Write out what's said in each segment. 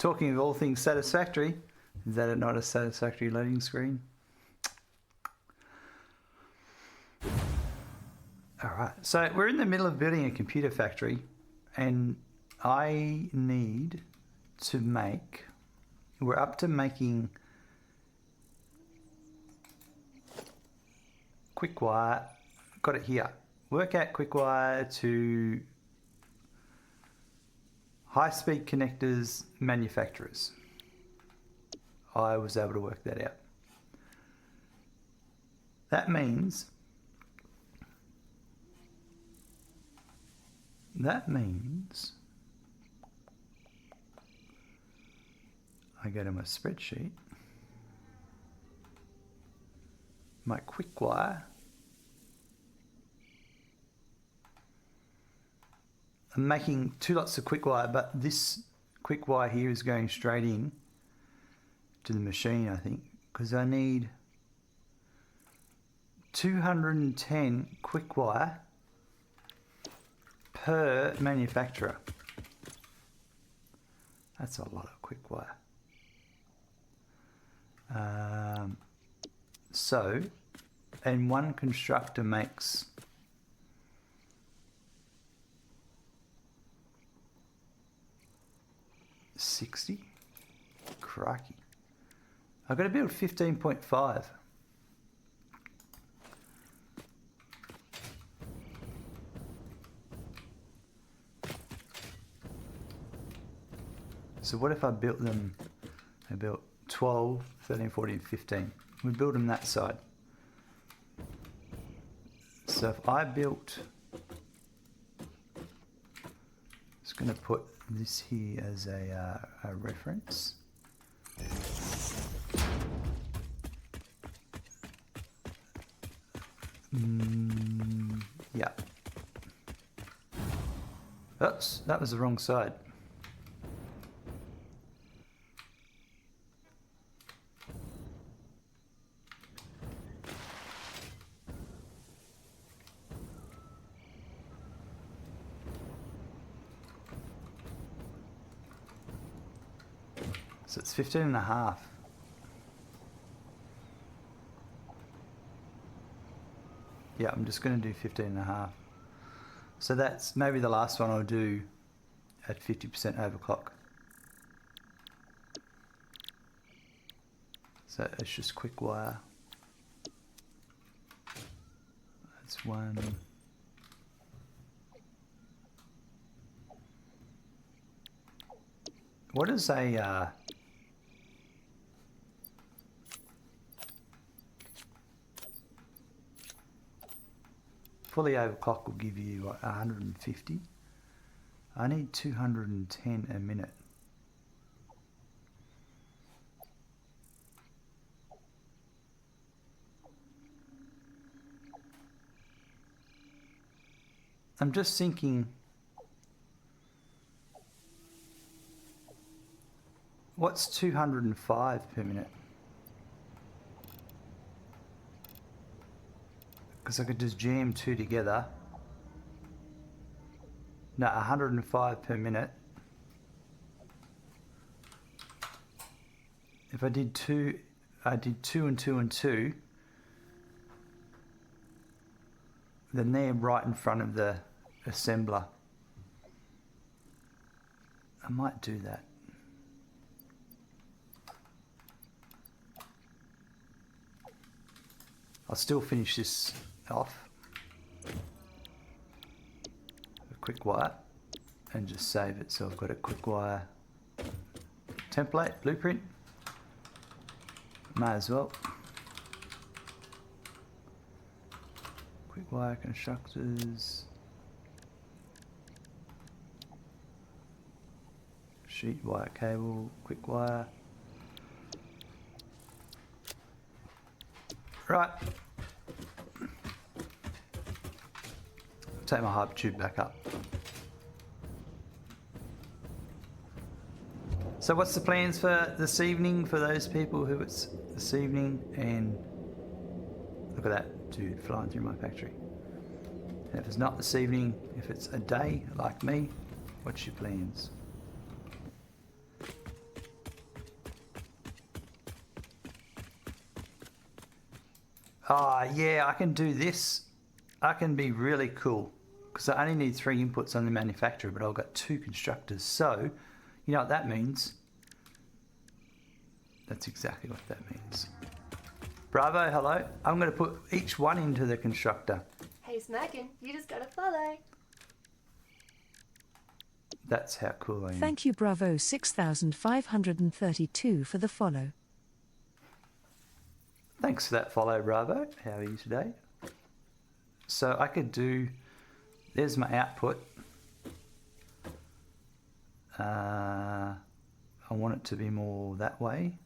Talking of all things satisfactory, is that not a satisfactory loading screen? All right, so we're in the middle of building a computer factory, and I need to make, we're up to making quick wire, got it here. Work out quick wire to high-speed connectors manufacturers. I was able to work that out. That means I go to my spreadsheet, my quick wire, I'm making 2 lots of quick wire, but this quick wire here is going straight in to the machine, I think, because I need 210 quick wire per manufacturer. That's a lot of quick wire. And one constructor makes 60. Crikey. I've got to build 15.5. So what if I built them, I built 12, 13, 14, 15. We build them that side. So if I built, just going to put this here as a reference. Yeah. Oops, that was the wrong side. So it's 15.5. Yeah, I'm just going to do 15.5. So that's maybe the last one I'll do at 50% overclock. So it's just quick wire. That's one. What is a fully overclock will give you what, 150. I need 210 a minute. I'm just thinking, what's 205 per minute? Because I could just jam 2 together. No, 105 per minute. If I did 2, I did 2 and 2 and 2, then they're right in front of the assembler. I might do that. I'll still finish this off. A quick wire and just save it. So I've got a quick wire template, blueprint. May as well. Quick wire constructors. Sheet wire cable, quick wire. Right. Take my hyper tube back up. So what's the plans for this evening for those people who it's this evening? And look at that dude flying through my factory. And if it's not this evening, if it's a day like me, what's your plans? Oh, yeah, I can do this. I can be really cool because I only need 3 inputs on the manufacturer, but I've got 2 constructors. So, you know what that means? That's exactly what that means. Bravo, hello. I'm going to put each one into the constructor. Hey, Smackin', you just got a follow. That's how cool I am. Thank you, Bravo 6532 for the follow. Thanks for that follow, Bravo. How are you today? So I could do, there's my output. I want it to be more that way.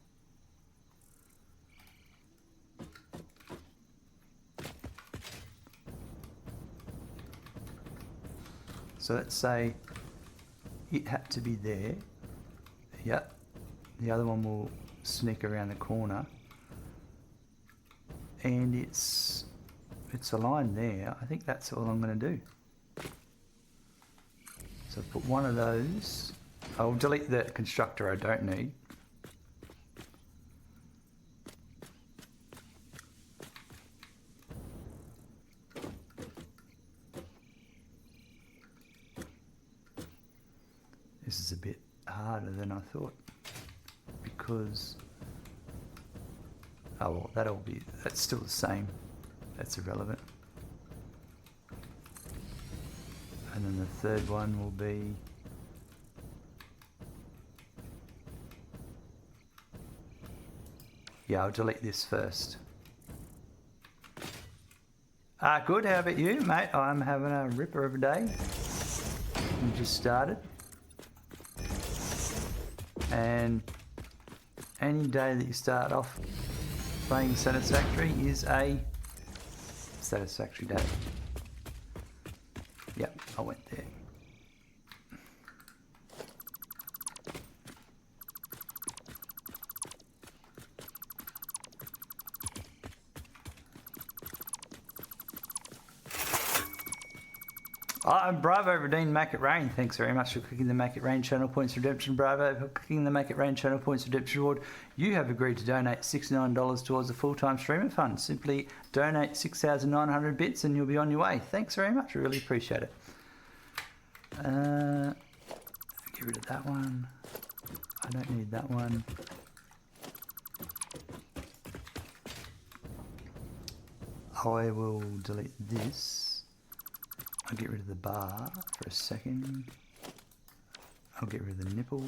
So let's say it had to be there. Yep. The other one will sneak around the corner. And it's aligned there. I think that's all I'm going to do. So put one of those. I'll delete the constructor I don't need. This is a bit harder than I thought because, oh well, that's still the same. That's irrelevant. And then the third one will be I'll delete this first. Good, how about you, mate? I'm having a ripper of a day. We just started. And any day that you start off playing Satisfactory is a satisfactory day. Yep, I went there. I'm Bravo Redeem Make It Rain. Thanks very much for clicking the Make It Rain channel points redemption. Bravo for clicking the Make It Rain channel points redemption reward. You have agreed to donate $69 towards the full-time streamer fund. Simply donate 6,900 bits and you'll be on your way. Thanks very much. I really appreciate it. Get rid of that one. I don't need that one. I will delete this. I'll get rid of the bar for a second. I'll get rid of the nipple.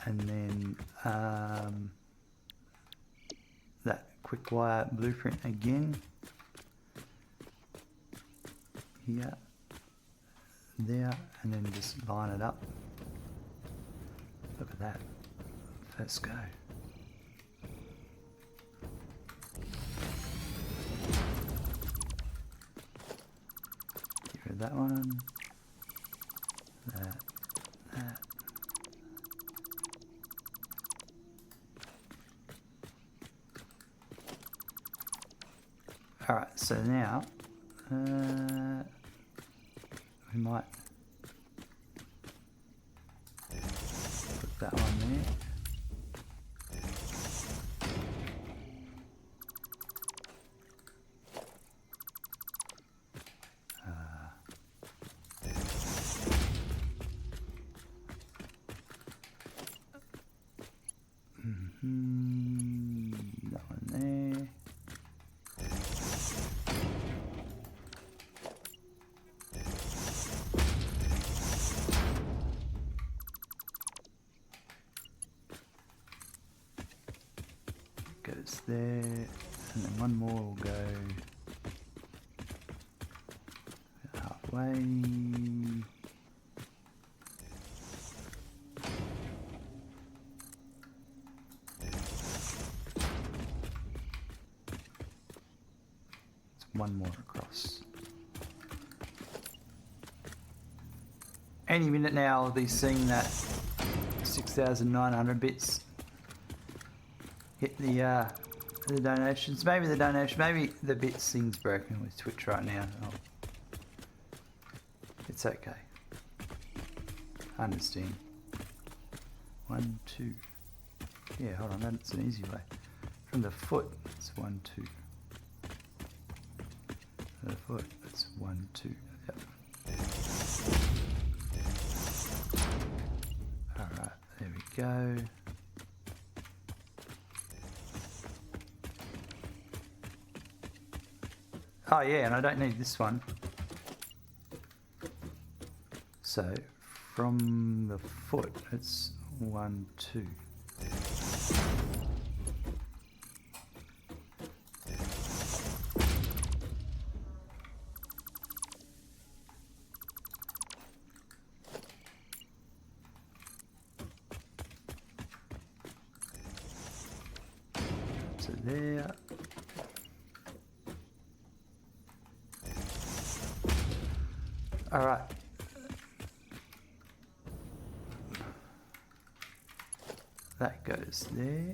And then that quick wire blueprint again. Here, there, and then just line it up. Look at that. First go. That one, that. All right, so now we might put that one there. That one there. Goes there, and then one more will go halfway. One more across. Any minute now I'll be seeing that 6,900 bits hit the donations. Maybe the bits thing's broken with Twitch right now. Oh. It's okay. I understand. 1, 2. Yeah, hold on, that's an easy way. From the foot. 1, 2. Per foot, that's 1, 2. Yep. Alright, there we go. Oh yeah, and I don't need this one. So from the foot, it's 1, 2. So there. All right. That goes there.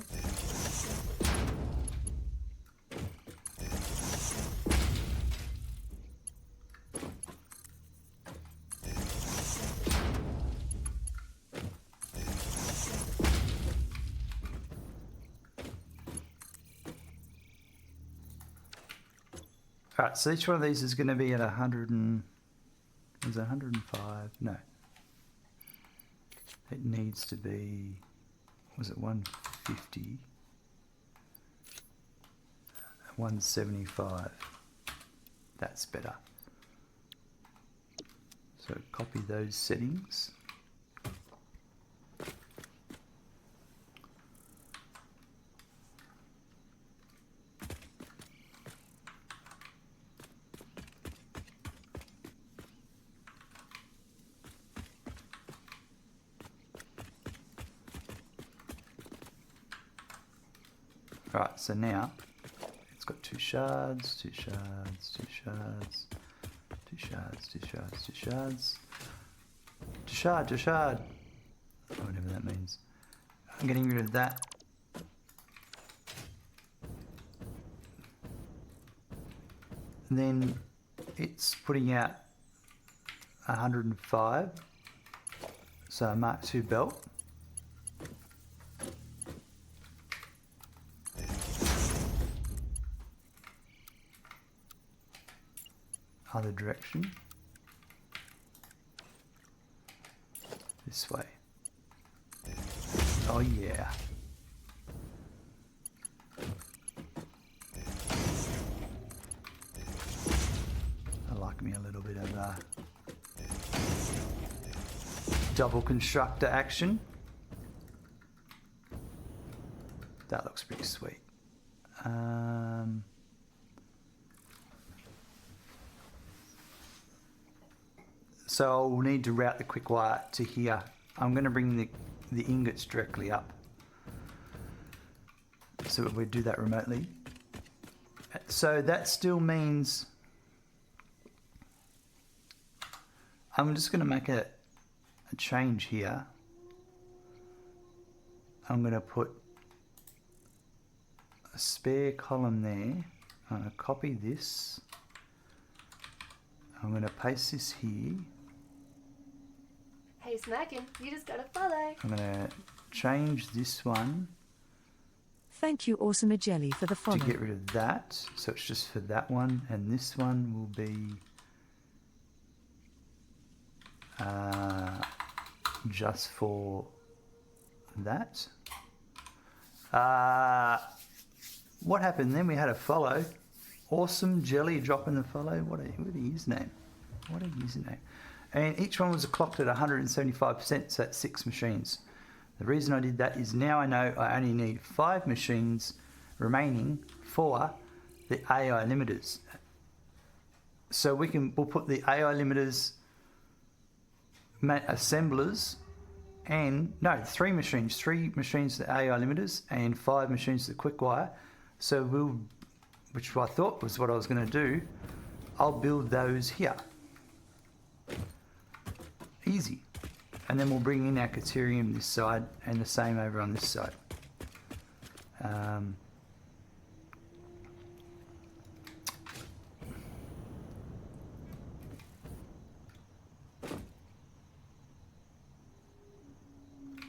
All right, so each one of these is going to be at 100 and... Is it 105? No. It needs to be... Was it 150? 175. That's better. So copy those settings. Right, so now it's got 2 shards, 2 shards, 2 shards, 2 shards, 2 shards, 2 shards, 2 shard, 2 shard, whatever that means. I'm getting rid of that. And then it's putting out 105, so a Mark II belt. Other direction. This way. Oh yeah. I like me a little bit of double constructor action. That looks pretty sweet. So I'll need to route the quick wire to here. I'm going to bring the ingots directly up. So we do that remotely. So that still means I'm just going to make a change here. I'm going to put a spare column there. I'm going to copy this. I'm going to paste this here. Hey Smackin', you just got a follow. I'm going to change this one Thank you, Awesome Jelly, for the follow. to get rid of that. So it's just for that one, and this one will be just for that. What happened then? We had a follow. Awesome Jelly dropping the follow. What a username. What a username. And each one was clocked at 175%, so that's 6 machines. The reason I did that is now I know I only need 5 machines remaining for the AI limiters. So we'll put the AI limiters, assemblers, and no, 3 machines. 3 machines to the AI limiters and 5 machines to the quick wire. So which I thought was what I was going to do, I'll build those here. Easy. And then we'll bring in our Caterium this side and the same over on this side.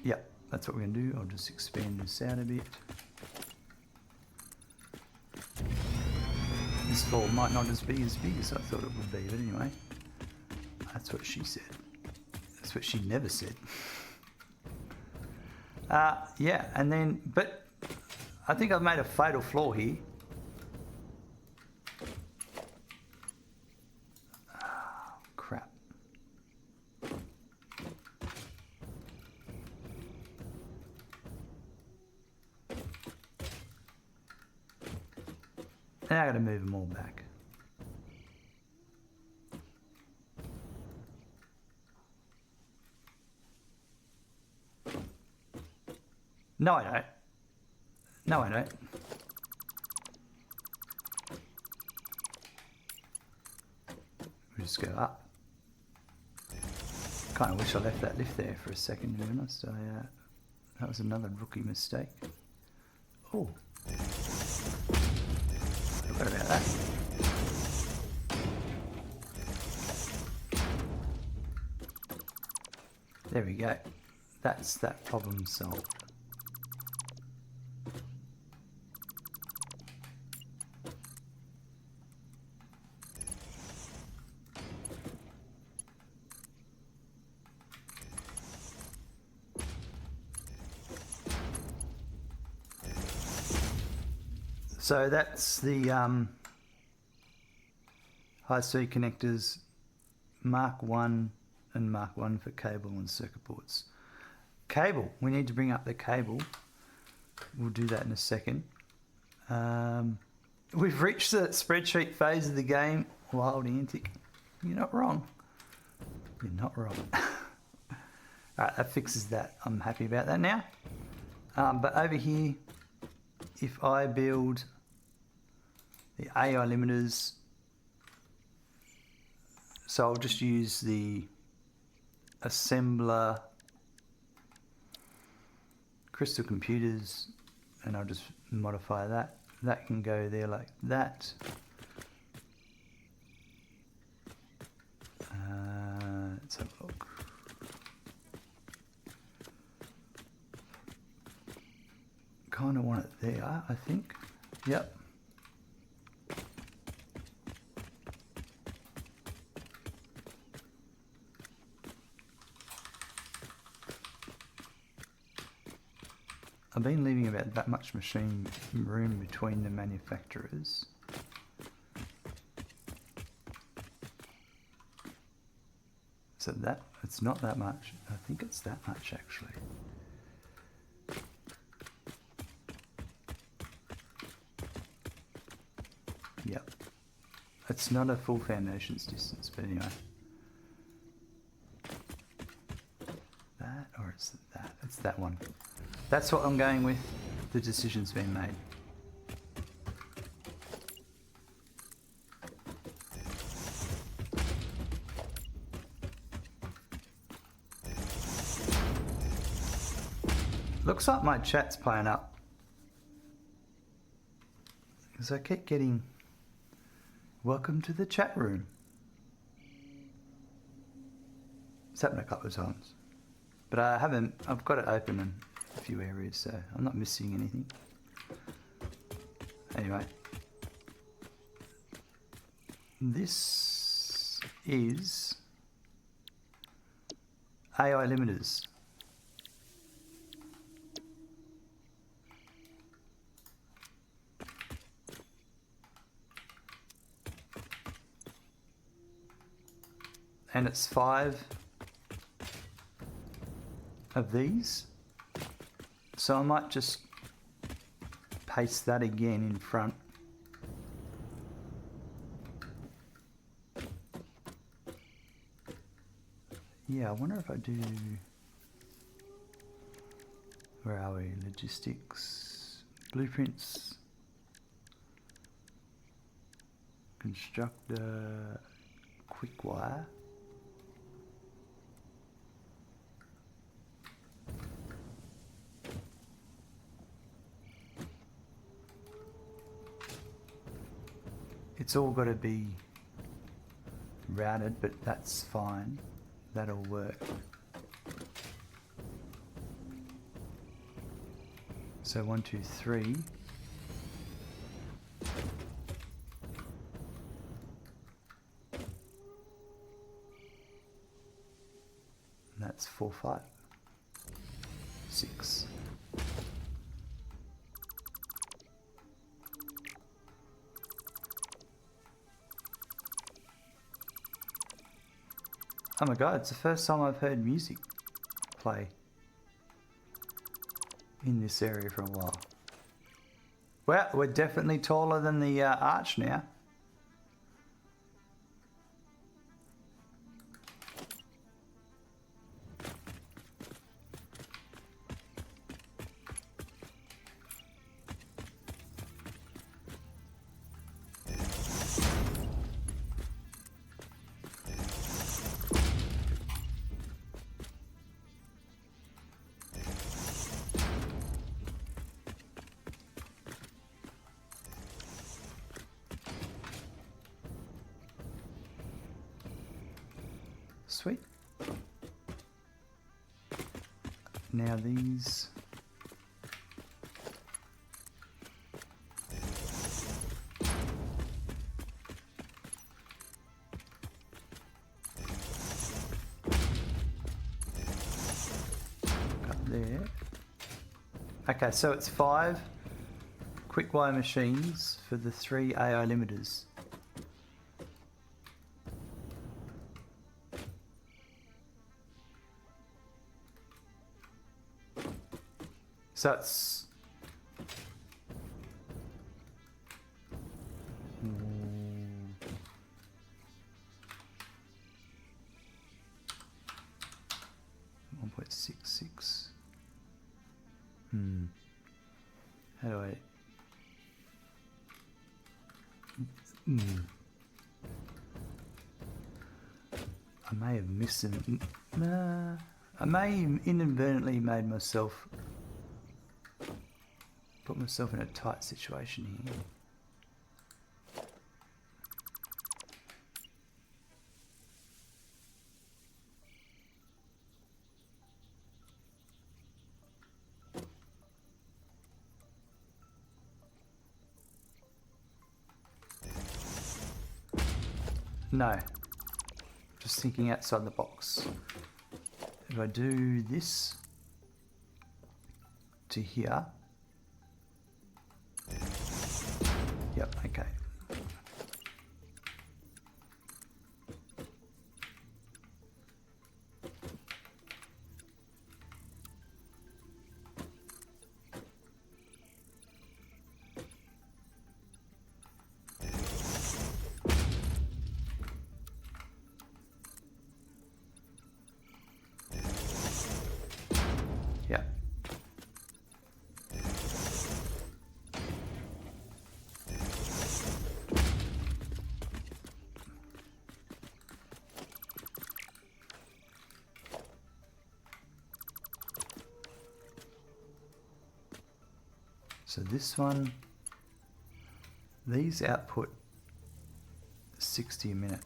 Yeah, that's what we're going to do. I'll just expand this out a bit. this floor might not be as big as I thought it would be, but anyway, that's what she said. That's what she never said. Yeah, and then, but I think I've made a fatal flaw here. Crap. Now I gotta move them all back. No, I don't. No, I don't. We just go up. Kind of wish I left that lift there for a second, to be honest. That was another rookie mistake. Oh. Forgot about that. There we go. That's that problem solved. So that's the high-speed connectors Mark 1 and Mark 1 for cable and circuit boards. Cable, we need to bring up the cable. We'll do that in a second. We've reached the spreadsheet phase of the game. Wild antic. You're not wrong. You're not wrong. Alright, that fixes that. I'm happy about that now. But over here, if I build the AI limiters, so I'll just use the assembler crystal computers and I'll just modify that. That can go there like that. Let's have a look. Kind of want it there, I think. Yep. I've been leaving about that much machine room between the manufacturers. So that, it's not that much. I think it's that much actually. Yep. It's not a full foundations distance, but anyway. That, or it's that? It's that one. That's what I'm going with. The decision's been made. Looks like my chat's playing up. Because I keep getting, welcome to the chat room. It's happened a couple of times. But I haven't, I've got it open in a few areas, so I'm not missing anything. Anyway. This is AI limiters. And it's 5 of these. So I might just paste that again in front. Yeah, I wonder if I do, where are we? Logistics, blueprints, constructor, quick wire. It's all got to be routed, but that's fine. That'll work. So 1, 2, 3. And that's 4, 5, 6. Oh my god, it's the first time I've heard music play in this area for a while. Well, we're definitely taller than the arch now. Sweet. Now these. Up there. Okay, so it's 5 quick wire machines for the 3 AI limiters. So it's 1.66. How do I? I may have missed them. Nah, I may have inadvertently made myself. Put myself in a tight situation here. No, just thinking outside the box. If I do this to here. Yep, okay. Yeah. So this one, these output 60 a minute.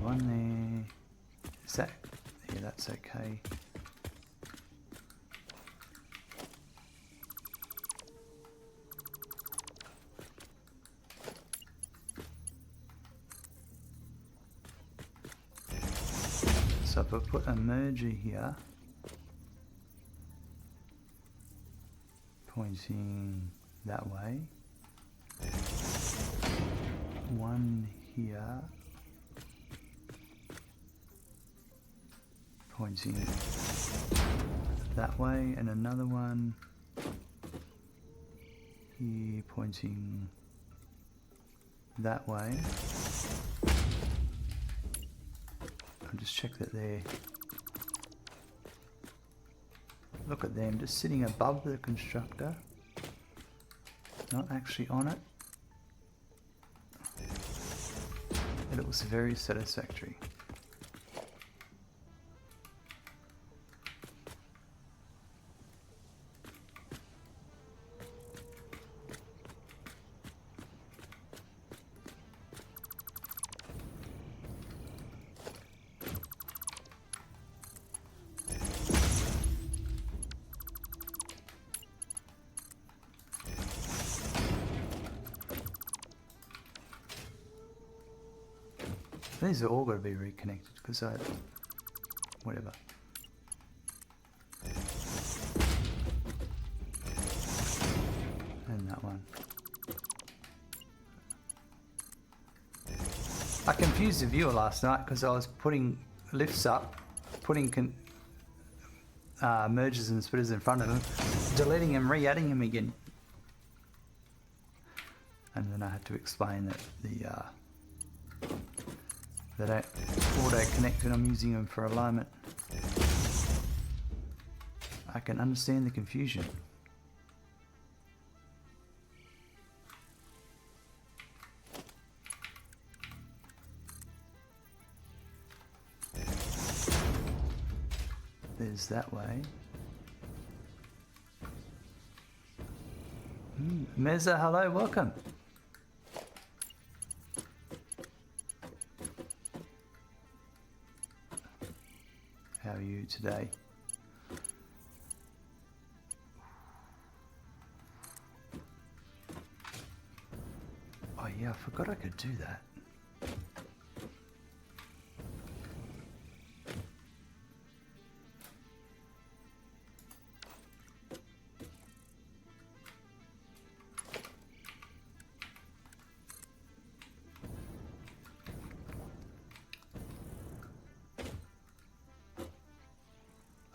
One there. Is that? Yeah, that's okay. So if I put a merger here, pointing that way, one here, pointing that way, and another one here pointing that way. I'll just check that they're, look at them, just sitting above the constructor, not actually on it. It looks very satisfactory. These are all got to be reconnected because I... whatever. And that one. I confused the viewer last night because I was putting lifts up, putting mergers and splitters in front of them, deleting them, re-adding them again. And then I had to explain that they don't auto-connect when I'm using them for alignment. I can understand the confusion. There's that way. Meza, hello, welcome. How are you today? Oh yeah, I forgot I could do that.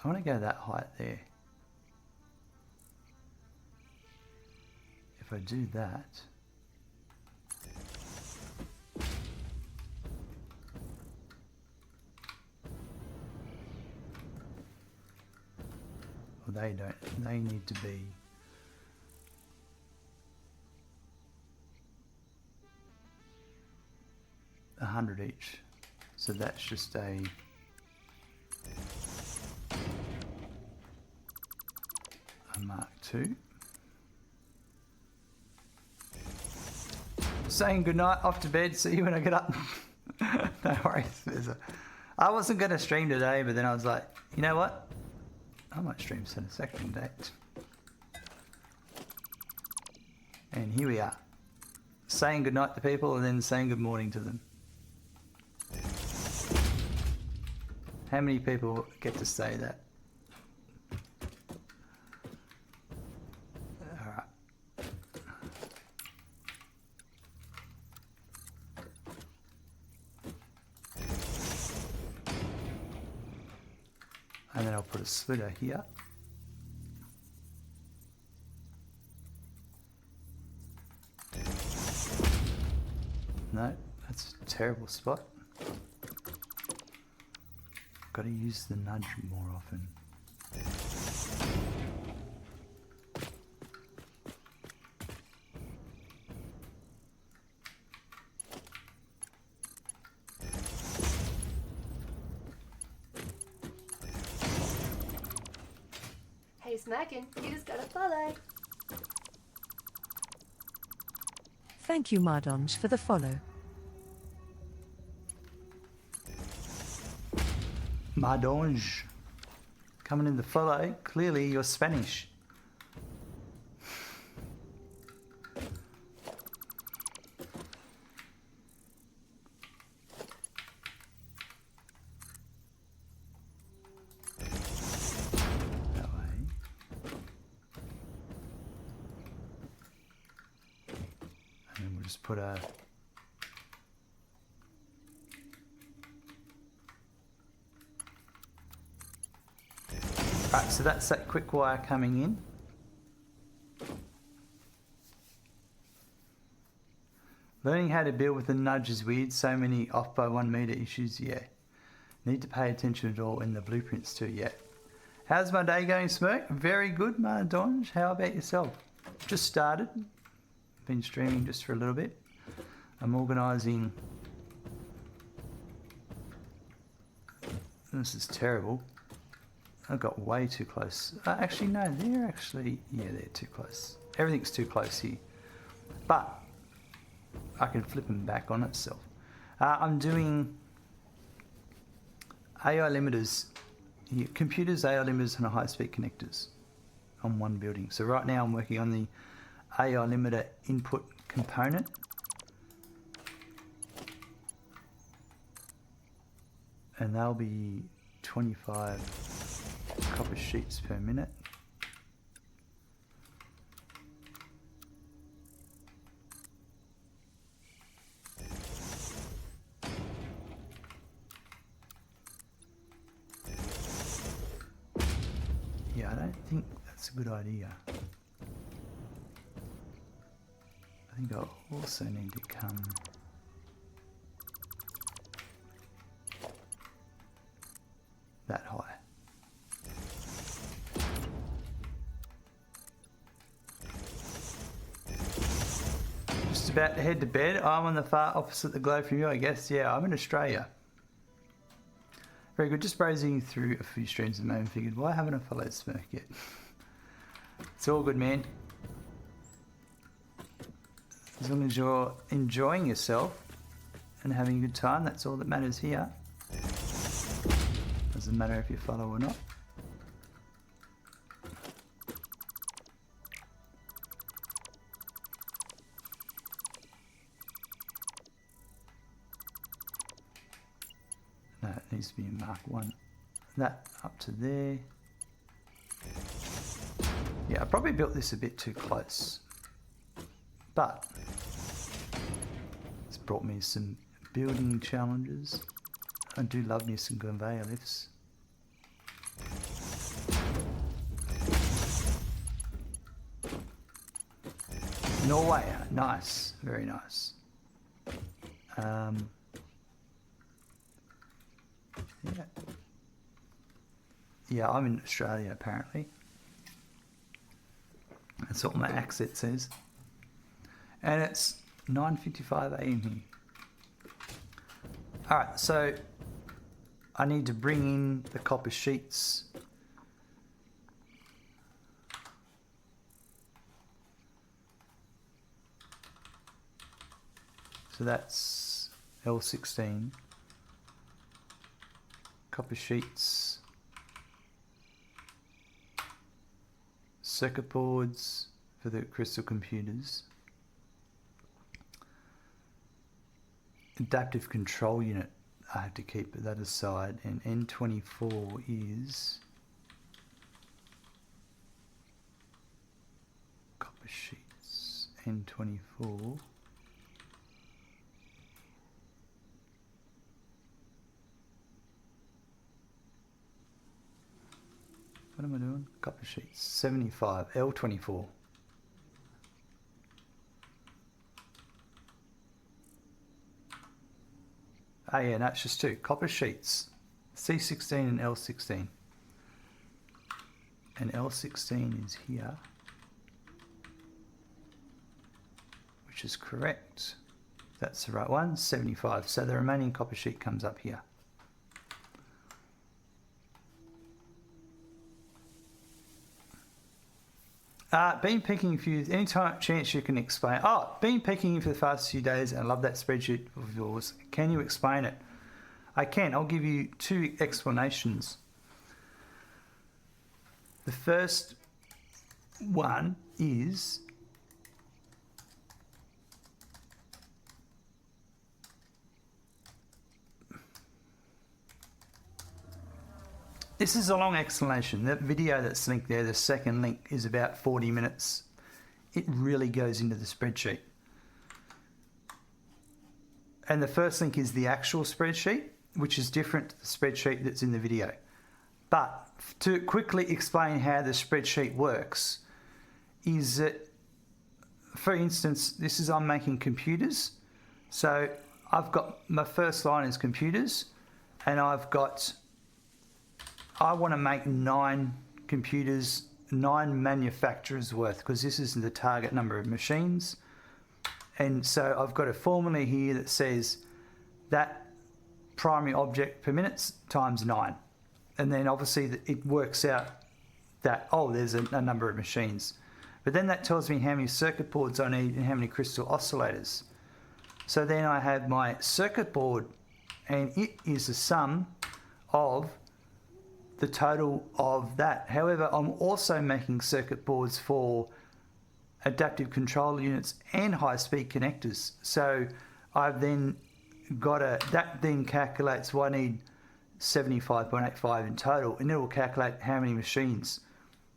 I want to go that height there. If I do that, well, they don't, they need to be $100 each. So that's just a Mark II. Saying goodnight, off to bed, see you when I get up. No worries. I wasn't going to stream today, but then I was like, you know what? I might stream Satisfactory today. And here we are. Saying goodnight to people and then saying good morning to them. How many people get to say that? And then I'll put a splitter here. No, that's a terrible spot. Got to use the nudge more often. Hey, Smackin', you just got a follow. Thank you, Mardonge, for the follow. Mardonge. Coming in the follow. Clearly you're Spanish. Put a right, so that's that quick wire coming in. Learning how to build with a nudge is weird. So many off by 1 meter issues. Yeah, need to pay attention to all in the blueprints too. Yeah. How's my day going, Smirk? Very good, Mardonge. How about yourself? Just started. Been streaming just for a little bit. I'm organising. This is terrible. I got way too close. Actually, no, they're too close. Everything's too close here. But I can flip them back on itself. I'm doing AI limiters, computers, AI limiters and high-speed connectors on one building. So right now I'm working on the AI limiter input component. and they'll be 25 copper sheets per minute. Yeah, I don't think that's a good idea. I think I'll also need to come that high. Just about to head to bed. I'm on the far opposite the globe from you, I guess. Yeah, I'm in Australia. Very good. Just browsing through a few streams at the moment. Figured, why haven't I followed Smirk yet? It's all good, man. As long as you're enjoying yourself and having a good time, that's all that matters here. Doesn't matter if you follow or not. No, it needs to be in Mark 1. That up to there. Yeah, I probably built this a bit too close. But it's brought me some building challenges. I do love me some conveyor lifts. Norway, nice, very nice. Yeah, I'm in Australia apparently. That's what my accent says. And it's 9:55 AM here. Alright, so I need to bring in the copper sheets. So that's L16. Copper sheets. Circuit boards for the crystal computers. Adaptive control unit I have to keep that aside, and N24 is copper sheets. N24 what am I doing? Copper sheets 75 L24. Oh yeah, no, it's just two. Copper sheets. C16 and L16. And L16 is here. Which is correct. That's the right one, 75. So the remaining copper sheet comes up here. Been picking for you, any chance you can explain. Oh, been picking you for the past few days and I love that spreadsheet of yours. Can you explain it? I can. I'll give you two explanations. The first one is this is a long explanation. That video that's linked there, the second link, is about 40 minutes. It really goes into the spreadsheet. And the first link is the actual spreadsheet, which is different to the spreadsheet that's in the video. But to quickly explain how the spreadsheet works, is that, for instance, this is I'm making computers. So I've got, my first line is computers, and I've got, I want to make 9 computers, 9 manufacturers worth, because this is the target number of machines. And so I've got a formula here that says that primary object per minute times 9. And then obviously it works out that, oh, there's a number of machines. But then that tells me how many circuit boards I need and how many crystal oscillators. So then I have my circuit board, and it is the sum of the total of that. However, I'm also making circuit boards for adaptive control units and high-speed connectors. So I've then got that then calculates what I need 75.85 in total, and it will calculate how many machines.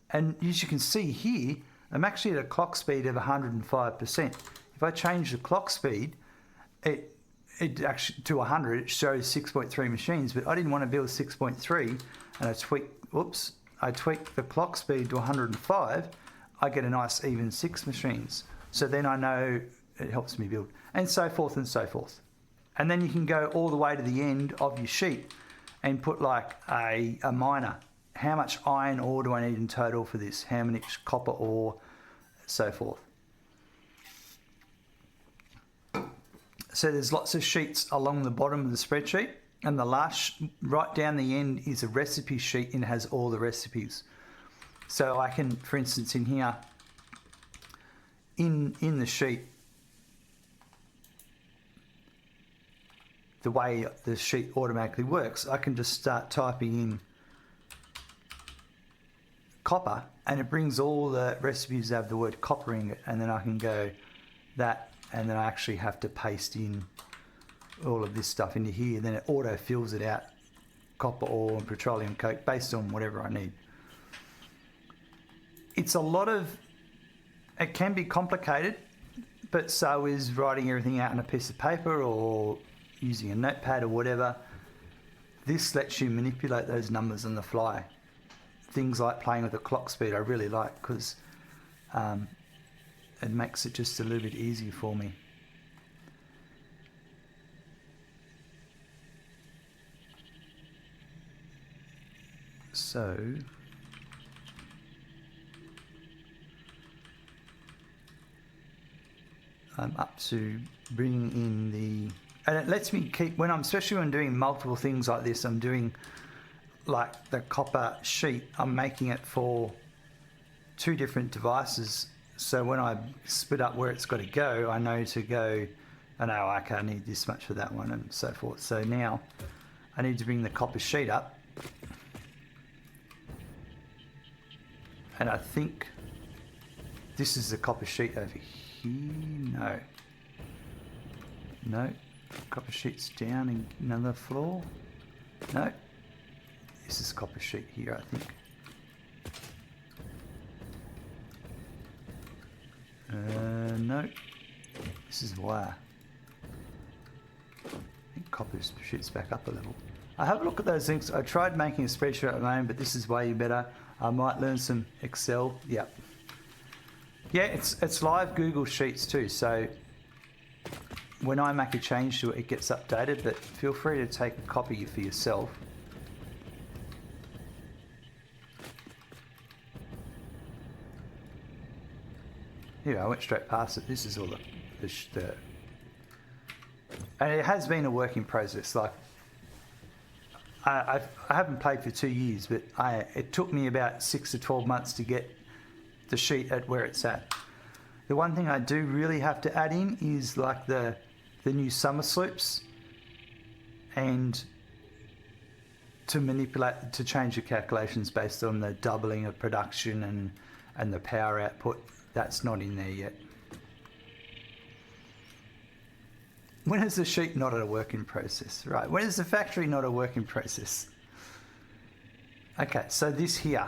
And as you can see here, I'm actually at a clock speed of 105%. If I change the clock speed, it actually to 100, it shows 6.3 machines, but I didn't want to build 6.3, and I tweaked the clock speed to 105, I get a nice even 6 machines. So then I know it helps me build, and so forth and so forth. And then you can go all the way to the end of your sheet and put like a miner. How much iron ore do I need in total for this? How much copper ore, so forth. So there's lots of sheets along the bottom of the spreadsheet, and the last, right down the end, is a recipe sheet, and it has all the recipes. So I can, for instance, in here, in the sheet, the way the sheet automatically works, I can just start typing in copper, and it brings all the recipes that have the word copper in it, and then I can go that, and then I actually have to paste in all of this stuff into here, and then it auto fills it out, copper ore and petroleum coke, based on whatever I need. It's a lot of, it can be complicated, but so is writing everything out on a piece of paper or using a notepad or whatever. This lets you manipulate those numbers on the fly. Things like playing with the clock speed I really like, because it makes it just a little bit easier for me. So I'm up to bringing in the, and it lets me keep, especially when I'm doing multiple things like this, I'm doing like the copper sheet, I'm making it for 2 different devices. So when I split up where it's got to go, I know to go, I know, okay, I need this much for that one, and so forth. So now I need to bring the copper sheet up. And I think this is the copper sheet over here. No, copper sheet's down in another floor. No, this is copper sheet here, I think. No, this is wire. I think copper sheet's back up a level. I have a look at those things. I tried making a spreadsheet at my own, but this is way better. I might learn some Excel. Yeah, it's live Google Sheets too. So when I make a change to it, it gets updated. But feel free to take a copy for yourself. Yeah, I went straight past it. This is all the and it has been a work in process. Like I haven't played for 2 years, but it took me about 6 to 12 months to get the sheet at where it's at. The one thing I do really have to add in is like the new Somersloops, and to manipulate, to change the calculations based on the doubling of production and the power output. That's not in there yet. When is the sheet not a work in process? Right, when is the factory not a work in process? Okay, so this here,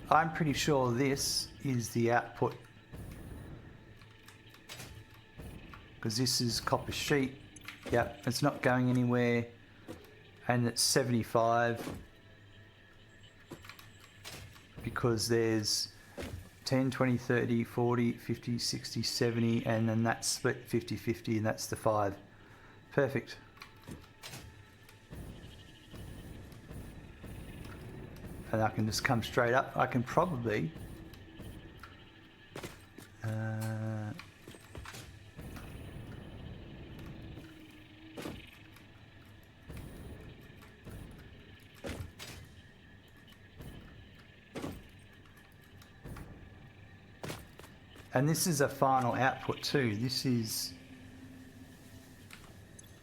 I'm pretty sure this is the output, because this is copper sheet. Yep, it's not going anywhere, and it's 75 because there's 10, 20, 30, 40, 50, 60, 70, and then that's split 50-50, and that's the 5. Perfect. And I can just come straight up. I can probably and this is a final output too. This is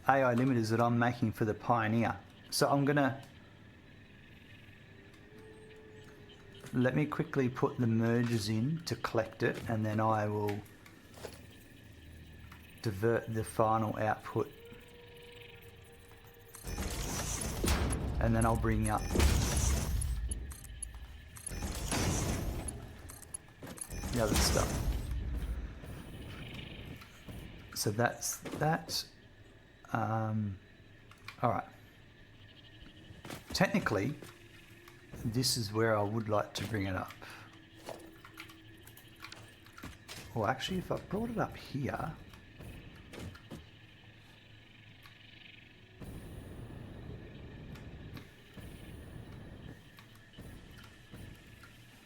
AI limiters that I'm making for the Pioneer. So I'm gonna, let me quickly put the mergers in to collect it, and then I will divert the final output. and then I'll bring up the other stuff. So that's that. All right. Technically, this is where I would like to bring it up. Well, actually, if I brought it up here,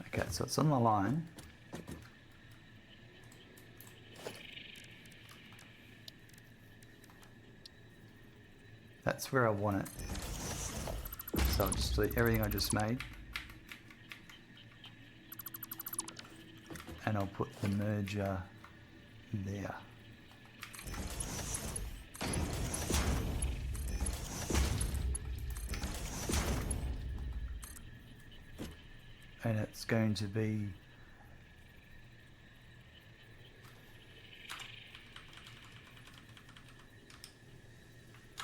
okay, so it's on the line. That's where I want it. So I'll just delete everything I just made. And I'll put the merger there. And it's going to be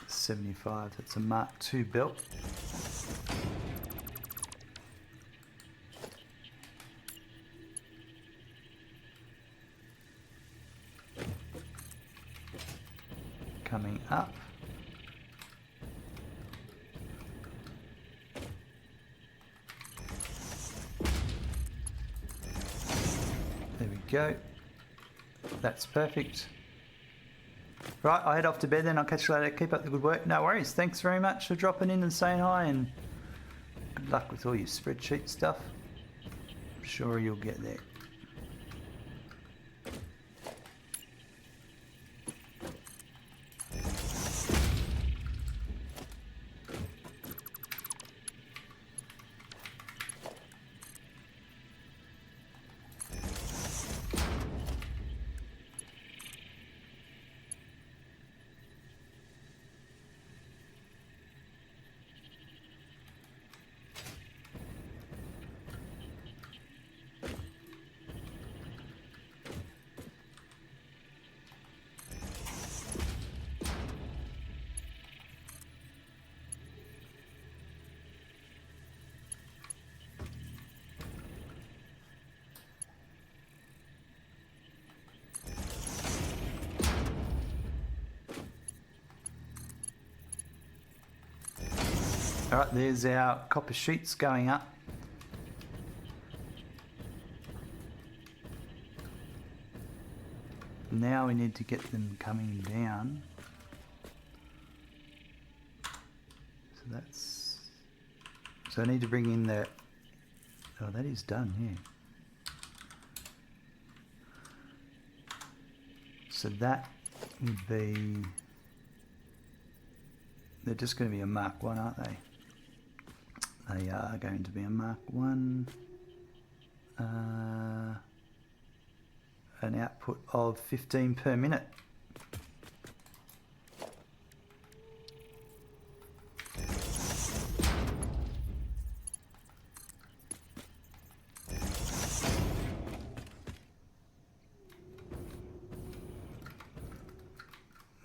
$75. That's a Mark II belt. Coming up. There we go. That's perfect. Right, I'll head off to bed then. I'll catch you later. Keep up the good work. No worries. Thanks very much for dropping in and saying hi, and good luck with all your spreadsheet stuff. I'm sure you'll get there. Alright, there's our copper sheets going up. Now we need to get them coming down. So that's... So I need to bring in the... Oh, that is done, yeah. So that would be... They're just going to be a Mark 1, aren't they? They are going to be a Mark 1. An output of 15 per minute.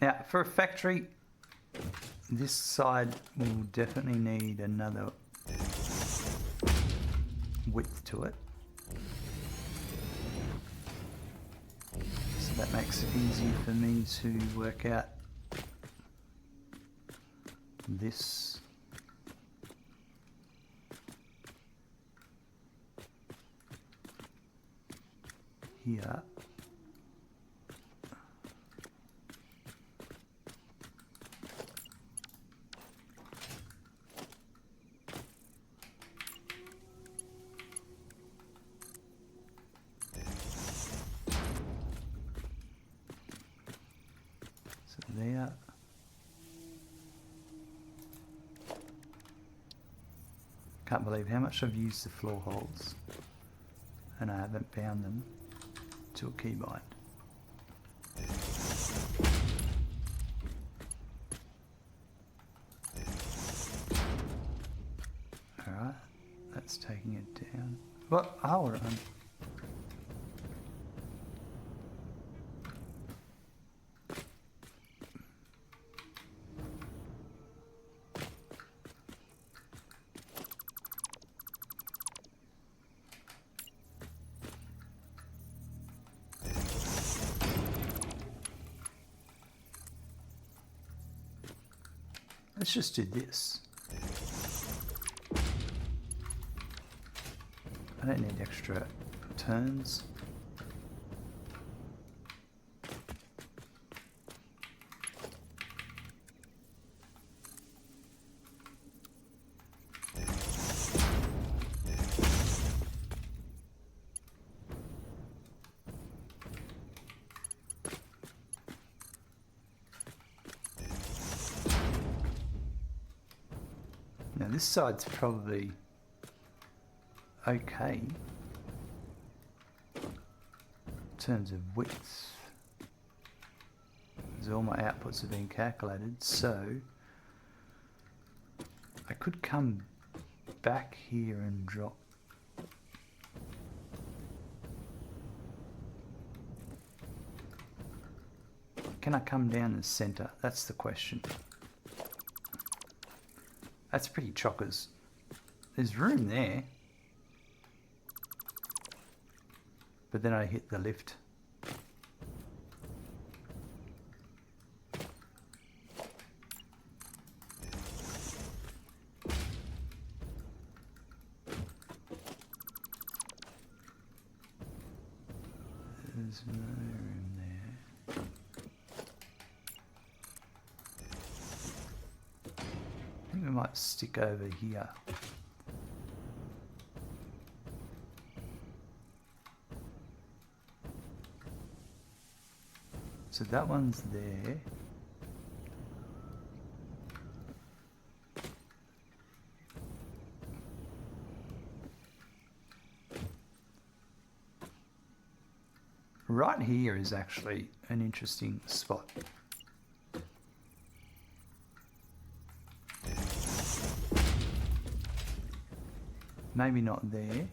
Now, for a factory, this side will definitely need another width to it. So that makes it easy for me to work out this. Here. There. Can't believe how much I've used the floor holes and I haven't bound them to a keybind. Alright, that's taking it down. What? Hold on. Let's just do this. I don't need extra turns. Now this side's probably okay in terms of width, because all my outputs have been calculated, so I could come back here and drop can I come down the center? That's the question. That's pretty chockers. There's room there. But then I hit the lift. There's no room there. I think we might stick over here. So that one's there. Right here is actually an interesting spot. Maybe not there.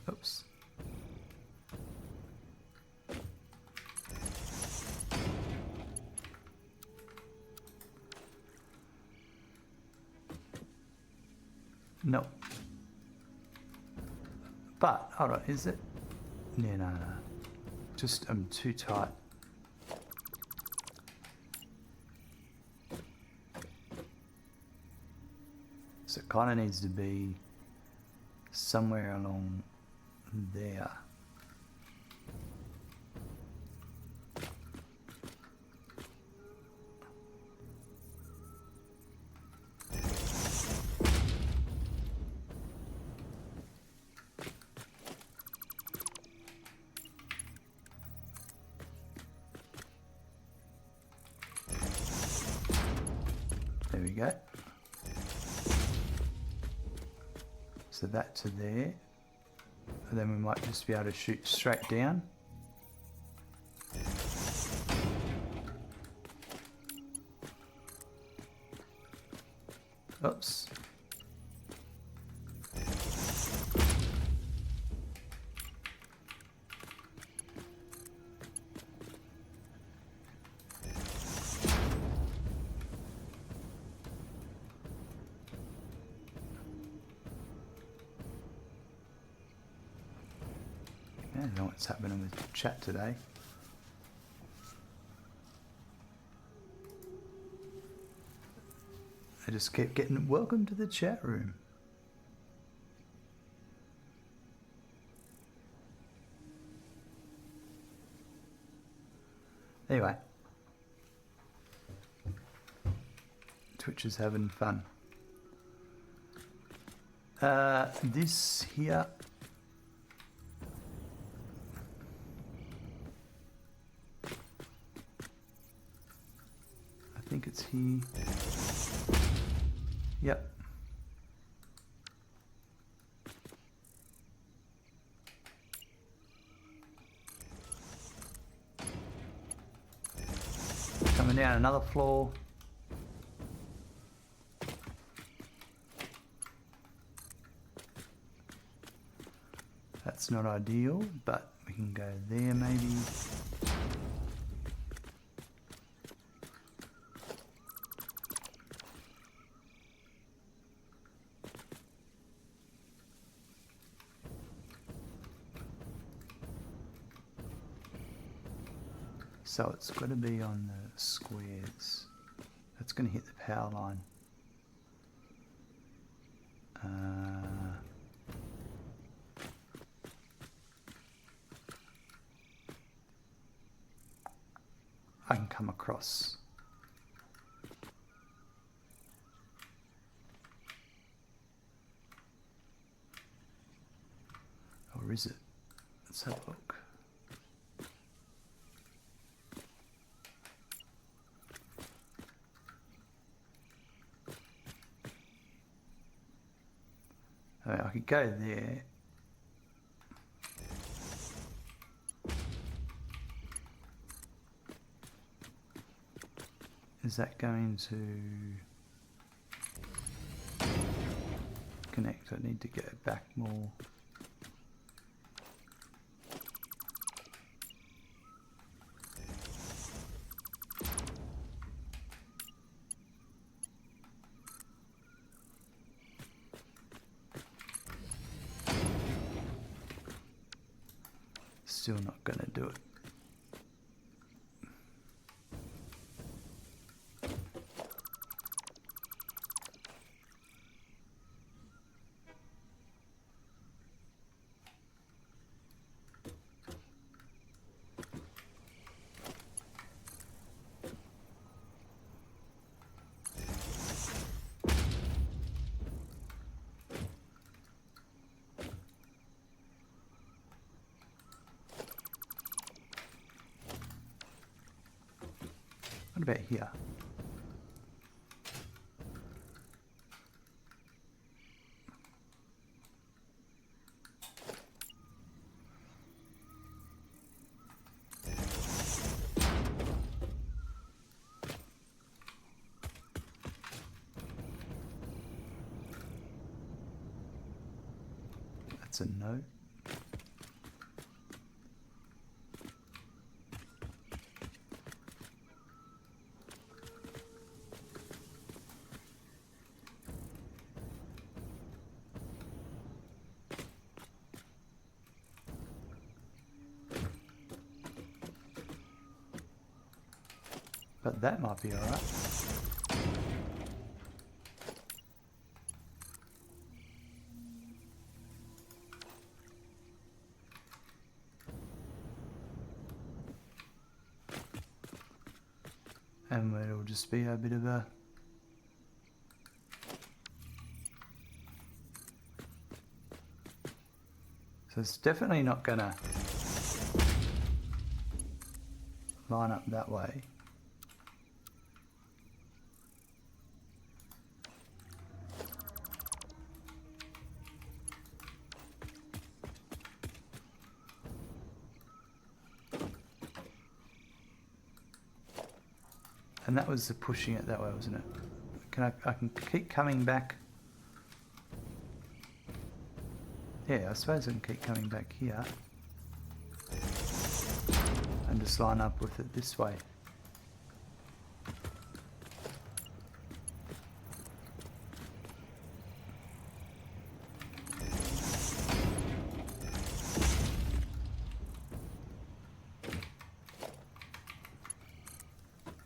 Oops. No. But, hold on, is it? Yeah, no. Just, I'm too tight. So it kind of needs to be somewhere along there. There we go. So that to there. And then we might just be able to shoot straight down. Oops. I don't know what's happening with chat today. I just kept getting welcome to the chat room. Anyway, Twitch is having fun. This here. think it's here. Yep. Coming down another floor. That's not ideal, but we can go there maybe. So it's got to be on the squares. That's going to hit the power line. I can come across. Or is it? Let's have a look. I could go there. Is that going to connect? I need to go back more. Still not going to do it. What about here? That's a no. But that might be alright. And it'll just be a bit of a so it's definitely not gonna line up that way. And that was the pushing it that way, wasn't it? I can keep coming back. Yeah, I suppose I can keep coming back here. And just line up with it this way.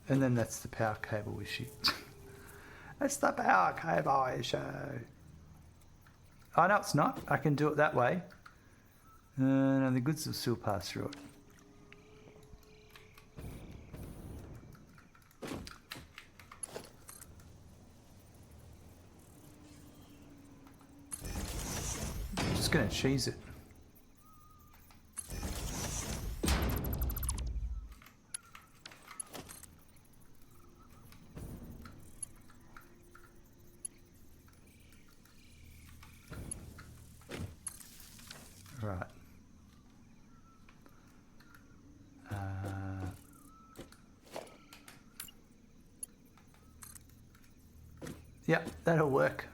And then that's the power cable issue. That's the power cable issue. Oh no, it's not. I can do it that way. No, the goods will still pass through it. I'm just going to cheese it. Yep, that'll work.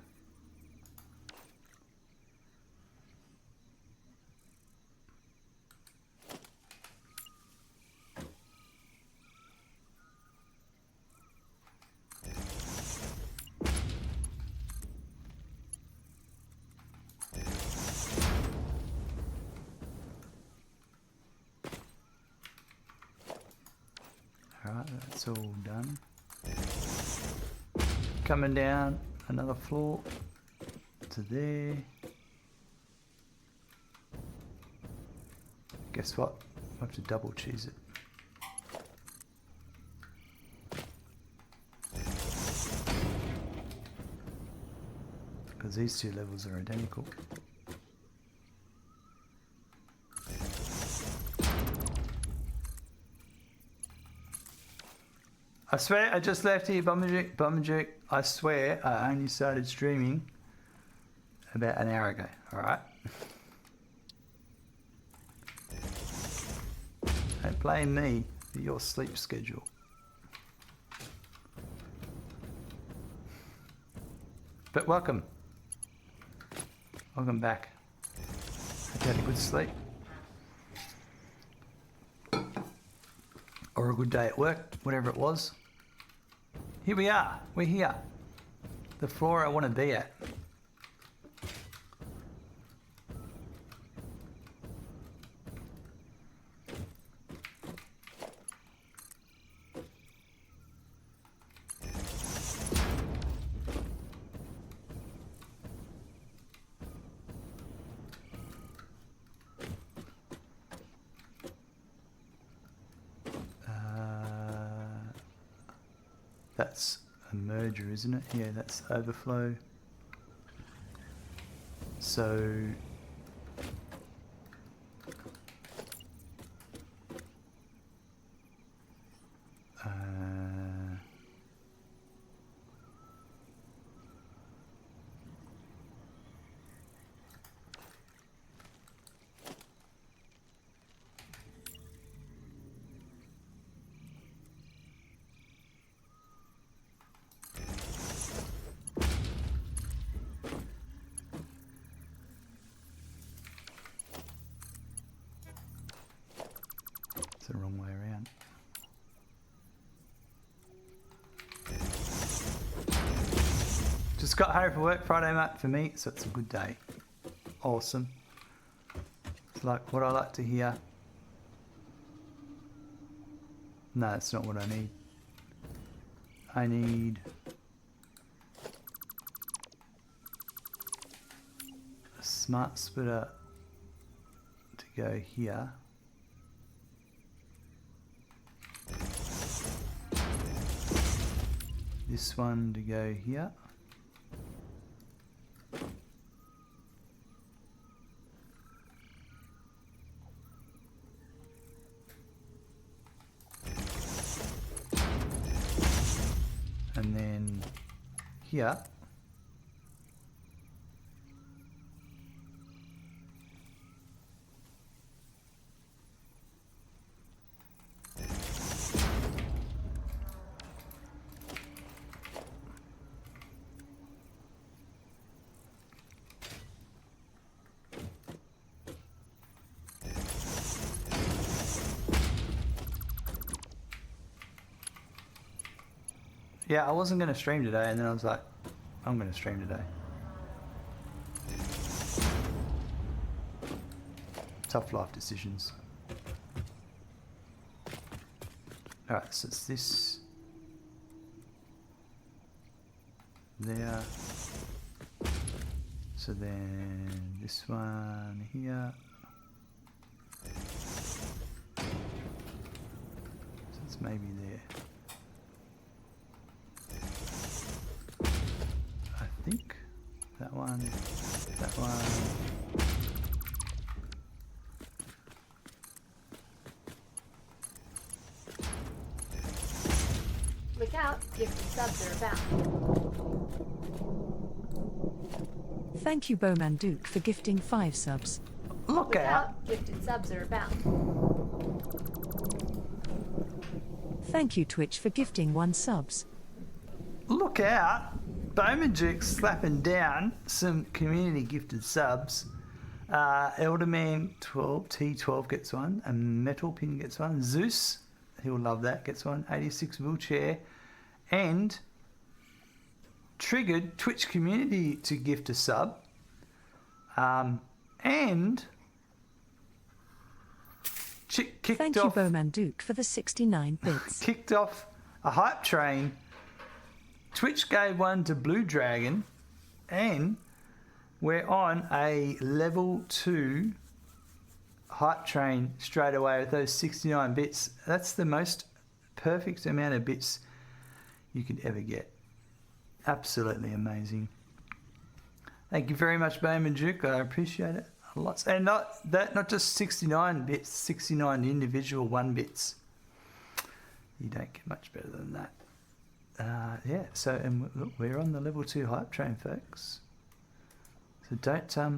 Alright, that's all done. Coming down another floor to there. Guess what? I have to double choose it. Because these two levels are identical. I swear I just left here, Bummerjuke. I swear I only started streaming about an hour ago, alright? Don't blame me for your sleep schedule. But welcome. Welcome back. Hope you had a good sleep. Or a good day at work, whatever it was. Here we are. We're here. The floor I want to be at. That's a merger, isn't it? Yeah, that's overflow. So it's the wrong way around. Just got home from work Friday, mate, for me, so it's a good day. Awesome. It's like what I like to hear. No, that's not what I need. I need a smart splitter to go here. This one to go here. And then here. Yeah, I wasn't going to stream today, and then I was like, I'm going to stream today. Tough life decisions. Alright, so it's this. There. So then this one here. So it's maybe there. I think that one, that one. Look out, gifted subs are about. Thank you, Bowman Duke, for gifting 5 subs. Look out! Gifted subs are about. Thank you, Twitch, for gifting 1 subs. Look out! Bowman Duke slapping down some community gifted subs. Elderman 12, T12 gets one. A Metal Pin gets one. Zeus, he'll love that, gets one. 86 Wheelchair. And Triggered Twitch community to gift a sub. And kicked Thank you, off, Bowman Duke, for the 69 bits. kicked off a hype train. Twitch gave one to Blue Dragon, and we're on a level 2 hype train straight away with those 69 bits. That's the most perfect amount of bits you could ever get. Absolutely amazing. Thank you very much, Bowman Duke. I appreciate it a lot. And not just 69 bits, 69 individual 1 bits. You don't get much better than that. Yeah, so and look, we're on the level 2 hype train, folks. So don't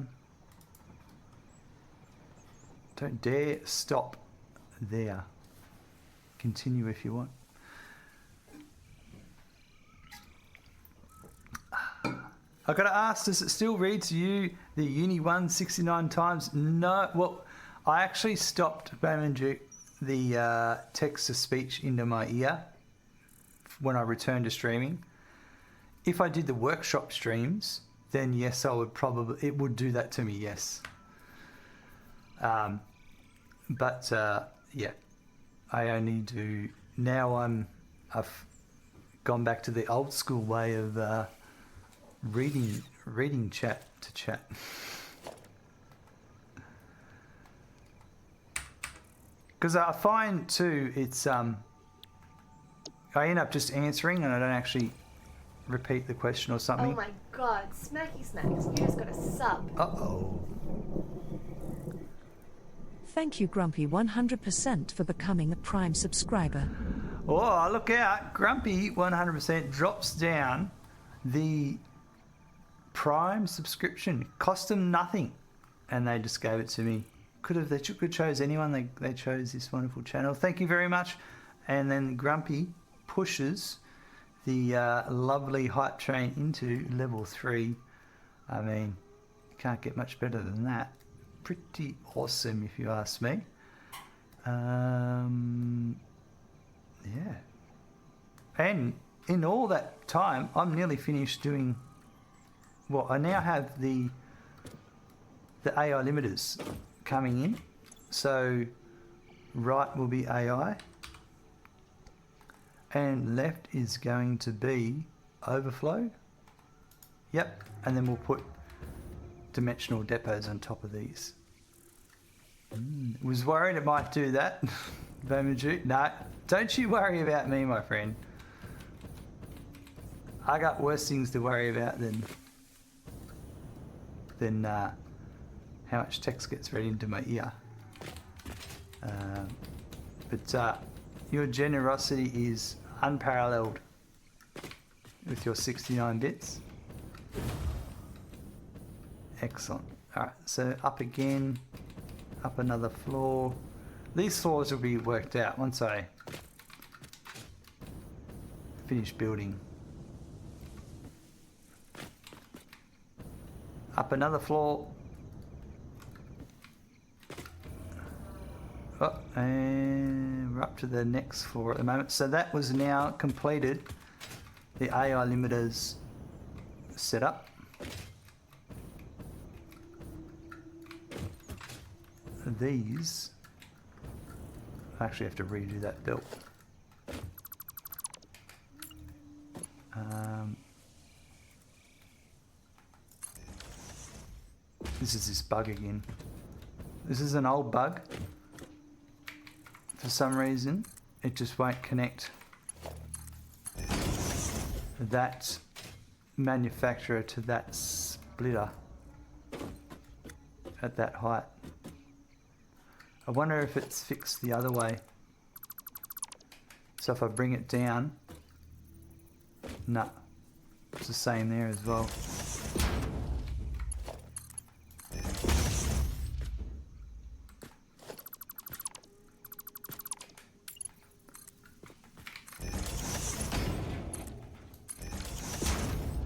dare stop there. Continue if you want. I got to ask, does it still read to you the Uni 1 69 times? No. Well, I actually stopped Bowman Duke the text to speech into my ear when I returned to streaming. If I did the workshop streams, then yes, it would do that to me, yes. But yeah, I only do now. I've gone back to the old school way of reading chat to chat. Because I find too, it's I end up just answering and I don't actually repeat the question or something. Oh my god, Smacky Smacks, you just got a sub. Uh-oh. Thank you, Grumpy 100% for becoming a Prime subscriber. Oh, look out. Grumpy 100% drops down the Prime subscription. Cost them nothing. And they just gave it to me. They could have chose anyone. They chose this wonderful channel. Thank you very much. And then Grumpy pushes the lovely hype train into level 3. I mean, you can't get much better than that. Pretty awesome, if you ask me. Yeah. And in all that time, I'm nearly finished doing... Well, I now have the AI limiters coming in. So right will be AI. And left is going to be overflow. Yep. And then we'll put dimensional depots on top of these. Was worried it might do that. Bowmaju. No, don't you worry about me, my friend. I got worse things to worry about than how much text gets read into my ear. But your generosity is unparalleled with your 69 bits. Excellent. Alright, so up again, up another floor. These floors will be worked out once I finish building. Up another floor. Oh, and we're up to the next floor at the moment. So that was now completed. The AI limiters set up. These, I actually have to redo that belt. This is this bug again. This is an old bug. For some reason, it just won't connect that manufacturer to that splitter at that height. I wonder if it's fixed the other way. So if I bring it down, no, it's the same there as well.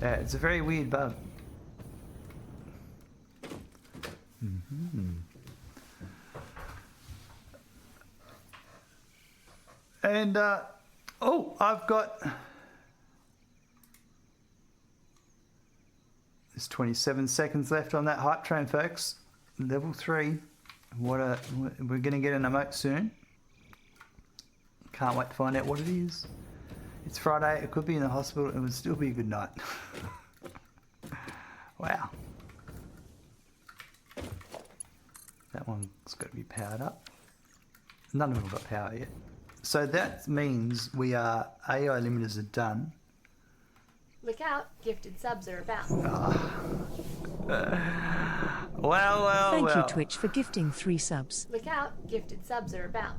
Yeah, it's a very weird bug. And, oh, I've got... There's 27 seconds left on that hype train, folks. Level 3. We're going to get an emote soon. Can't wait to find out what it is. It's Friday. It could be in the hospital. It would still be a good night. Wow. That one's got to be powered up. None of them have got power yet. So that means we are... AI limiters are done. Look out, gifted subs are about. Well. Thank you, Twitch, for gifting 3 subs. Look out, gifted subs are about.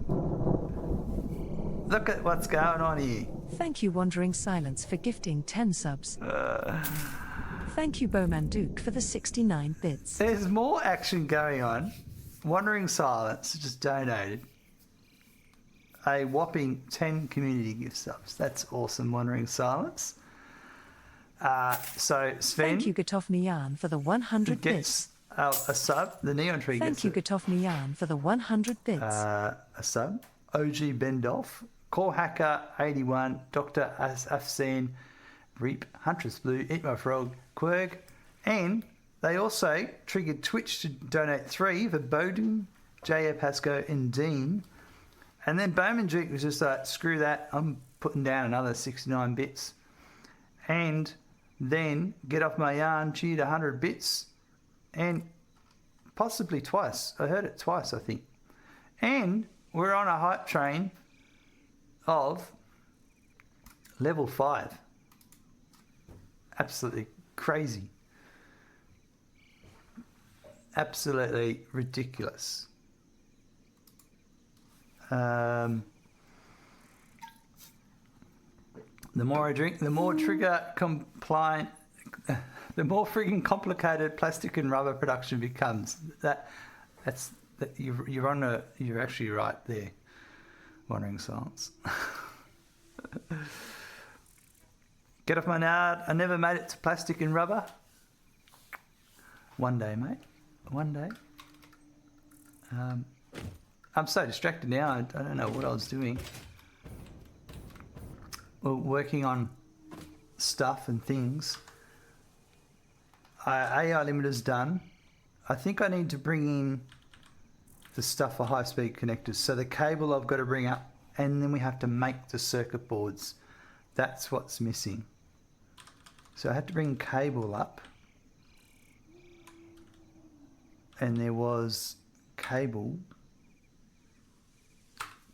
Look at what's going on here. Thank you, Wandering Silence, for gifting 10 subs. Thank you, Bowman Duke, for the 69 bits. There's more action going on. Wandering Silence just donated a whopping 10 community gift subs. That's awesome, Wandering Silence. So Sven... Thank you, Gatofniyan, for the 100 bits. Gets a sub. The Neon Tree Thank gets you, Gatofniyan, for the 100 bits. a sub. OG Bendoff, Core Hacker 81, Dr. Afsan, Reap, Huntress Blue, Eat My Frog, Quirg, and they also triggered Twitch to donate 3 for Bowden, J.A. Pasco, and Dean. And then Bowman Duke was just like, screw that, I'm putting down another 69 bits. And then Get Off My Yarn cheered 100 bits, and possibly twice. I heard it twice, I think. And we're on a hype train of level 5. Absolutely crazy. Absolutely ridiculous. The more I drink, the more trigger compliant, the more frigging complicated plastic and rubber production becomes. You're actually right there. Wandering Silence. Get off my nard. I never made it to plastic and rubber. One day, mate. One day. I'm so distracted now. I don't know what I was doing. Well, working on stuff and things. AI limiter's done. I think I need to bring in the stuff for high-speed connectors. So the cable I've got to bring up, and then we have to make the circuit boards. That's what's missing. So I had to bring cable up. And there was cable.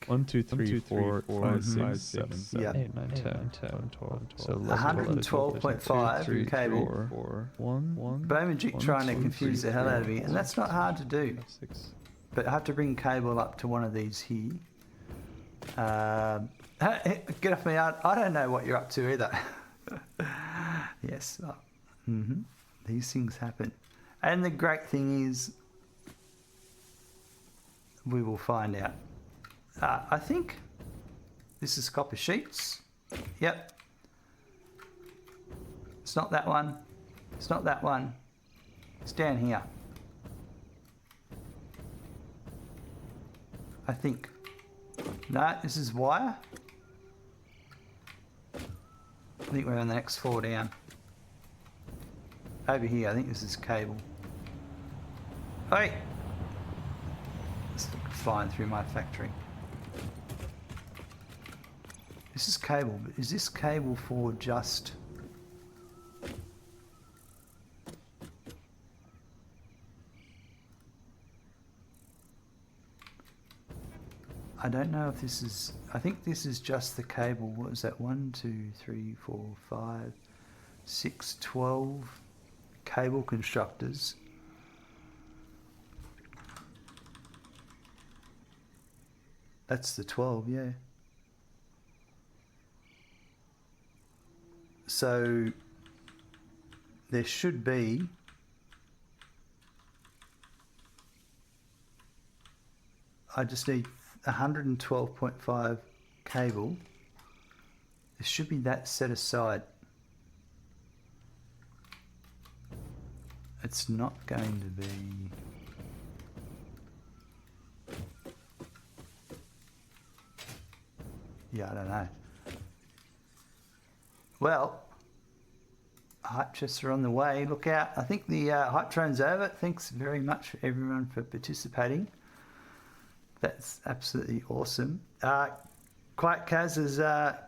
1, 2, 3, 4, 5, 6, 7, Yeah. 8, 9, 10, 12. So 112.5 cable. 4, 1. Bowman Duke trying to confuse the hell out of me, and that's not hard to do. 6. But I have to bring cable up to one of these here. Get off me out. I don't know what you're up to either. Yes. These things happen. And the great thing is, we will find out. I think this is copper sheets. Yep. It's not that one. It's not that one. It's down here. I think. No, this is wire. I think we're on the next 4 down. Over here, I think this is cable. Hey! It's flying through my factory. This is cable, but is this cable for just... I don't know if this is... I think this is just the cable. What was that? 1, 2, 3, 4, 5, 6, 12 cable constructors. That's the 12, yeah. So there should be I just need 112.5 cable. There should be that set aside. It's not going to be... Yeah, I don't know. Well, hype chests are on the way. Look out. I think the hype train's over. Thanks very much for everyone for participating. That's absolutely awesome. Quiet Kaz has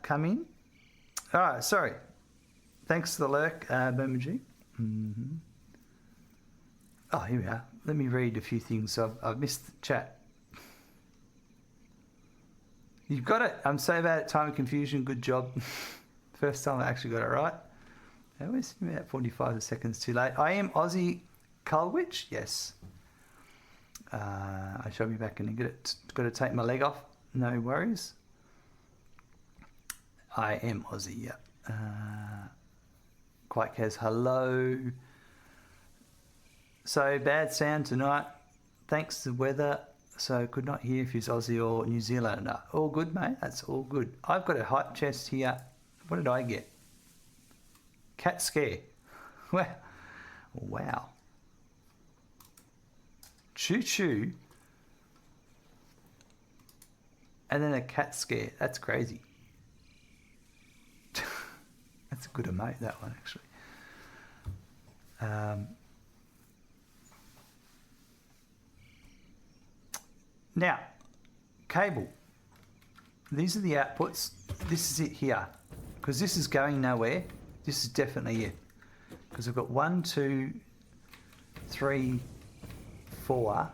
come in. All right, sorry. Thanks for the lurk, Bomaji. Oh, here we are. Let me read a few things. I've missed the chat. You've got it. I'm so bad at time of confusion. Good job. First time I actually got it right. I always seem about 45 seconds too late. I am Aussie Culwich. Yes. I shall be back in a minute. Got to take my leg off. No worries. I am Aussie, yeah. Quite cares. Hello. So bad sound tonight. Thanks to the weather. So could not hear if he's Aussie or New Zealander. All good, mate. That's all good. I've got a hype chest here. What did I get? Cat scare. Wow. Choo choo. And then a cat scare. That's crazy. That's a good emote, that one, actually. Now, cable. These are the outputs. This is it here. Because this is going nowhere. This is definitely it. Because I've got 1, 2, 3, 4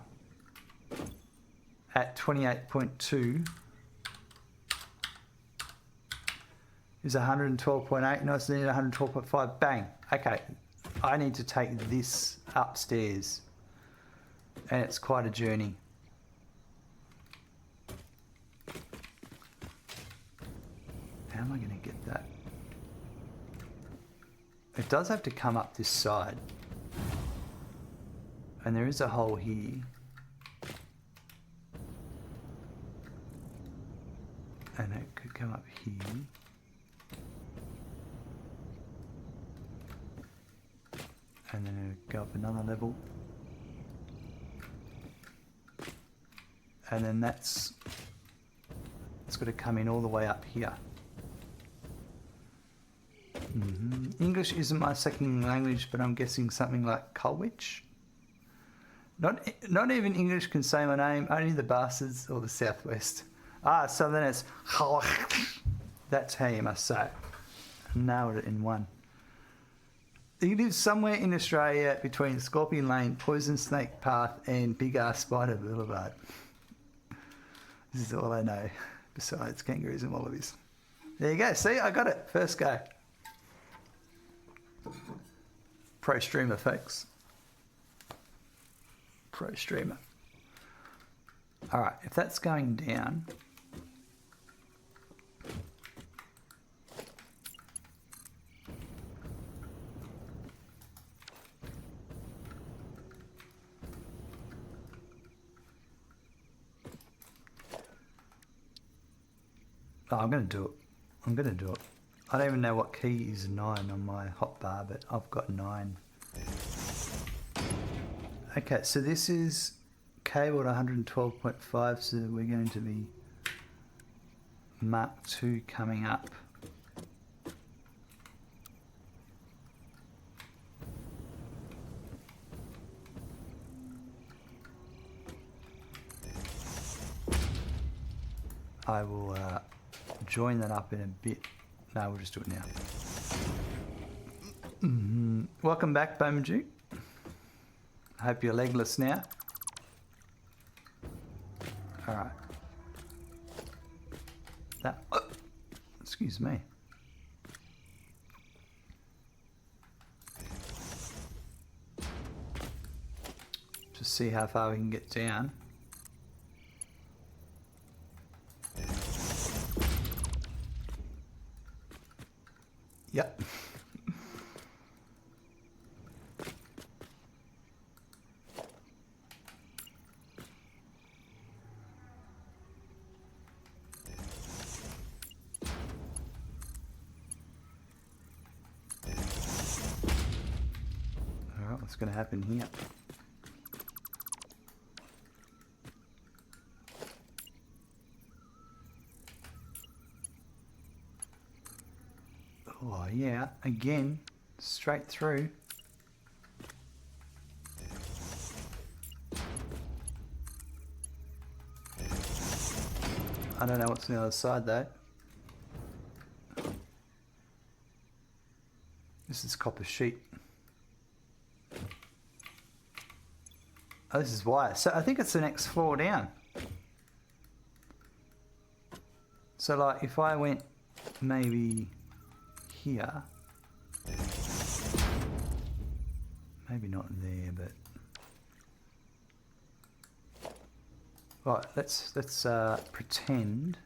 at 28.2 is 112.8 and I still need 112.5. Bang. Okay. I need to take this upstairs. And it's quite a journey. How am I going to get that? It does have to come up this side. And there is a hole here. And it could come up here. And then it would go up another level. And then it's got to come in all the way up here. English isn't my second language, but I'm guessing something like Culwich. Not even English can say my name, only the bastards or the southwest. So then it's that's how you must say it. Nailed it in one. He lives somewhere in Australia between Scorpion Lane, Poison Snake Path and Big Ass Spider Boulevard. This is all I know, besides kangaroos and wallabies. There you go. See, I got it. First go. Pro streamer, folks. Pro streamer. All right, if that's going down... Oh, I'm going to do it. I'm going to do it. I don't even know what key is 9 on my hotbar, but I've got 9. Okay, so this is cabled 112.5, so we're going to be Mark II coming up. I will join that up in a bit. No, we'll just do it now. Welcome back, Bomaji. I hope you're legless now. All right. That. Oh, excuse me. Just see how far we can get down. Yep. what's going to happen here. Oh yeah, again, straight through. I don't know what's on the other side though. This is copper sheet. Oh, this is wire. So I think it's the next floor down. So like if I went maybe here, maybe not there, but right. Let's pretend.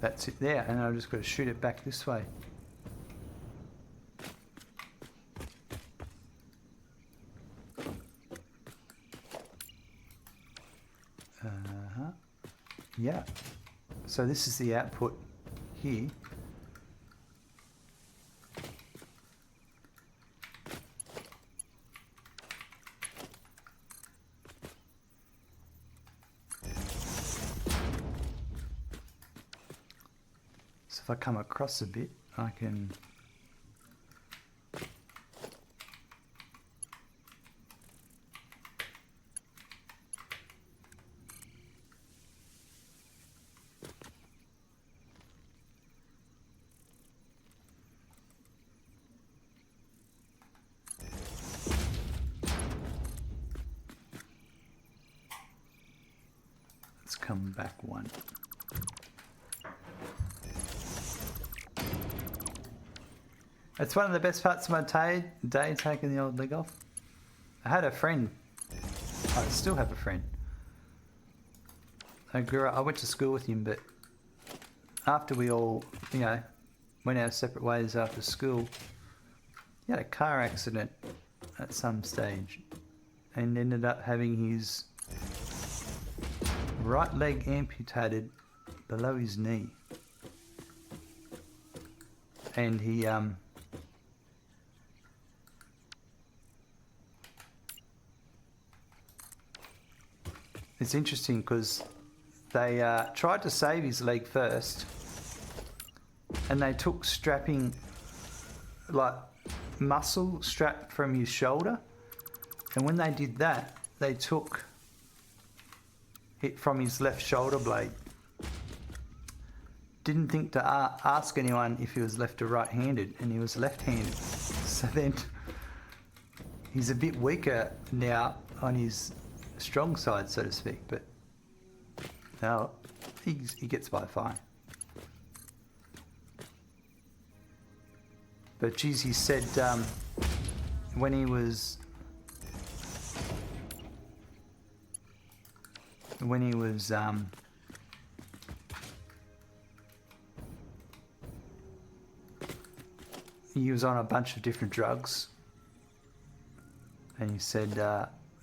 That's it there, and I've just got to shoot it back this way. Yeah. So this is the output here. So if I come across a bit, I can let's come back one. It's one of the best parts of my day, taking the old leg off. I had a friend. I still have a friend. I went to school with him, but after we all, you know, went our separate ways after school, he had a car accident at some stage and ended up having his right leg amputated below his knee. And he it's interesting because they tried to save his leg first, and they took strapping, like muscle strap from his shoulder, and when they did that, they took it from his left shoulder blade. Didn't think to ask anyone if he was left or right-handed, and he was left-handed. So then he's a bit weaker now on his strong side, so to speak, but no, he gets by fine. But geez, he said when he was on a bunch of different drugs, and he said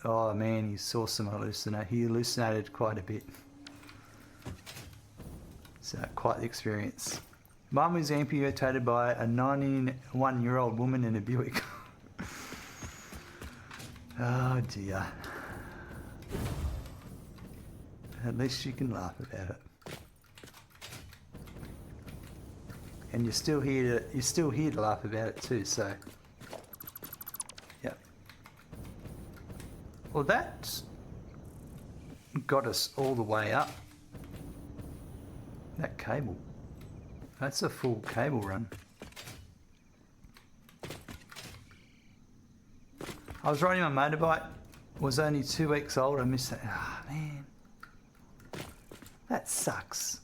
oh man, he saw some he hallucinated quite a bit. So quite the experience. Mine was amputated by a 91-year-old woman in a Buick. Oh dear. At least you can laugh about it. And you're still here to laugh about it too, so yeah. Well, that got us all the way up. That cable. That's a full cable run. I was riding my motorbike, was only 2 weeks old, I missed that. Ah, man. That sucks.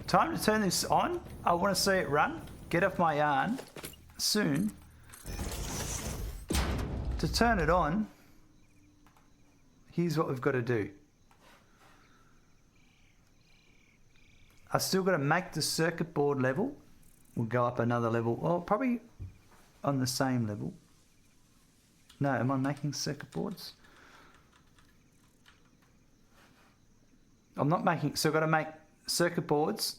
Time to turn this on. I want to see it run. Get off my yarn soon. to turn it on, here's what we've got to do. I've still got to make the circuit board level. We'll go up another level. Well, probably on the same level. No, am I making circuit boards? I'm not making, so I've got to make circuit boards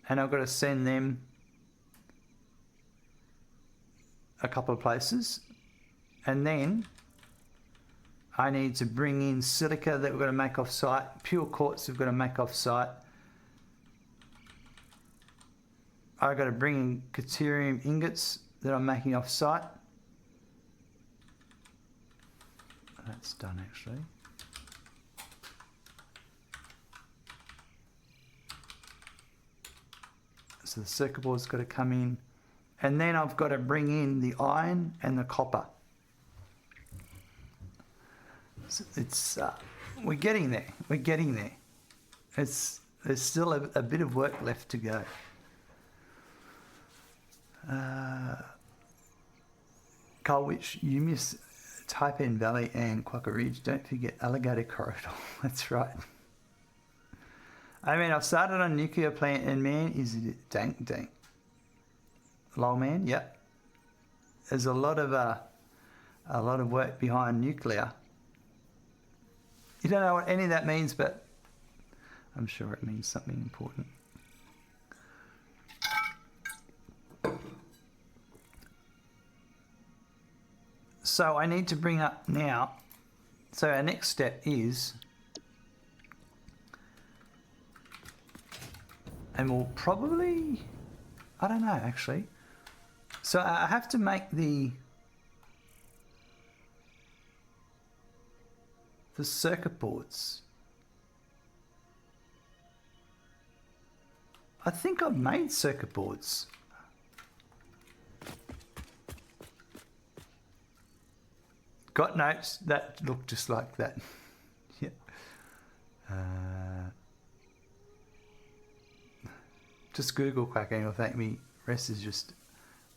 and I've got to send them a couple of places. And then I need to bring in silica that we're going to make off site, pure quartz we've got to make off site. I've got to bring in deuterium ingots that I'm making off site. That's done actually. So the circuit board's got to come in, and then I've got to bring in the iron and the copper. So it's we're getting there. We're getting there. There's still a bit of work left to go. Colwich, you miss Taipan Valley and Quokka Ridge. Don't forget Alligator Corridor. That's right. I mean, I've started on nuclear plant, and man, is it dank. Lol, man, yep. There's a lot of work behind nuclear. You don't know what any of that means, but I'm sure it means something important. So I need to bring up now, so our next step is, and we'll probably, I don't know actually. So I have to make the circuit boards. I think I've made circuit boards. Got notes that look just like that. Yeah. Just Google quacking, it'll thank me. Rest is just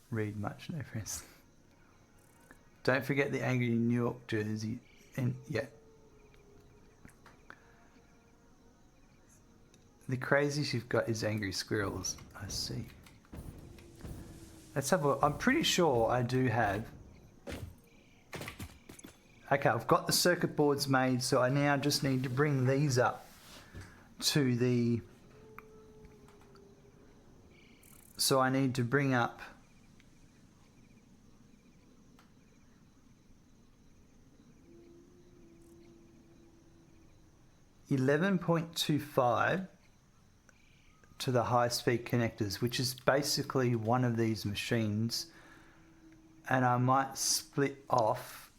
read much, no friends. Don't forget the angry New York, Jersey, and yeah. The craziest you've got is angry squirrels. I see. Let's have a. I'm pretty sure I do have. Okay, I've got the circuit boards made, so I now just need to bring these up to the. So I need to bring up 11.25 to the high-speed connectors, which is basically one of these machines, and I might split off.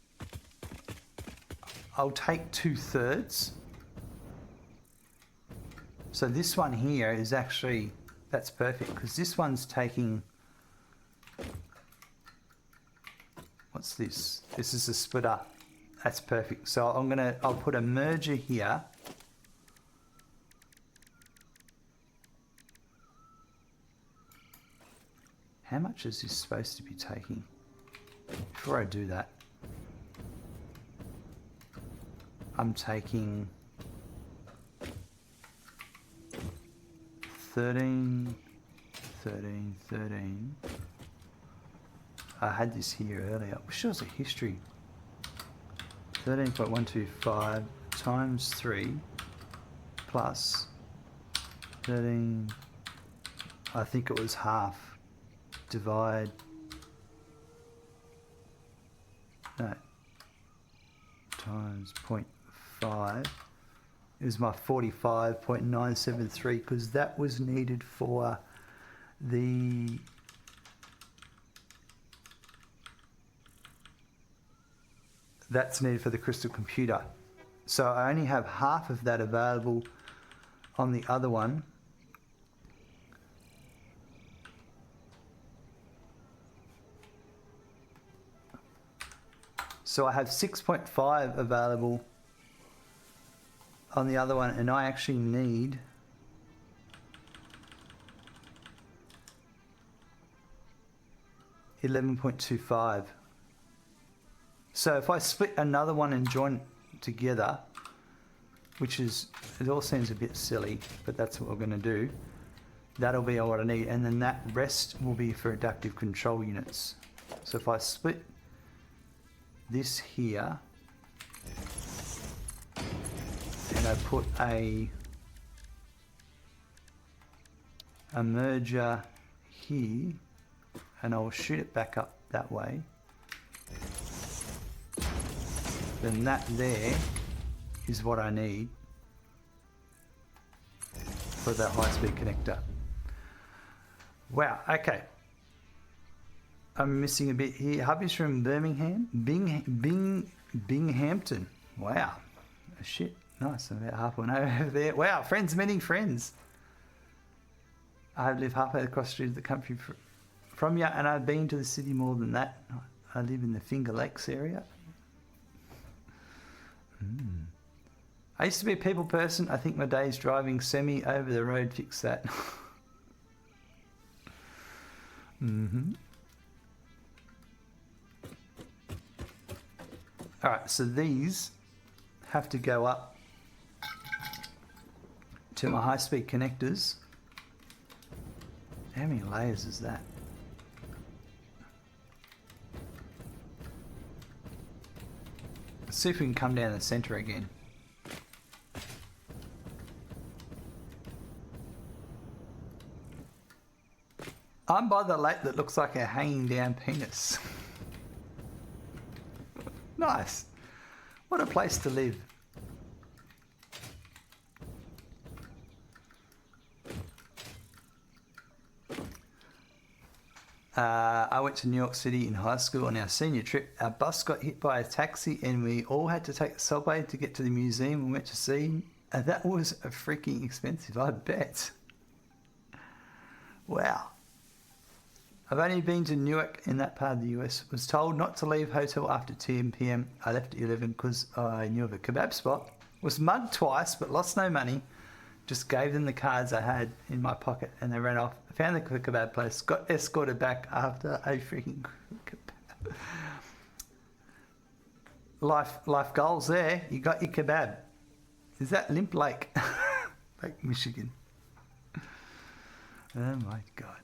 I'll take 2/3. So this one here is actually, that's perfect, because this one's taking, what's this? This is a splitter. That's perfect. So I'll put a merger here. How much is this supposed to be taking? Before I do that, I'm taking 13. I had this here earlier. I wish there was a history. 13.125 times 3 plus 13. I think it was half. Divide. No. Times 0.5 is my 45.973, because that was needed for the crystal computer. So I only have half of that available on the other one. So I have 6.5 available on the other one, and I actually need 11.25. So if I split another one and join it together, which is, it all seems a bit silly, but that's what we're going to do. That'll be all what I need. And then that rest will be for adaptive control units. So if I split this here, and I put a merger here, and I'll shoot it back up that way, then that there is what I need for that high-speed connector. Wow, okay. I'm missing a bit here. Hubby's from Birmingham. Binghampton. Wow. Shit. Nice. I'm about halfway over there. Wow, friends meeting friends. I live halfway across the street of the country from you, and I've been to the city more than that. I live in the Finger Lakes area. I used to be a people person. I think my days driving semi over the road fixed that. Alright, so these have to go up to my high-speed connectors. How many layers is that? Let's see if we can come down the center again. I'm by the lake that looks like a hanging down penis. Nice. What a place to live. I went to New York City in high school on our senior trip. Our bus got hit by a taxi and we all had to take the subway to get to the museum we went to see. And that was a freaking expensive, I bet. Wow. I've only been to Newark in that part of the US. Was told not to leave hotel after 10 p.m. I left at 11 because I knew of a kebab spot. Was mugged twice but lost no money. Just gave them the cards I had in my pocket and they ran off. Found the kebab place. Got escorted back after a freaking kebab. Life goals there. You got your kebab. Is that Limp Lake? Lake Michigan. Oh my God.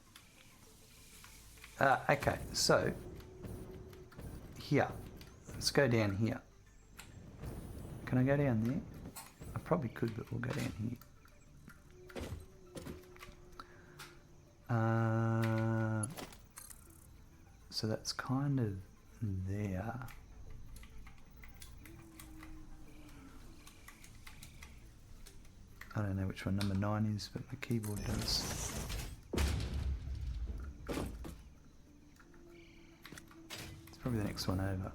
Okay, so here, let's go down here. Can I go down there? I probably could, but we'll go down here. So that's kind of there. I don't know which one number 9 is, but my keyboard does. Probably the next one over.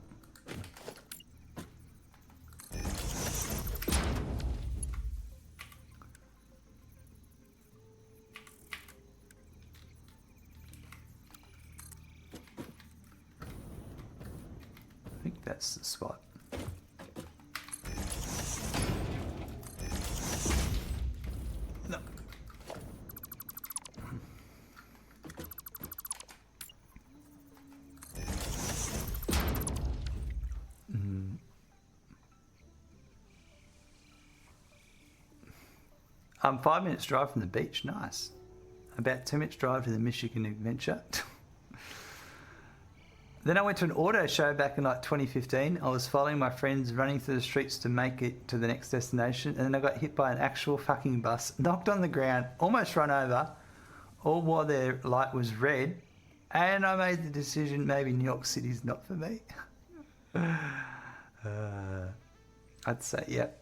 I think that's the spot. No. I'm 5 minutes drive from the beach. Nice. About 2 minutes drive to the Michigan Adventure. Then I went to an auto show back in like 2015. I was following my friends running through the streets to make it to the next destination, and then I got hit by an actual fucking bus, knocked on the ground, almost run over, all while their light was red, and I made the decision maybe New York City's not for me. I'd say, yep.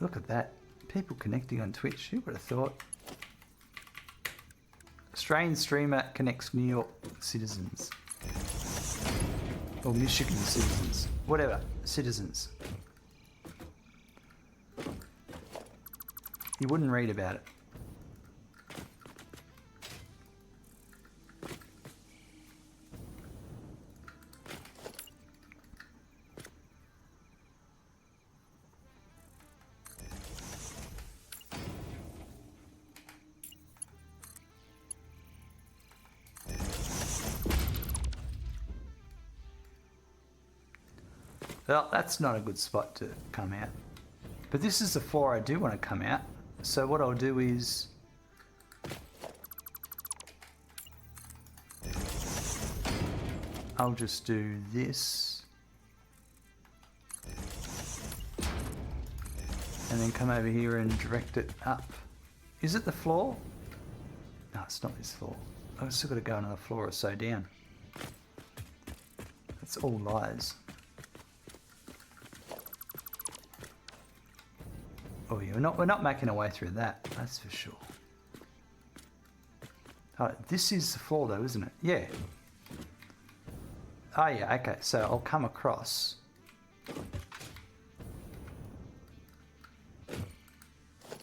Look at that. People connecting on Twitch. Who would have thought? Australian streamer connects New York citizens. Or Michigan citizens. Whatever. Citizens. You wouldn't read about it. Well, that's not a good spot to come out. But this is the floor I do want to come out. So what I'll do is... I'll just do this. And then come over here and direct it up. Is it the floor? No, it's not this floor. I've still got to go another floor or so down. That's all lies. Oh yeah, we're not making our way through that, that's for sure. Alright, this is the floor though, isn't it? Yeah. Oh yeah, okay, so I'll come across.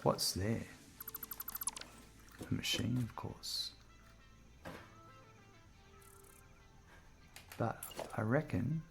What's there? A machine, of course. But I reckon...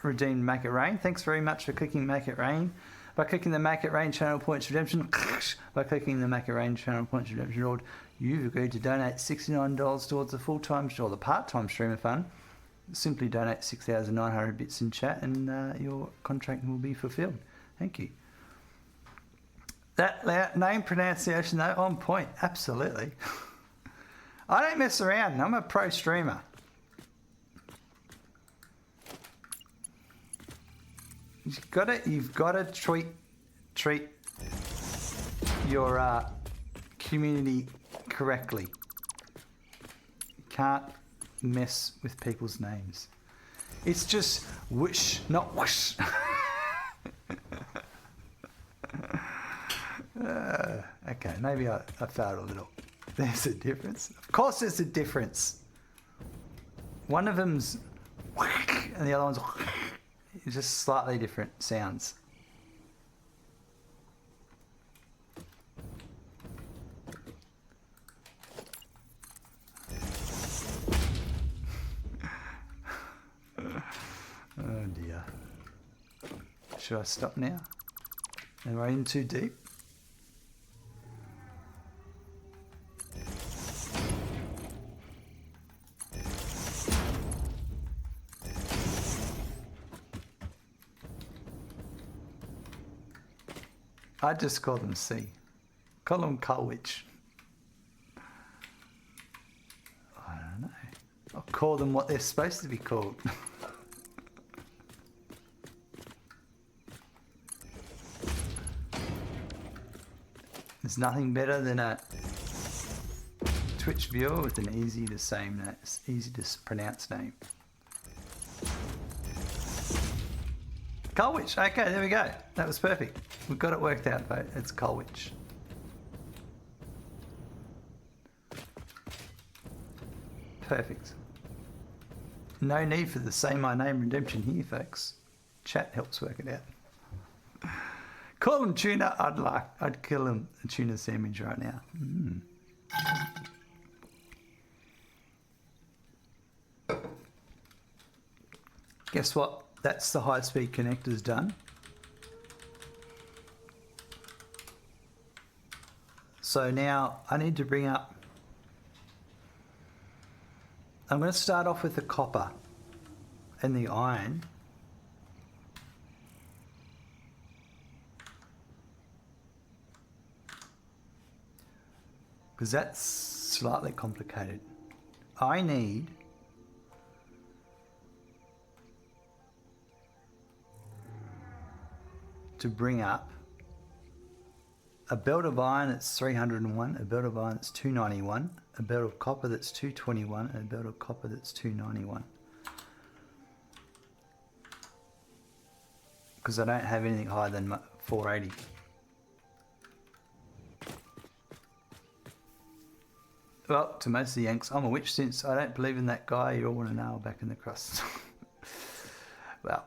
Redeemed Make It Rain. Thanks very much for clicking Make It Rain. By clicking the Make It Rain channel points redemption, by clicking the Make It Rain channel points redemption reward, you've agreed to donate $69 towards the full-time or the part-time streamer fund. Simply donate 6,900 bits in chat and your contract will be fulfilled. Thank you. That name pronunciation though, on point. Absolutely. I don't mess around. I'm a pro streamer. You've got to treat your community correctly. You can't mess with people's names. It's just whoosh, not whoosh. Okay, maybe I failed a little. There's a difference. Of course there's a difference. One of them's whack and the other one's whack. It's just slightly different sounds. Oh dear. Should I stop now? Am I in too deep? I just call them C. Call them Colwich. I don't know. I'll call them what they're supposed to be called. There's nothing better than a Twitch viewer with an easy to pronounce name. Colwich. Okay, there we go. That was perfect. We've got it worked out, though. It's Colwich. Perfect. No need for the Say My Name redemption here, folks. Chat helps work it out. Call him tuna. I'd kill him a tuna sandwich right now. Guess what? That's the high-speed connectors done. So now I need to bring up... I'm going to start off with the copper and the iron. Because that's slightly complicated. I need to bring up a belt of iron that's 301, a belt of iron that's 291, a belt of copper that's 221, and a belt of copper that's 291. Because I don't have anything higher than 480. Well, to most of the Yanks, I'm a witch since I don't believe in that guy you all want to nail back in the crust. Well,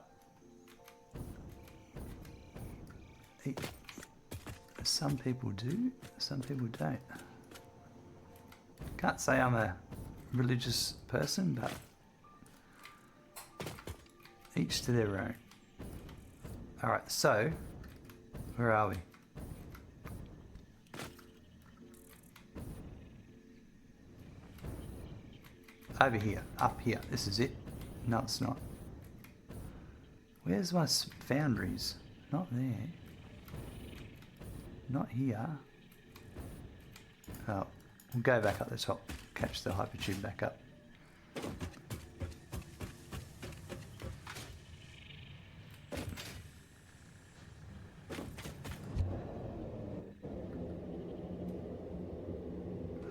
some people do, some people don't. Can't say I'm a religious person, but Each to their own. Alright, so where are we? Over here, up here. This is it. No, it's not. Where's my foundries? Not there. Not here. Oh, we'll go back up the top. Catch the hypertube back up.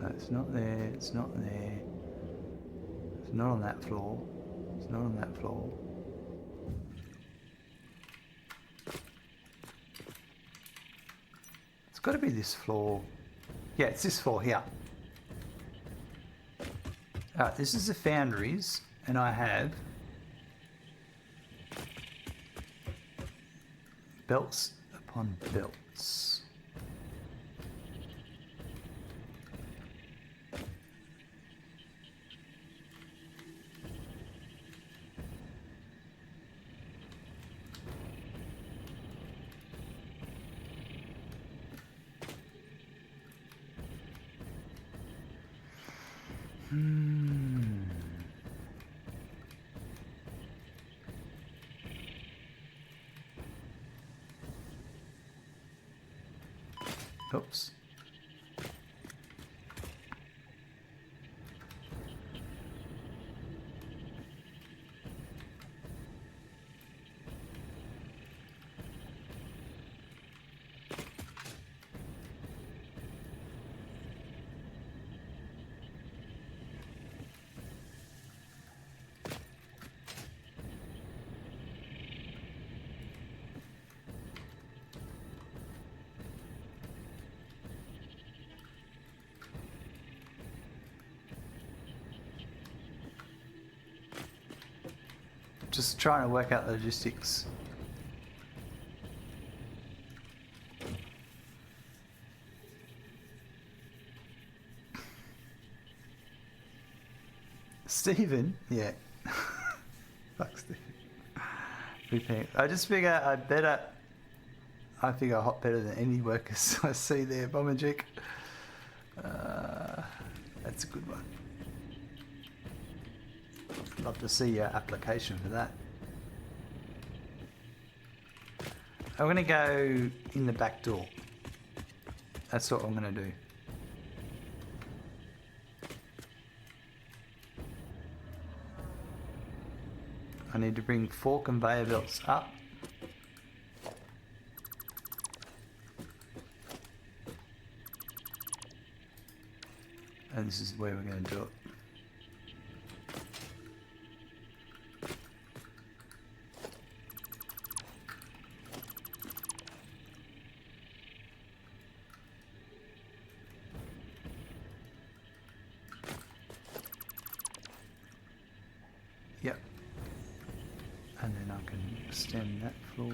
No, it's not there. It's not there. It's not on that floor. It's not on that floor. It's got to be this floor. Yeah, it's this floor here. This is the foundries, and I have belts upon belts. Oops. Just trying to work out the logistics. Stephen? Yeah. Fuck Stephen. I just figure I figure I hop better than any workers I see there, Bomberjick. That's a good one. Love to see your application for that. I'm going to go in the back door. That's what I'm going to do. I need to bring 4 conveyor belts up. And this is where we're going to do it. Yep. And then I can extend that floor.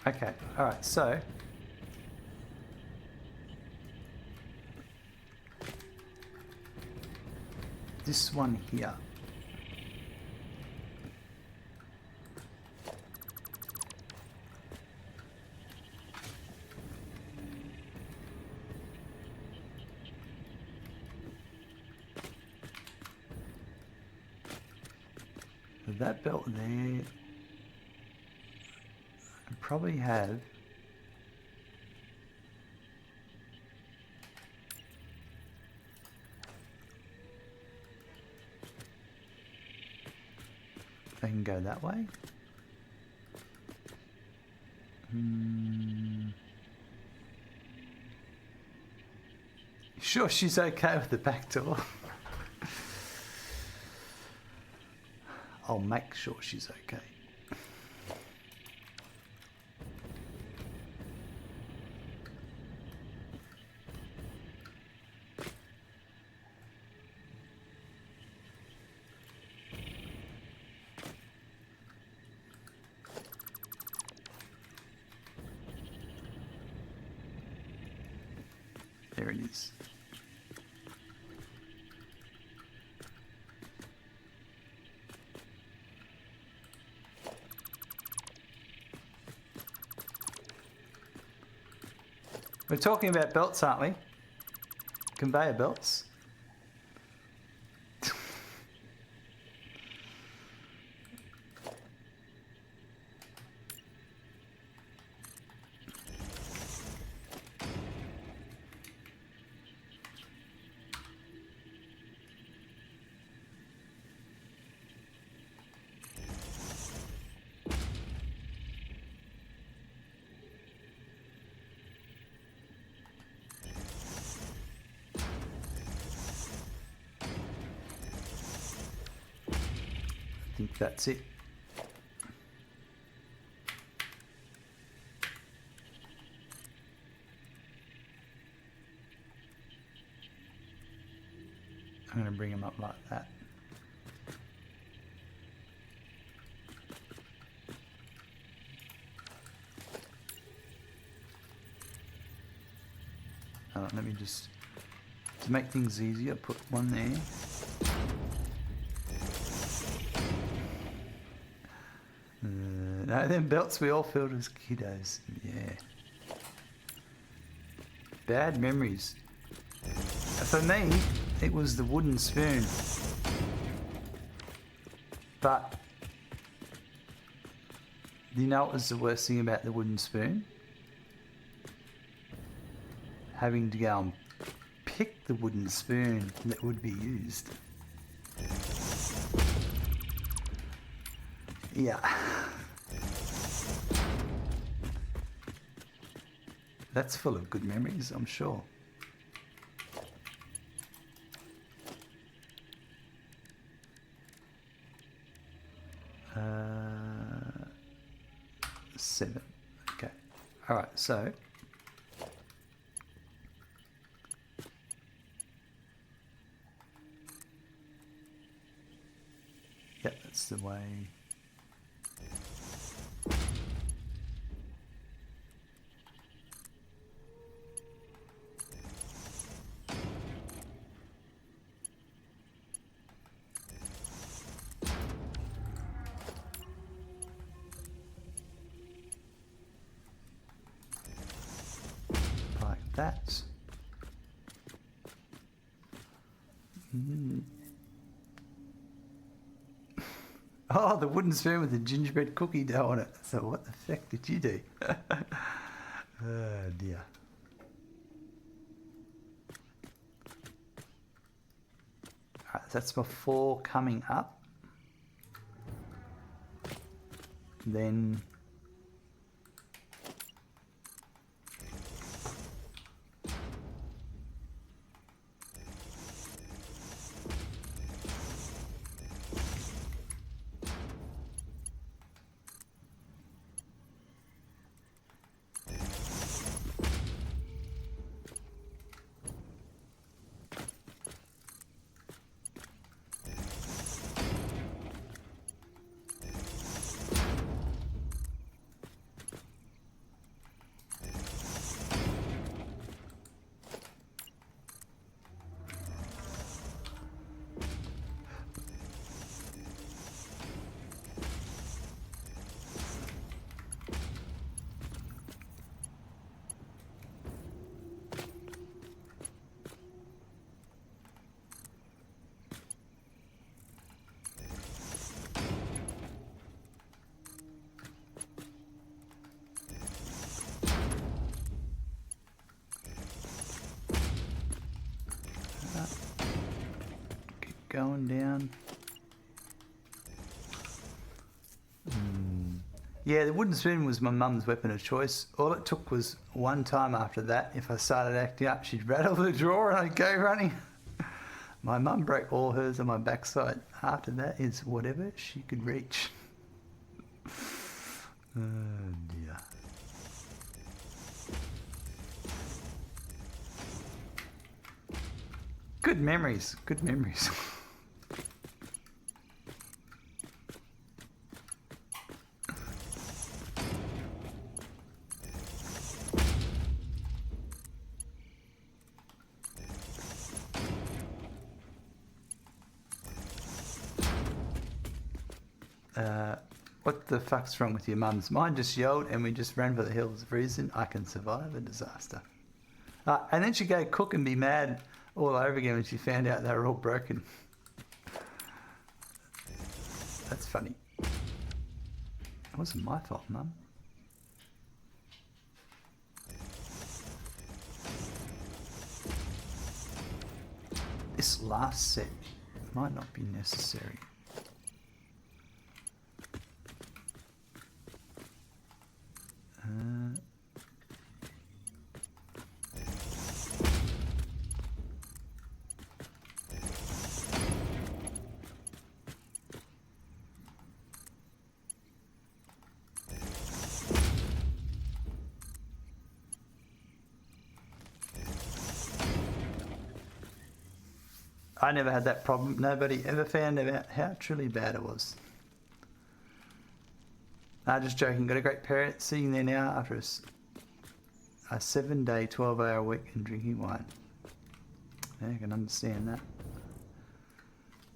Okay, alright, so this one here. That belt there, I probably have I can go that way. Sure, she's okay with the back door. I'll make sure she's okay. There it is. We're talking about belts, aren't we? Conveyor belts. I think that's it. I'm going to bring them up like that. Let me just, to make things easier, put one there. No, them belts we all filled as kiddos. Yeah. Bad memories. For me, it was the wooden spoon. But, you know what was the worst thing about the wooden spoon? Having to go and pick the wooden spoon that would be used. Yeah. That's full of good memories, I'm sure. Seven. Okay. All right, so yep, that's the way. Like that. Oh, the wooden spoon with the gingerbread cookie dough on it. So what the fuck did you do? Oh dear. Alright, that's before coming up. Then going down. Yeah, the wooden spoon was my mum's weapon of choice. All it took was one time after that. If I started acting up, she'd rattle the drawer and I'd go running. My mum broke all hers on my backside. After that is whatever she could reach. Oh dear. Good memories, good memories. What the fuck's wrong with your mums? Mine just yelled and we just ran for the hills. Reason I can survive a disaster. And then she'd go cook and be mad all over again when she found out they were all broken. That's funny. It wasn't my fault, Mum. This last set might not be necessary. I never had that problem. Nobody ever found out how truly bad it was. Just joking. Got a great parent sitting there now after a 7-day, 12-hour week and drinking wine. Yeah, I can understand that.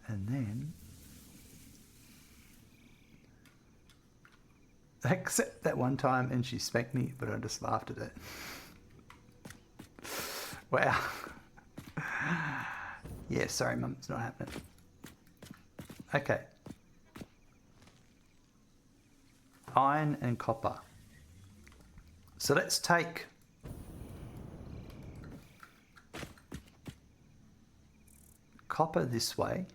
And then, except that one time, and she spanked me, but I just laughed at it. Wow. Yeah, sorry, Mum, it's not happening. Okay. Iron and copper. So let's take copper this way.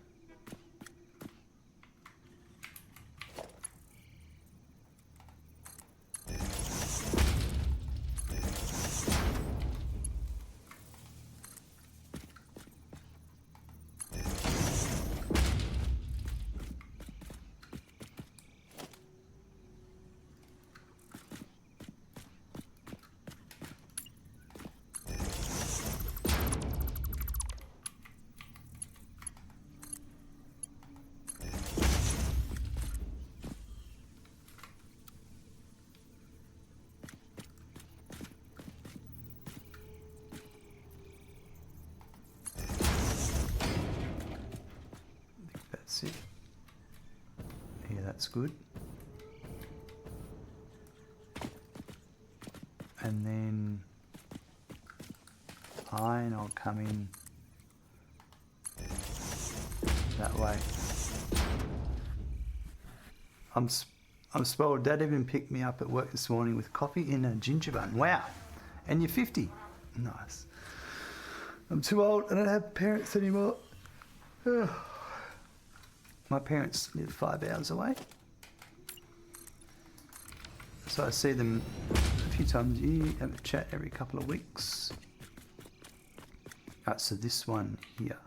That's it. Yeah, that's good. And then iron, I'll come in that way. I'm spoiled. Dad even picked me up at work this morning with coffee in a ginger bun. Wow. And you're 50. Nice. I'm too old. I don't have parents anymore. My parents live 5 hours away. So I see them a few times a year, have a chat every couple of weeks. So this one here.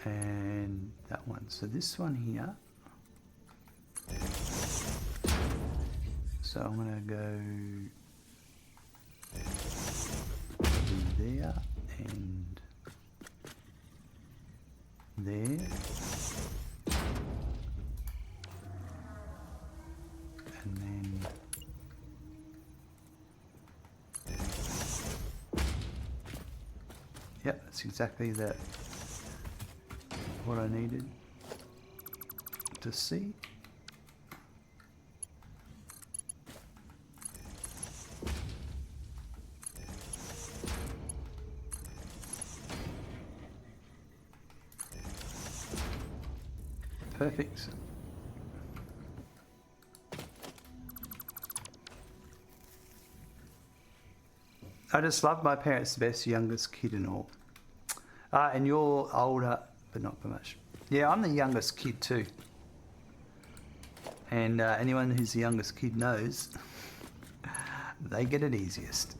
And that one. So this one here. So I'm going to go there and there. And then yep, that's exactly what I needed to see. Perfect. I just love my parents, the best, youngest kid and all. And you're older, but not by much. Yeah, I'm the youngest kid too. And anyone who's the youngest kid knows they get it easiest.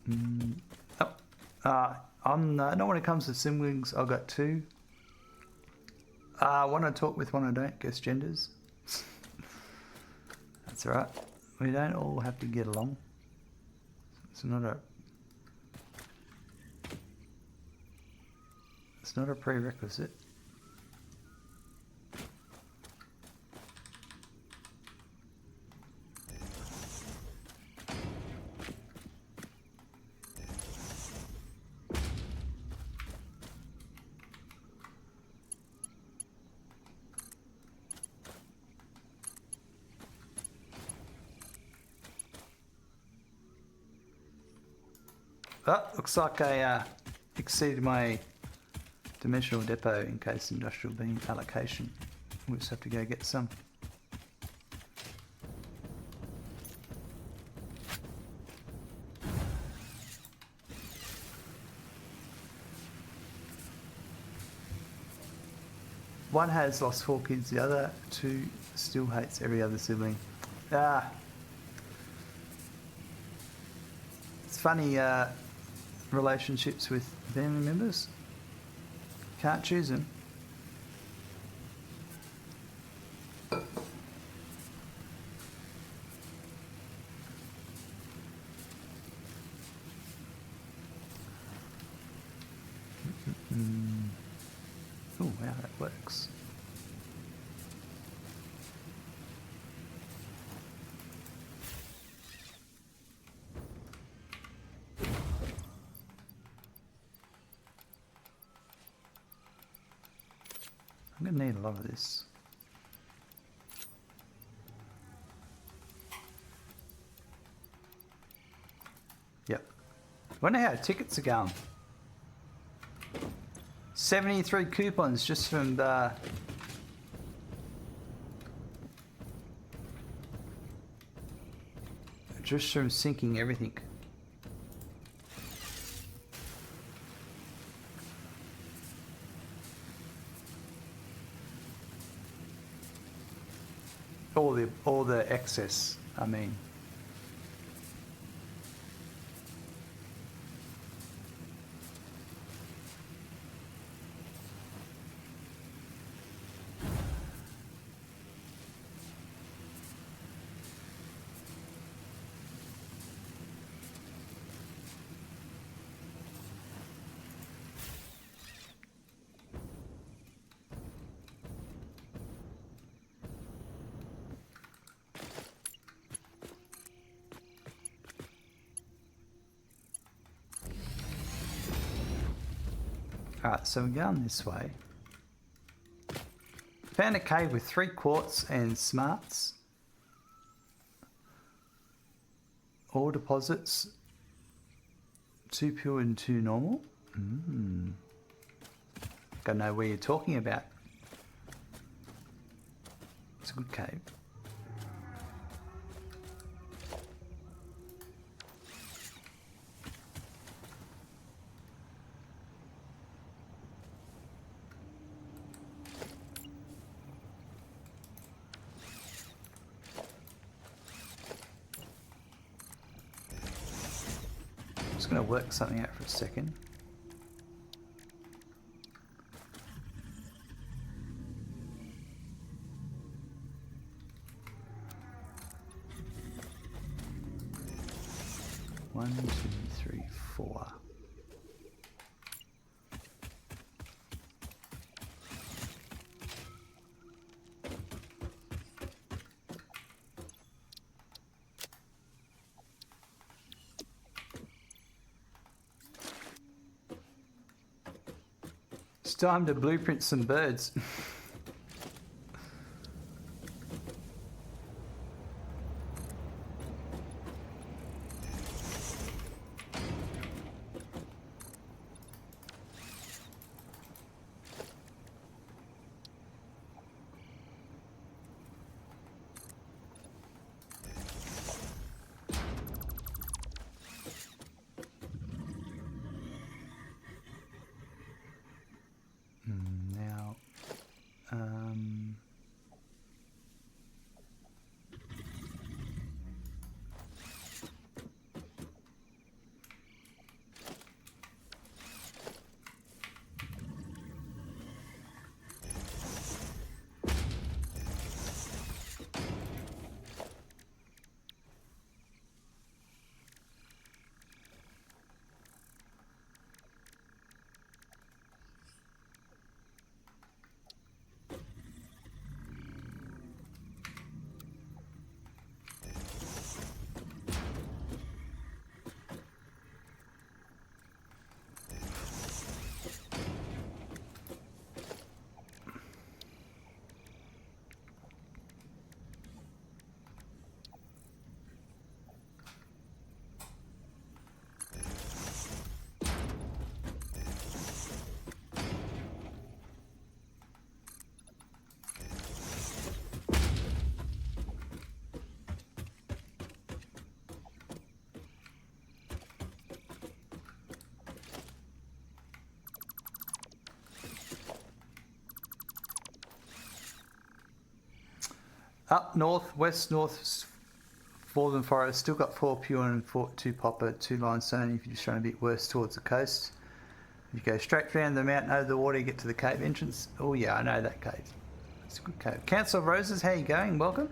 Not when it comes to siblings. I've got two. One I talk with, one I don't. Guess genders. That's alright. We don't all have to get along. It's not a prerequisite. Oh, looks like I exceeded my dimensional depot in case industrial beam allocation. We'll just have to go get some. One has lost 4 kids, the other 2 still hates every other sibling. It's funny, relationships with family members. Can't choose them. Oh, wow, that works. I'm going to need a lot of this. Yep. Wonder how tickets are going. 73 coupons just from the... just from syncing everything. All the excess, I mean. Alright, so we're going this way. Found a cave with 3 quartz and smarts. Ore deposits. 2 pure and 2 normal. Gotta know where you're talking about. It's a good cave. Just going to work something out for a second. One, 2, 3, 4. It's time to blueprint some birds. Now, Up north, west north, Northern Forest, still got 4 pure and 2 popper, 2 limestone if you're just trying a bit worse towards the coast. You go straight down the mountain over the water, you get to the cave entrance. Oh yeah, I know that cave. It's a good cave. Council of Roses, how you going? Welcome.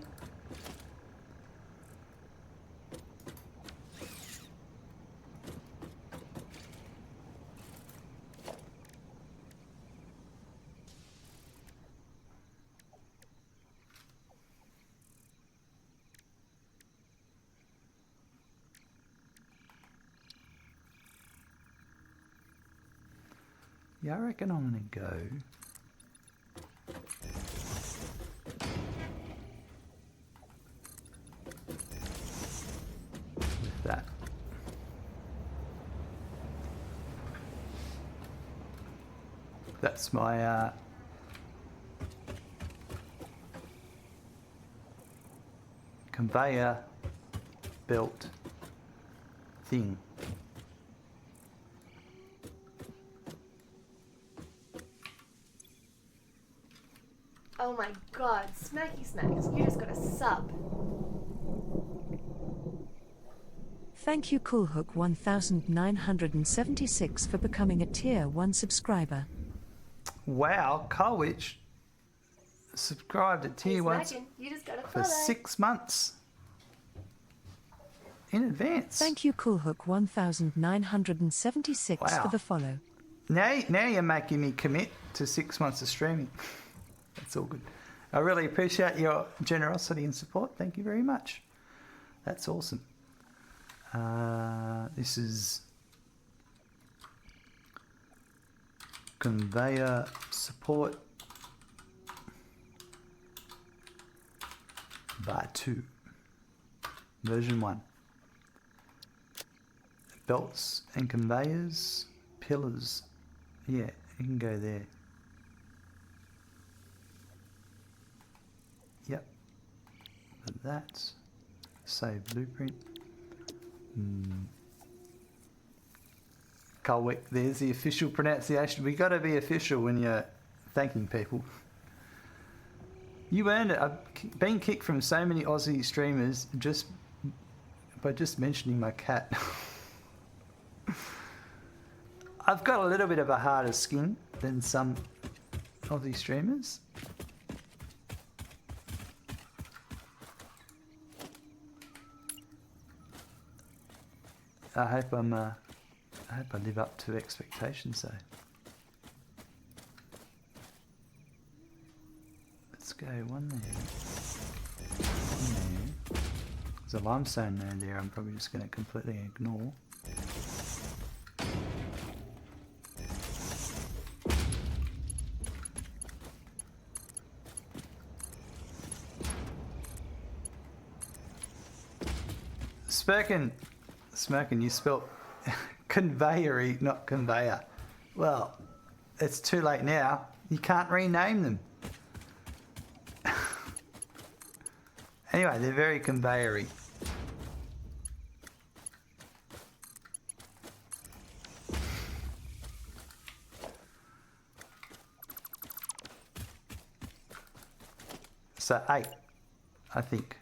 Yeah, I reckon I'm gonna go with that. That's my conveyor belt thing. Oh my god, Smacky Smacks, you just got a sub. Thank you Coolhook 1976 for becoming a tier 1 subscriber. Wow, Colwich subscribed at tier 1 Smackin', you just got a for follow. 6 months in advance. Thank you Coolhook 1976 Wow. for the follow. Now you're making me commit to 6 months of streaming. That's all good. I really appreciate your generosity and support. Thank you very much. That's awesome. This is conveyor support bar 2 version 1. Belts and conveyors, pillars. Yeah, you can go there. Yep. But that's save blueprint. Colwick, there's the official pronunciation. We got to be official when you're thanking people. You earned it. I've been kicked from so many Aussie streamers just by just mentioning my cat. I've got a little bit of a harder skin than some Aussie streamers. I hope I live up to expectations though. Let's go one there. One there. There's a limestone node there I'm probably just going to completely ignore. Smirkin, you spelt conveyory, not conveyor. Well, it's too late now. You can't rename them. Anyway, they're very conveyory. So 8, I think.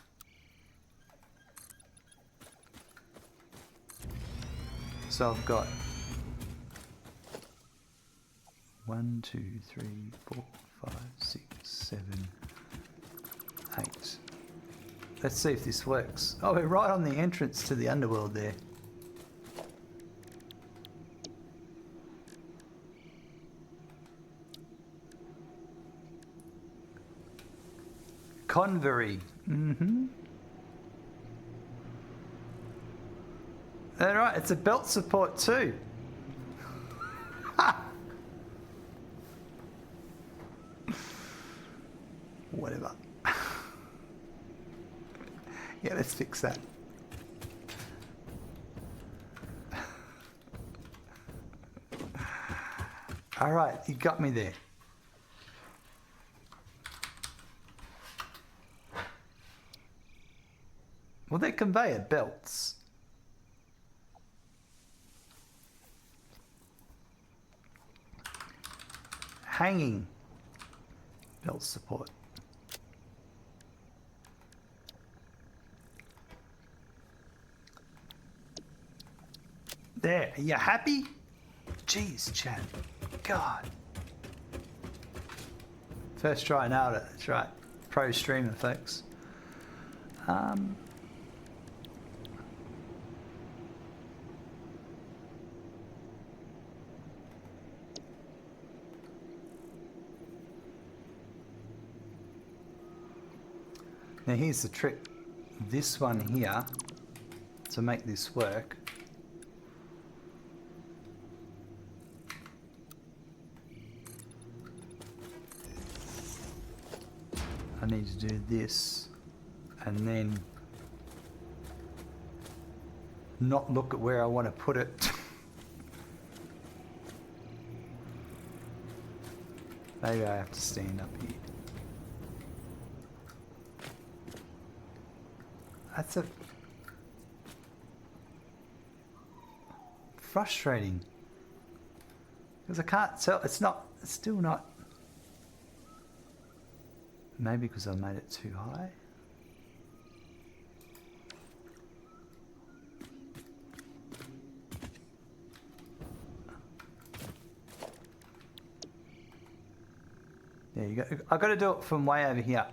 So I've got 1, 2, 3, 4, 5, 6, 7, 8. Let's see if this works. Oh, we're right on the entrance to the underworld there. Convery. Alright, it's a belt support too. Whatever. Yeah, let's fix that. Alright, you got me there. Well, they're conveyor belts. Hanging belt support. There, are you happy? Jeez, Chad. God. First try, nailed it. That's right. Pro streamer, folks. Now here's the trick. This one here, to make this work, I need to do this and then not look at where I want to put it. Maybe I have to stand up here. That's a frustrating because I can't tell. It's still not. Maybe because I made it too high. There you go. I've got to do it from way over here.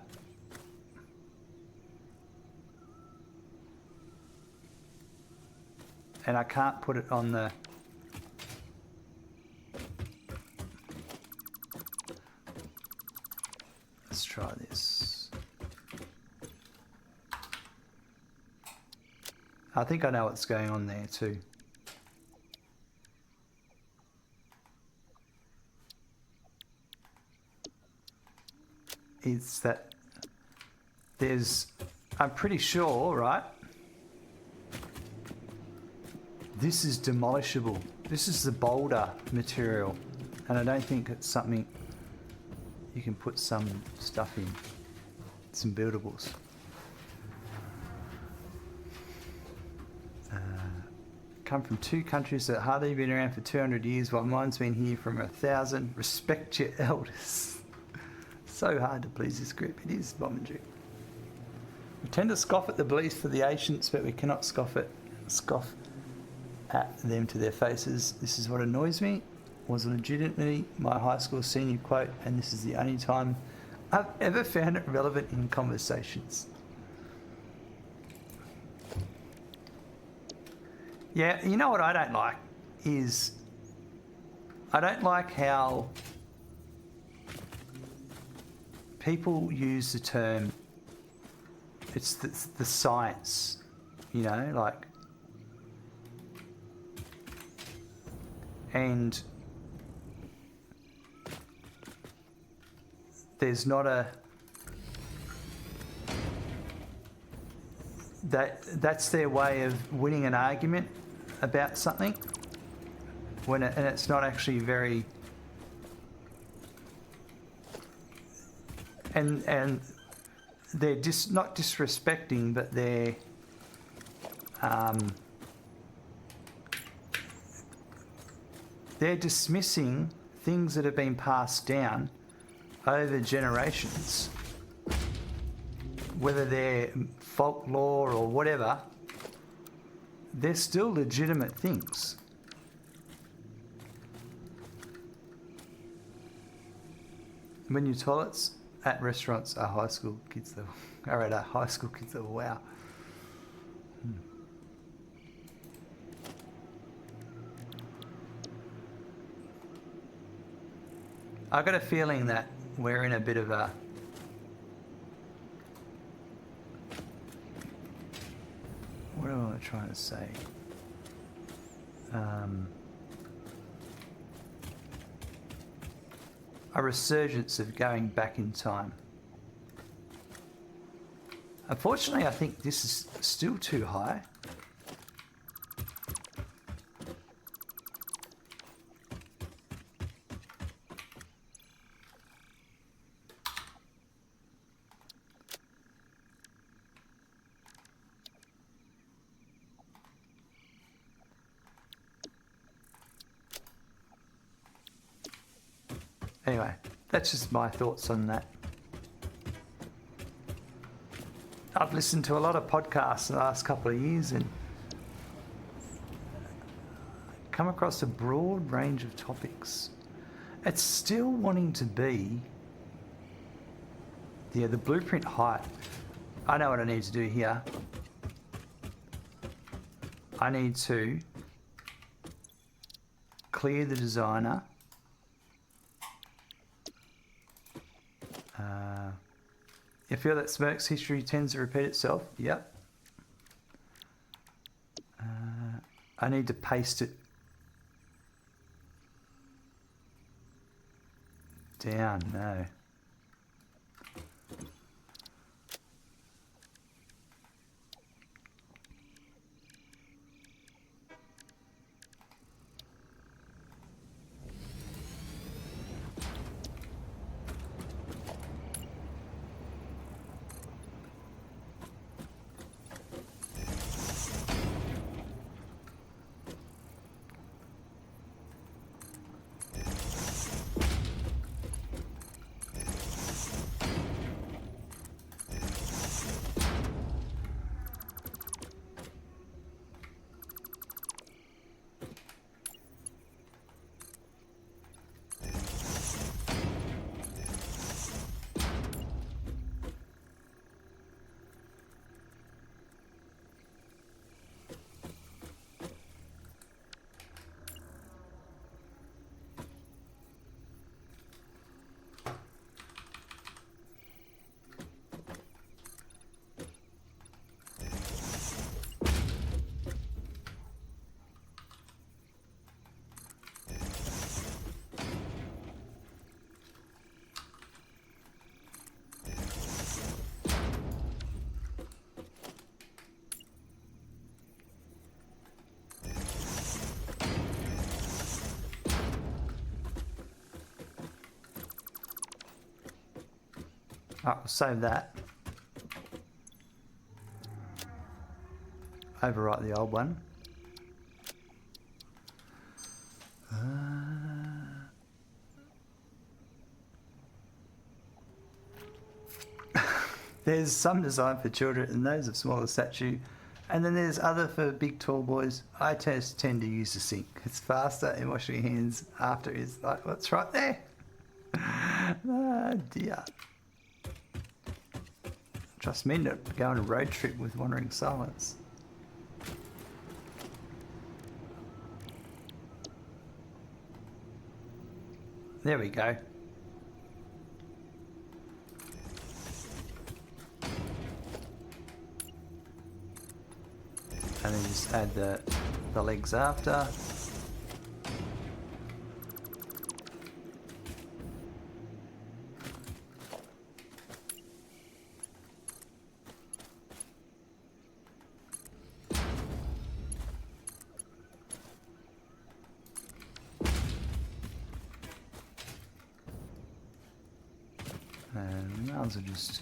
And I can't put it on the... Let's try this. I think I know what's going on there too. It's that there's... I'm pretty sure, right? This is demolishable. This is the boulder material. And I don't think it's something you can put some stuff in. Some buildables. Come from two countries that hardly been around for 200 years while mine's been here from 1,000. Respect your elders. So hard to please this group. It is, Bombadou. We tend to scoff at the beliefs of the ancients, but we cannot scoff at them to their faces. This is what annoys me. Was legitimately my high school senior quote, and this is the only time I've ever found it relevant in conversations. Yeah, you know what I don't like is I don't like how people use the term, it's the science, you know, like, and there's not a, that's their way of winning an argument about something when and it's not actually very, and they're just not disrespecting, but they're dismissing things that have been passed down over generations, whether they're folklore or whatever. They're still legitimate things. Menu toilets at restaurants are high school kids level. Are at a high school kids level. Wow. I got a feeling that we're in a bit of a what am I trying to say? A resurgence of going back in time. Unfortunately, I think this is still too high. Anyway, that's just my thoughts on that. I've listened to a lot of podcasts in the last couple of years, and come across a broad range of topics. It's still wanting to be, yeah, the blueprint height. I know what I need to do here. I need to clear the designer. You feel that Smirk's history tends to repeat itself? Yep. I need to paste it down. No. Alright, we'll save that. Overwrite the old one. There's some design for children and those of smaller stature, and then there's other for big tall boys. I tend to use the sink. It's faster and washing your hands after is like, what's right there? Oh dear. Trust me, not go on a road trip with wandering silence. There we go. And then just add the legs after. And the mouths are just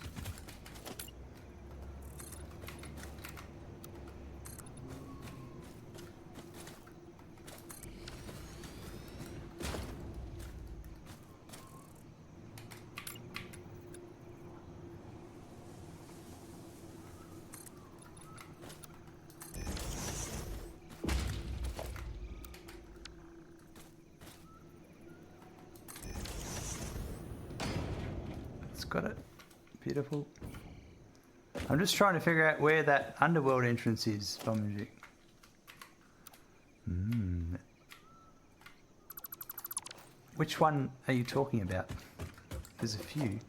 got it. Beautiful. I'm just trying to figure out where that underworld entrance is from music. Which one are you talking about? There's a few.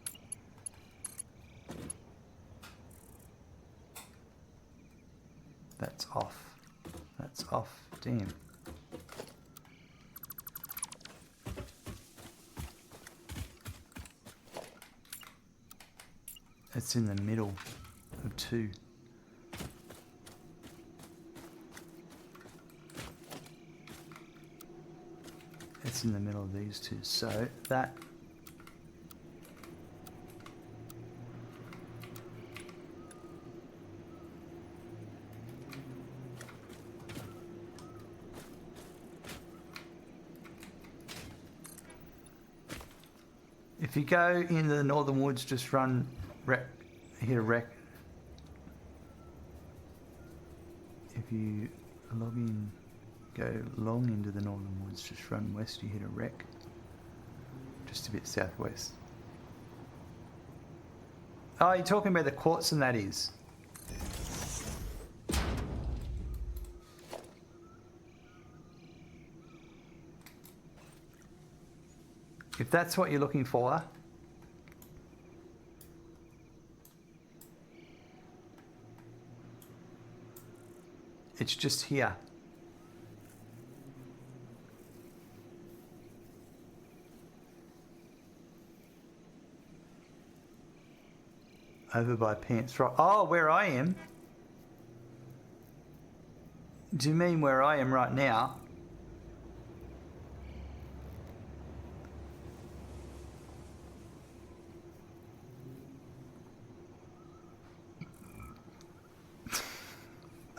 That's off. That's off. Damn. It's in the middle of two. It's in the middle of these two. So that if you go into the northern woods, just run hit a rec. If you log in, go long into the northern woods, just run west, you hit a wreck. Just a bit southwest. Oh, you're talking about the quartz and that is? If that's what you're looking for, it's just here. Over by Pants Rock. Oh, where I am? Do you mean where I am right now?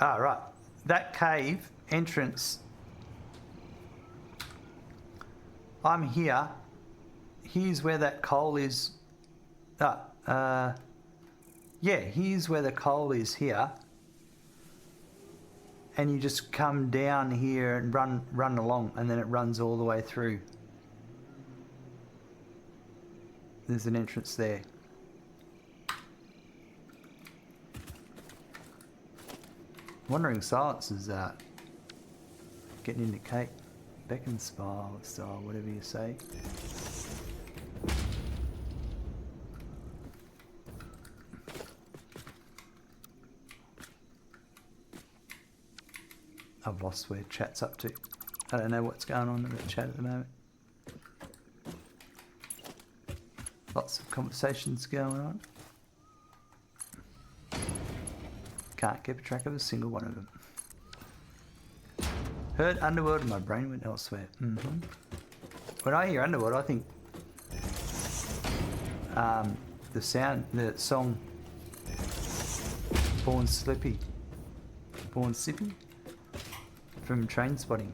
Ah, right. That cave entrance. I'm here. Here's where that coal is. Yeah, here's where the coal is here. And you just come down here and run along, and then it runs all the way through. There's an entrance there. Wandering Silence is getting into Kate Beckinsale style, whatever you say. I've lost where chat's up to. I don't know what's going on in the chat at the moment. Lots of conversations going on. Can't keep a track of a single one of them. Heard Underworld and my brain went elsewhere. When I hear Underworld, I think the song Born Sippy from Trainspotting.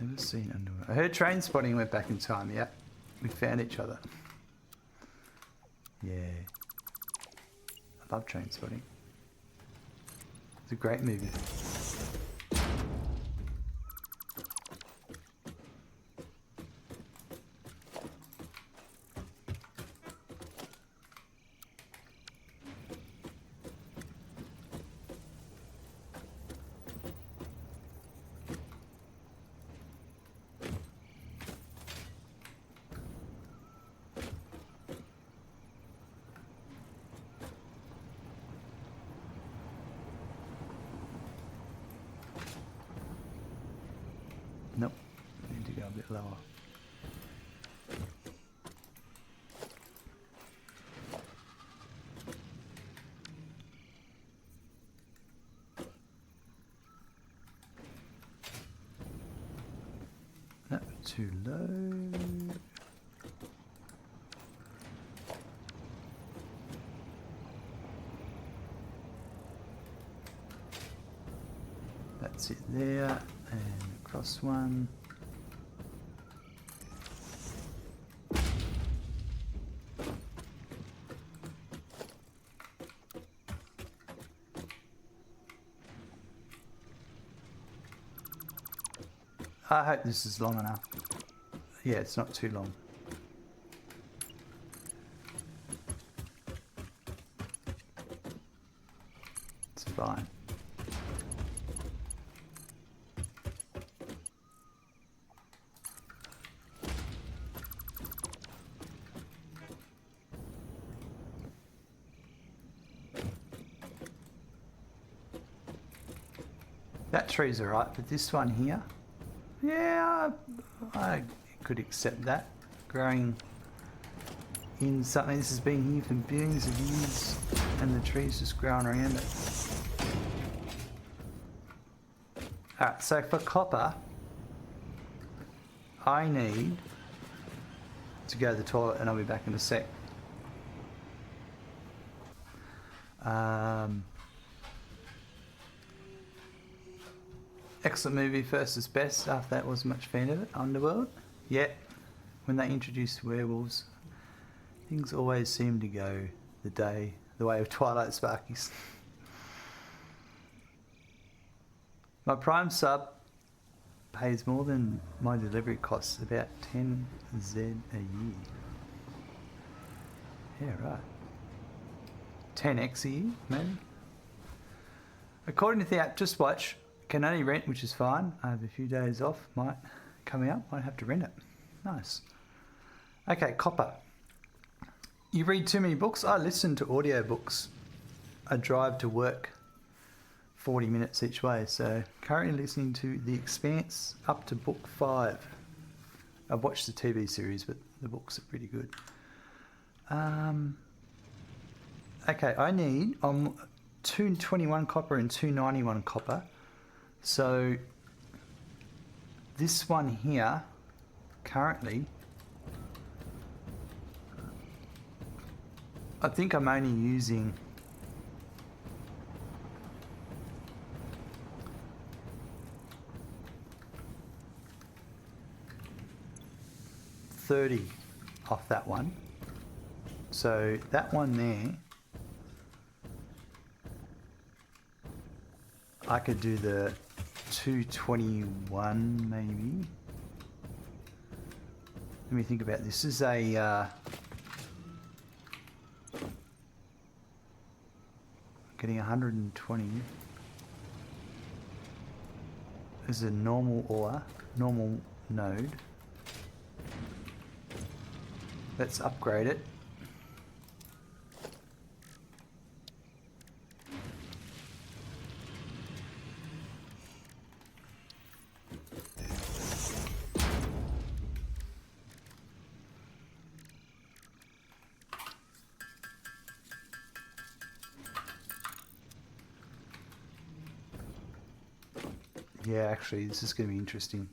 Never seen Underworld. I heard Trainspotting went back in time. Yeah, we found each other. Yeah, I love Trainspotting. It's a great movie. Nope, need to go a bit lower. No, too low. That's it there, and across one. I hope this is long enough. Yeah, it's not too long. It's fine. That tree's alright, but this one here, yeah, I could accept that. Growing in something. This has been here for billions of years and the trees just growing around it. Alright, so for copper, I need to go to the toilet and I'll be back in a sec. Excellent movie, First is Best. After that, wasn't much fan of it. Underworld. Yeah, when they introduced werewolves, things always seem to go the way of Twilight Sparkies. My Prime sub pays more than my delivery costs, about 10 Z a year. Yeah, right. 10x a year, maybe. According to the app Just Watch, can only rent, which is fine. I have a few days off, coming up, might have to rent it. Nice. Okay, copper. You read too many books? I listen to audiobooks. I drive to work 40 minutes each way, so currently listening to The Expanse up to book 5. I've watched the TV series, but the books are pretty good. Okay, I need 221 copper and 291 copper. So this one here currently, I think I'm only using $30 off that one. So that one there, I could do the 221 maybe. Let me think about this. This is a getting 120. This is a normal ore, normal node. Let's upgrade it. Yeah, actually, this is going to be interesting.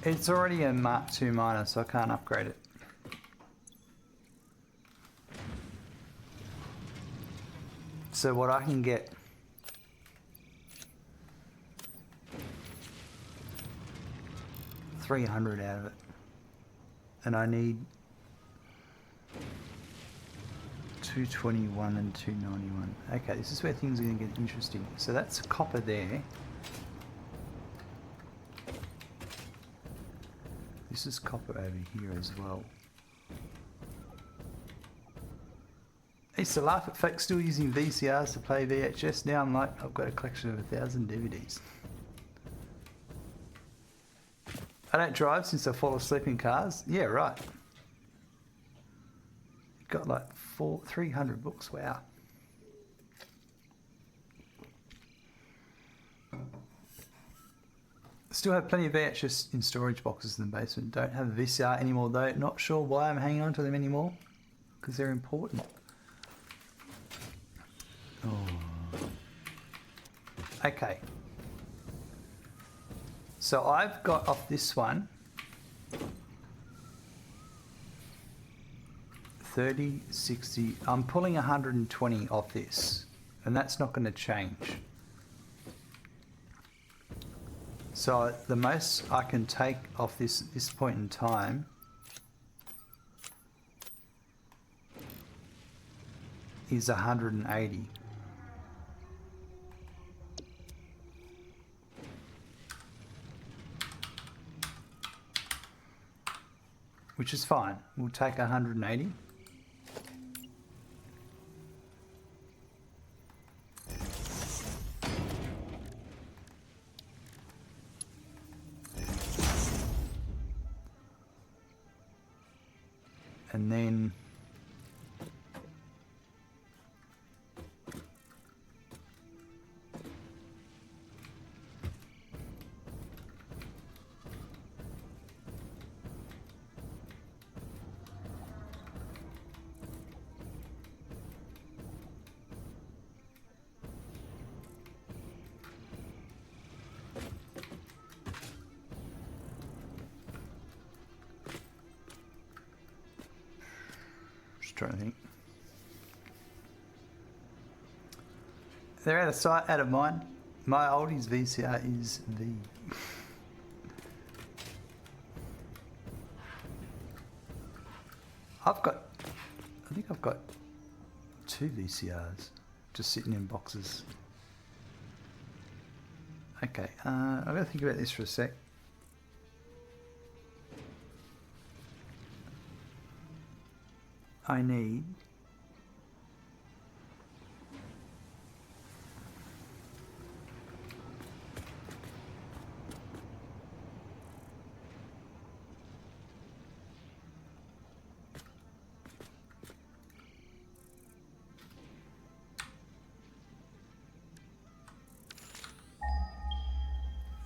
It's already a Mark II miner, so I can't upgrade it. So what I can get $300 out of it, and I need 221 and 291. Okay, this is where things are going to get interesting. So that's copper there. This is copper over here as well. I used to laugh at folks still using VCRs to play VHS. Now I'm like, I've got a collection of 1,000 DVDs. I don't drive since I fall asleep in cars. Yeah, right. Got like 300 books. Wow. Still have plenty of VHS in storage boxes in the basement. Don't have a VCR anymore though. Not sure why I'm hanging on to them anymore. Because they're important. Oh. Okay. So I've got off this one 30, 60. I'm pulling 120 off this, and that's not going to change. So the most I can take off this at this point in time is 180. Which is fine. We'll take 180. And then Just trying to think. They're out of sight, out of mind. My oldies VCR is the... I think I've got 2 VCRs just sitting in boxes. Okay, I'm going to think about this for a sec. I need...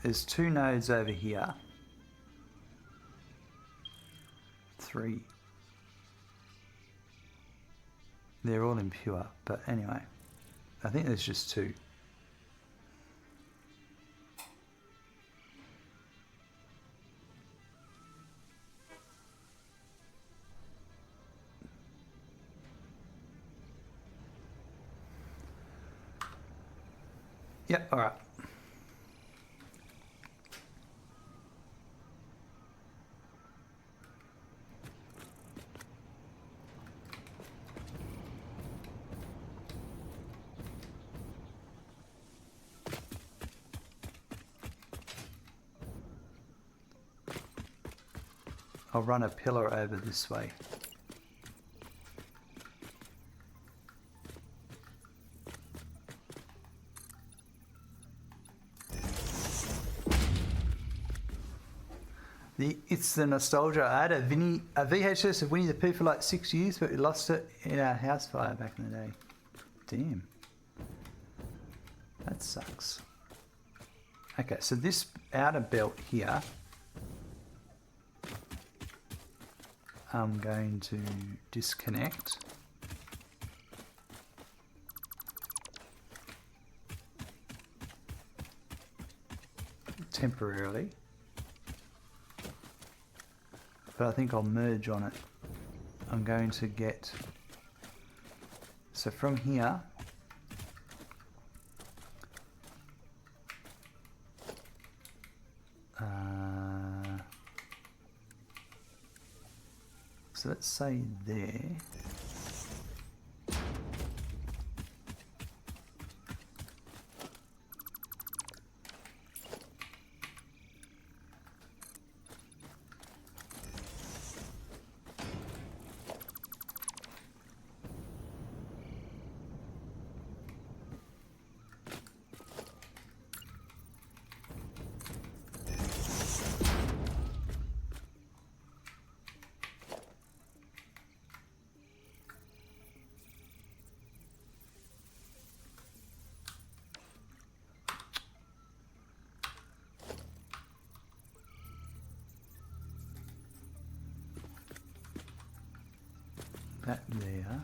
There's 2 nodes over here. 3. They're all impure, but anyway, I think there's just 2. Yep, all right. I'll run a pillar over this way. It's the nostalgia. I had a VHS of Winnie the Pooh for like 6 years, but we lost it in our house fire back in the day. Damn. That sucks. Okay, so this outer belt here, I'm going to disconnect. Temporarily. But I think I'll merge on it. I'm going to get... So from here... So let's say there. That there.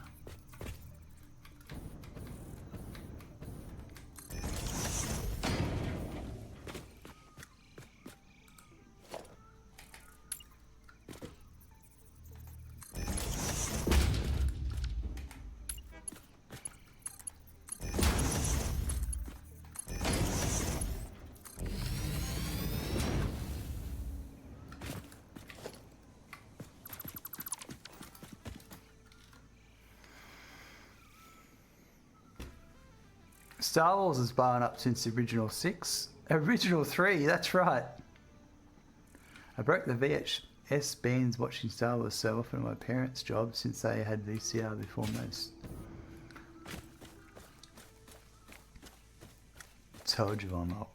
Star Wars has blown up since the original 6. Original 3, that's right. I broke the VHS bands watching Star Wars so often at my parents' job since they had VCR before most. Told you I'm old.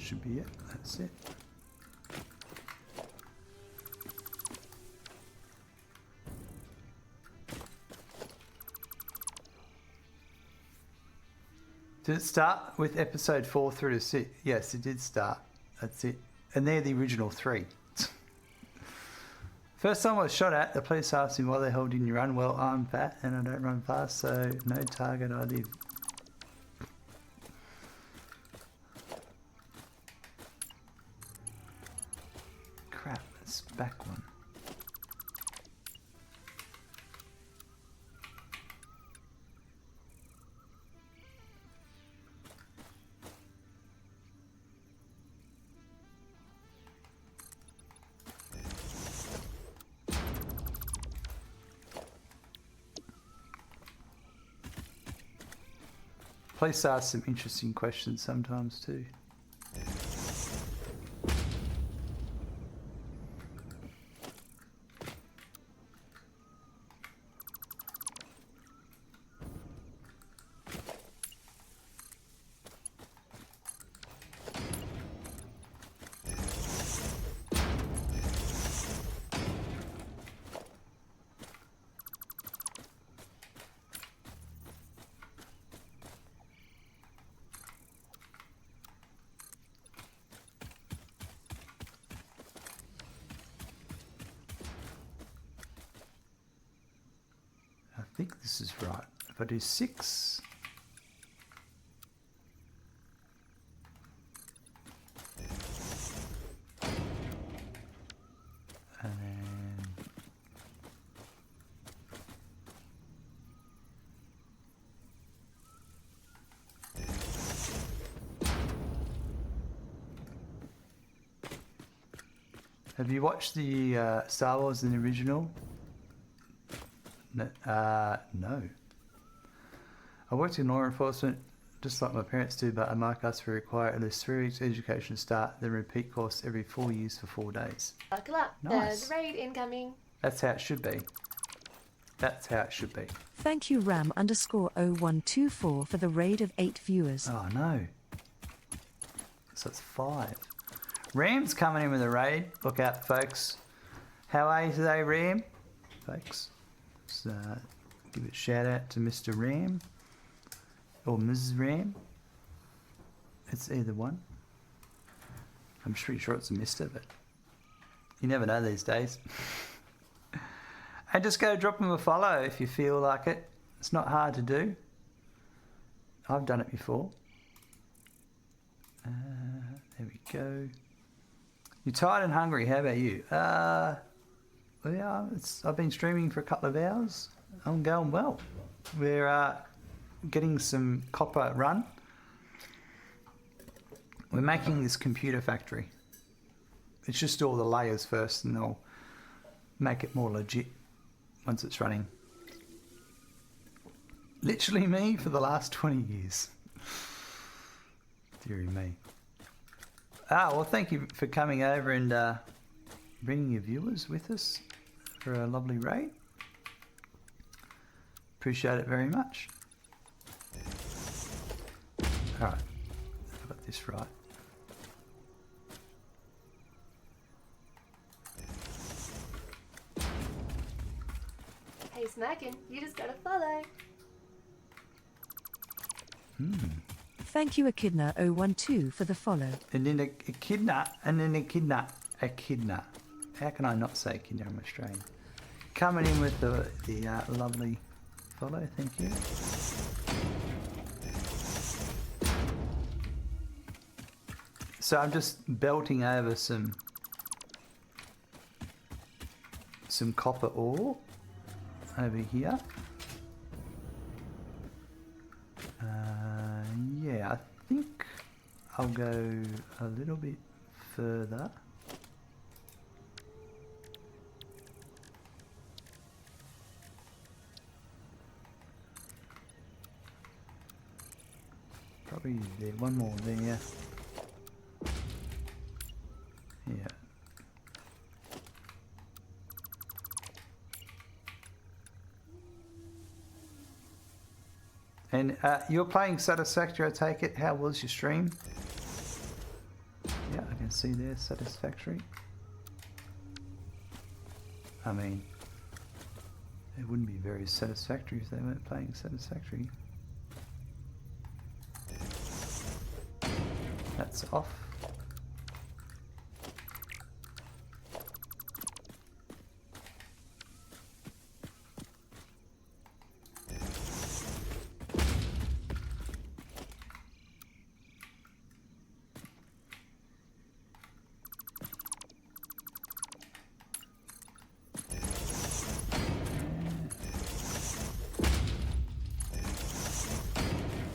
should be it. That's it. Did it start with episode 4 through to 6? Yes, it did start. That's it. And they're the original 3. First time I was shot at, the police asked me why the hell didn't you run? Well, I'm fat and I don't run fast, so no target I live. Crap, it's back one. Police ask some interesting questions sometimes too. I think this is right. If I do 6, and then have you watched the Star Wars in the original? No. I worked in law enforcement just like my parents do, but unlike us, we require at least 3 weeks education to start, then repeat course every 4 years for 4 days. Buckle up. Nice. There's a raid incoming. That's how it should be. That's how it should be. Thank you Ram_0124 for the raid of 8 viewers. Oh no. So it's 5. Ram's coming in with a raid. Look out, folks. How are you today, Ram? Folks. So, give a shout out to Mr. Ram or Mrs. Ram. It's either one. I'm pretty sure it's a Mr., but you never know these days. And just go drop him a follow if you feel like it. It's not hard to do. I've done it before. There we go. You're tired and hungry. How about you? Well, yeah, I've been streaming for a couple of hours. I'm going well. We're getting some copper run. We're making this computer factory. It's just all the layers first, and they'll make it more legit once it's running. Literally me for the last 20 years. Deary me. Well, thank you for coming over and bringing your viewers with us for a lovely raid. Appreciate it very much. Alright, I've got this right. Hey Smackin', you just got a follow. Thank you Echidna012 for the follow. And then Echidna, and then Echidna. Echidna. How can I not say Echidna? I'm Australian. Coming in with the lovely follow, thank you. So I'm just belting over some copper ore over here. Yeah, I think I'll go a little bit further. Probably there, one more there. Yeah. And you're playing Satisfactory, I take it. How was your stream? see there, Satisfactory. I mean, it wouldn't be very satisfactory if they weren't playing Satisfactory. That's off.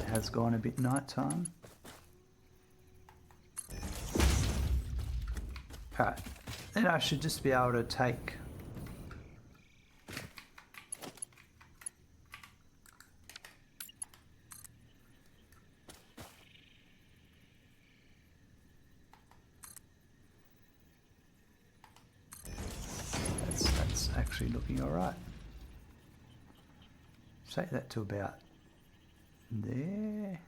Has gone a bit nighttime. Alright, then I should just be able to take that's actually looking alright. Take that to about there.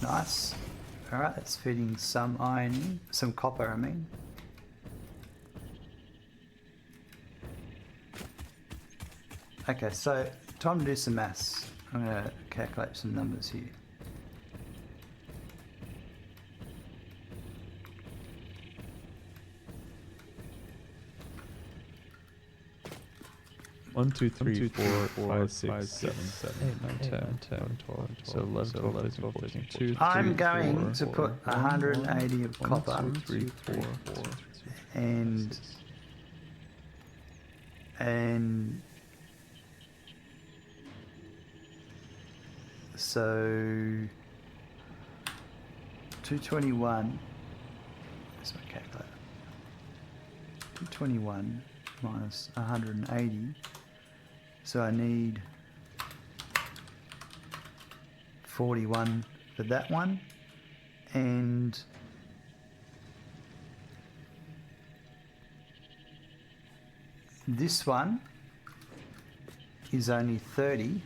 Nice. Alright, that's feeding some iron in, some copper I mean. Okay, so time to do some maths. I'm going to calculate some numbers here. One, two, three, four, five, six, seven, 8, 9, 10, 11, 12, so 11, 12, 13, 14, 2, I'm going to put 180 of copper 1, 2, 3, 4, and so 221. Where's my calculator? 221 minus 180. So I need 41 for that one, and this one is only 30.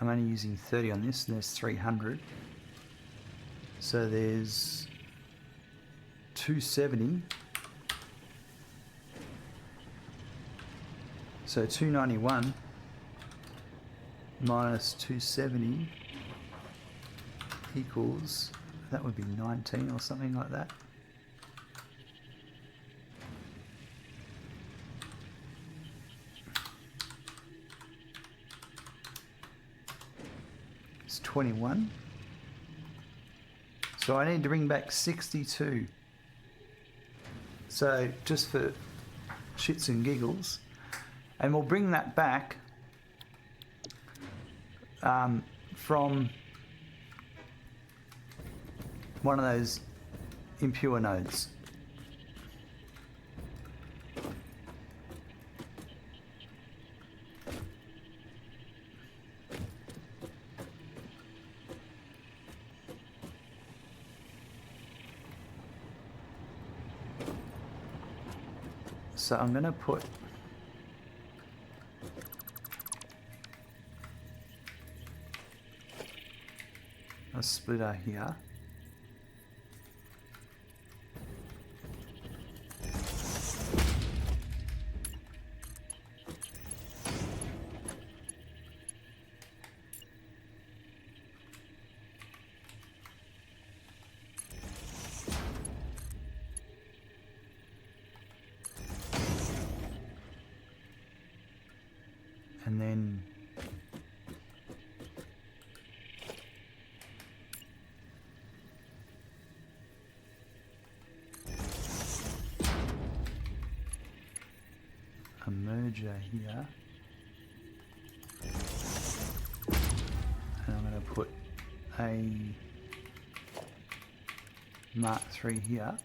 I'm only using 30 on this, and there's 300. So there's 270. So 291 minus 270 equals, that would be 19 or something like that. It's 21. So I need to bring back 62. So just for shits and giggles, and we'll bring that back from one of those impure nodes. So I'm going to put a splitter here. And then a merger here, and I'm going to put a Mark III here.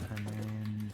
And then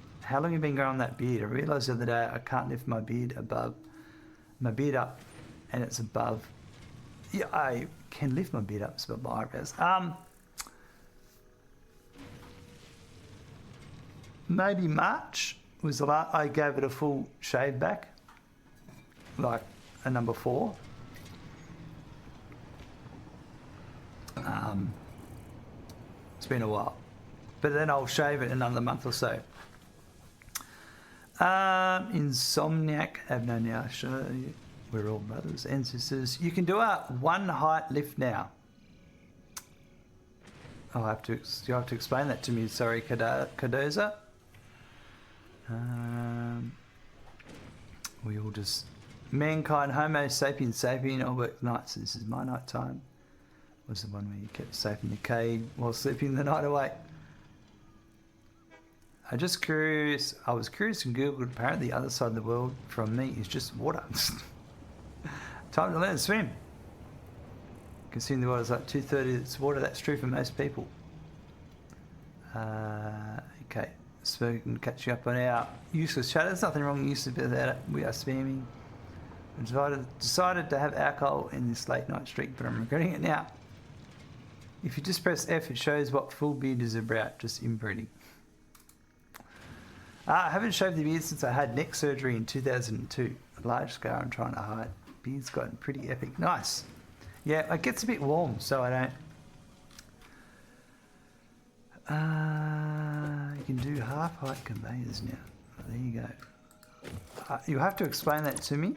How long have you been growing that beard? I realised the other day I can't lift my beard up, and it's above. Yeah, I can lift my beard up, it's above my eyebrows. Maybe March was the last I gave it a full shave back, like a number 4. It's been a while, but then I'll shave it in another month or so. Insomniac, Abno now show you. We're all brothers and sisters. You can do a 1 height lift now. You have to explain that to me. Sorry, Cardoza. We all just mankind, Homo sapiens sapien, all work nights. This is my night time. Was the one where you kept safe in the cave while sleeping the night away. I was curious and Googled. Apparently the other side of the world from me is just water. Time to learn to swim. Considering the water's like 2/3 it's water, that's true for most people. Okay, so we can catch you up on our useless chat. There's nothing wrong with useless without it. We are spamming. I decided to have alcohol in this late night streak, but I'm regretting it now. If you just press F, it shows what full beard is about, just inbreeding. I haven't shaved the beard since I had neck surgery in 2002. A large scar I'm trying to hide. Beard's gotten pretty epic. Nice. Yeah, it gets a bit warm, so I don't... you can do half-height conveyors now. Oh, there you go. You'll have to explain that to me.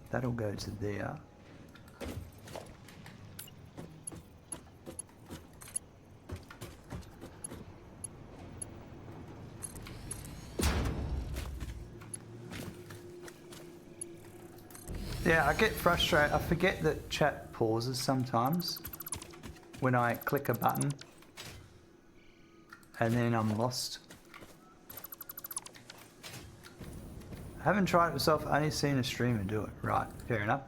That'll go to there. Yeah, I get frustrated. I forget that chat pauses sometimes when I click a button and then I'm lost. I haven't tried it myself, only seen a streamer do it. Right, fair enough.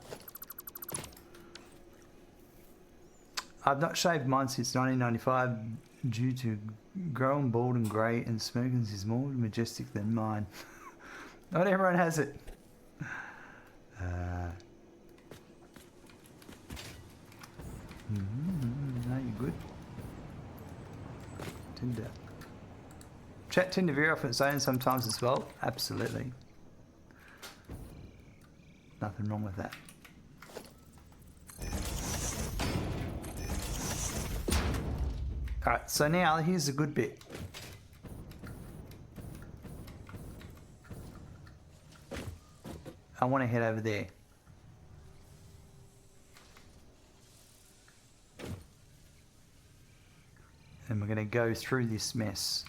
I've not shaved mine since 1995 due to growing bald and grey, and Smokin's is more majestic than mine. Not everyone has it. No, you're good. Tinder. Chat Tinder very often its own sometimes as well. Absolutely. Nothing wrong with that. Alright, so now here's a good bit. I want to head over there. And we're going to go through this mess.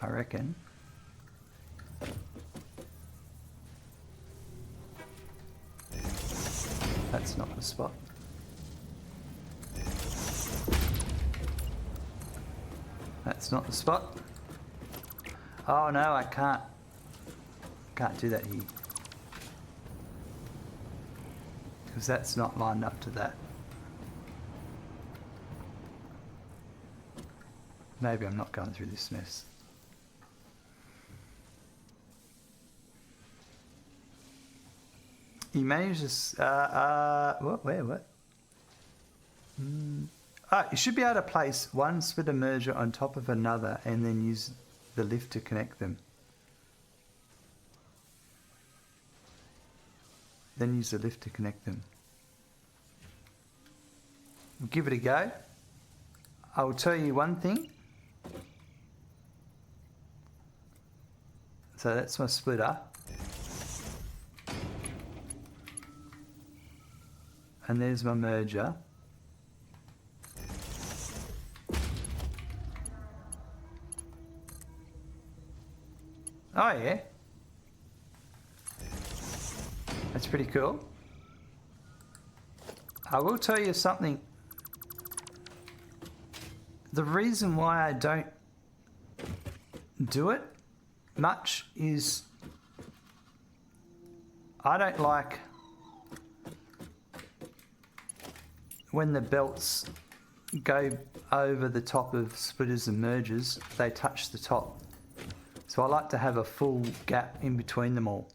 I reckon. That's not the spot. That's not the spot. Oh no, I can't do that here. Because that's not lined up to that. Maybe I'm not going through this mess. He manages, what? You should be able to place one splitter merger on top of another and then use the lift to connect them. Then use the lift to connect them. We'll give it a go. I will tell you one thing. So that's my splitter. And there's my merger. Oh yeah. That's pretty cool. I will tell you something. The reason why I don't do it much is I don't like when the belts go over the top of splitters and mergers, they touch the top. So I like to have a full gap in between them all.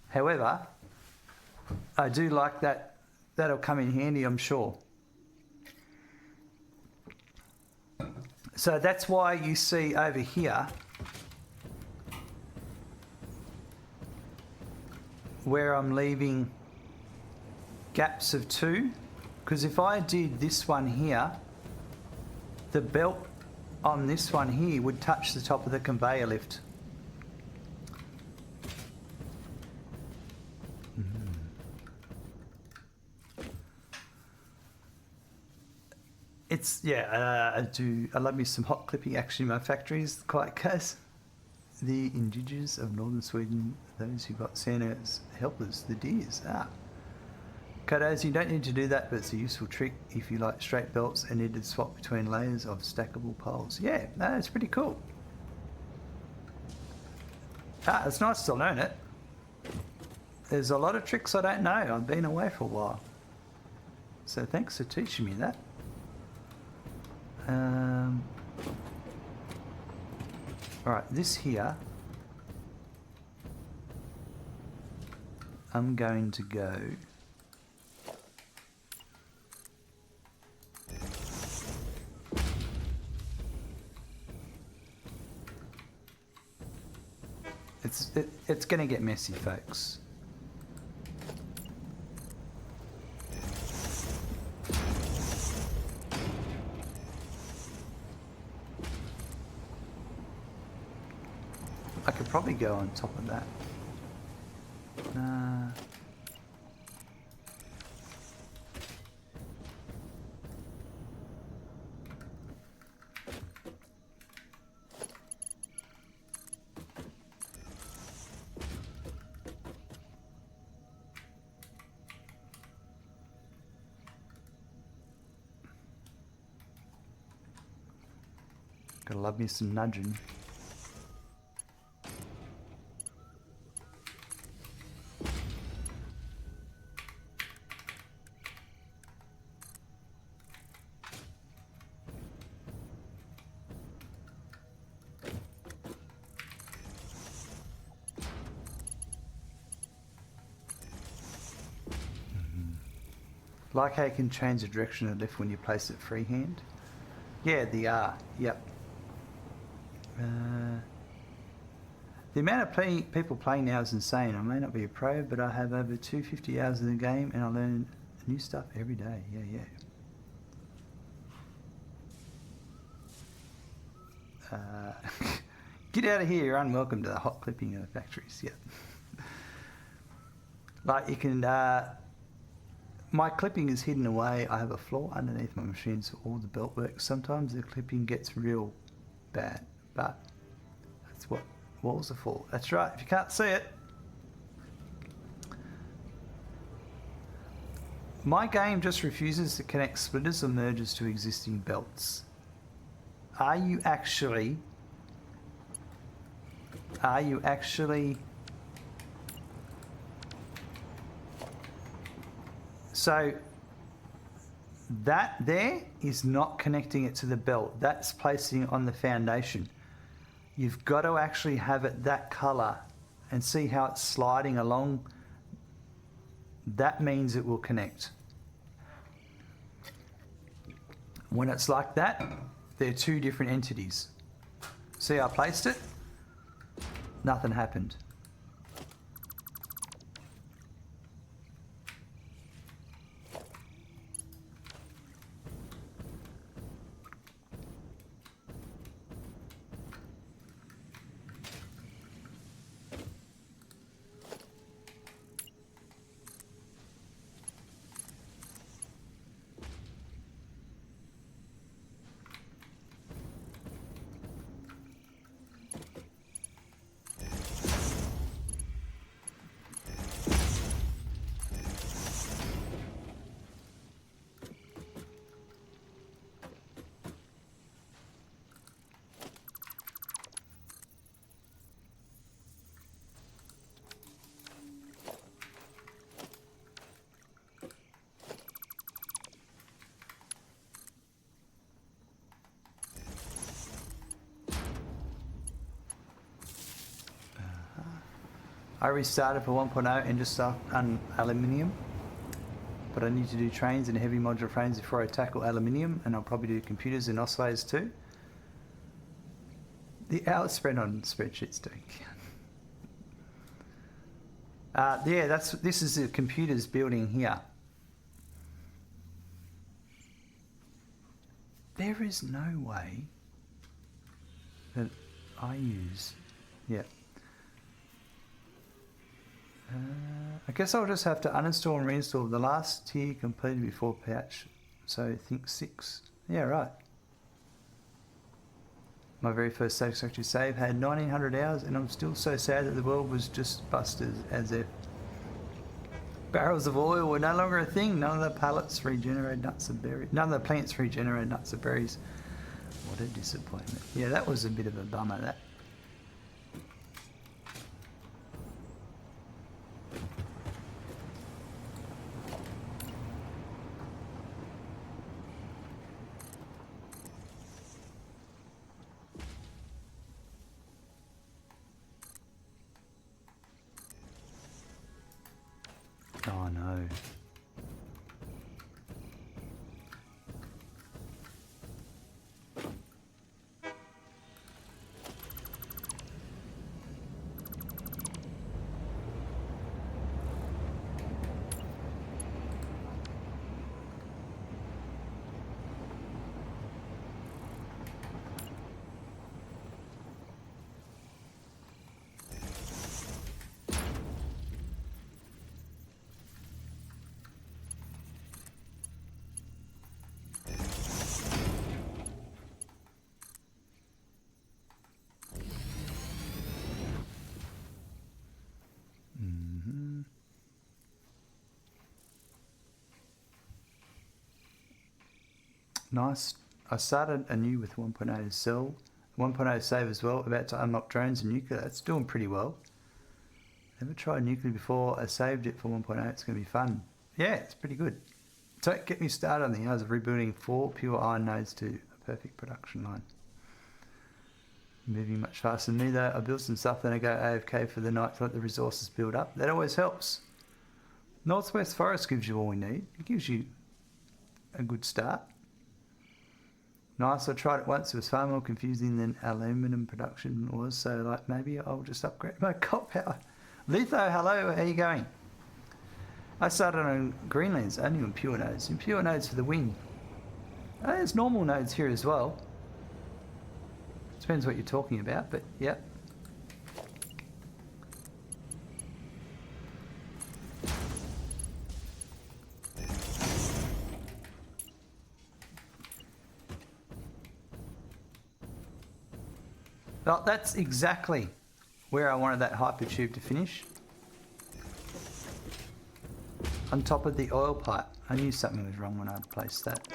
However, I do like that. That'll come in handy, I'm sure. So that's why you see over here where I'm leaving gaps of 2, because if I did this one here, the belt on this one here would touch the top of the conveyor lift. It's, yeah, I love me some hot clipping. Actually, my factory is quite close. The indigenous of northern Sweden, those who got Santa's helpers, the deers. Kodos, you don't need to do that, but it's a useful trick if you like straight belts and need to swap between layers of stackable poles. Yeah, no, it's pretty cool. It's nice to learn it. There's a lot of tricks I don't know. I've been away for a while. So thanks for teaching me that. Alright, this here, I'm going to go it's going to get messy, folks. I could probably go on top of that. Gotta love me some nudging. Like how you can change the direction of the lift when you place it freehand. Yeah, the R. Yep. The amount of people playing now is insane. I may not be a pro, but I have over 250 hours in the game and I learn new stuff every day. Yeah. Get out of here, you're unwelcome to the hot clipping of the factories. Yep. Like you can, my clipping is hidden away. I have a floor underneath my machine so all the belt works. Sometimes the clipping gets real bad, but that's what walls are for. That's right, if you can't see it. My game just refuses to connect splitters or mergers to existing belts. Are you actually so that there is not connecting it to the belt. That's placing it on the foundation. You've got to actually have it that color and see how it's sliding along. That means it will connect. When it's like that, they're two different entities. See, I placed it, nothing happened. I restarted for 1.0 and just stuck on aluminium. But I need to do trains and heavy modular frames before I tackle aluminium, and I'll probably do computers and oscillators too. The hours spread on spreadsheets doing. Yeah, this is the computers building here. There is no way that I use, yeah. I guess I'll just have to uninstall and reinstall the last tier completed before patch. So I think 6. Yeah, right. My very first Satisfactory save had 1900 hours, and I'm still so sad that the world was just busted as if barrels of oil were no longer a thing. None of the pallets regenerate nuts and berries. None of the plants regenerate nuts and berries. What a disappointment. Yeah, that was a bit of a bummer, that. Oh no. Nice. I started anew with 1.0 cell, 1.0 save as well, about to unlock drones and nuclear. That's doing pretty well. Never tried nuclear before. I saved it for 1.0. It's going to be fun. Yeah, it's pretty good. So get me started on the hours of rebuilding 4 pure iron nodes to a perfect production line. Moving much faster than me though. I build some stuff, then I go AFK for the night to let the resources build up. That always helps. Northwest Forest gives you all we need. It gives you a good start. Nice, I tried it once. It was far more confusing than aluminum production was, so like maybe I'll just upgrade my cop power. Letho, hello, how you going? I started on Greenlands, only on pure nodes. And pure nodes for the win. There's normal nodes here as well. Depends what you're talking about, but yeah. Well, that's exactly where I wanted that hypertube to finish. On top of the oil pipe. I knew something was wrong when I placed that.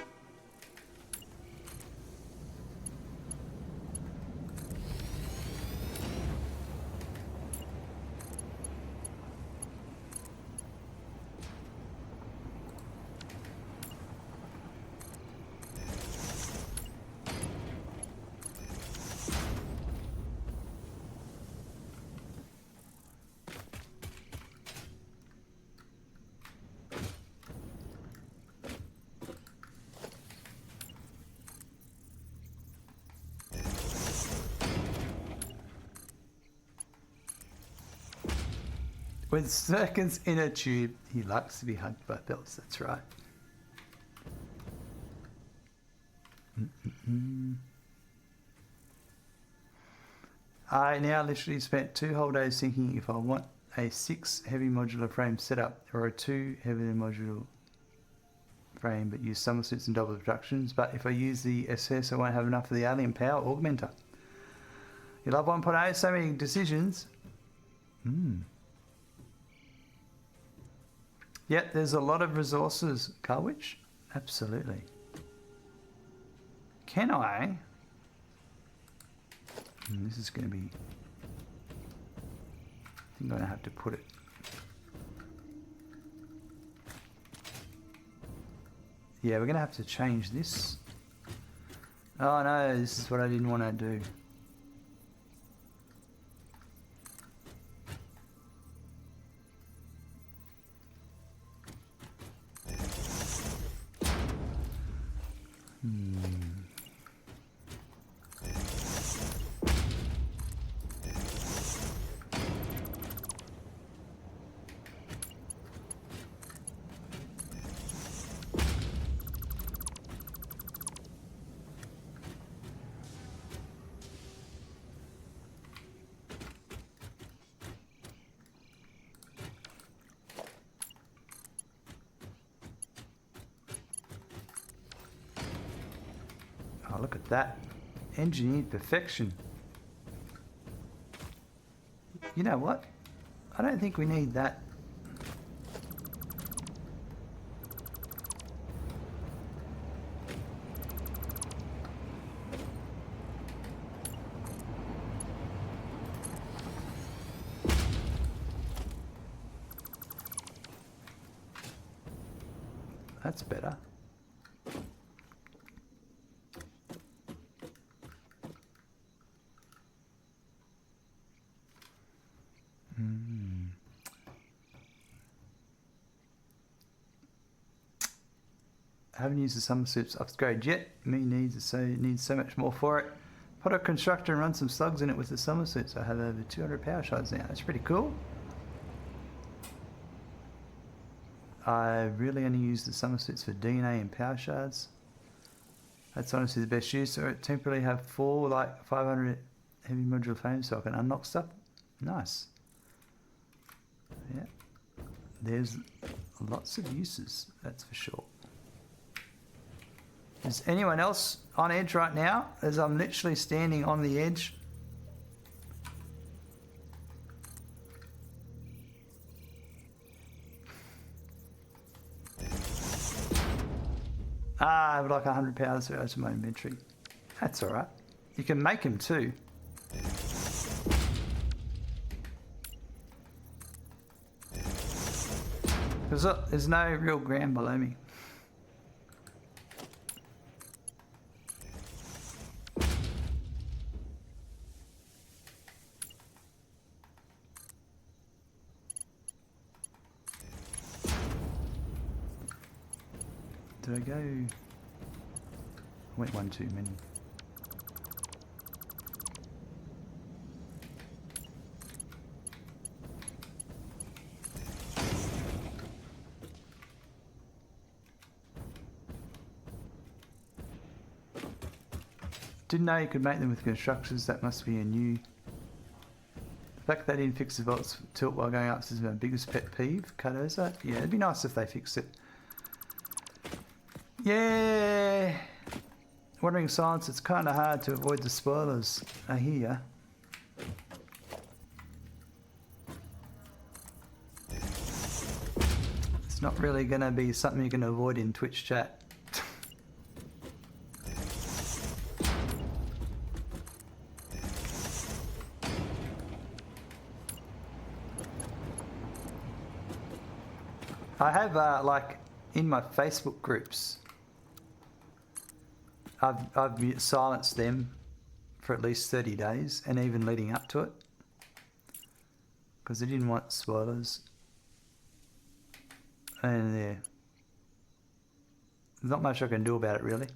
With seconds in a tube, he likes to be hugged by bells, that's right. I now literally spent 2 whole days thinking if I want a 6 heavy modular frame setup or a 2 heavy modular frame but use Somersloops and double productions, but if I use the SS I won't have enough of the alien power augmenter. You love 1.0, so many decisions. Yep, there's a lot of resources, Carwitch. Absolutely. Can I? This is going to be... I think I'm going to have to put it... Yeah, we're going to have to change this. Oh no, this is what I didn't want to do. Oh, look at that. Engineered perfection. You know what? I don't think we need that. That's better. I haven't used the Somersloops upgrade yet. Me needs so much more for it. Put a constructor and run some slugs in it with the Somersloops. I have over 200 power shards now. That's pretty cool. I really only use the Somersloops for DNA and power shards. That's honestly the best use. Or temporarily have 4 like 500 heavy modular frames so I can unlock stuff. Nice. Yeah. There's lots of uses, that's for sure. Is anyone else on edge right now? As I'm literally standing on the edge. I have like 100 powers out of my inventory. That's alright. You can make them too. There's no real ground below me. Did I go? I went one too many. Didn't know you could make them with constructors. That must be a new. The fact they didn't fix the volts tilt while going up is my biggest pet peeve. Cardoza. Yeah, it'd be nice if they fixed it. Yeah. Wandering Silence. It's kind of hard to avoid the spoilers. I hear. It's not really going to be something you can avoid in Twitch chat. I have like in my Facebook groups, I've silenced them for at least 30 days and even leading up to it because I didn't want spoilers. And yeah, there's not much I can do about it really,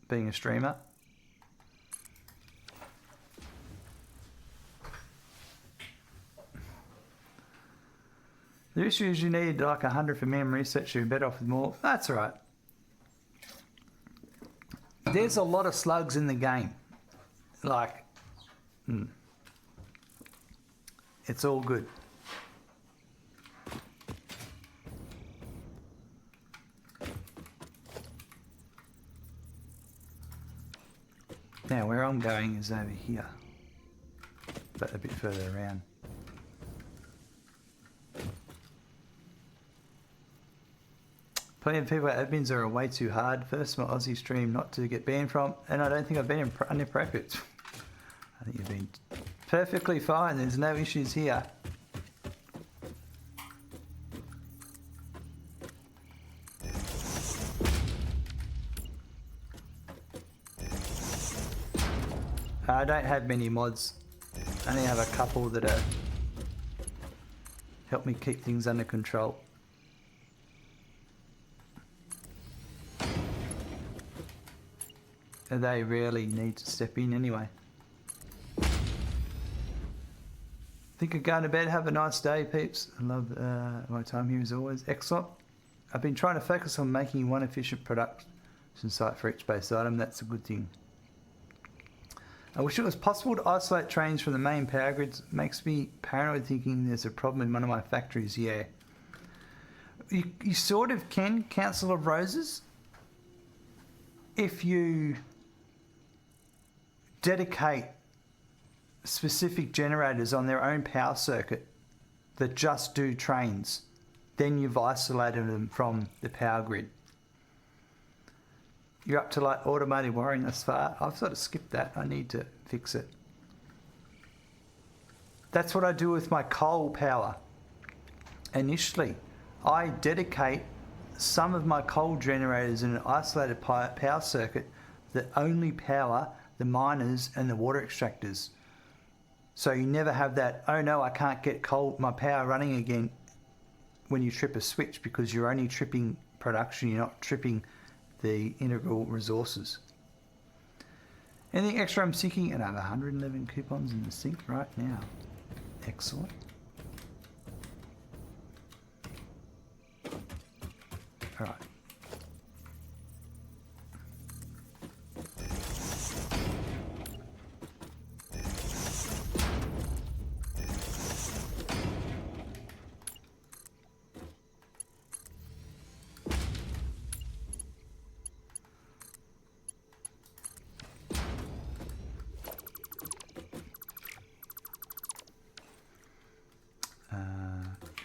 being a streamer. The issue is you need like 100 for memory, so you're better off with more. That's all right. There's a lot of slugs in the game. Like, it's all good. Now, where I'm going is over here, but a bit further around. Plenty of people at admins are way too hard. First, my Aussie stream not to get banned from, and I don't think I've been inappropriate. I think you've been perfectly fine. There's no issues here. I don't have many mods. I only have a couple that help me keep things under control. they rarely need to step in anyway. Think of going to bed. Have a nice day, peeps. I love my time here as always. Excellent. I've been trying to focus on making one efficient production site for each base item. That's a good thing. I wish it was possible to isolate trains from the main power grids. Makes me paranoid thinking there's a problem in one of my factories. Yeah. You sort of can, Council of Roses, if you dedicate specific generators on their own power circuit that just do trains, then you've isolated them from the power grid. You're up to like automated wiring thus far. I've sort of skipped that. I need to fix it. That's what I do with my coal power. Initially, I dedicate some of my coal generators in an isolated power circuit that only power the miners and the water extractors. So you never have that, oh no, I can't get my power running again when you trip a switch, because you're only tripping production, you're not tripping the integral resources. Anything extra I'm seeking? And I have 111 coupons in the sink right now. Excellent. All right.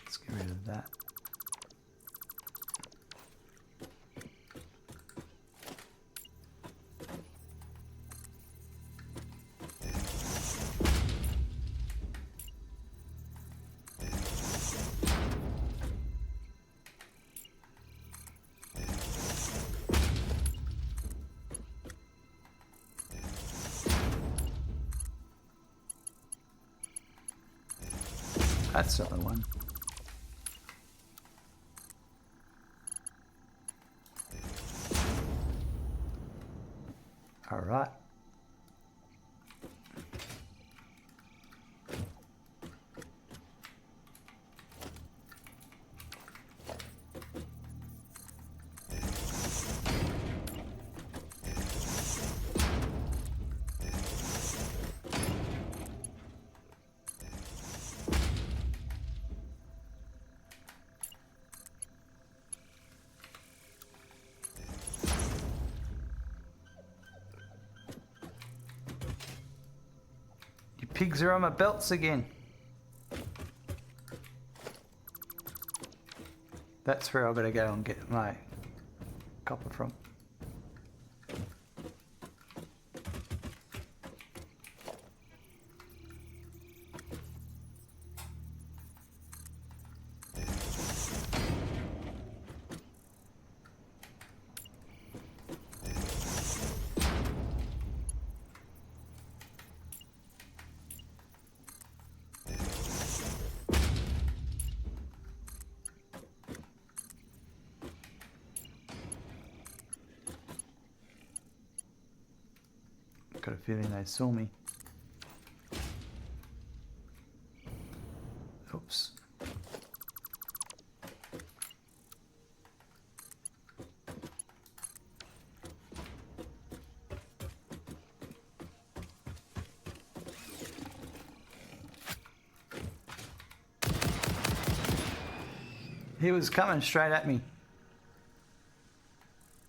Let's get rid of that. That's the other one. All right. Pigs are on my belts again. That's where I've got to go and get my copper from. Got a feeling they saw me. Oops. He was coming straight at me.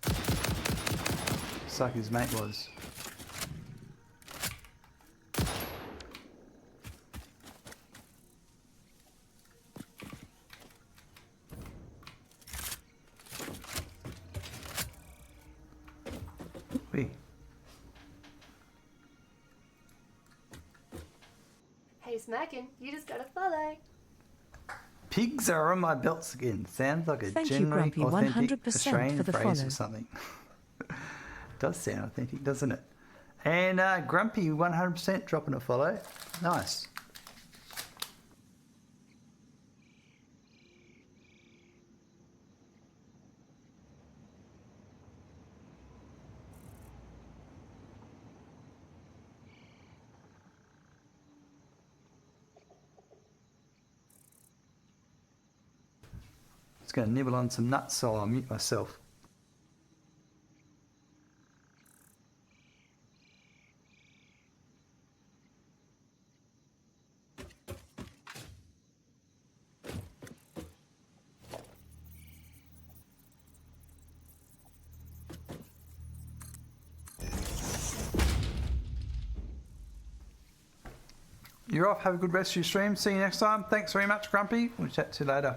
Just like his mate was. Hey Smackin', you just got a follow. Pigs are on my belts again. Sounds like a Thank you, genuinely Grumpy, authentic 100% Australian for the phrase follow. or something. Does sound authentic, doesn't it? And Grumpy, 100% dropping a follow. Nice. Just going to nibble on some nuts while I mute myself. You're off. Have a good rest of your stream. See you next time. Thanks very much, Grumpy. We'll chat to you later.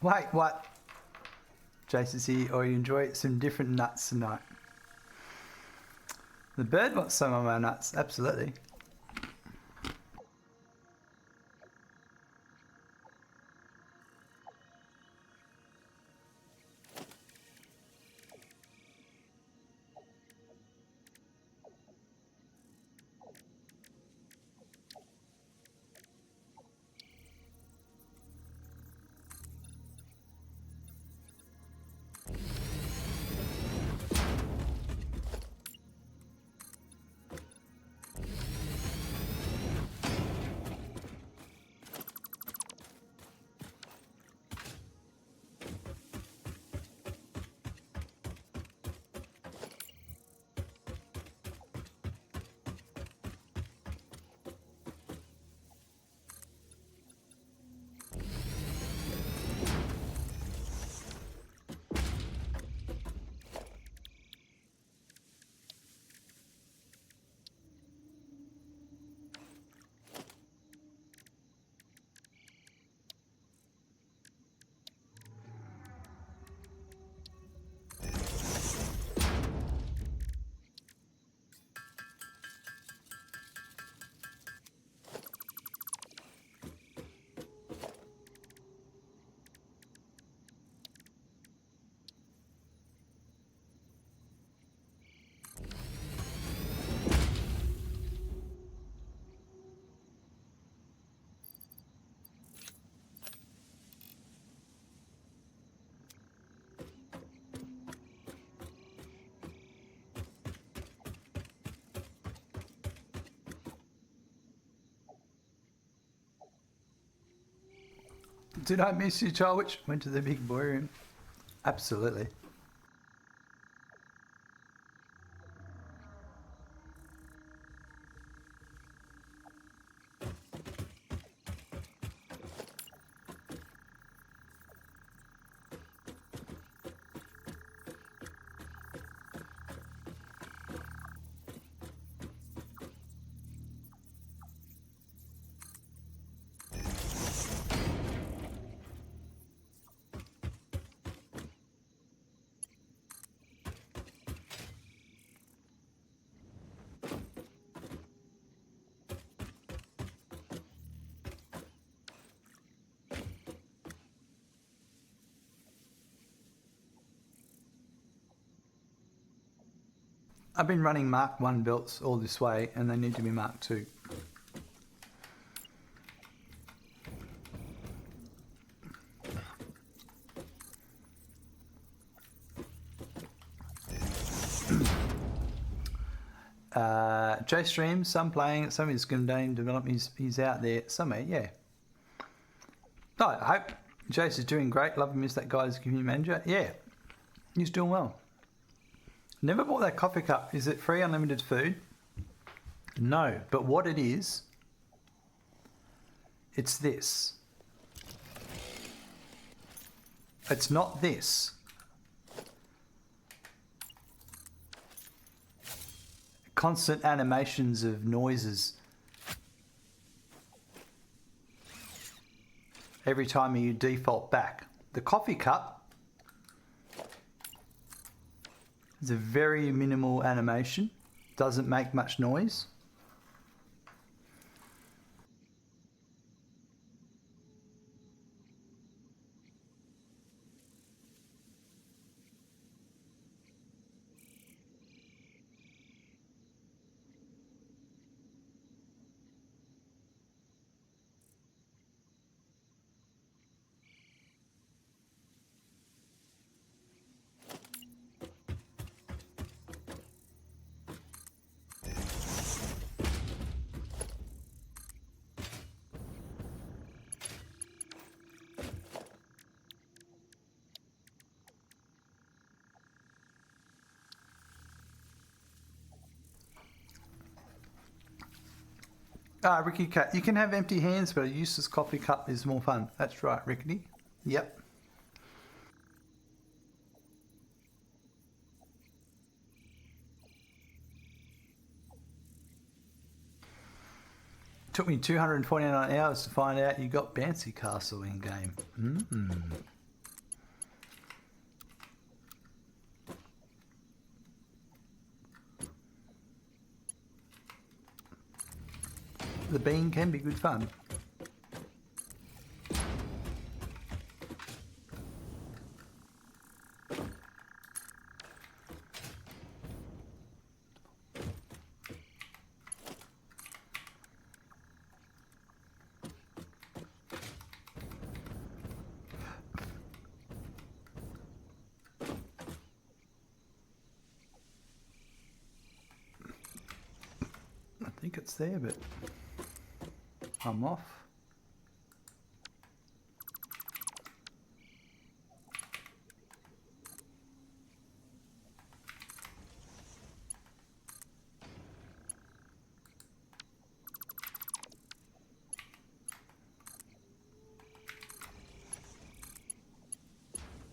Wait, what? Jason's here, or you enjoy some different nuts tonight? The bird wants some of my nuts, absolutely. Did I miss you, child? Which went to the big boy room? Absolutely. I've been running Mark 1 belts all this way and they need to be Mark 2. J Stream, some playing, some is continuing development. He's out there somewhere, yeah. No, I hope Jace is doing great. Love him as that guy as community manager. Yeah, he's doing well. Never bought that coffee cup. Is it free unlimited food? No, but what it is, it's this. It's not this. Constant animations of noises every time you default back. The coffee cup is a very minimal animation, doesn't make much noise. Ah, Ricky Cat, you can have empty hands, but a useless coffee cup is more fun. That's right, Rickety. Yep. Took me 249 hours to find out you got Bouncy Castle in game. The bean can be good fun. I think it's there, but I'm off.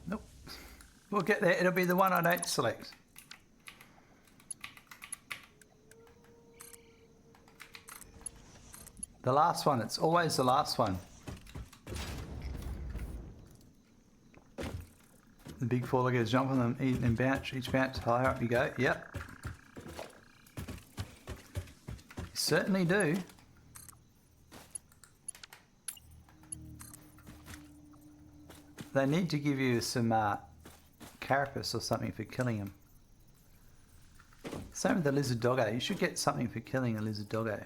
Nope. We'll get there. It'll be the one I don't select. The last one, it's always the last one. The big four loggers jump on them, eat and bounce. Each bounce, higher up you go. Yep. You certainly do. They need to give you some carapace or something for killing them. Same with the lizard doggo. You should get something for killing a lizard doggo.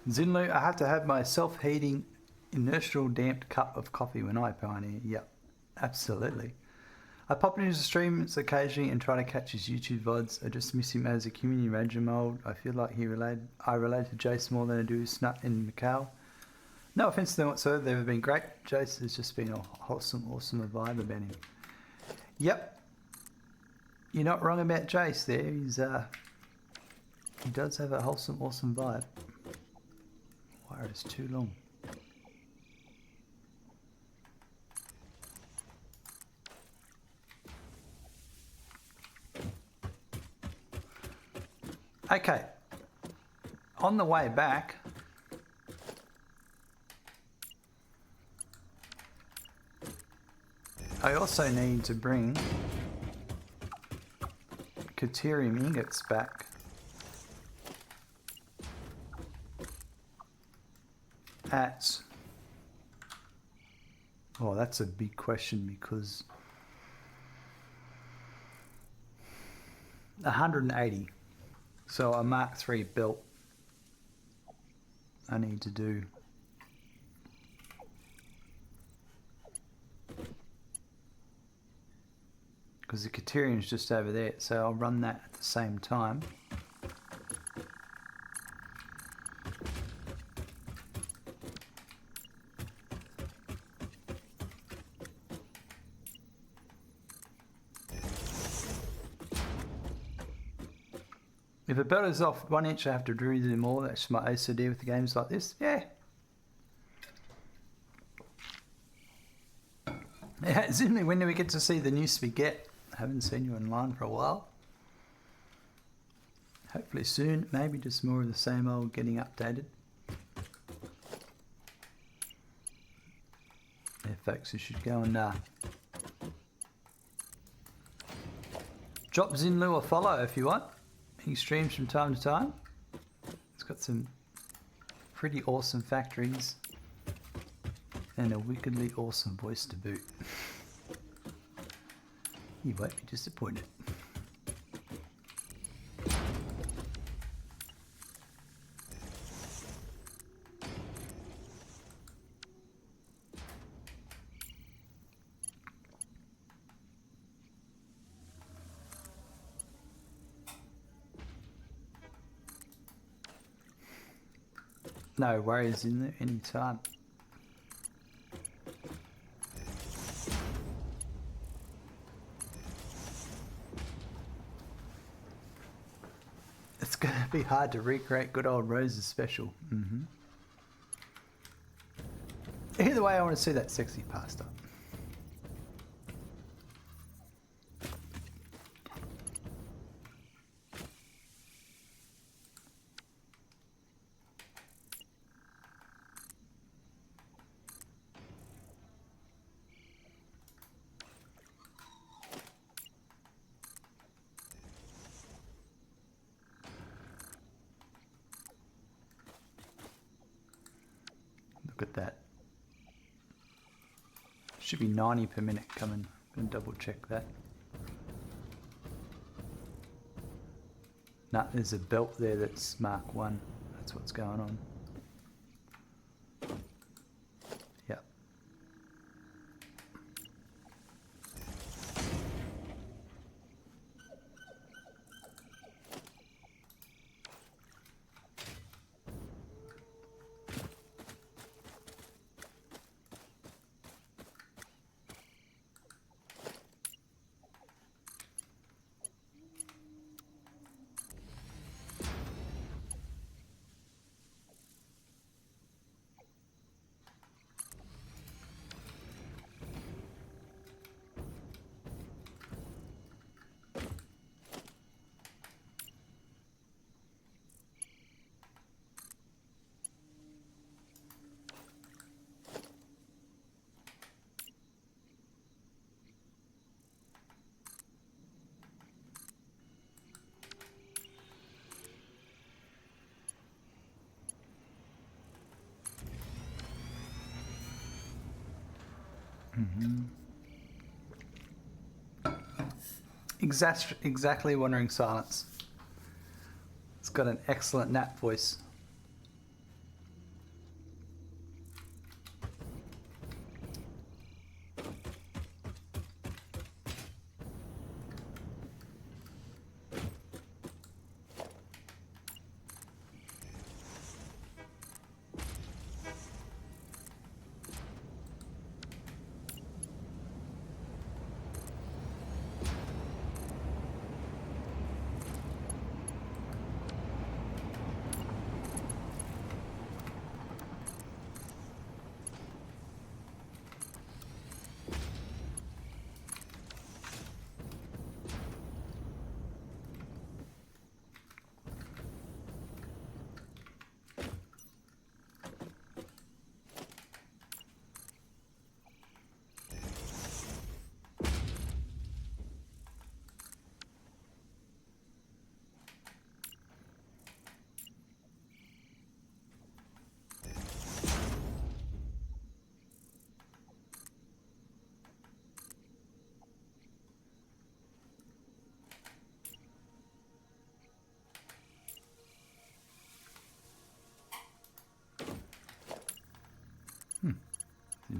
Zinlu, I have to have my self-heating inertial damped cup of coffee when I pioneer. Yep, absolutely. I pop into his streams occasionally and try to catch his YouTube VODs. I just miss him as a community manager mold. I feel like I relate to Jace more than I do Snut in Macau. No offense to them whatsoever, they've been great. Jace has just been a wholesome, awesome vibe about him. Yep. You're not wrong about Jace there. He does have a wholesome, awesome vibe. Wire is too long. Okay, on the way back, I also need to bring Caterium ingots back at... Oh, that's a big question because 180. So a Mark III belt I need to do. Because the Caterium's just over there, so I'll run that at the same time. If a belt is off 1 inch, I have to do them all. That's my OCD with the games like this. Yeah. Yeah, Zimley, when do we get to see the new spaghetti? I haven't seen you online for a while. Hopefully soon. Maybe just more of the same old getting updated. Yeah, folks, you should go and drop Zinlu a follow if you want. He streams from time to time. He's got some pretty awesome factories and a wickedly awesome voice to boot. You won't be disappointed. No worries in there anytime. It's going to be hard to recreate good old Rose's special. Either way, I want to see that sexy pasta. Look at that. Should be 90 per minute coming. I'm going to double check that. Nah, there's a belt there that's Mark 1. That's what's going on. Yep. Exactly Wandering Silence. It's got an excellent nap voice.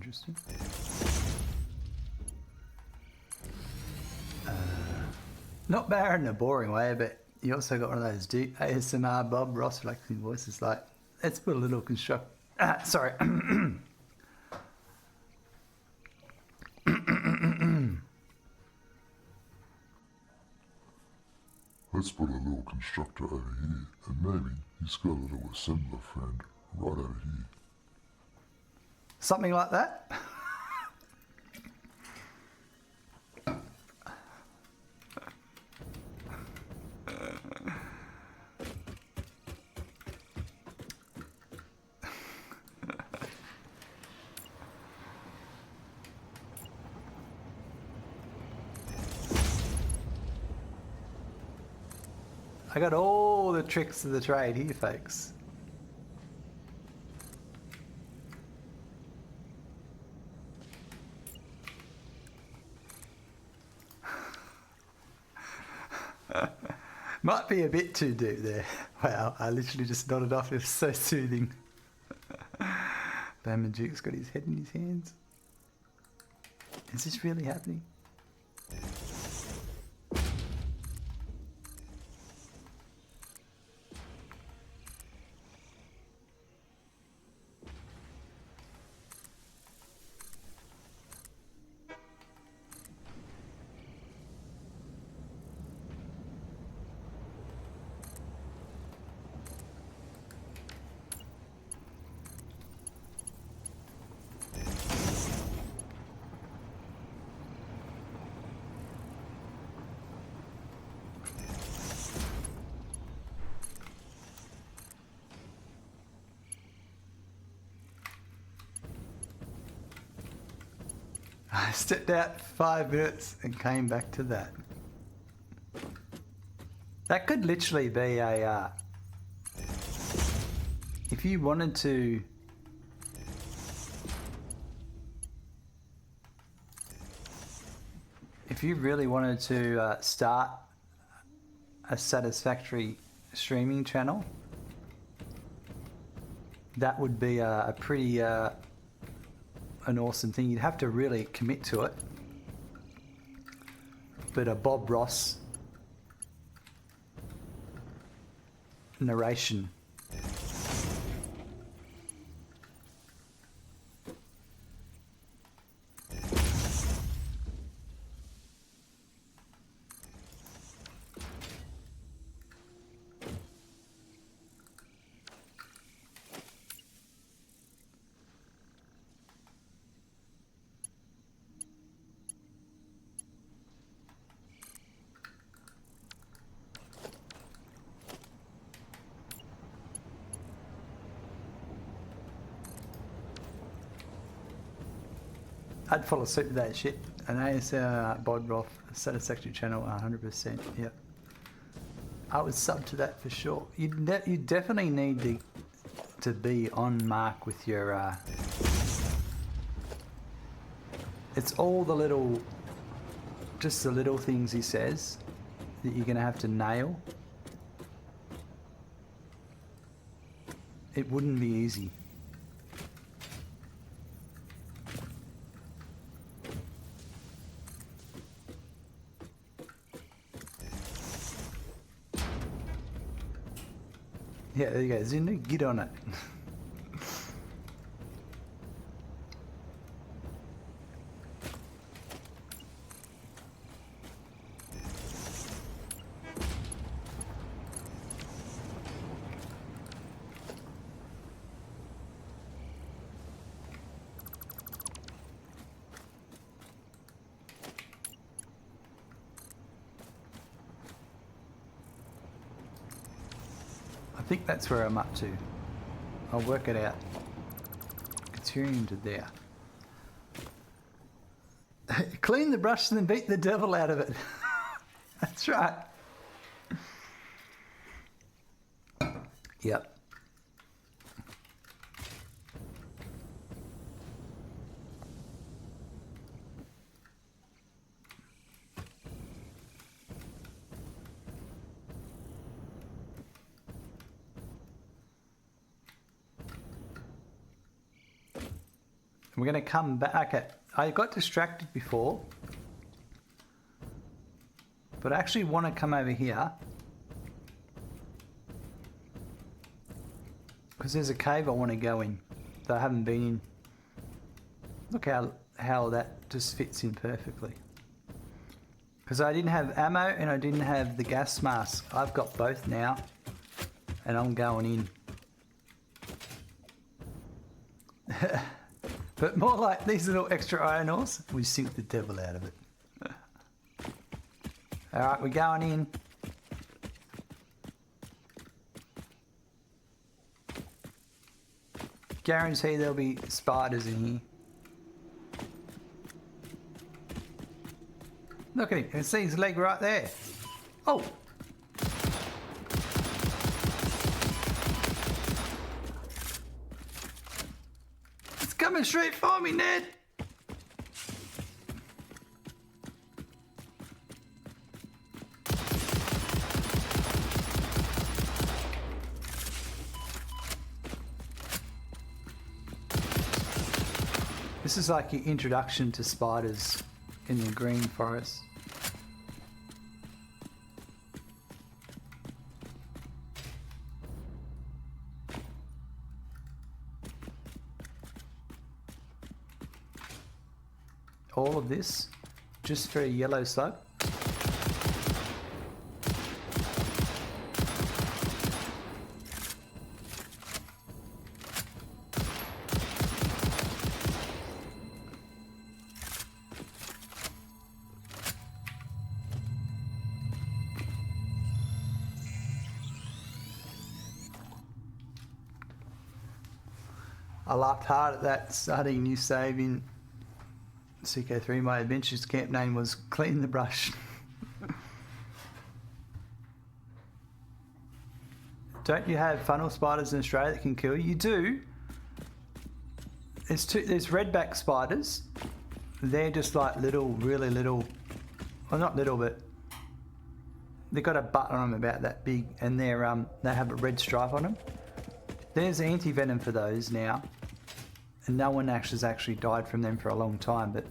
interesting. Not bad in a boring way, but you also got one of those deep ASMR Bob Ross relaxing voices. Like, let's put a little sorry. Let's put a little constructor over here, and maybe he's got a little assembler friend right over here. Something like that. I got all the tricks of the trade here, folks. Might be a bit too deep there. Wow, I literally just nodded off. It was so soothing. Bam and Duke's got his head in his hands. Is this really happening? I stepped out 5 minutes and came back to that. That could literally be a... if you wanted to... if you really wanted to start a Satisfactory streaming channel, that would be a pretty... an awesome thing. You'd have to really commit to it. But a Bob Ross narration. I'd fall asleep with that shit. An ASMR Bob Ross Satisfactory channel, 100%. Yep. I would sub to that for sure. You definitely need to be on mark with your. It's all the little, just the little things he says that you're gonna have to nail. It wouldn't be easy. Yeah, there you go. Zinu, get on it. I think that's where I'm up to. I'll work it out. It's here into there. Clean the brush and then beat the devil out of it. That's right. Yep. We're going to come back at... I got distracted before. But I actually want to come over here. Because there's a cave I want to go in that I haven't been in. Look how that just fits in perfectly. Because I didn't have ammo and I didn't have the gas mask. I've got both now. And I'm going in. But more like these little extra iron ores, we sink the devil out of it. Alright, we're going in. Guarantee there'll be spiders in here. Look at him, you can see his leg right there. Oh! It's coming straight for me, Ned! This is like your introduction to spiders in the green forest. All of this just for a yellow slug. I laughed hard at that starting a new save in CK3. My adventures camp name was Clean the Brush. Don't you have funnel spiders in Australia that can kill you? You do. There's redback spiders. They're just like little, really little, well not little, but they've got a butt on them about that big, and they have a red stripe on them. There's anti-venom for those now, and no one has actually died from them for a long time, but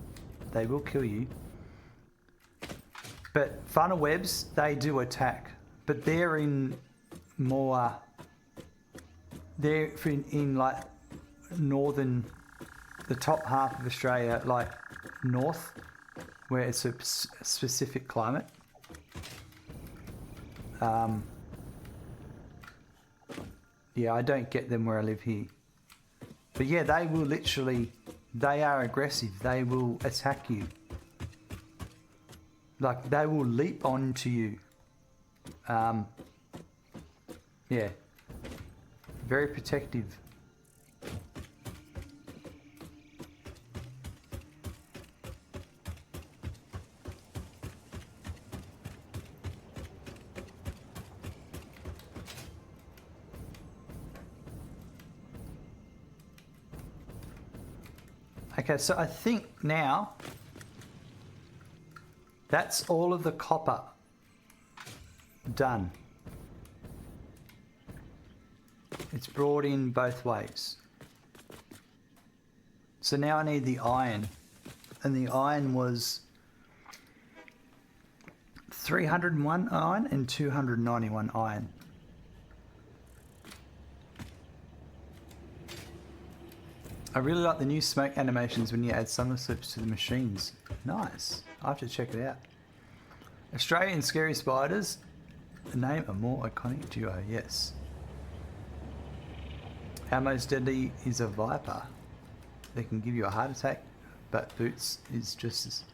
they will kill you. But funnel webs, they do attack, but they're in more, they're in like northern, the top half of Australia, like north, where it's a specific climate. Yeah, I don't get them where I live here. But yeah, they will literally, they are aggressive. They will attack you. Like, they will leap onto you. Yeah. Very protective. Okay, so I think now that's all of the copper done. It's brought in both ways. So now I need the iron, and the iron was 301 iron and 291 iron. I really like the new smoke animations when you add Somersloops to the machines. Nice. I have to check it out. Australian scary spiders. Name a more iconic duo. Yes. Our most deadly is a viper. They can give you a heart attack, but Boots is just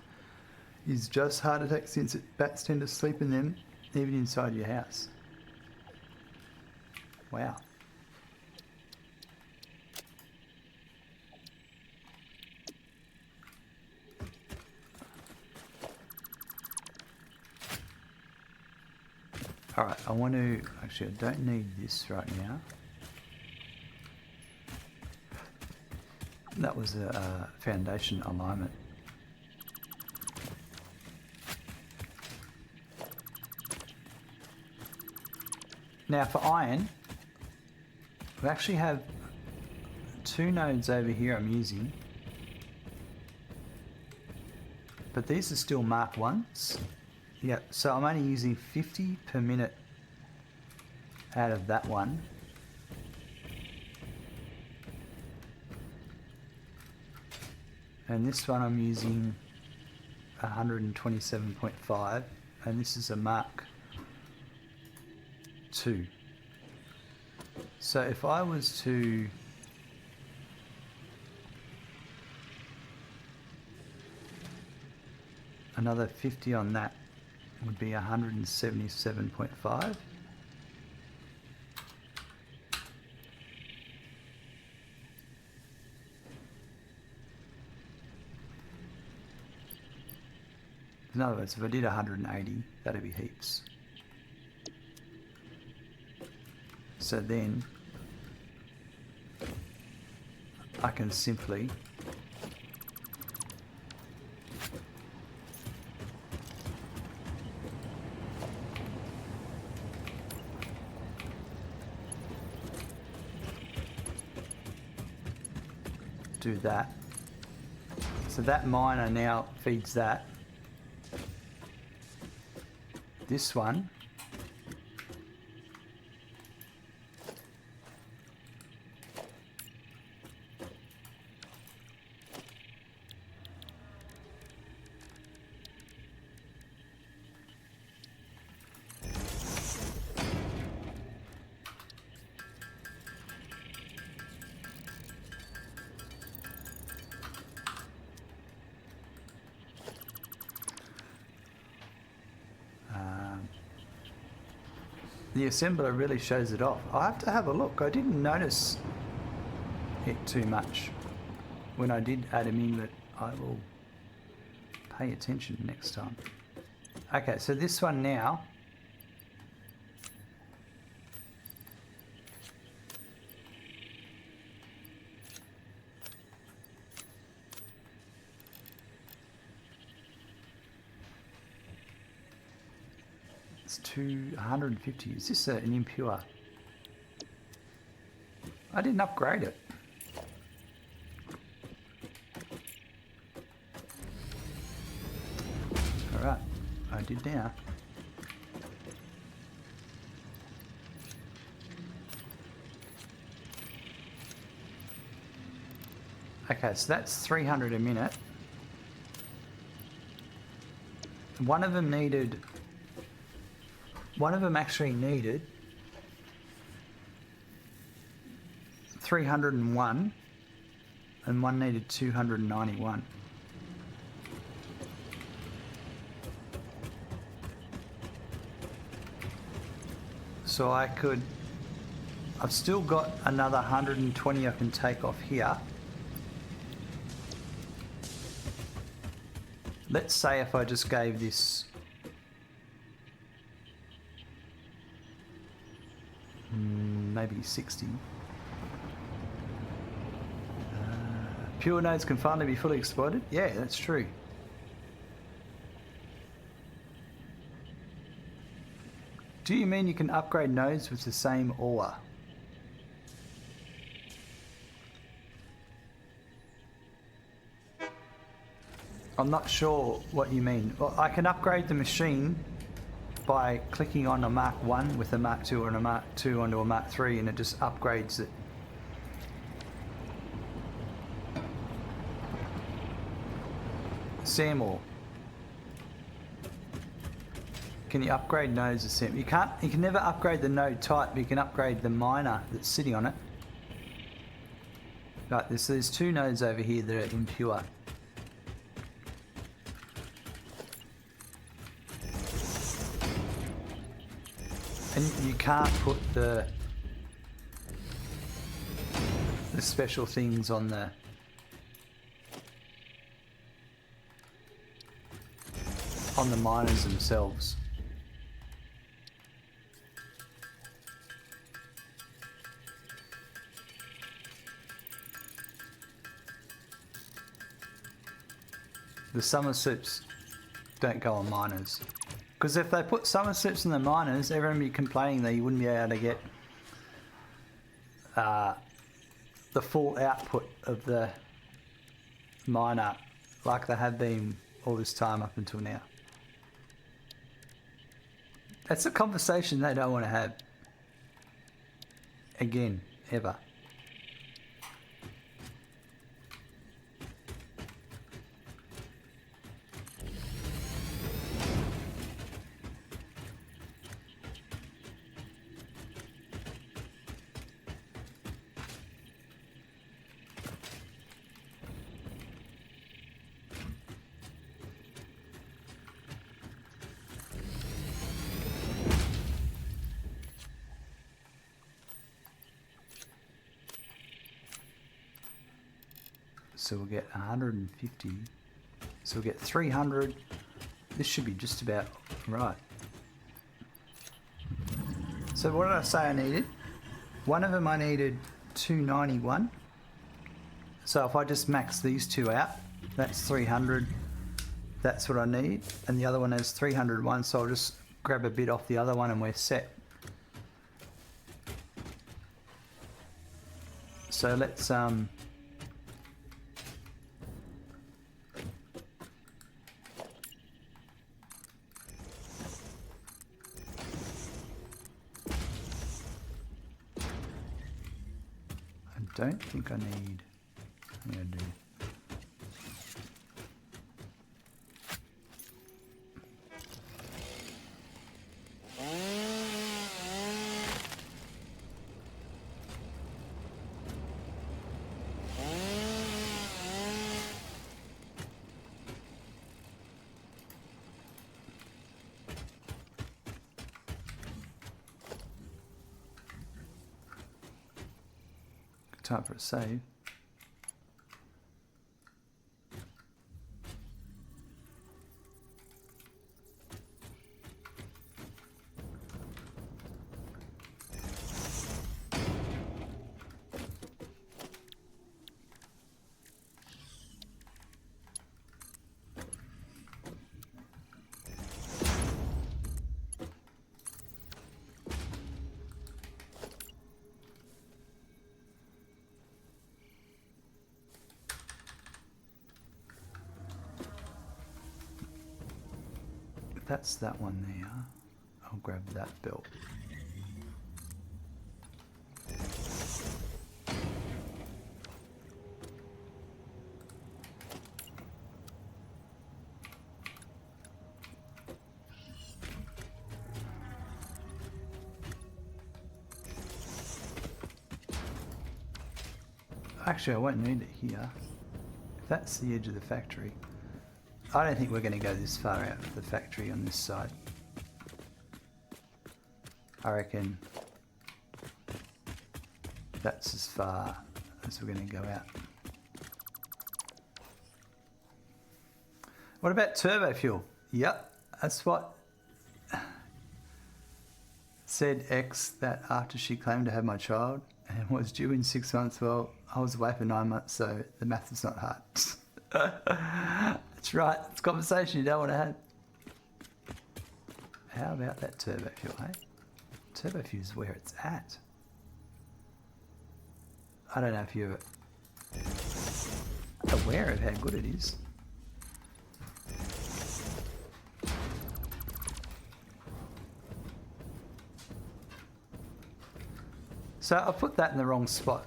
heart attack since bats tend to sleep in them, even inside your house. Wow. Alright, I want to... Actually, I don't need this right now. That was a foundation alignment. Now for iron, we actually have 2 nodes over here I'm using. But these are still Mark 1s. Yep, so I'm only using 50 per minute out of that one. And this one I'm using 127.5, and this is a Mark 2. So if I was to another 50 on that would be 177.5. In other words, if I did 180, that'd be heaps. So then I can simply do that. So that miner now feeds that. This one the assembler really shows it off. I have to have a look. I didn't notice it too much when I did add them in, but I will pay attention next time. Okay, so this one now, it's 250. Is this an impure? I didn't upgrade it. Alright, I did now. Okay, so that's 300 a minute. One of them actually needed 301 and one needed 291. So I've still got another 120 I can take off here. Let's say if I just gave this maybe 60. Pure nodes can finally be fully exploited? Yeah, that's true. Do you mean you can upgrade nodes with the same ore? I'm not sure what you mean. Well, I can upgrade the machine by clicking on a Mark 1 with a Mark 2 and a Mark 2 onto a Mark 3, and it just upgrades it. Sam ore. Can you upgrade nodes of Sam? You can't. You can never upgrade the node type, but you can upgrade the miner that's sitting on it. Right, there's two nodes over here that are impure. And you can't put the special things on the miners themselves. The Somersloops don't go on miners. Because if they put Somersloops in the miners, everyone would be complaining that you wouldn't be able to get the full output of the miner like they have been all this time up until now. That's a conversation they don't want to have. Again, ever. So we'll get 150. So we'll get 300. This should be just about right. So what did I say I needed? One of them I needed 291. So if I just max these two out, that's 300. That's what I need. And the other one has 301, so I'll just grab a bit off the other one and we're set. So let's I don't think I need. I'm gonna do. Time for a save. That's that one there. I'll grab that belt. Actually, I won't need it here. If that's the edge of the factory. I don't think we're going to go this far out of the factory on this side. I reckon that's as far as we're going to go out. What about Turbofuel? Yep, that's what said X that after she claimed to have my child and was due in 6 months, well, I was away for 9 months, so the math is not hard. That's right, it's a conversation you don't want to have. How about that Turbofuel, eh? Turbofuel is where it's at. I don't know if you're aware of how good it is. So I put that in the wrong spot.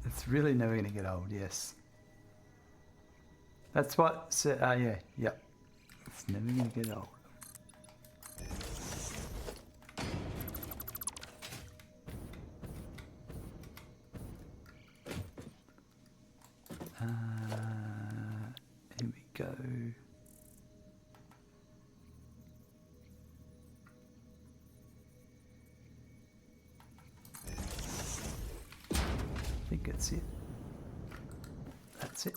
It's really never going to get old, yes. That's what, yeah, yep. It's never going to get old. Here we go. I think it's it. That's it.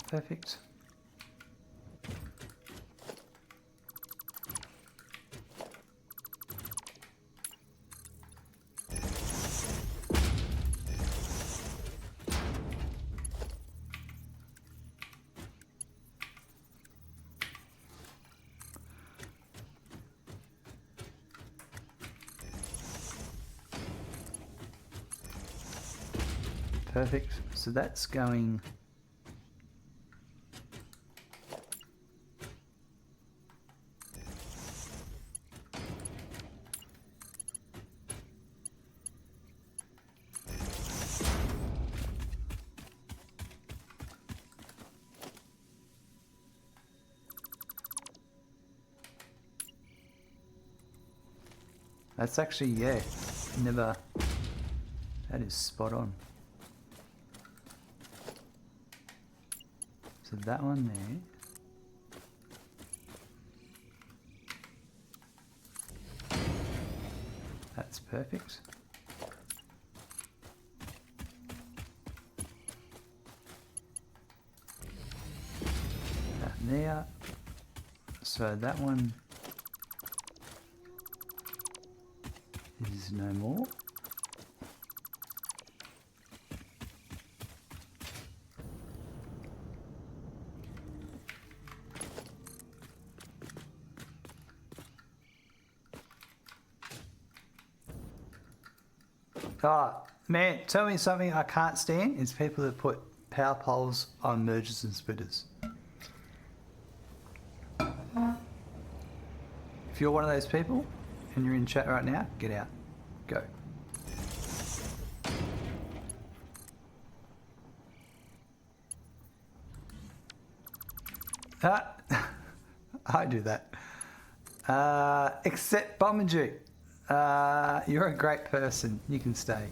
Perfect. Perfect. So that's going. That's actually, yeah, never. That is spot on. So that one there. That's perfect. That there. So that one is no more. Oh, man, tell me something I can't stand is people that put power poles on mergers and splitters. If you're one of those people and you're in chat right now, get out. Go. I do that. Except Bombajuk. You're a great person. You can stay.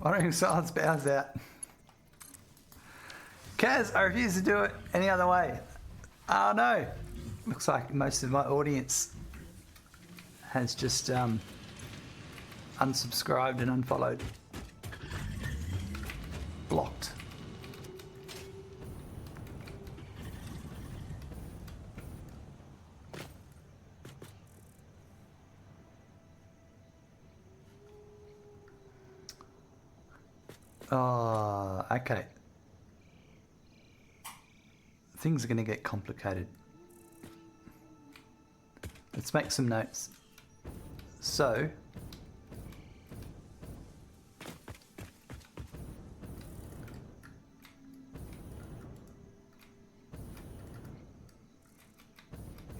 Honoring silence bows out. Kaz, I refuse to do it any other way. Oh no. Looks like most of my audience has just unsubscribed and unfollowed. Blocked. Oh, okay. Things are going to get complicated. Let's make some notes. So,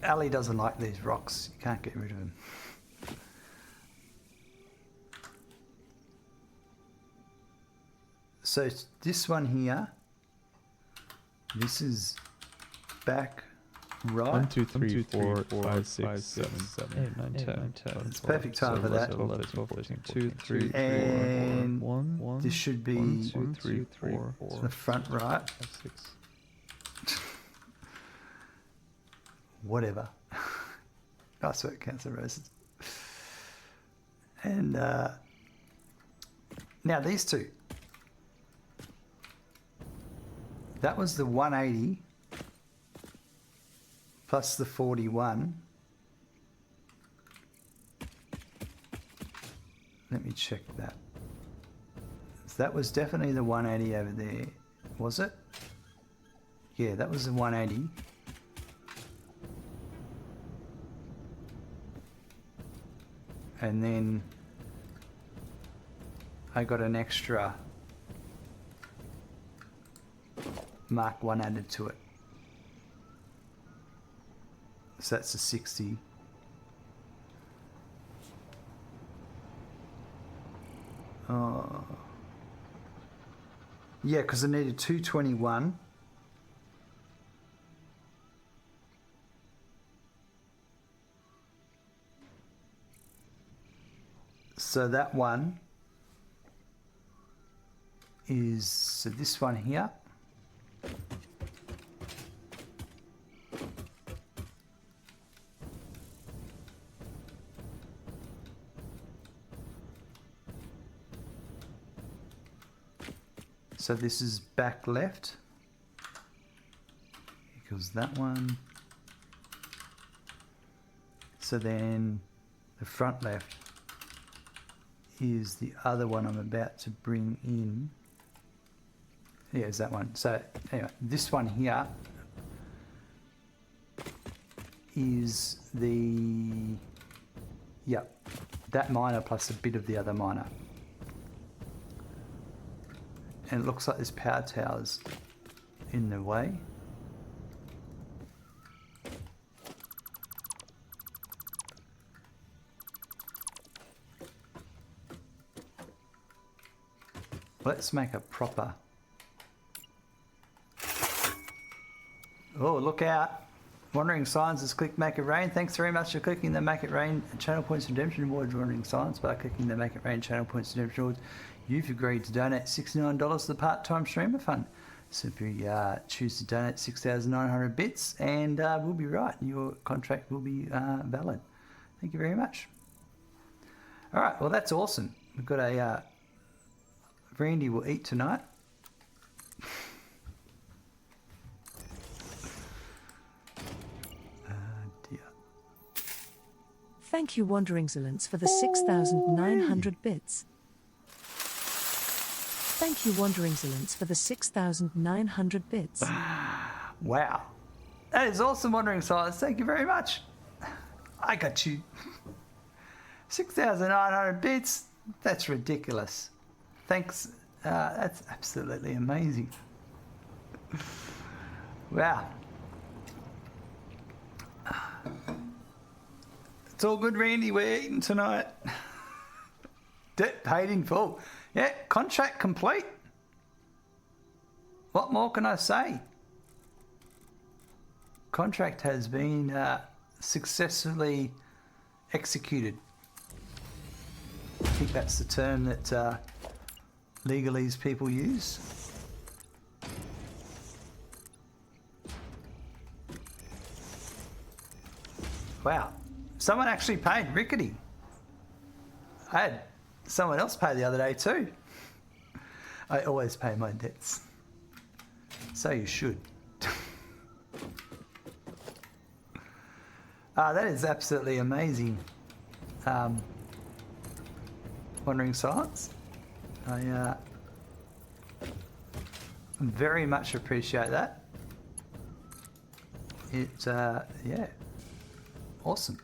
Ali doesn't like these rocks. You can't get rid of them. So this one here, this is back right. 1, 2, 3, 4, 5, 6, 7, 8, 9, 10. It's perfect time for that. 11, 12, 13, 2, 3, 4, And 1, this should be 1, 2, 3, 4, the front right. 5, 6. Whatever. Nice work, Councillor Roses. And now these two. That was the 180 plus the 41. Let me check that. So that was definitely the 180 over there, was it? Yeah, that was the 180. And then I got an extra Mark 1 added to it. So that's a 60. Oh. Yeah, because I needed 221. So that one is, so this one here. So this is back left. Equals that one. So then the front left is the other one I'm about to bring in. Yeah, it's that one. So anyway, this one here is the, yep, that miner plus a bit of the other miner. And it looks like this power tower's in the way. Let's make a proper... Oh, look out. Wandering Signs has clicked Make It Rain. Thanks very much for clicking the Make It Rain Channel Points Redemption Award, Wandering Signs. By clicking the Make It Rain Channel Points Redemption Award, you've agreed to donate $69 to the Part-Time Streamer Fund. Simply choose to donate 6,900 bits and we'll be right. Your contract will be valid. Thank you very much. All right, well, that's awesome. We've got a... Randy will eat tonight. Dear. Thank you, Wandering Silence, for the 6,900 bits. Thank you, Wandering Silence, for the 6,900 bits. Wow. That is awesome, Wandering Silence. Thank you very much. I got you. 6,900 bits? That's ridiculous. Thanks. That's absolutely amazing. Wow. It's all good, Randy. We're eating tonight. Debt paid in full. Yeah, contract complete. What more can I say? Contract has been successfully executed. I think that's the term that legalese people use. Wow. Someone actually paid Rickety. I had someone else pay the other day too. I always pay my debts. So you should. That is absolutely amazing. Wandering Silence. I very much appreciate that. It, yeah, awesome.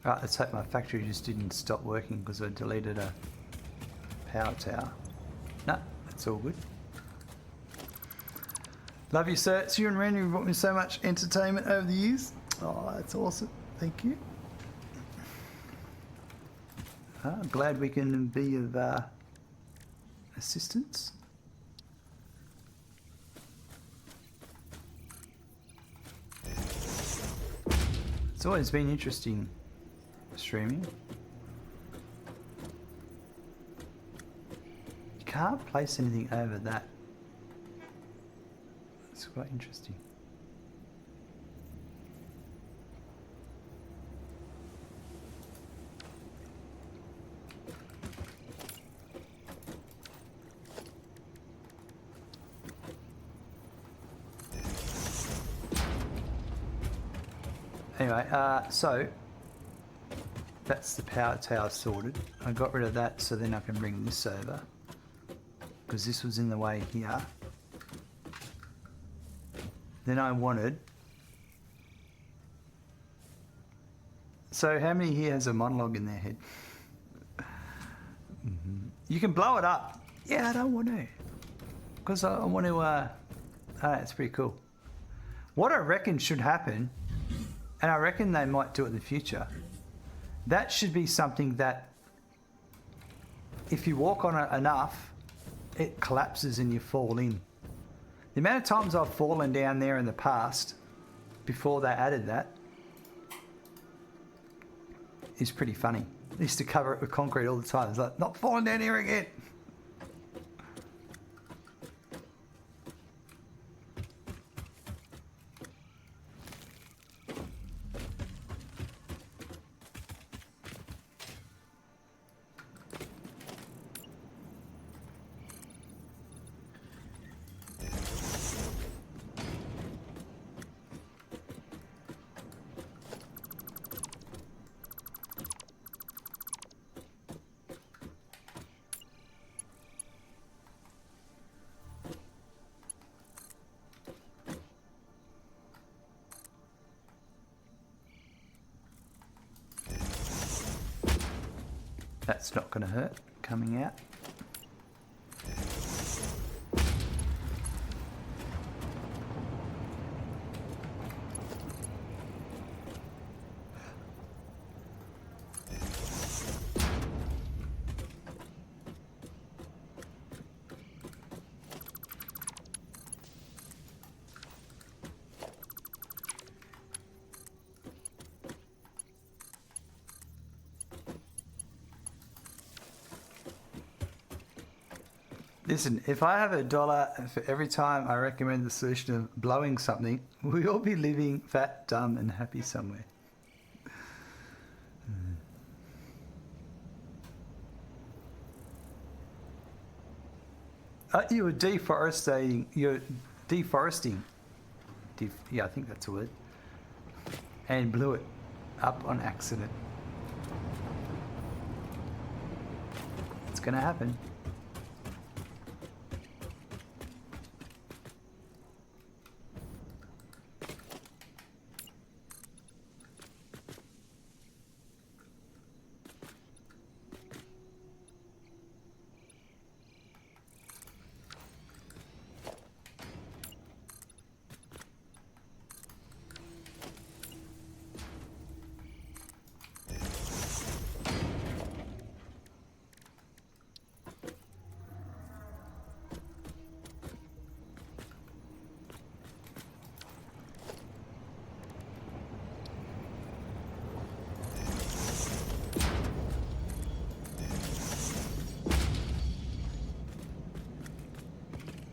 Right, let's hope my factory just didn't stop working because I deleted a power tower. No, that's all good. Love you, sir. It's you and Randy. You've brought me so much entertainment over the years. Oh, that's awesome. Thank you. I'm glad we can be of assistance. It's always been interesting. Streaming. You can't place anything over that. It's quite interesting. Anyway, so that's the power tower sorted. I got rid of that so then I can bring this over because this was in the way here. Then I wanted... So how many here has a monologue in their head? You can blow it up. Yeah, I don't want to. Because I want to... it's pretty cool. What I reckon should happen, and I reckon they might do it in the future, that should be something that if you walk on it enough, it collapses and you fall in. The amount of times I've fallen down there in the past, before they added that, is pretty funny. They used to cover it with concrete all the time. It's like, not falling down here again. That's not going to hurt coming out. Listen, if I have $1 for every time I recommend the solution of blowing something, we'll all be living fat, dumb, and happy somewhere. You were deforesting. You're deforesting. Yeah, I think that's a word. And blew it up on accident. It's gonna happen.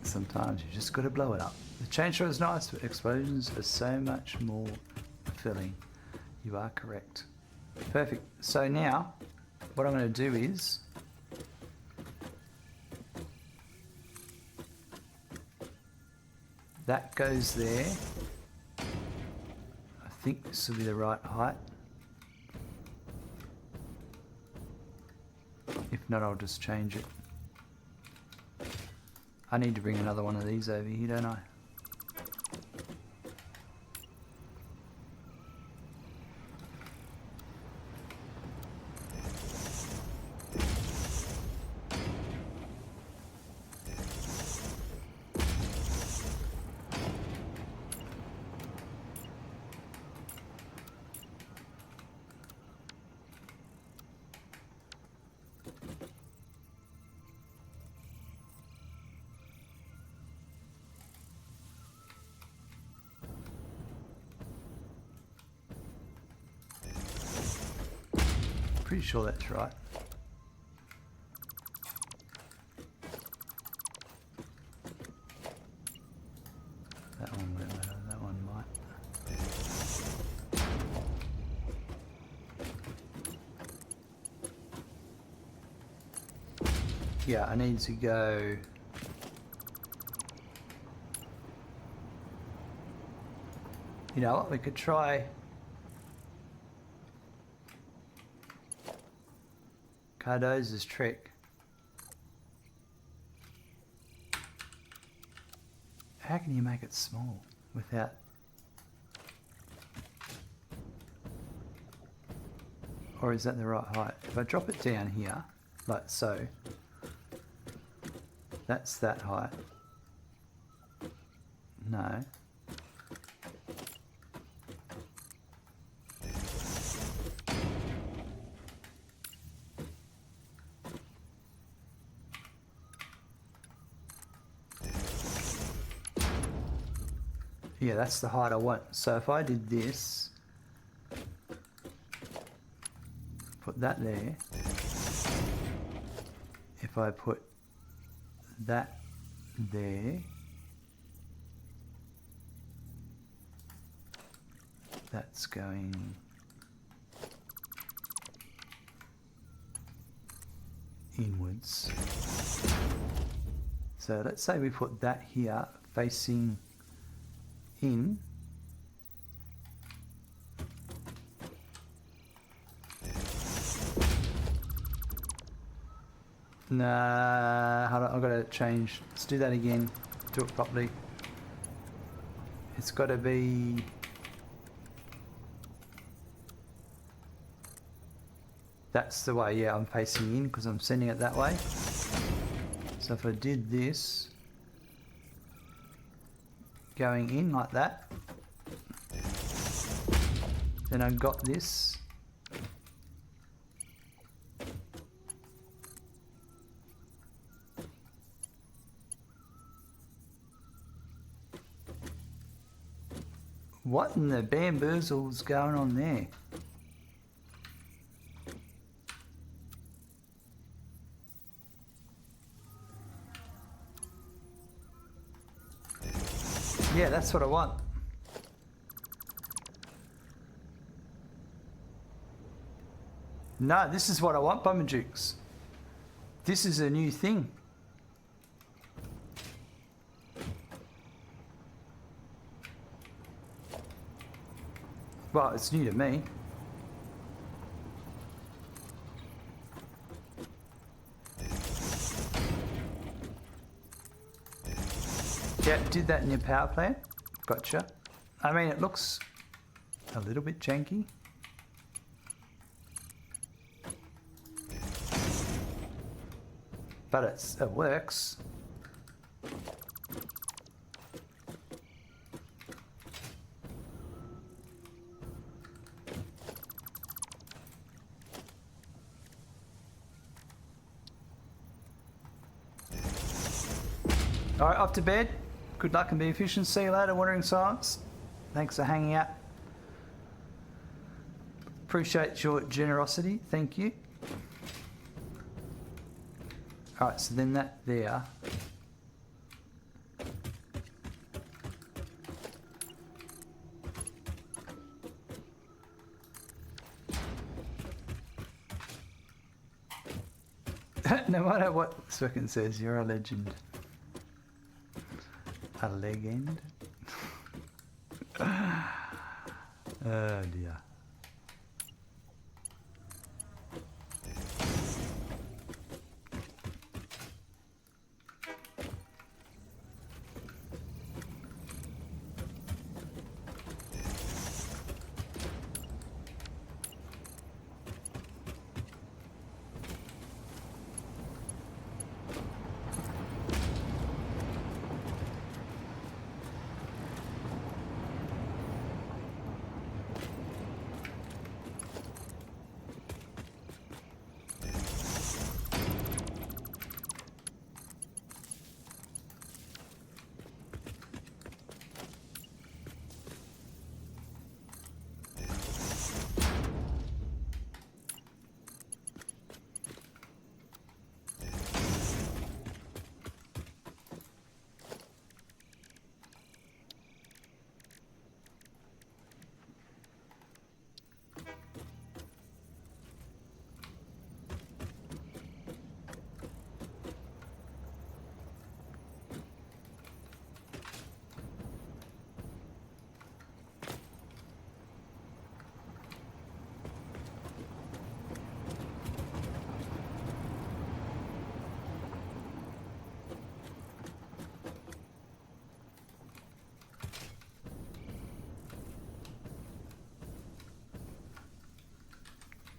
Sometimes you just got to blow it up. The chainsaw is nice, but explosions are so much more fulfilling. You are correct. Perfect. So now, what I'm going to do is that goes there. I think this will be the right height. If not, I'll just change it. I need to bring another one of these over here, don't I? Pretty sure that's right. That one won't matter, that one might. Yeah, I need to go. You know what, we could try Cardoza's trick. How can you make it small without... Or is that the right height? If I drop it down here, like so, that's that height. No. Yeah, that's the height I want. So if I did this, put that there. If I put that there, that's going inwards. So let's say we put that here facing in. Nah, hold on, I've got to change. Let's do that again. Do it properly. It's got to be... That's the way, yeah, I'm facing in because I'm sending it that way. So if I did this, going in like that, then I've got this. What in the bamboozle's going on there? Yeah, that's what I want. No, this is what I want, Bummajukes. This is a new thing. Well, it's new to me. Yeah, did that in your power plant. Gotcha. I mean, it looks a little bit janky. But it works. Alright, off to bed. Good luck and be efficient. See you later, Wandering Silence. Thanks for hanging out. Appreciate your generosity. Thank you. Alright, so then that there. No matter what Swickin says, you're a legend. A legend? Oh dear.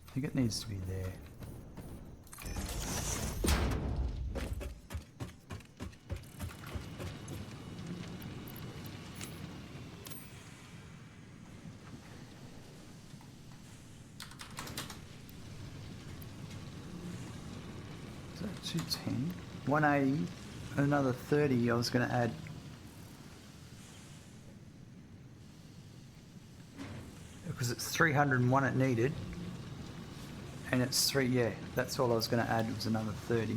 I think it needs to be there. So 210, 180, another 30 I was going to add. Because it's 301 it needed. And it's 3, yeah, that's all I was going to add was another 30.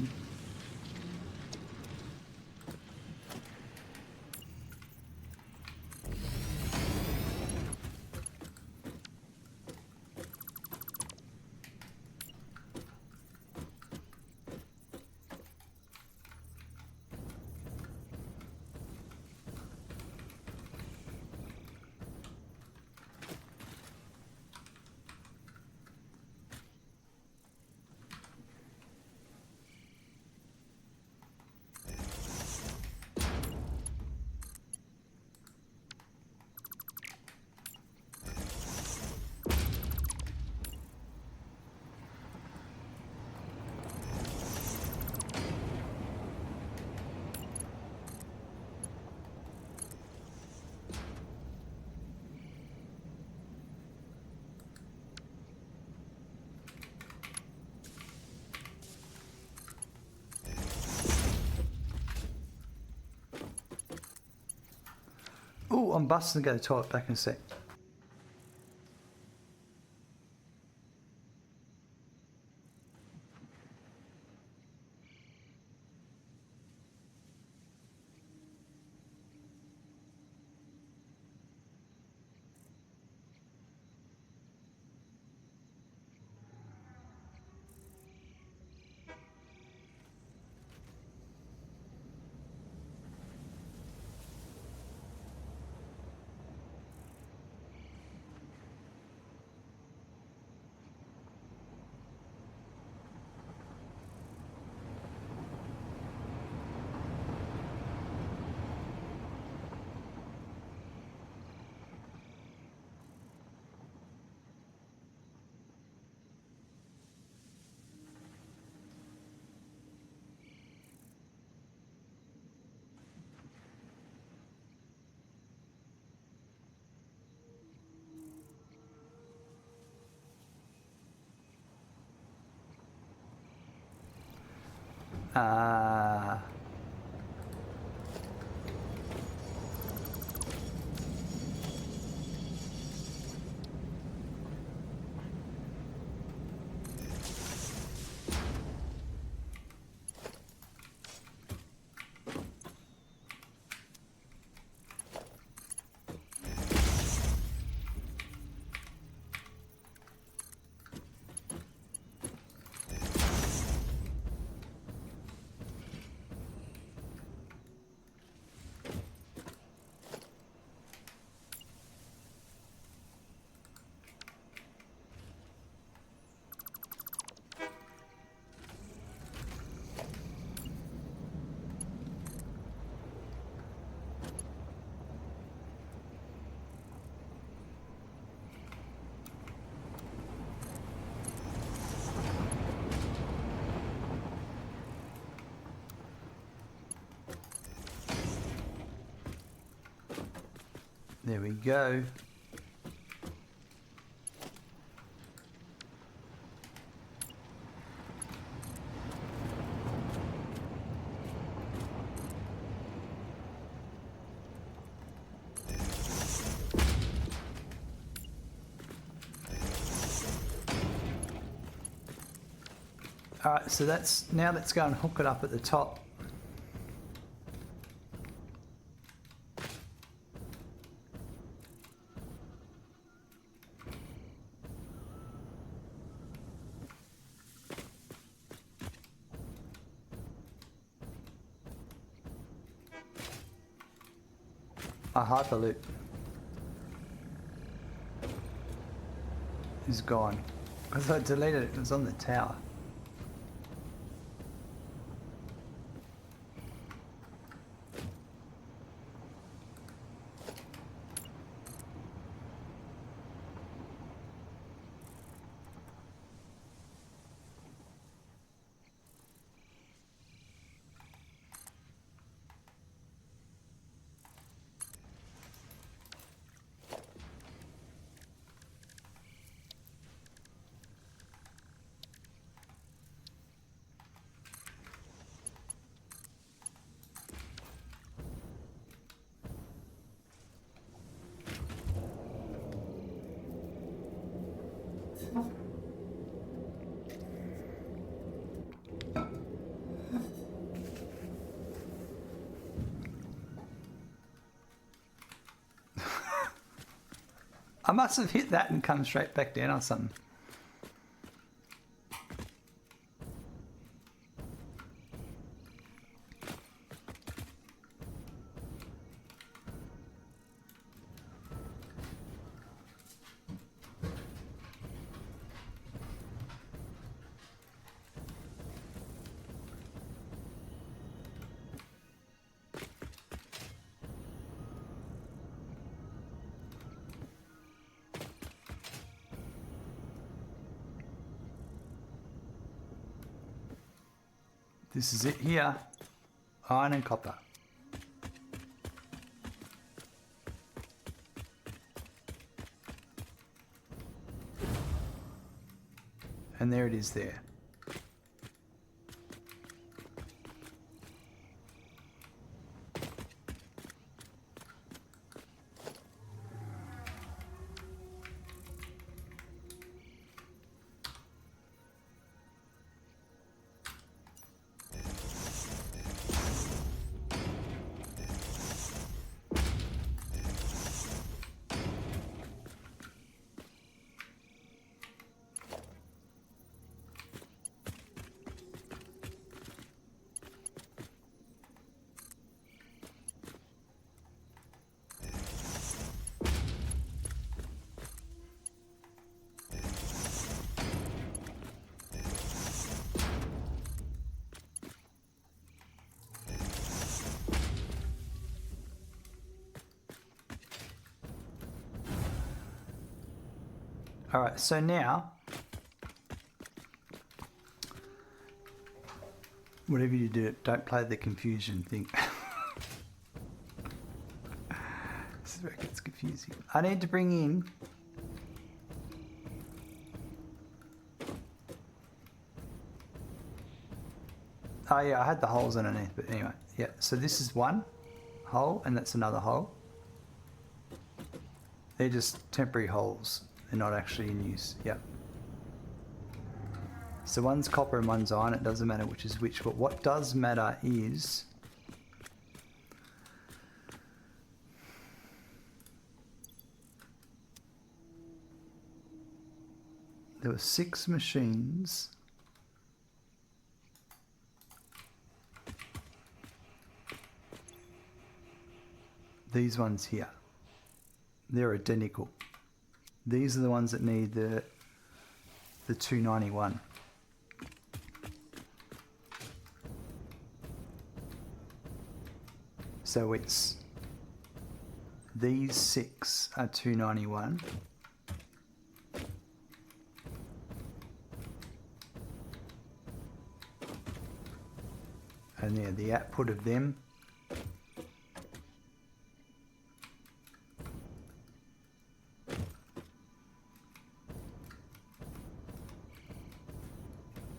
Oh, I'm busting to go to the toilet, back in a sec. Ah. There we go. Alright, so now let's go and hook it up at the top. A hyperloop is gone because I deleted it. It was on the tower. I must have hit that and come straight back down or something. This is it here. Iron and copper. And there it is there. All right, so now, whatever you do, don't play the confusion thing. This is where it gets confusing. I need to bring in oh yeah, I had the holes underneath, but anyway, yeah. So this is one hole, and that's another hole. They're just temporary holes. They're not actually in use. Yep. So one's copper and one's iron. It doesn't matter which is which, but what does matter is there were 6 machines. These ones here, they're identical. These are the ones that need the 291. So it's these 6 are 291. And yeah, the output of them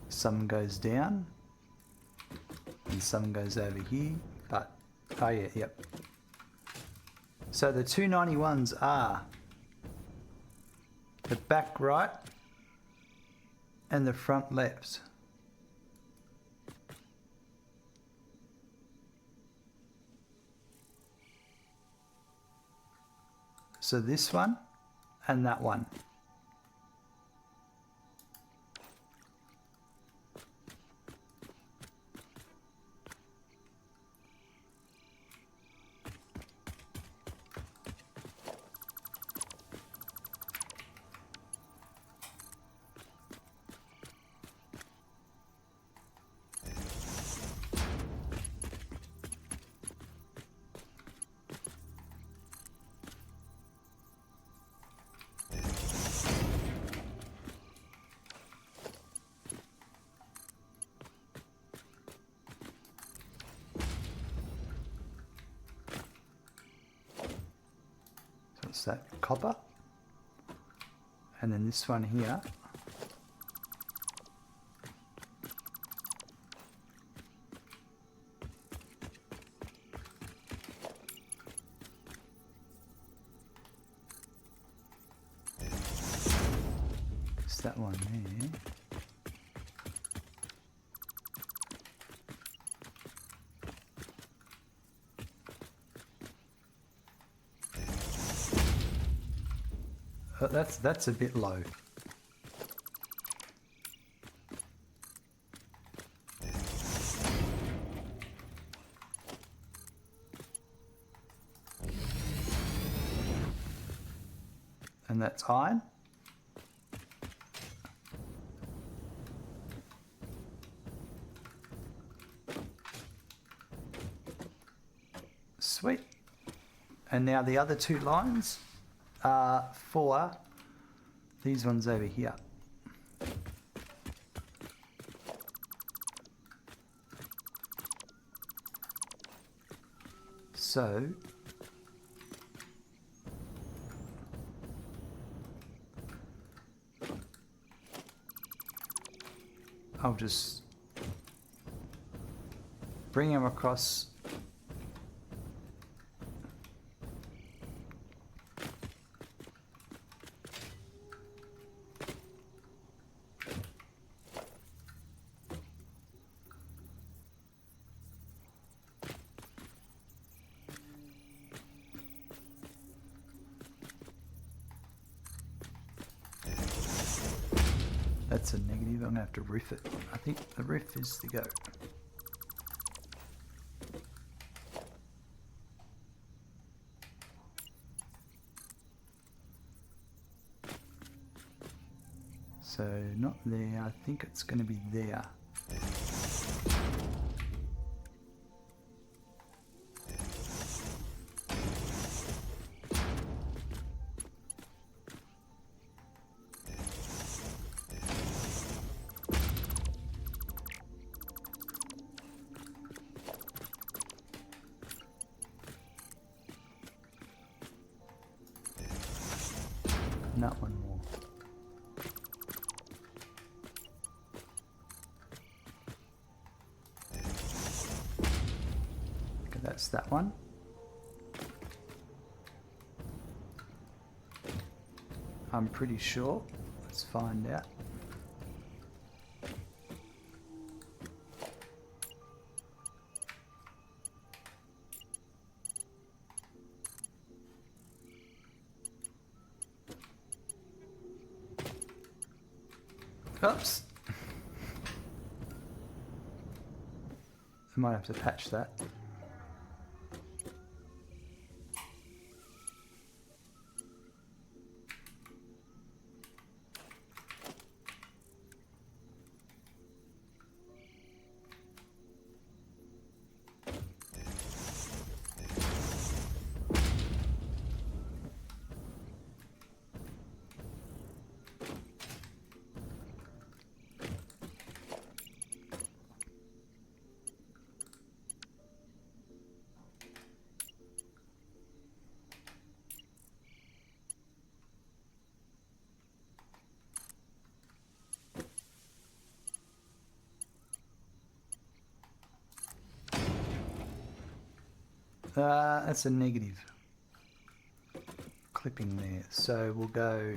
some goes down and some goes over here, but oh yeah, yep. So the 291s are the back right and the front left. So this one and that one. That copper, and then this one here it's that one there. but that's a bit low. And that's iron. Sweet. And now the other two lines are for these ones over here. So I'll just bring them across. That's a negative. I'm going to have to roof it. I think the roof is the go. So not there. I think it's going to be there. Not one more. Okay, that's that one. I'm pretty sure. Let's find out. Oops. I might have to patch that. That's a negative clipping there. So we'll go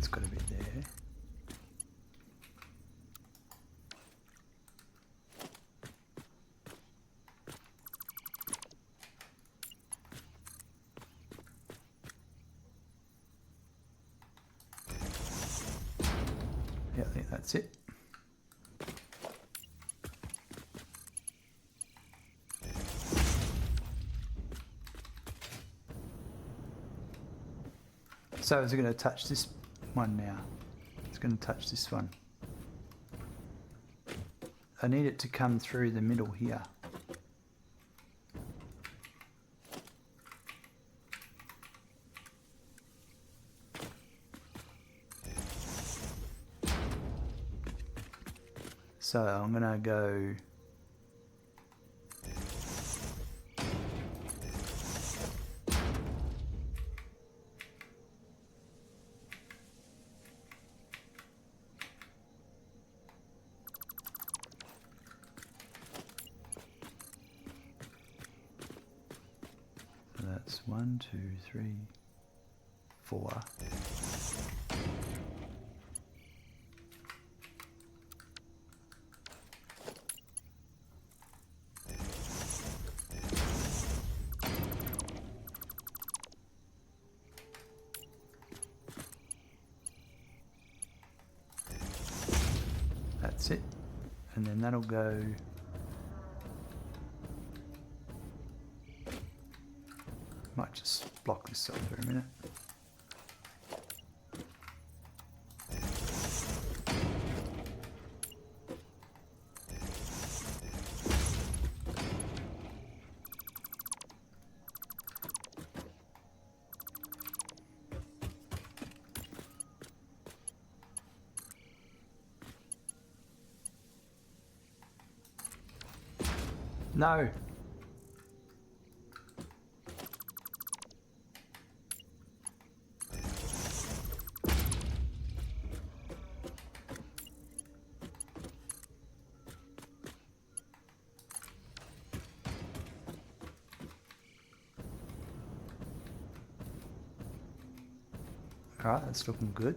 it's got to be there. Yeah, I think that's it. So is it going to touch this one now? It's going to touch this one. I need it to come through the middle here. So I'm gonna go. So that's 1, 2, 3, 4. That's it. And then that'll go. Might just block this up for a minute. No. All right, that's looking good.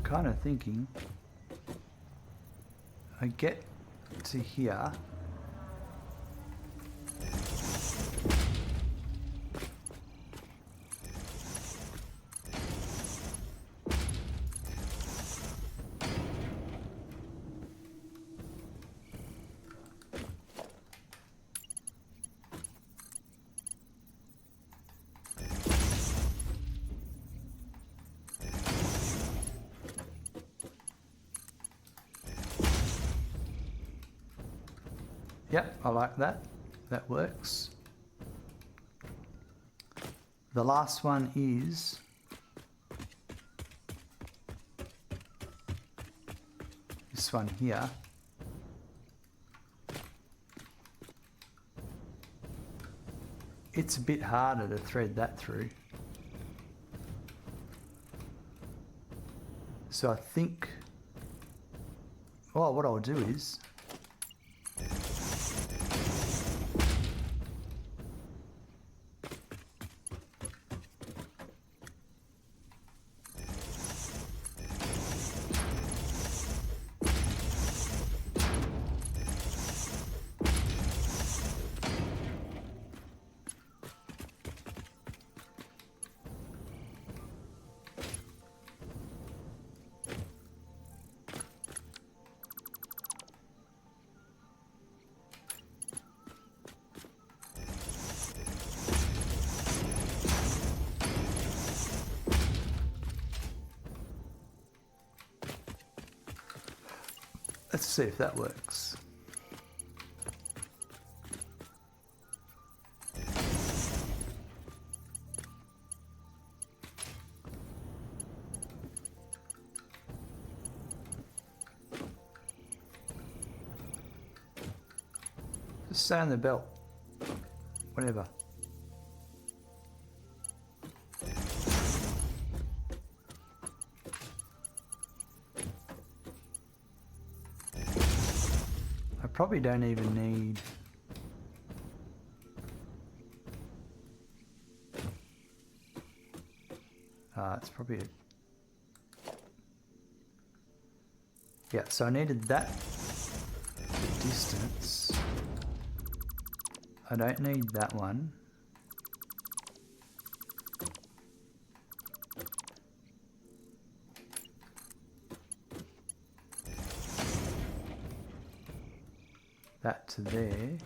Kind of thinking I get to here. Yep, I like that. That works. The last one is this one here. It's a bit harder to thread that through. So I think, well, what I'll do is let's see if that works. Just stay on the belt. Whatever. I probably don't even need it's probably it. Yeah, so I needed that distance. I don't need that one. That to there.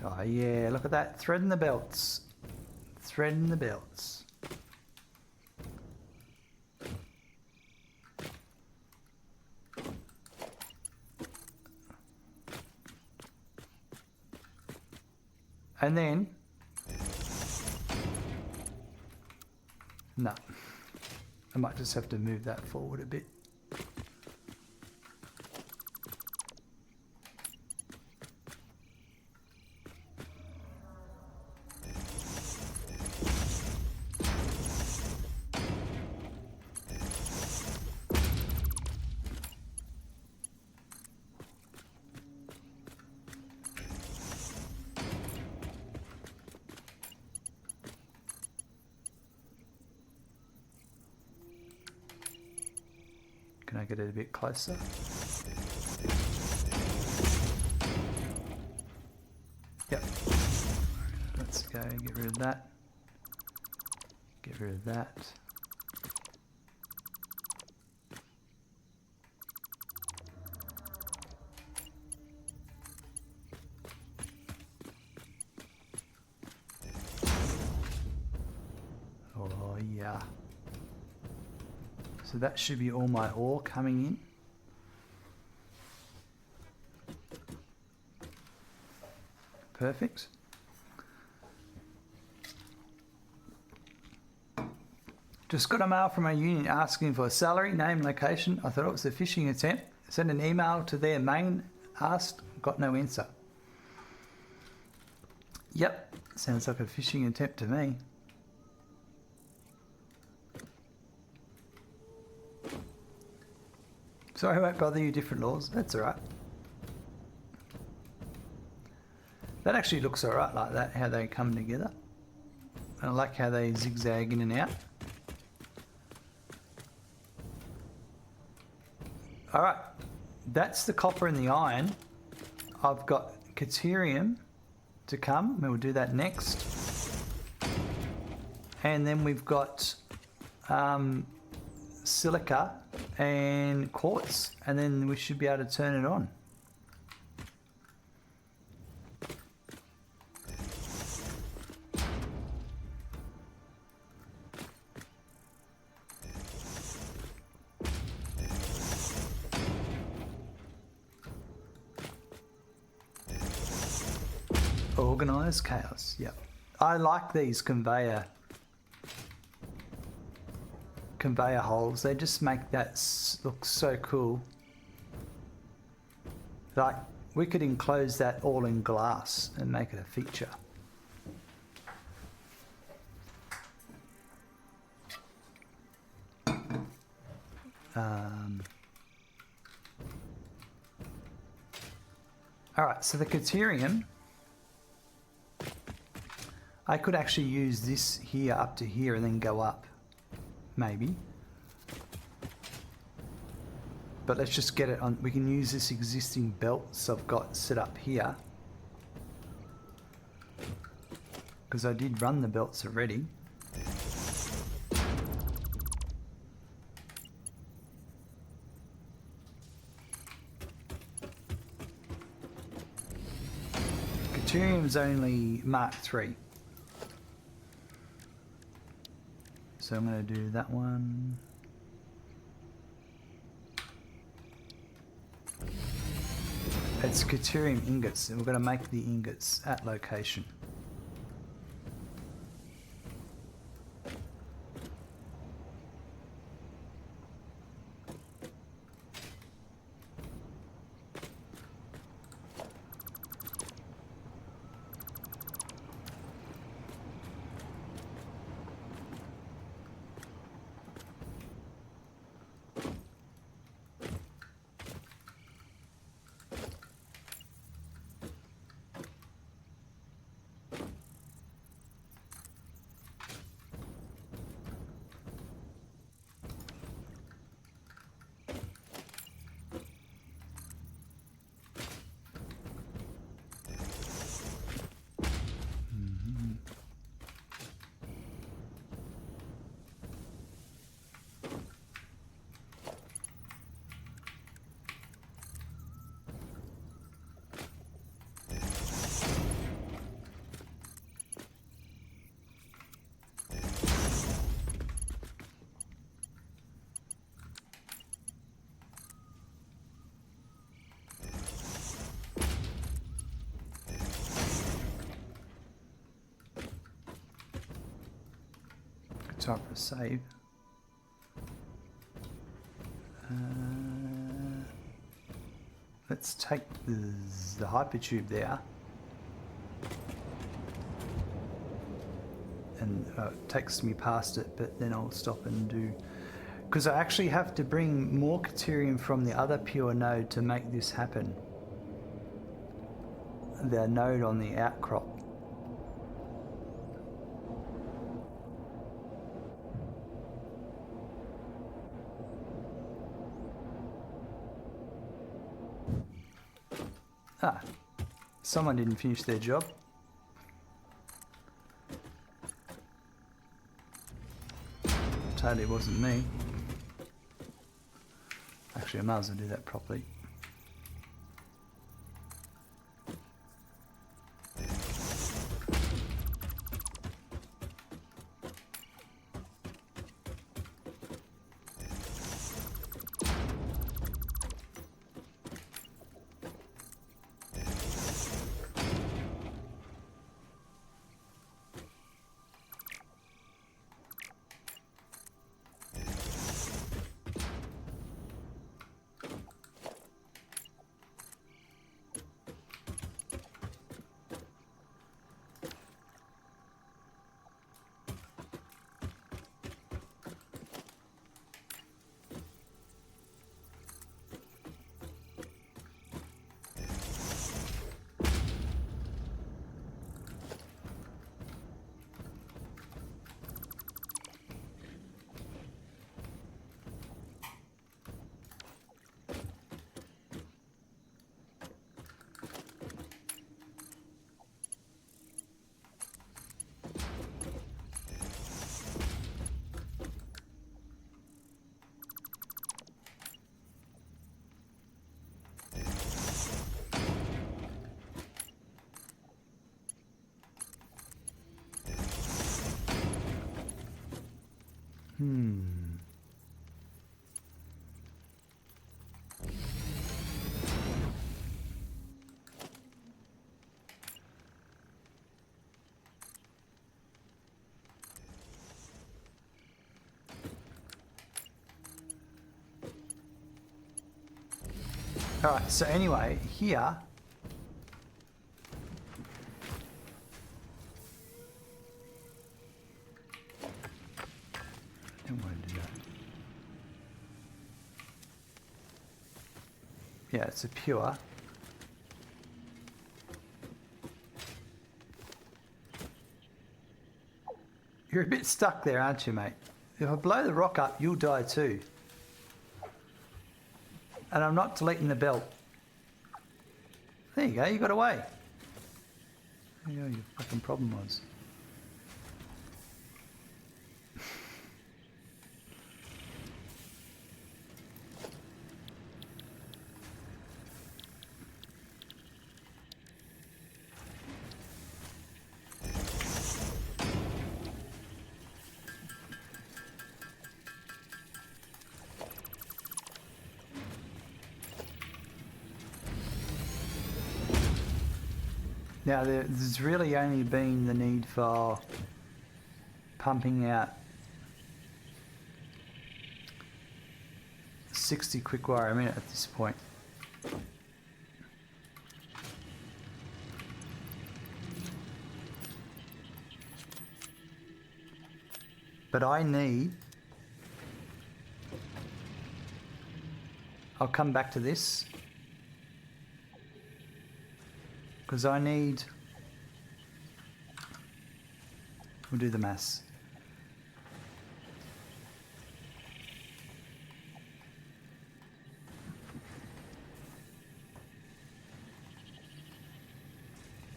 Oh yeah, look at that. Threading the belts. Threading the belts. And then... No. I might just have to move that forward a bit. Can I get it a bit closer? Yep. Let's go, get rid of that. Get rid of that. Oh yeah. So that should be all my ore coming in. Perfect. Just got a mail from a union asking for a salary, name, location. I thought it was a phishing attempt. Sent an email to their main, asked, got no answer. Yep, sounds like a phishing attempt to me. Sorry I won't bother you, different laws. That's alright. That actually looks alright like that, how they come together. I like how they zigzag in and out. Alright, that's the copper and the iron. I've got Caterium to come, and we'll do that next. And then we've got Silica and Quartz, and then we should be able to turn it on. Organised chaos, yep. I like these conveyor holes. They just make that look so cool. Like, we could enclose that all in glass and make it a feature. Alright, so the Caterium, I could actually use this here up to here and then go up, maybe. But let's just get it on. We can use this existing belts I've got set up here, because I did run the belts already. Caterium's only Mark 3. So I'm going to do that one. It's Caterium ingots, and we're going to make the ingots at location. Time for a save. Let's take the hypertube there. And it takes me past it, but then I'll stop and do... Because I actually have to bring more Caterium from the other pure node to make this happen. The node on the outcrop. Ah, someone didn't finish their job. Totally wasn't me. Actually, I might as well do that properly. Alright, so anyway, here... Don't want to do that. Yeah, it's a pure. You're a bit stuck there, aren't you, mate? If I blow the rock up, you'll die too. And I'm not deleting the belt. There you go, you got away. There you go, your fucking problem was. Now, there's really only been the need for pumping out 60 quick wire a minute at this point. But I need... I'll come back to this. Because I need... We'll do the maths.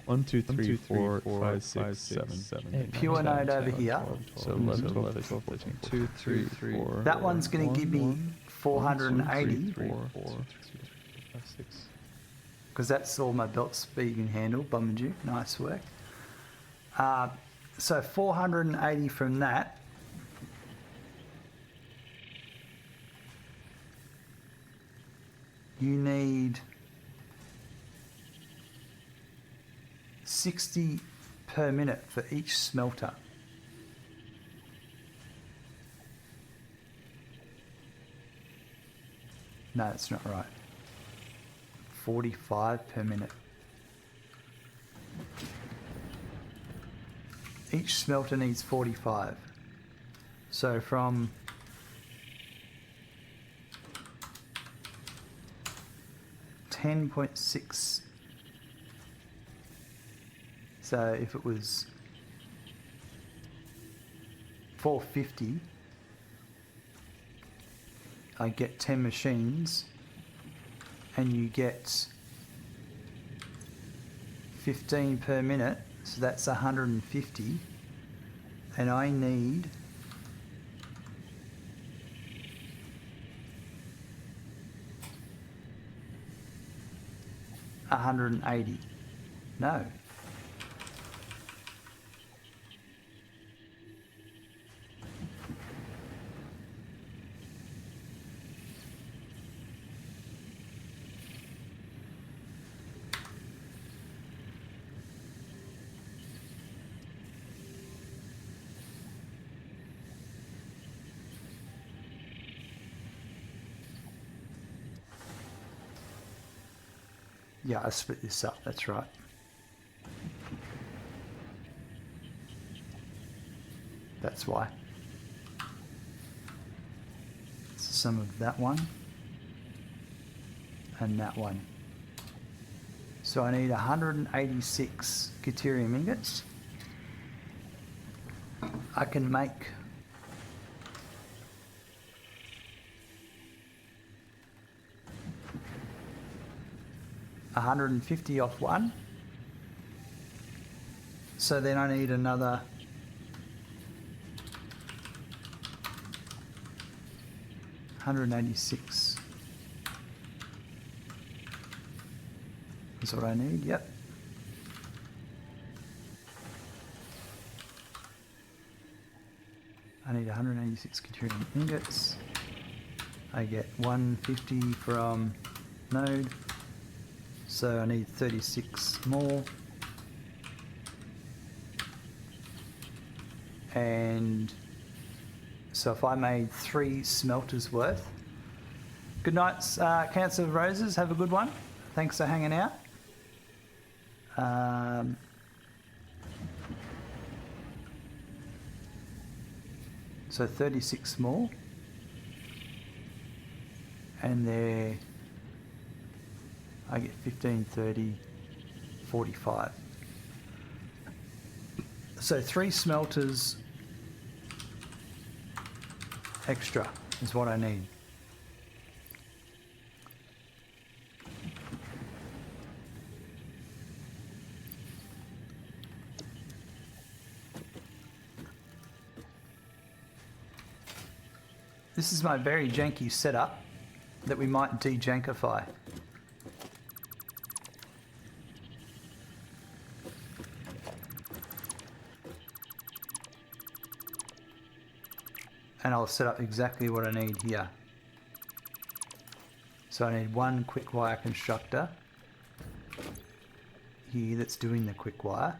One, two, three, four, five, six, seven. Pure node over here. So 11, 12, 13, 2, 3, 4. That one's going to give me 480. 6. Because that's all my belt speed can handle. Bummed, nice work. So 480 from that. You need 60 per minute for each smelter. No, it's not right. 45 per minute. Each smelter needs 45. So from $10.6. So if it was $4.50, I get 10 machines, and you get 15 per minute, so that's 150, and I need 180. No. Yeah, I split this up, that's right. That's why. It's the sum of that one and that one. So I need 186 deuterium ingots. I can make $150 off one. So then I need another 186. That's what I need, yep. I need 186 deuterium ingots. I get 150 from node. So I need 36 more. And so if I made 3 smelters worth. Good night, Cancer of Roses. Have a good one. Thanks for hanging out. So 36 more. And I get 15, 30, 45. So 3 smelters extra is what I need. This is my very janky setup that we might de-jankify. And I'll set up exactly what I need here. So I need one quick wire constructor here that's doing the quick wire.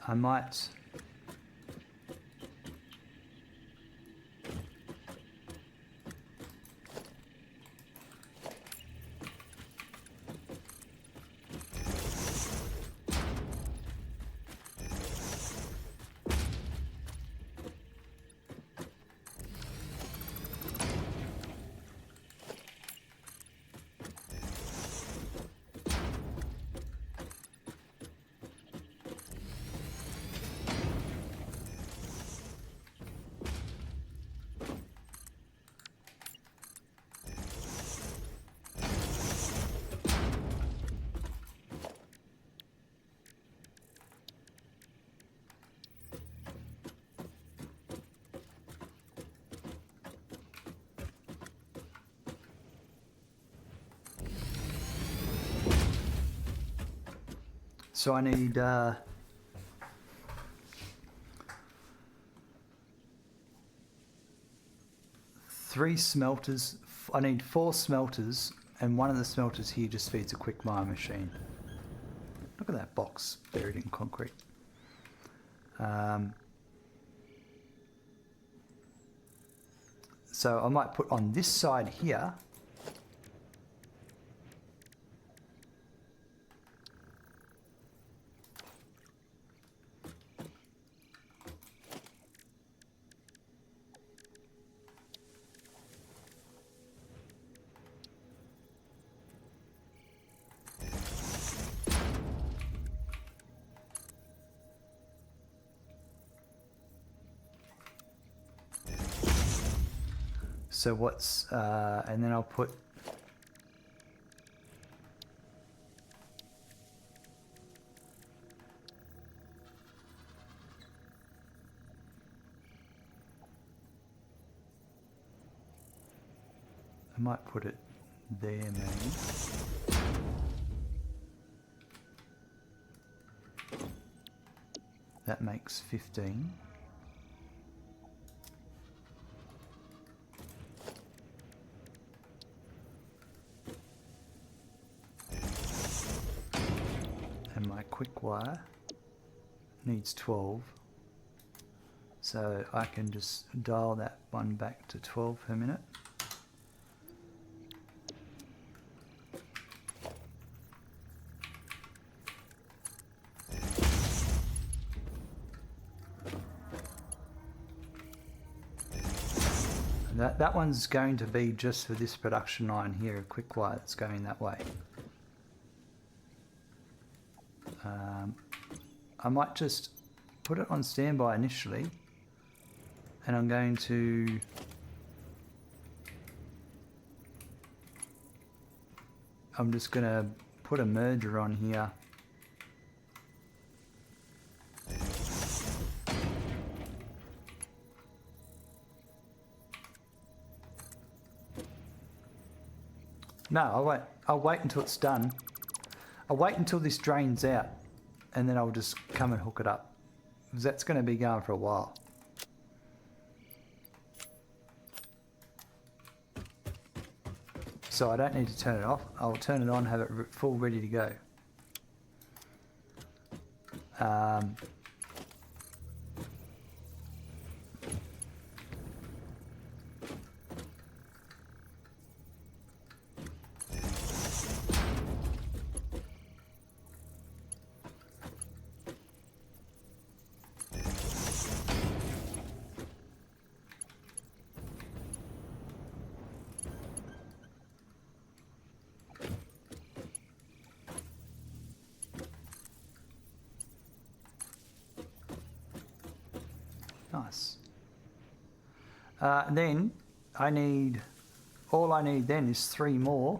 I might So I need 3 smelters. I need 4 smelters, and one of the smelters here just feeds a quick mine machine. Look at that box buried in concrete. So I might put on this side here. So what's, and then I'll put, I might put it there maybe. That makes 15. And my quick wire needs 12. So I can just dial that one back to 12 per minute. That one's going to be just for this production line here, a quick wire that's going that way. I might just put it on standby initially, and I'm going to just going to put a merger on here. No, I'll wait until it's done. I'll wait until this drains out, and then I'll just come and hook it up, because that's going to be going for a while. So I don't need to turn it off. I'll turn it on, have it full ready to go. Nice. Then all I need then is 3 more.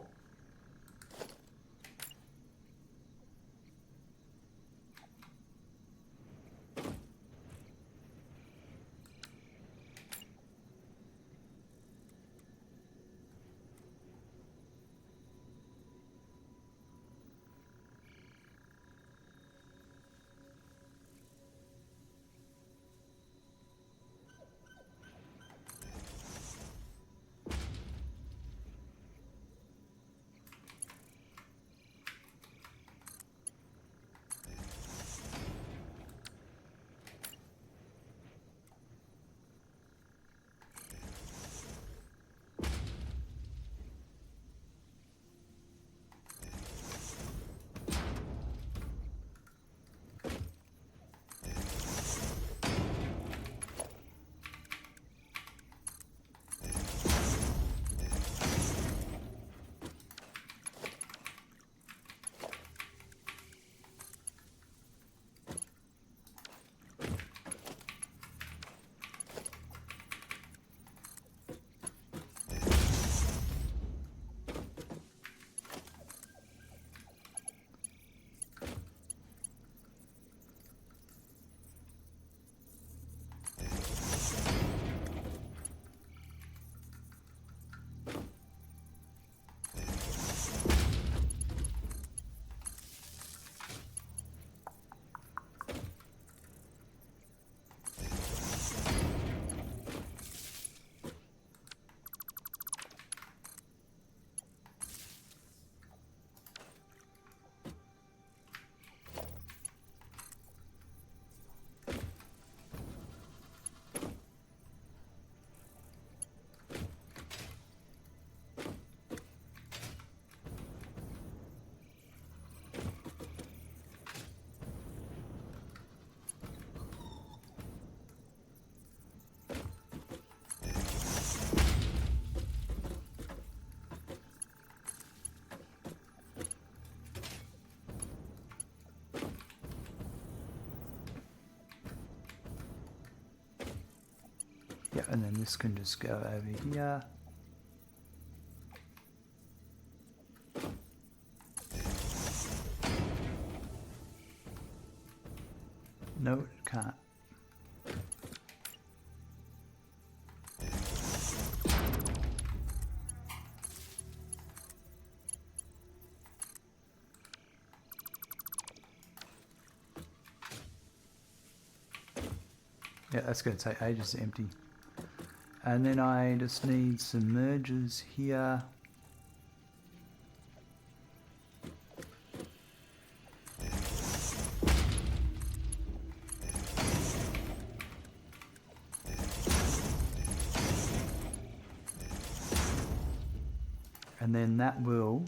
Yeah, and then this can just go over here. No, it can't. Yeah, that's going to take ages to empty. And then I just need some mergers here. And then that will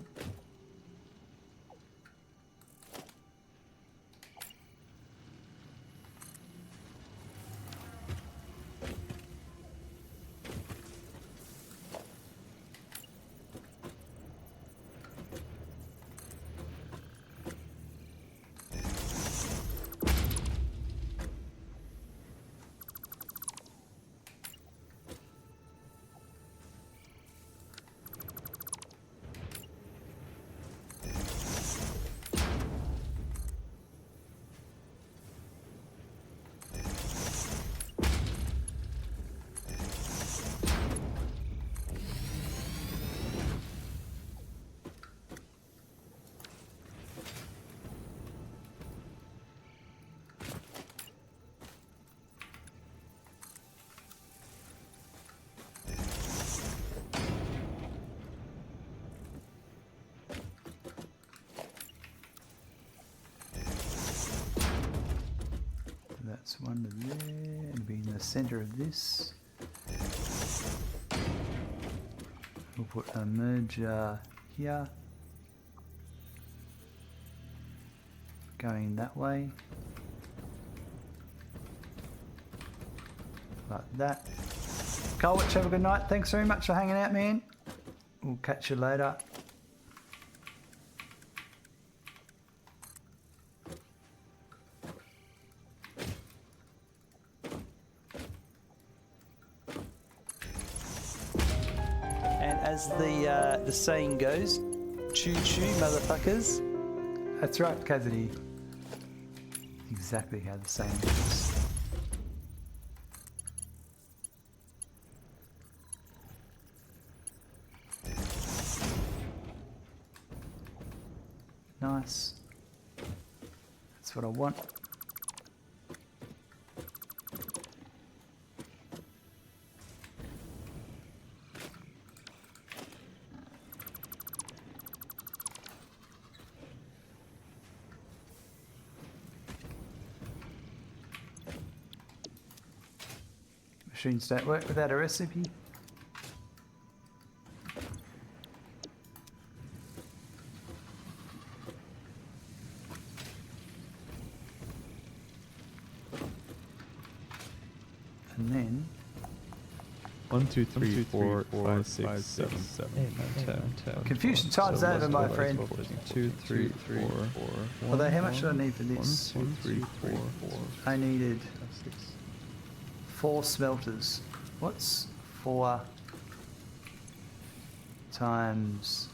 that's one to there, it'll be in the center of this. We'll put a merger here, going that way, like that. Colwich, have a good night. Thanks very much for hanging out, man. We'll catch you later. As the saying goes, choo-choo, motherfuckers. That's right, Cassidy. Exactly how the saying goes. Nice. That's what I want. Machines don't work without a recipe. And then 1, 2, 3, 4, 5, 6, 7, 8, 9, 10. Confusion time's over, my friend. 2, 3, 4. Although, how much do I need for this? 1, 2, 3, 4. I needed 4 smelters. What's 4 times...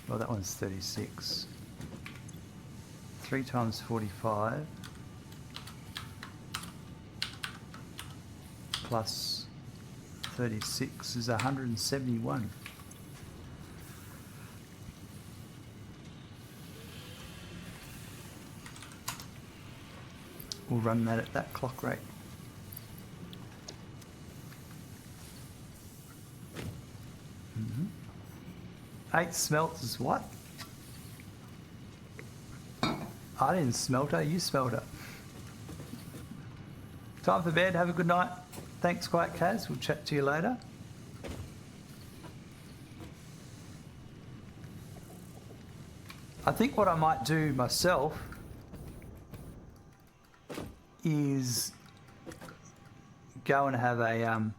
Well, that one's 36. 3 times 45. Plus 36 is 171. We'll run that at that clock rate. Mm-hmm. 8 smelters, what? I didn't smelt her, you smelt her. Time for bed, have a good night. Thanks quite, Kaz. We'll chat to you later. I think what I might do myself is go and have a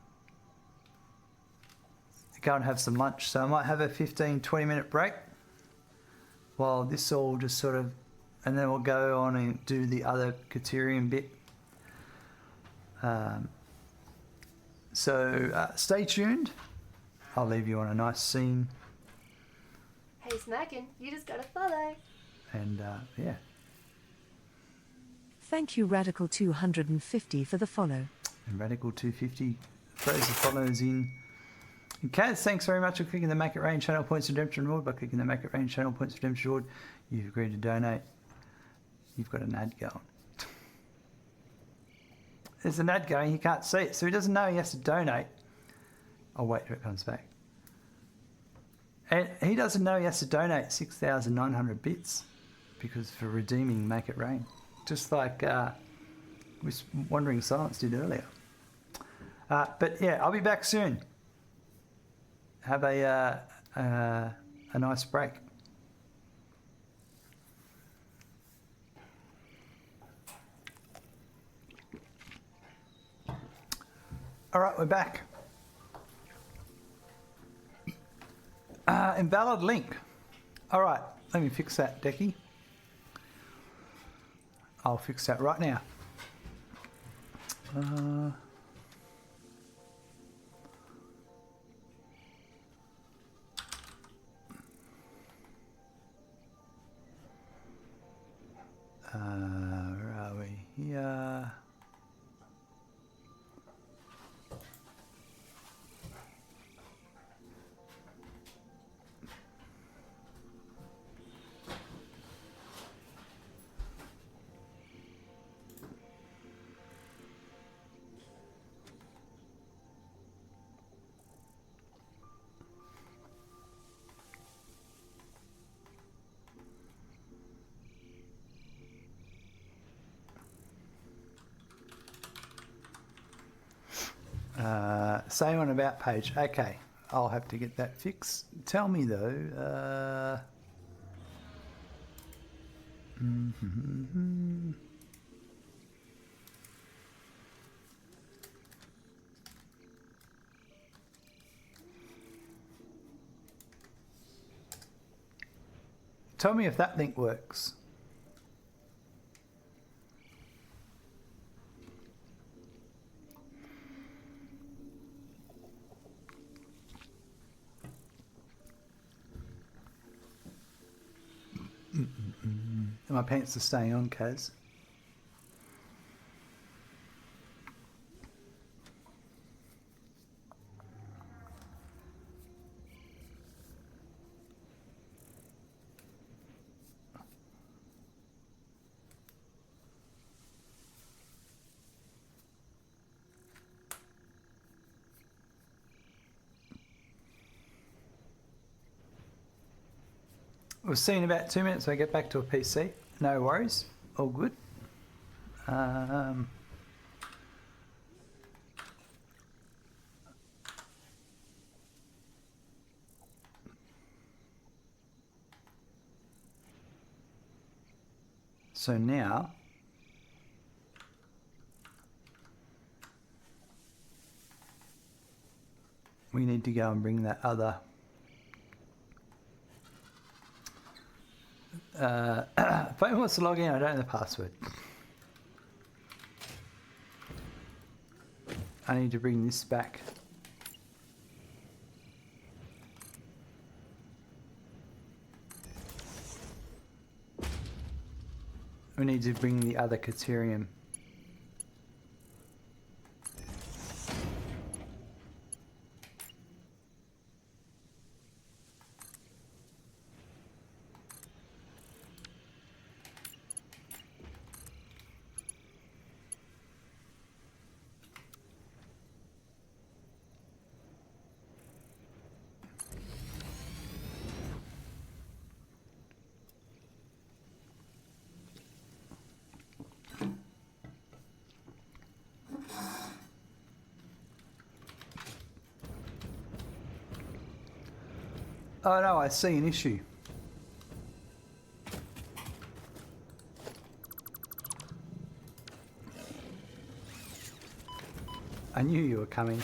go and have some lunch. So I might have a 15-20 minute break while this all just sort of, and then we'll go on and do the other Caterium bit. So stay tuned. I'll leave you on a nice scene. Hey, Smackin', you just got a follow. And yeah. Thank you, Radical 250, for the follow. And Radical 250 throws the follows in. And Kaz, thanks very much for clicking the Make It Rain channel points redemption reward. By clicking the Make It Rain channel points redemption reward, you've agreed to donate. You've got an ad going. There's an ad going, he can't see it, so he doesn't know he has to donate. I'll wait till it comes back. And he doesn't know he has to donate 6,900 bits because for redeeming Make It Rain. Just like Wandering Silence did earlier. But yeah, I'll be back soon. Have a nice break. All right, we're back. Invalid link. All right, let me fix that, Decky. I'll fix that right now. Where are we? Here. Same on about page. Okay, I'll have to get that fixed. Tell me though. Tell me if that link works. My pants are staying on, Kaz. We'll see in about 2 minutes when I get back to a PC. No worries. All good. So now we need to go and bring that other if anyone wants to log in, I don't know the password. I need to bring this back. We need to bring the other Caterium. Oh no, I see an issue. I knew you were coming.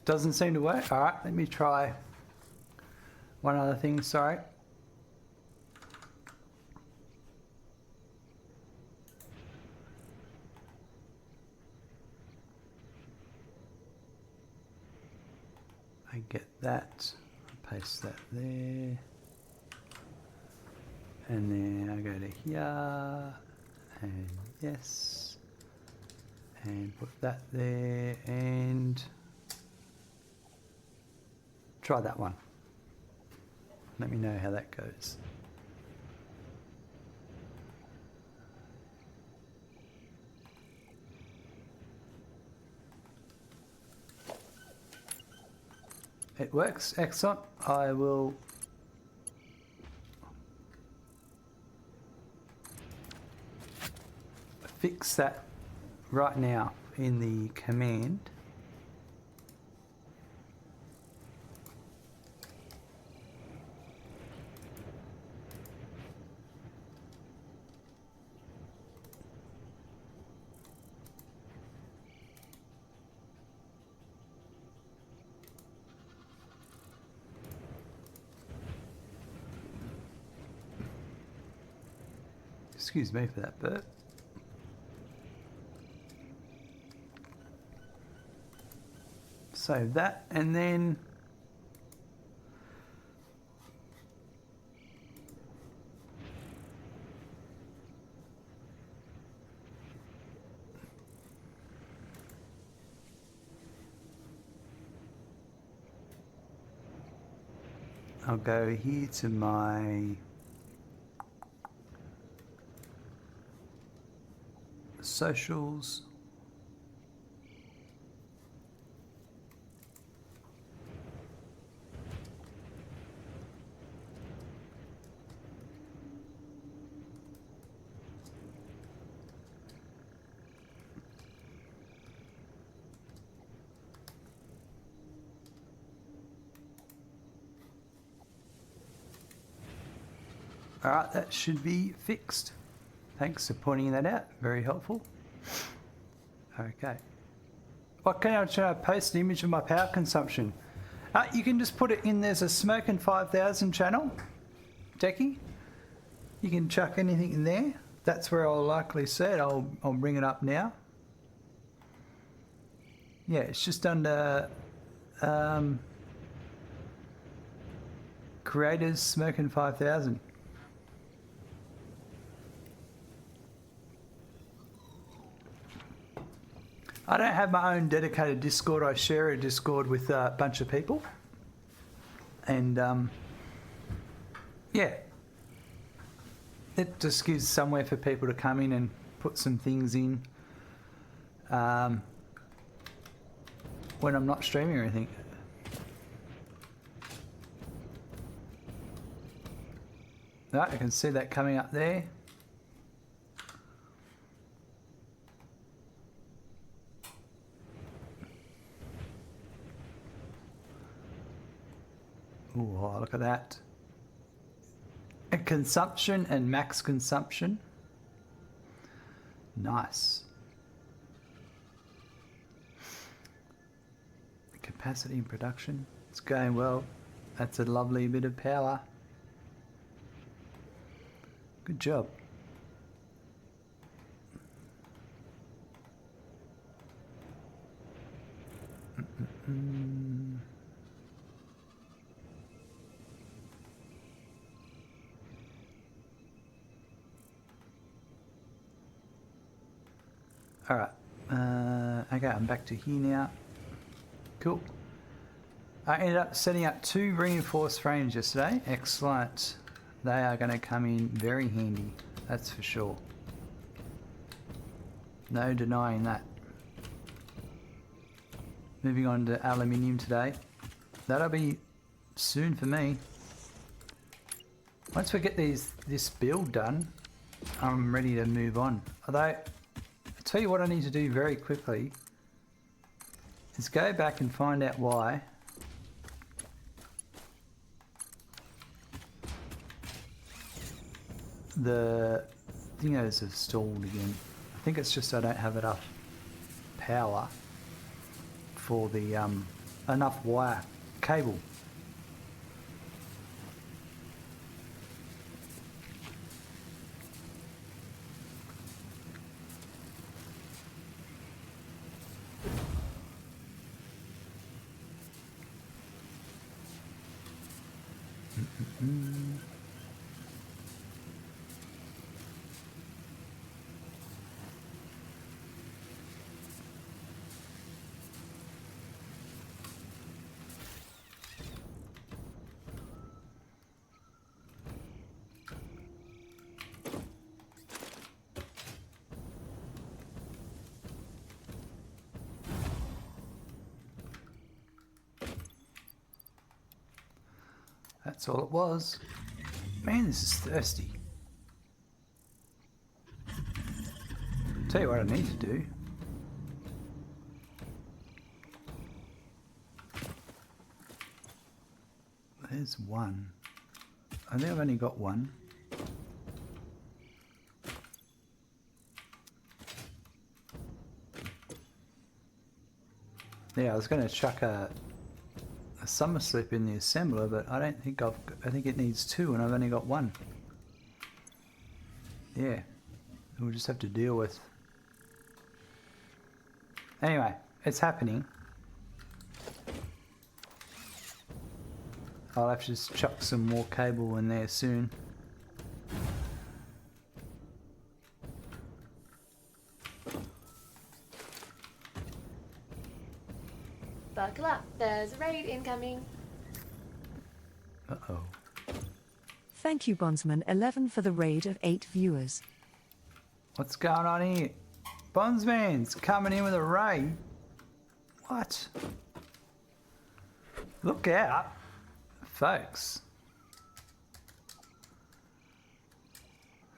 Doesn't seem to work. All right, let me try one other thing. Sorry. I get that. Paste that there. And then I go to here. And yes. And put that there. And try that one. Let me know how that goes. It works, excellent. I will fix that right now in the command. Excuse me for that burp. Save that, and then I'll go here to my socials. All right, that should be fixed. Thanks for pointing that out. Very helpful. Okay. What can I post an image of my power consumption? You can just put it in. There's a Smokin' 5000 channel, Techie. You can chuck anything in there. That's where I'll likely see it. I'll bring it up now. Yeah, it's just under Creators Smokin' 5000. I don't have my own dedicated Discord. I share a Discord with a bunch of people. And, yeah. It just gives somewhere for people to come in and put some things in when I'm not streaming or anything. Right, I can see that coming up there. Oh, look at that. And consumption and max consumption. Nice. Capacity and production. It's going well. That's a lovely bit of power. Good job. All right. Okay, I'm back to here now. Cool. I ended up setting up 2 reinforced frames yesterday. Excellent. They are going to come in very handy. That's for sure. No denying that. Moving on to aluminium today. That'll be soon for me. Once we get this build done, I'm ready to move on. Although, I'll tell you what I need to do very quickly is go back and find out why the thingos have stalled again. I think it's just I don't have enough power for the enough wire, cable. That's all it was. Man, this is thirsty. Tell you what I need to do. There's one. I think I've only got one. Yeah, I was going to chuck a Somersloop in the assembler, but I don't think I think it needs two and I've only got one. Yeah, we'll just have to deal with. Anyway, it's happening. I'll have to just chuck some more cable in there soon. Buckle up, there's a raid incoming. Uh-oh. Thank you, Bondsman11, for the raid of 8 viewers. What's going on here? Bondsman's coming in with a raid. What? Look out, folks.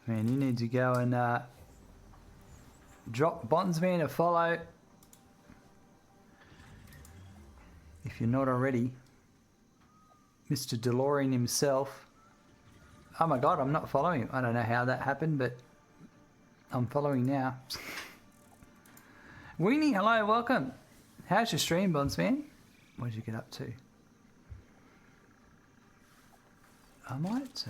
Man, you need to go and drop Bondsman a follow. If you're not already. Mr. DeLorean himself. Oh my god, I'm not following him. I don't know how that happened, but I'm following now. Weenie, hello, welcome. How's your stream, Bondsman? What did you get up to? I might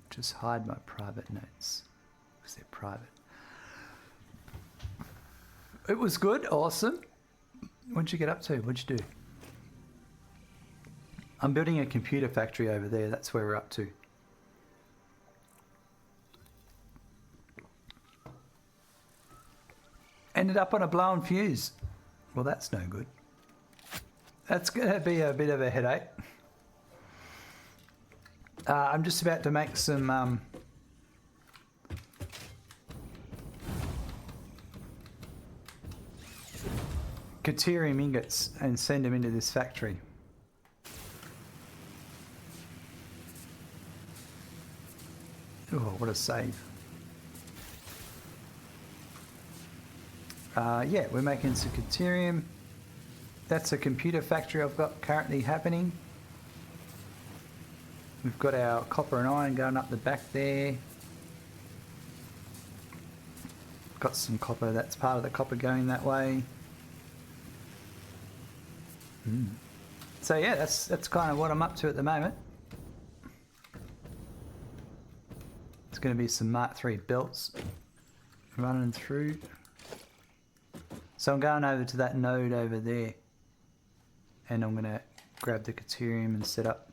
just hide my private notes because they're private. It was good, awesome. What'd you get up to? What'd you do? I'm building a computer factory over there. That's where we're up to. Ended up on a blown fuse. Well, that's no good. That's going to be a bit of a headache. I'm just about to make some Caterium ingots and send them into this factory. Oh, what a save. Yeah, we're making some Caterium. That's a computer factory I've got currently happening. We've got our copper and iron going up the back there. Got some copper, that's part of the copper going that way. So yeah, that's kind of what I'm up to at the moment. It's going to be some Mark III belts running through. So I'm going over to that node over there, and I'm going to grab the Caterium and set up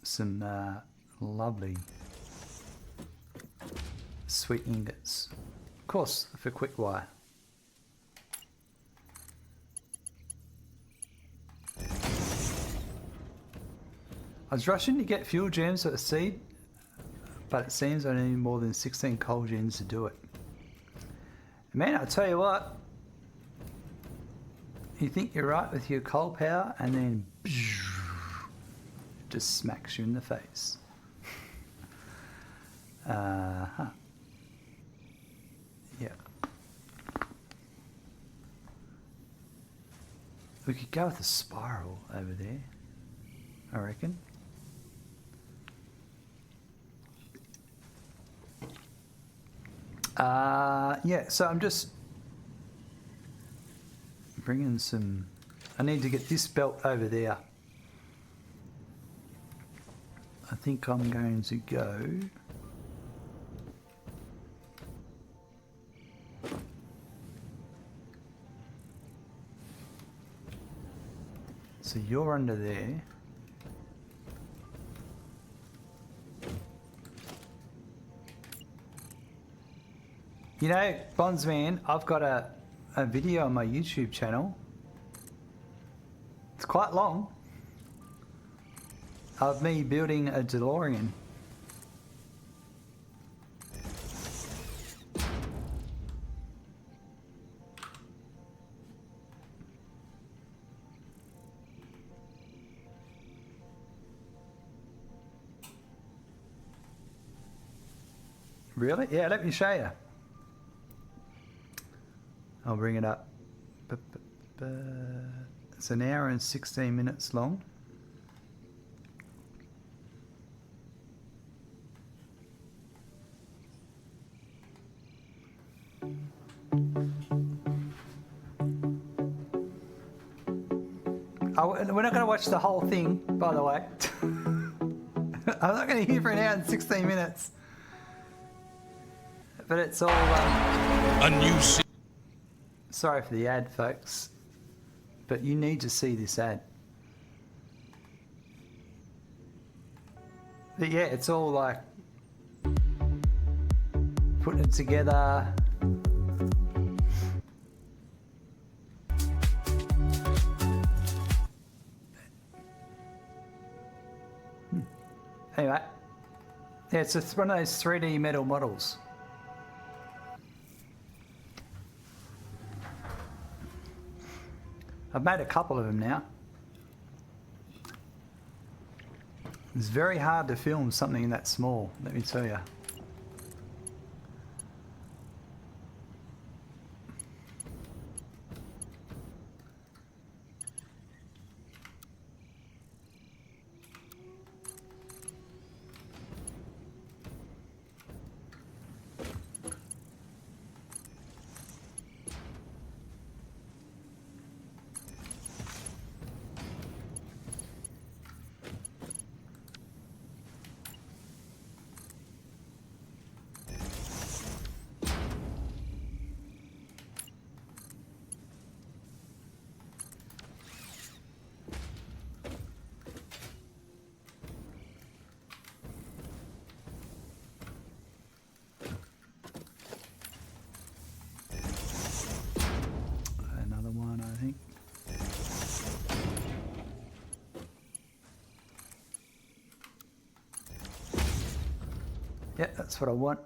some lovely sweet ingots. Of course, for quick wire. I was rushing to get fuel gems at the seed, but it seems I need more than 16 coal gems to do it. Man, I'll tell you what, you think you're right with your coal power and then just smacks you in the face. Yeah. We could go with a spiral over there, I reckon. Yeah, so I'm just bringing some... I need to get this belt over there. I think I'm going to go... So you're under there. You know, Bondsman, I've got a video on my YouTube channel. It's quite long. Of me building a DeLorean. Really? Yeah, let me show you. I'll bring it up. It's an hour and 16 minutes long. Oh, we're not going to watch the whole thing, by the way. I'm not going to hear for an hour and 16 minutes. But it's all... A new... Sorry for the ad, folks. But you need to see this ad. But yeah, it's all like... putting it together... Anyway, yeah, it's one of those 3D metal models. I've made a couple of them now. It's very hard to film something that small, let me tell you. Another one, I think. Yeah, that's what I want.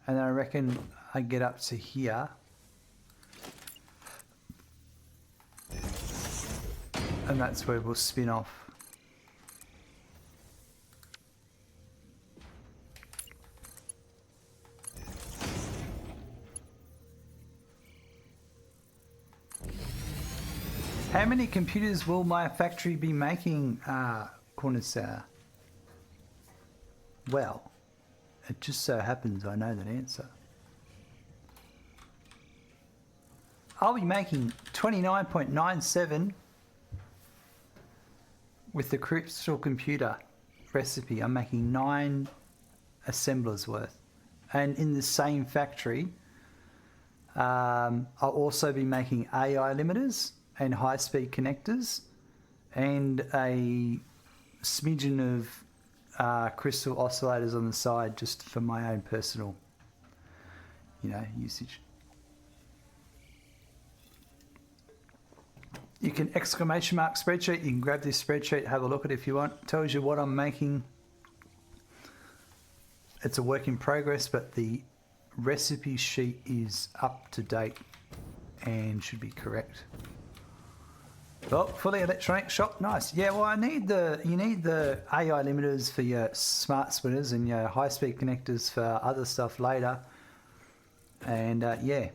And I reckon I get up to here. And that's where we'll spin off. How many computers will my factory be making, Cornissar? Well, it just so happens I know that answer. I'll be making 29.97 with the Crystal computer recipe. I'm making 9 assemblers worth. And in the same factory, I'll also be making AI limiters and high-speed connectors and a smidgen of crystal oscillators on the side just for my own personal, usage. You can exclamation mark spreadsheet. You can grab this spreadsheet, have a look at it if you want. It tells you what I'm making. It's a work in progress, but the recipe sheet is up to date and should be correct. Oh, fully electronic shop, nice. Yeah, well, you need the AI limiters for your smart splitters and your high-speed connectors for other stuff later. And yeah,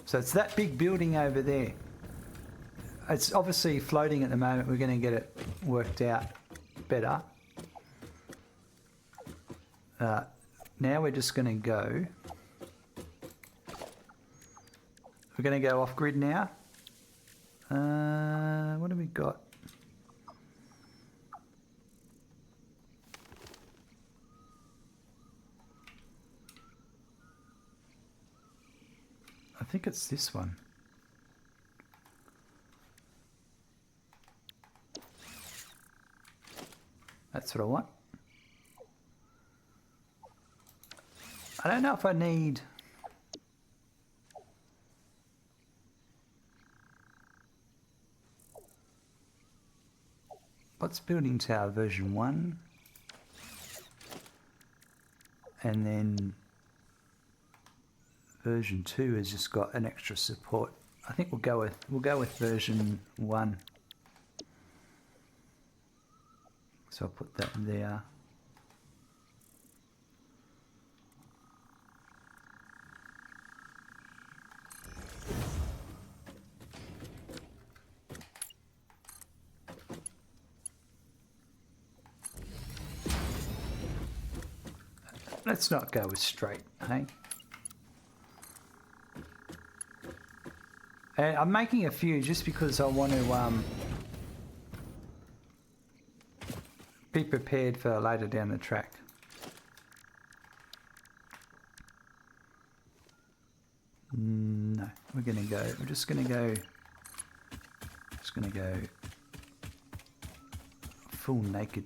so it's that big building over there. it's obviously floating at the moment. We're going to get it worked out better. Now we're just going to go. We're going to go off grid now. What have we got? I think it's this one. That's what I want. I don't know if I need... What's building tower version 1? And then version 2 has just got an extra support. I think we'll go with version 1. So I'll put that there. Let's not go with straight, hey? And I'm making a few just because I want to be prepared for later down the track. No, we're just gonna go full naked.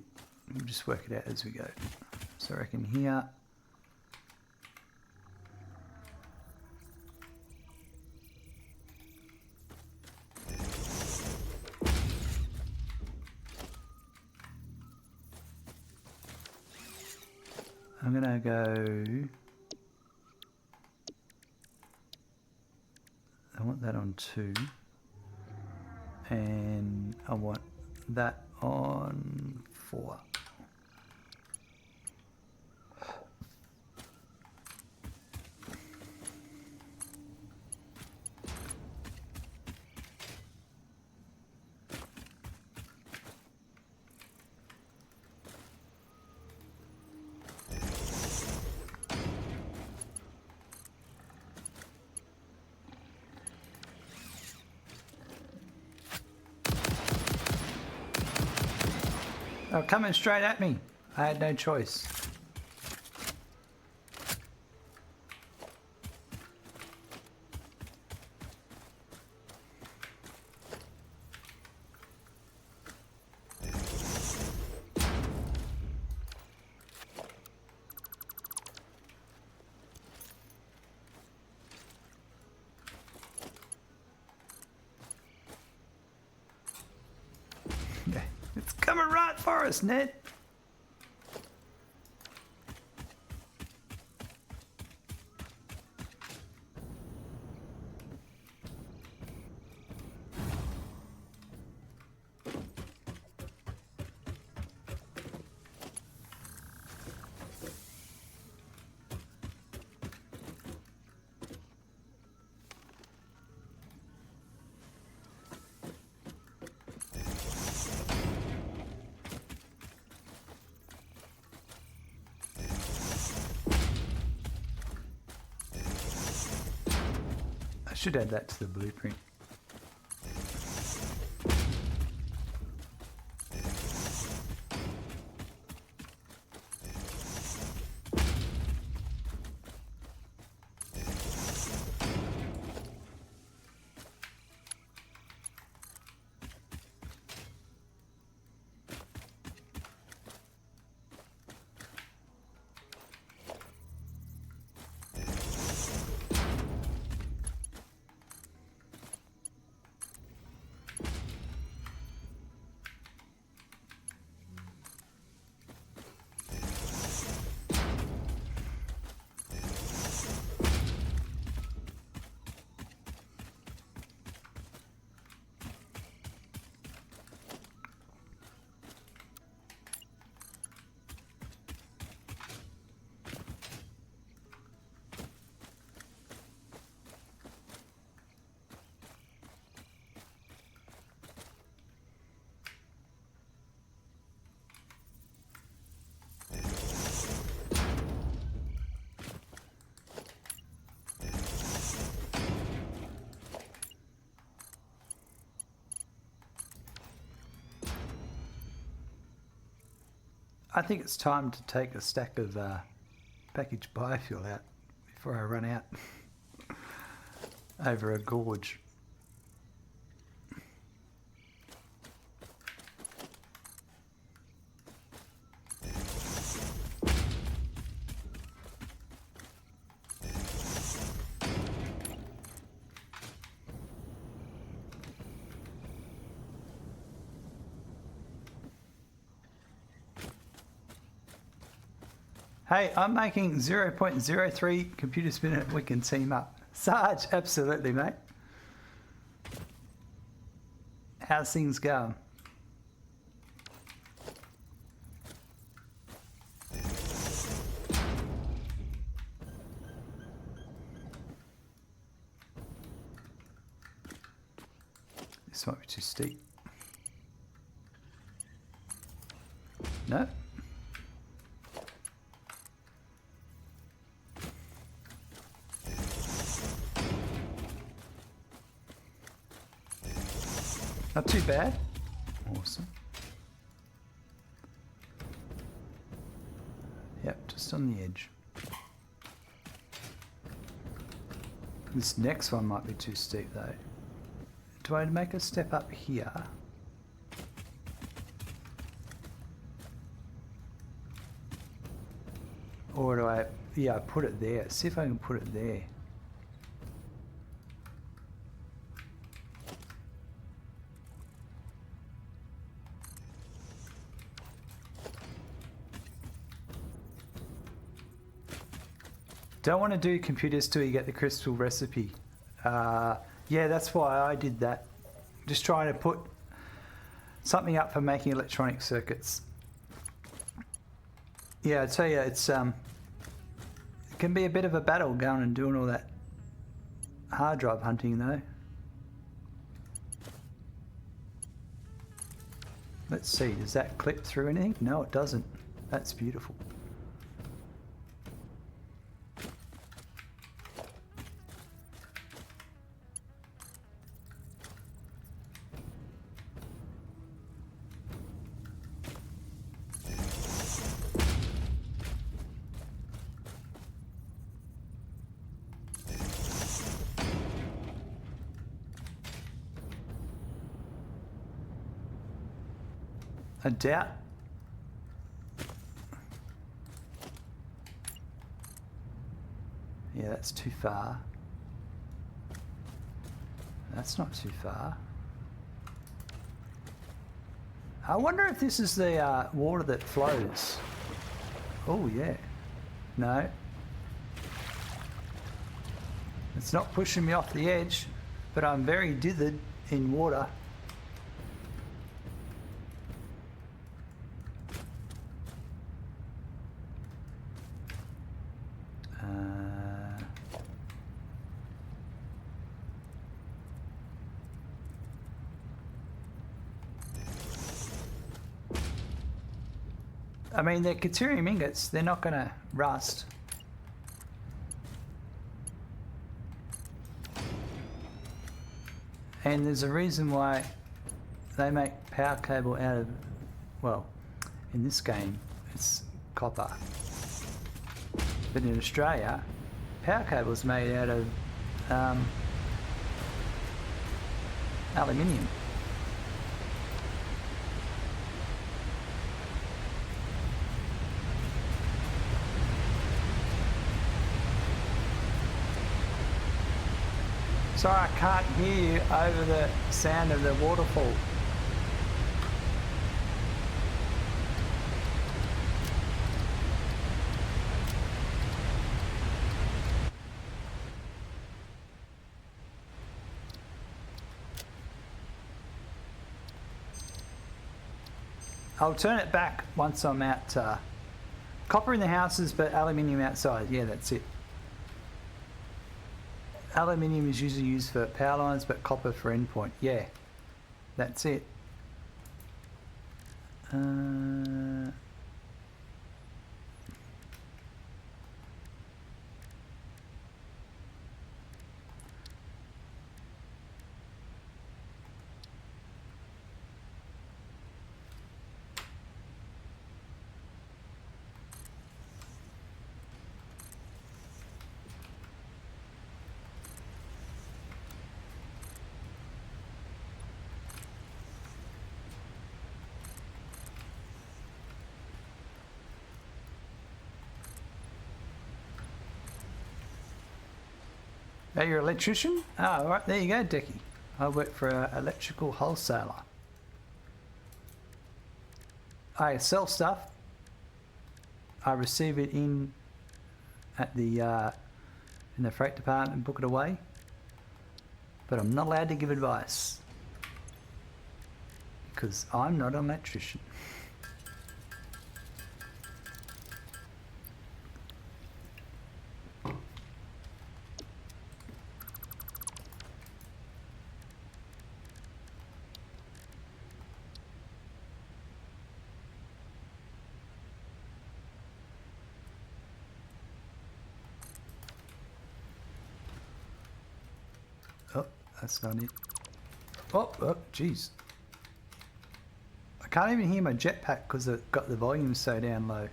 We'll just work it out as we go. So I reckon here. I'm gonna go. I want that on 2, and I want that on 4. Oh, coming straight at me. I had no choice. It's coming right for us, Ned. Should add that to the blueprint. I think it's time to take a stack of packaged biofuel out before I run out over a gorge. Hey, I'm making 0.03 computers per minute. We can team up. Sarge, absolutely, mate. How's things going? This might be too steep. No? Not too bad. Awesome. Yep, just on the edge. This next one might be too steep though. Do I make a step up here? Or do I, yeah, put it there. See if I can put it there. Don't want to do computers till you get the crystal recipe. Yeah, that's why I did that. Just trying to put something up for making electronic circuits. Yeah, I tell you, it's it can be a bit of a battle going and doing all that hard drive hunting though. Let's see, does that clip through anything? No, it doesn't. That's beautiful. I doubt. Yeah, that's too far. That's not too far. I wonder if this is the water that flows. Oh yeah. No. It's not pushing me off the edge, but I'm very dithered in water. I mean, they're Caterium ingots. They're not going to rust. And there's a reason why they make power cable out of, well, in this game, it's copper. But in Australia, power cable is made out of aluminium. Sorry, I can't hear you over the sound of the waterfall. I'll turn it back once I'm out. Copper in the houses, but aluminium outside. Yeah, that's it. Aluminium is usually used for power lines, but copper for endpoint. Yeah, that's it. Oh, you're an electrician? Oh, all right, there you go, Decky. I work for an electrical wholesaler. I sell stuff. I receive it in the freight department and book it away. But I'm not allowed to give advice because I'm not an electrician. Oh, that's not it. Oh, jeez. I can't even hear my jetpack because it got the volume so down low.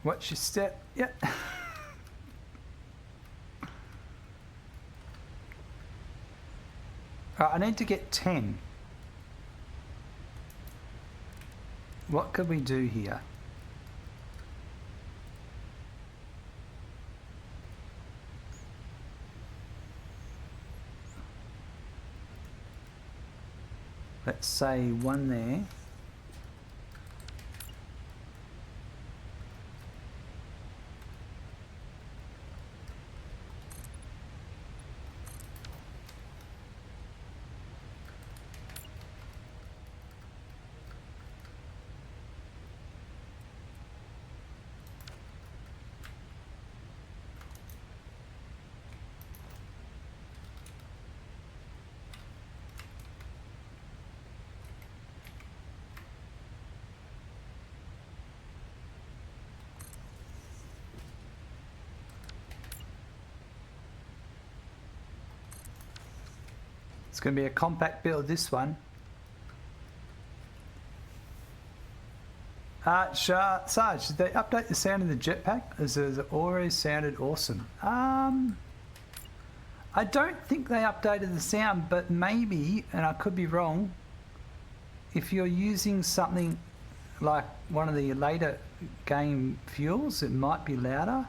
Watch your step. Yep. Alright, I need to get 10. What could we do here? Let's say 1 there. It's going to be a compact build, this one. Sarge, did they update the sound of the jetpack? As it always sounded awesome. I don't think they updated the sound, but maybe, and I could be wrong, if you're using something like one of the later game fuels, it might be louder.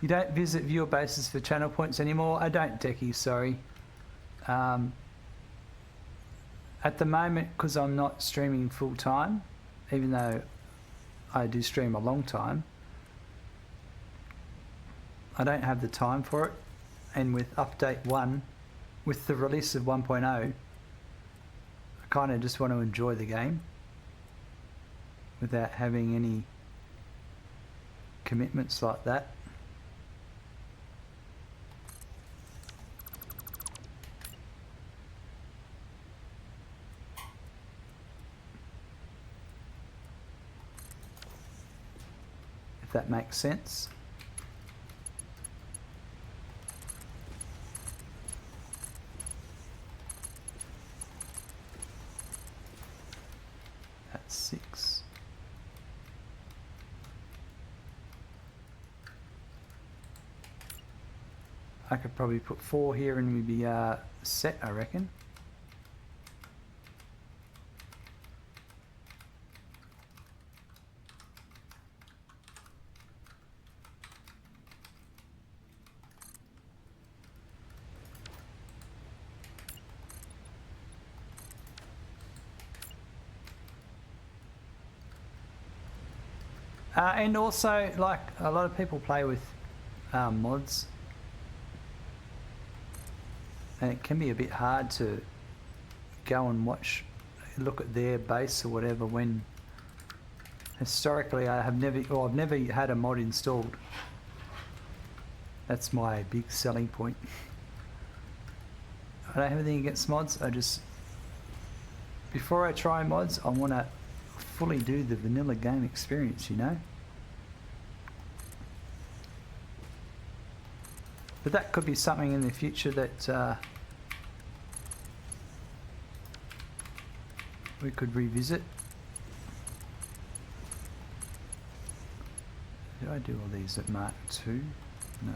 You don't visit viewer bases for channel points anymore? I don't, Decky, sorry. At the moment, because I'm not streaming full time, even though I do stream a long time, I don't have the time for it. And with update 1, with the release of 1.0, I kind of just want to enjoy the game without having any commitments like that. If that makes sense. That's 6. I could probably put 4 here and we'd be set, I reckon. And also, like, a lot of people play with mods, and it can be a bit hard to go and look at their base or whatever when historically I've never had a mod installed. That's my big selling point. I don't have anything against mods. Before I try mods, I want to fully do the vanilla game experience, you know? But that could be something in the future that we could revisit. Did I do all these at Mark 2? No.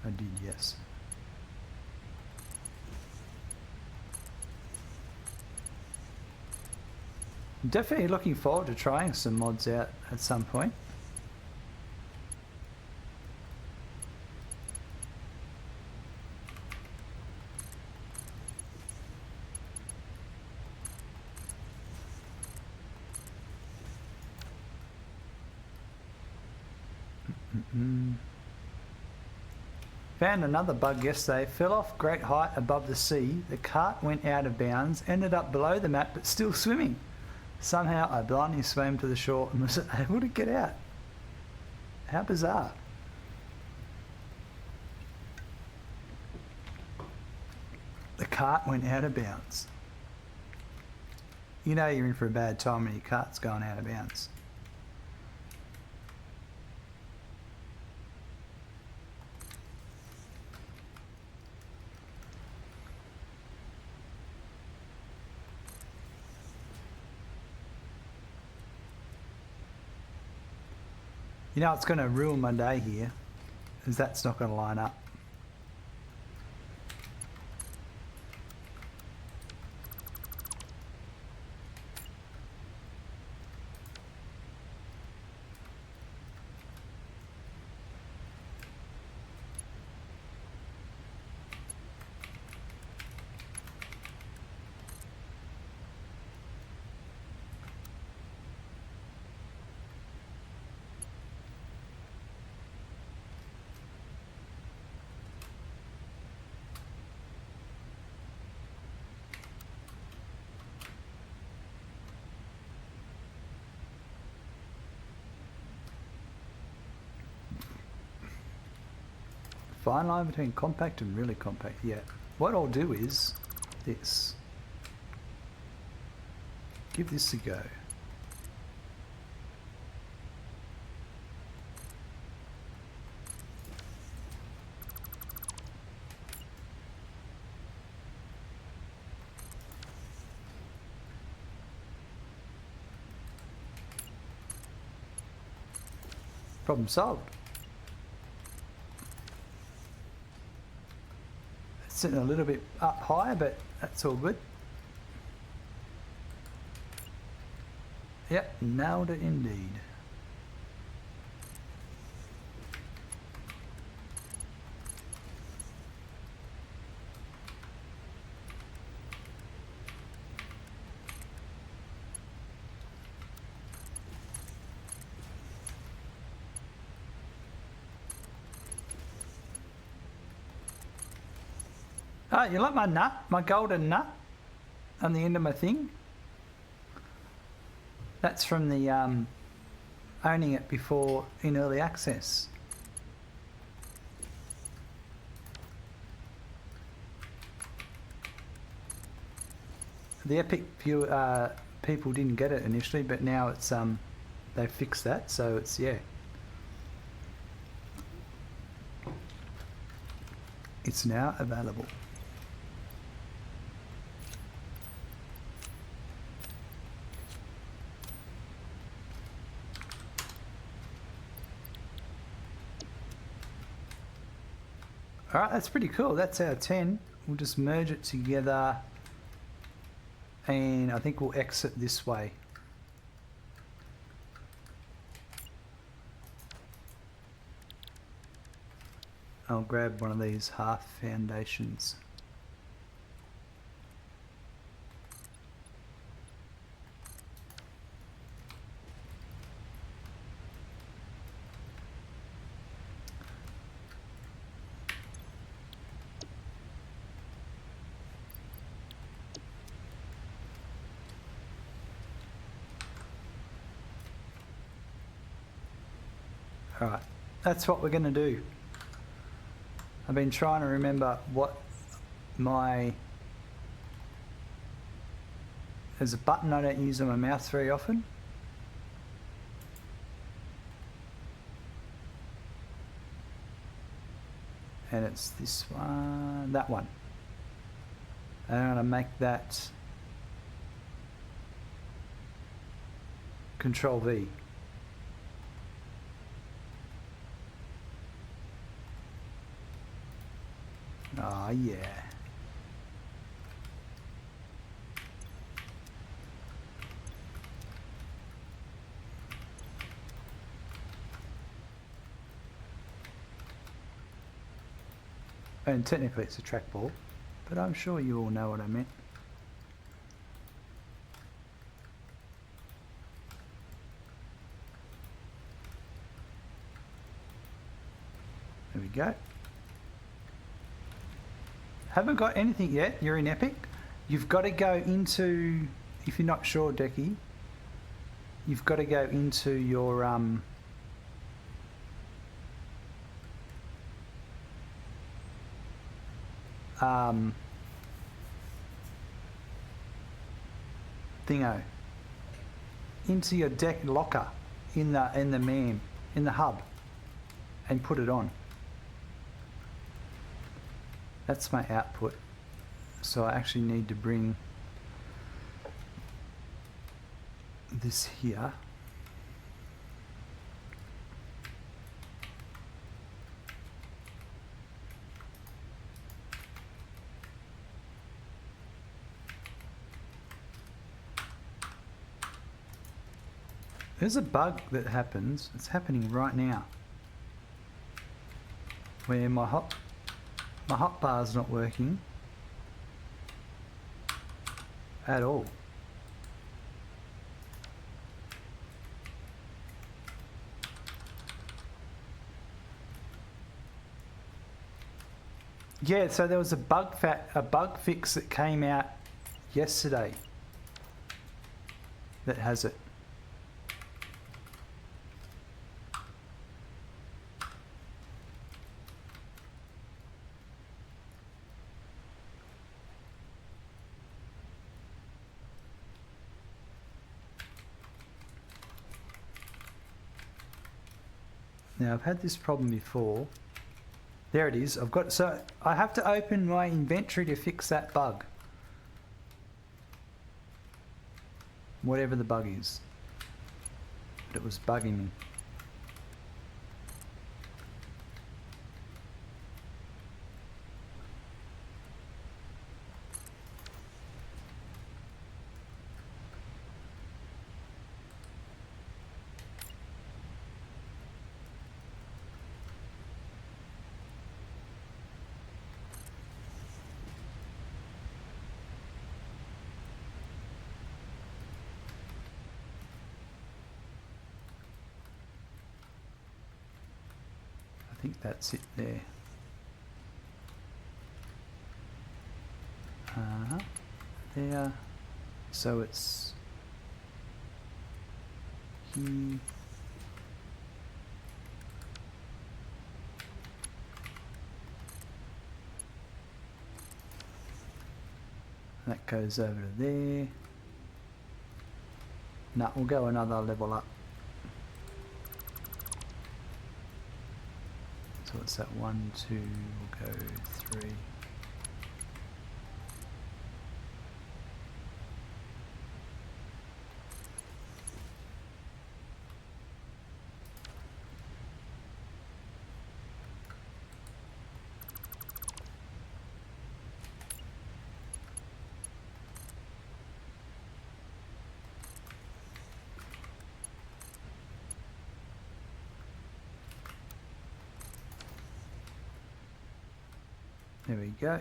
I did, yes. I'm definitely looking forward to trying some mods out at some point. Found another bug yesterday. Fell off great height above the sea. The cart went out of bounds, ended up below the map, but still swimming. Somehow I blindly swam to the shore and was able to get out. How bizarre. The cart went out of bounds. You know you're in for a bad time when your cart's going out of bounds. You know, it's going to ruin my day here, is that's not going to line up. Fine line between compact and really compact. Yeah. What I'll do is this. Give this a go. Problem solved. Sitting a little bit up higher, but that's all good. Yep, nailed it indeed. Oh, you like my nut? My golden nut on the end of my thing? That's from the owning it before in early access. The Epic people didn't get it initially, but now it's they fixed that, so it's yeah. It's now available. Alright, that's pretty cool. That's our 10. We'll just merge it together and I think we'll exit this way. I'll grab one of these half foundations. Alright, that's what we're going to do. I've been trying to remember what my... There's a button I don't use on my mouse very often. And it's this one, that one. And I'm going to make that Control V. Oh yeah. And technically it's a trackball, but I'm sure you all know what I meant. There we go. Haven't got anything yet. You're in Epic. You've got to go into, if you're not sure, Decky, you've got to go into your thingo, into your deck locker in the MAM, in the hub, and put it on. That's my output. So I actually need to bring this here. There's a bug that happens, it's happening right now, where my hotbar's not working at all. Yeah, so there was a bug fix that came out yesterday that has it. Now I've had this problem before. There it is. So I have to open my inventory to fix that bug. Whatever the bug is. But it was bugging me. I think that's it there. There. So it's here. That goes over to there. No, we'll go another level up. So what's that? 1, 2, we'll go 3. There we go.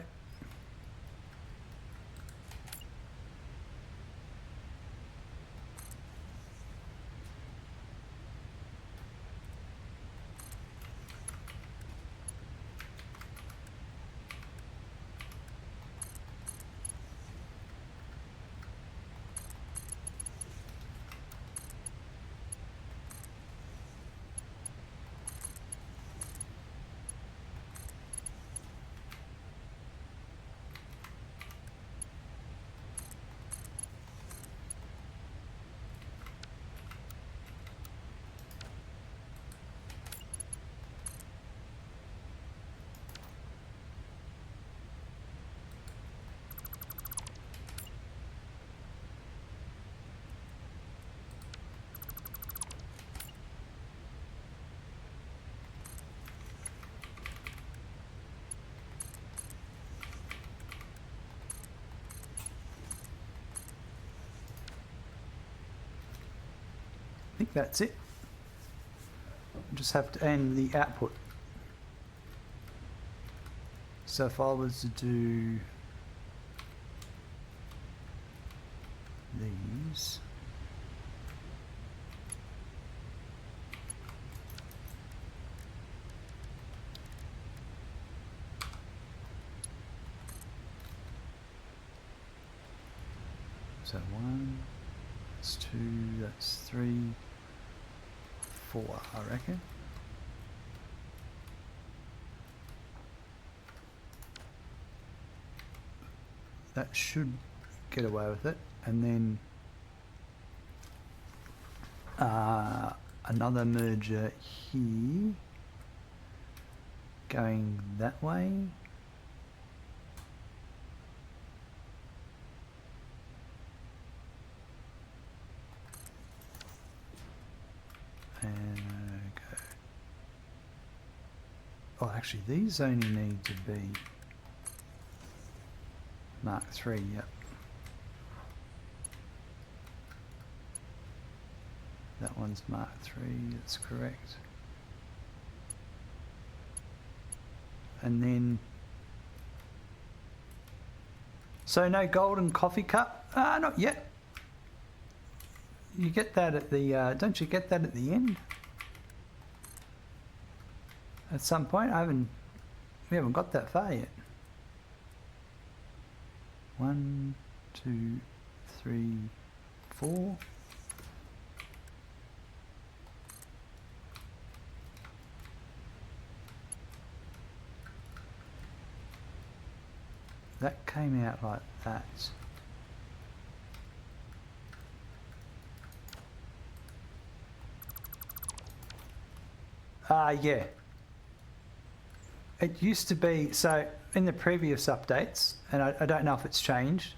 think that's it. Just have to, and the output. So if I was to do these, so 1, that's 2, that's 3, 4, I reckon. That should get away with it. And then another merger here going that way. And go. Oh, actually, these only need to be Mark 3, yep. That one's Mark 3, that's correct. And then, so no golden coffee cup? Not yet. You get that at the, don't you get that at the end? At some point, we haven't got that far yet. 1, 2, 3, 4. That came out like that. Yeah. It used to be, so in the previous updates, and I don't know if it's changed,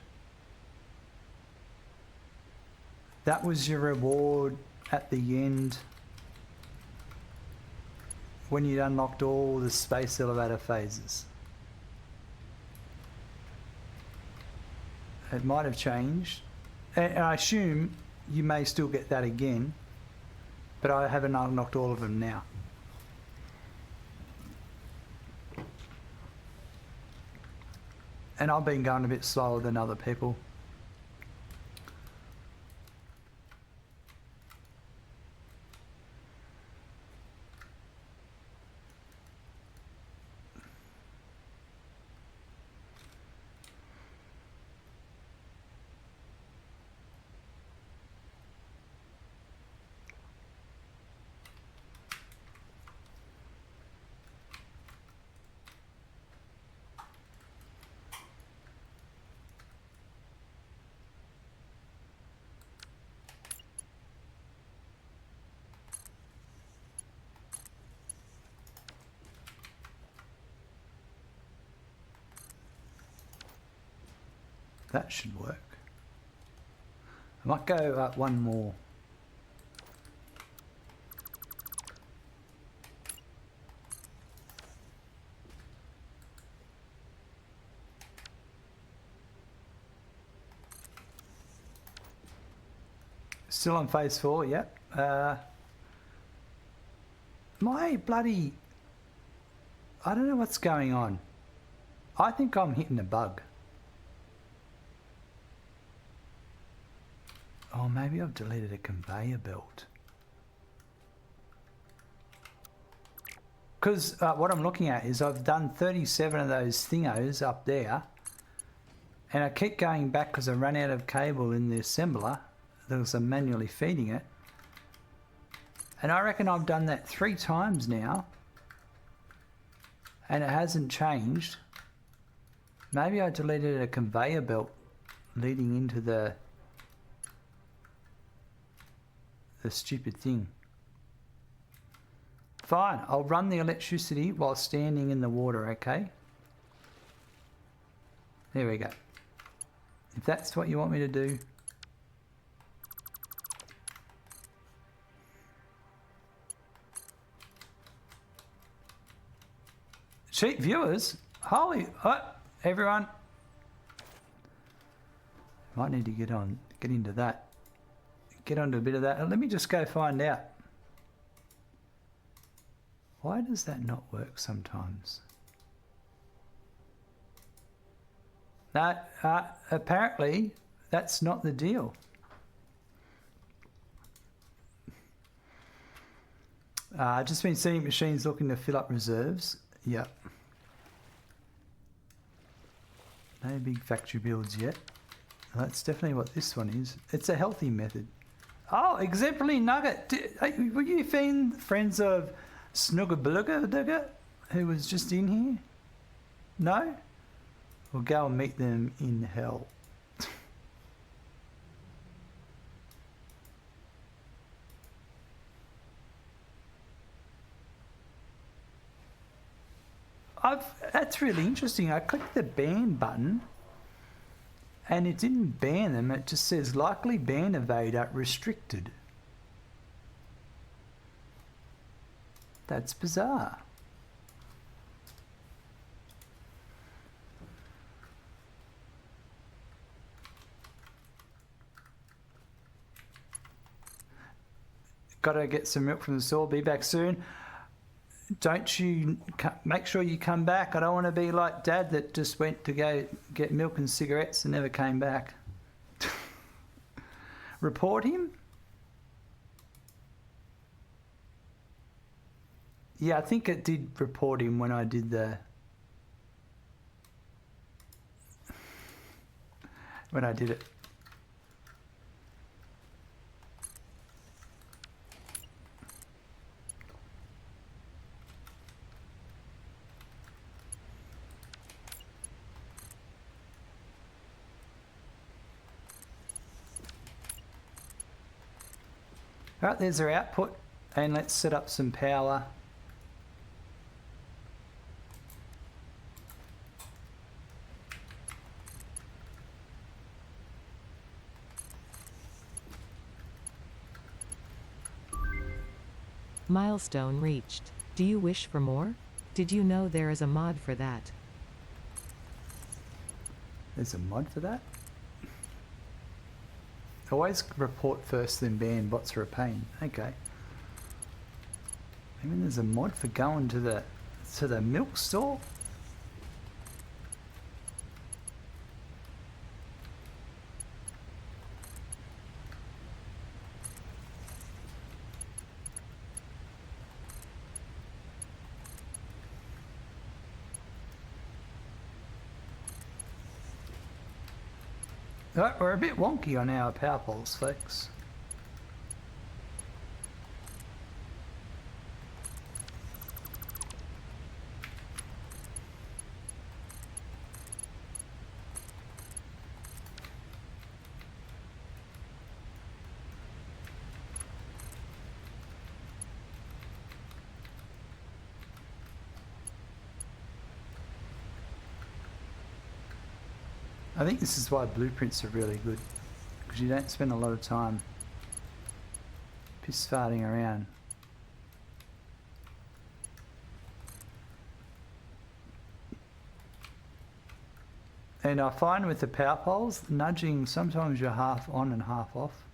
that was your reward at the end when you'd unlocked all the space elevator phases. It might have changed, and I assume you may still get that again, but I haven't unlocked all of them now. And I've been going a bit slower than other people. That should work. I might go up one more. Still on phase 4, yep. My bloody... I don't know what's going on. I think I'm hitting a bug. Oh, maybe I've deleted a conveyor belt. Because what I'm looking at is I've done 37 of those thingos up there. And I keep going back because I ran out of cable in the assembler. Because I'm manually feeding it. And I reckon I've done that 3 times now. And it hasn't changed. Maybe I deleted a conveyor belt leading into the stupid thing. Fine, I'll run the electricity while standing in the water, okay? There we go. If that's what you want me to do. Cheap viewers? Holy, everyone. Might need to get into that. get onto a bit of that. Let me just go find out. Why does that not work sometimes? No, apparently that's not the deal. Just been seeing machines looking to fill up reserves. Yep. No big factory builds yet. That's definitely what this one is. It's a healthy method. Oh, exemplary nugget. Were you friends of Snuggablugga, who was just in here? No? We'll go and meet them in hell. That's really interesting. I clicked the ban button and it didn't ban them. It just says likely ban evader restricted. That's bizarre. Gotta get some milk from the store. Be back soon. Don't you make sure you come back. I don't want to be like Dad that just went to go get milk and cigarettes and never came back. Report him? Yeah, I think it did report him when I did the... when I did it. Alright, there's our output, and let's set up some power. Milestone reached. Do you wish for more? Did you know there is a mod for that? There's a mod for that? Always report first then ban. Bots are a pain. Okay. Maybe there's a mod for going to the milk store? Right, we're a bit wonky on our power poles, folks. I think this is why blueprints are really good, because you don't spend a lot of time piss farting around. And I find with the power poles, nudging, sometimes you're half on and half off.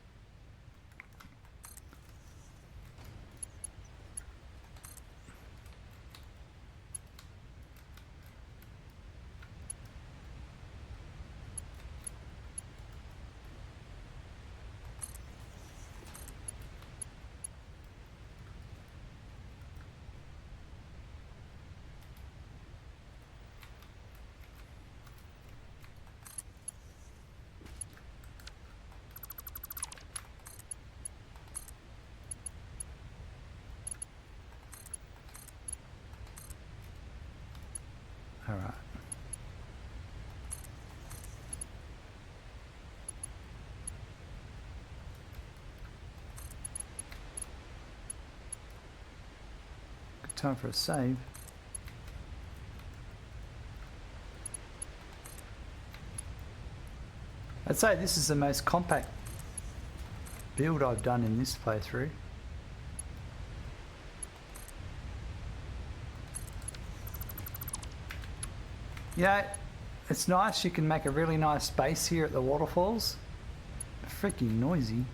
All right. Good time for a save. I'd say this is the most compact build I've done in this playthrough. Yeah, it's nice. You can make a really nice base here at the waterfalls. Freaking noisy.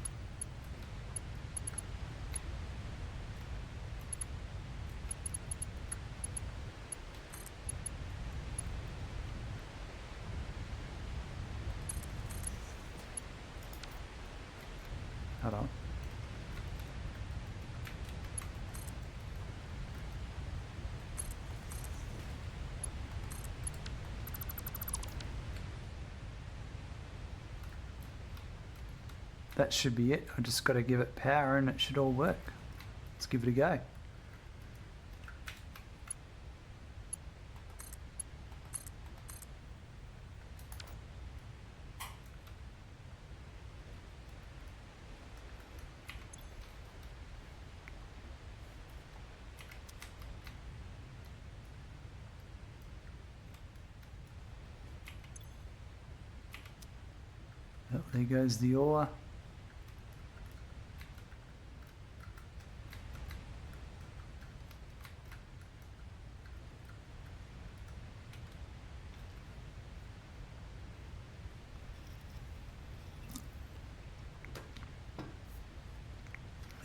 that should be it. I just got to give it power and it should all work. Let's give it a go. Oh, there goes the ore.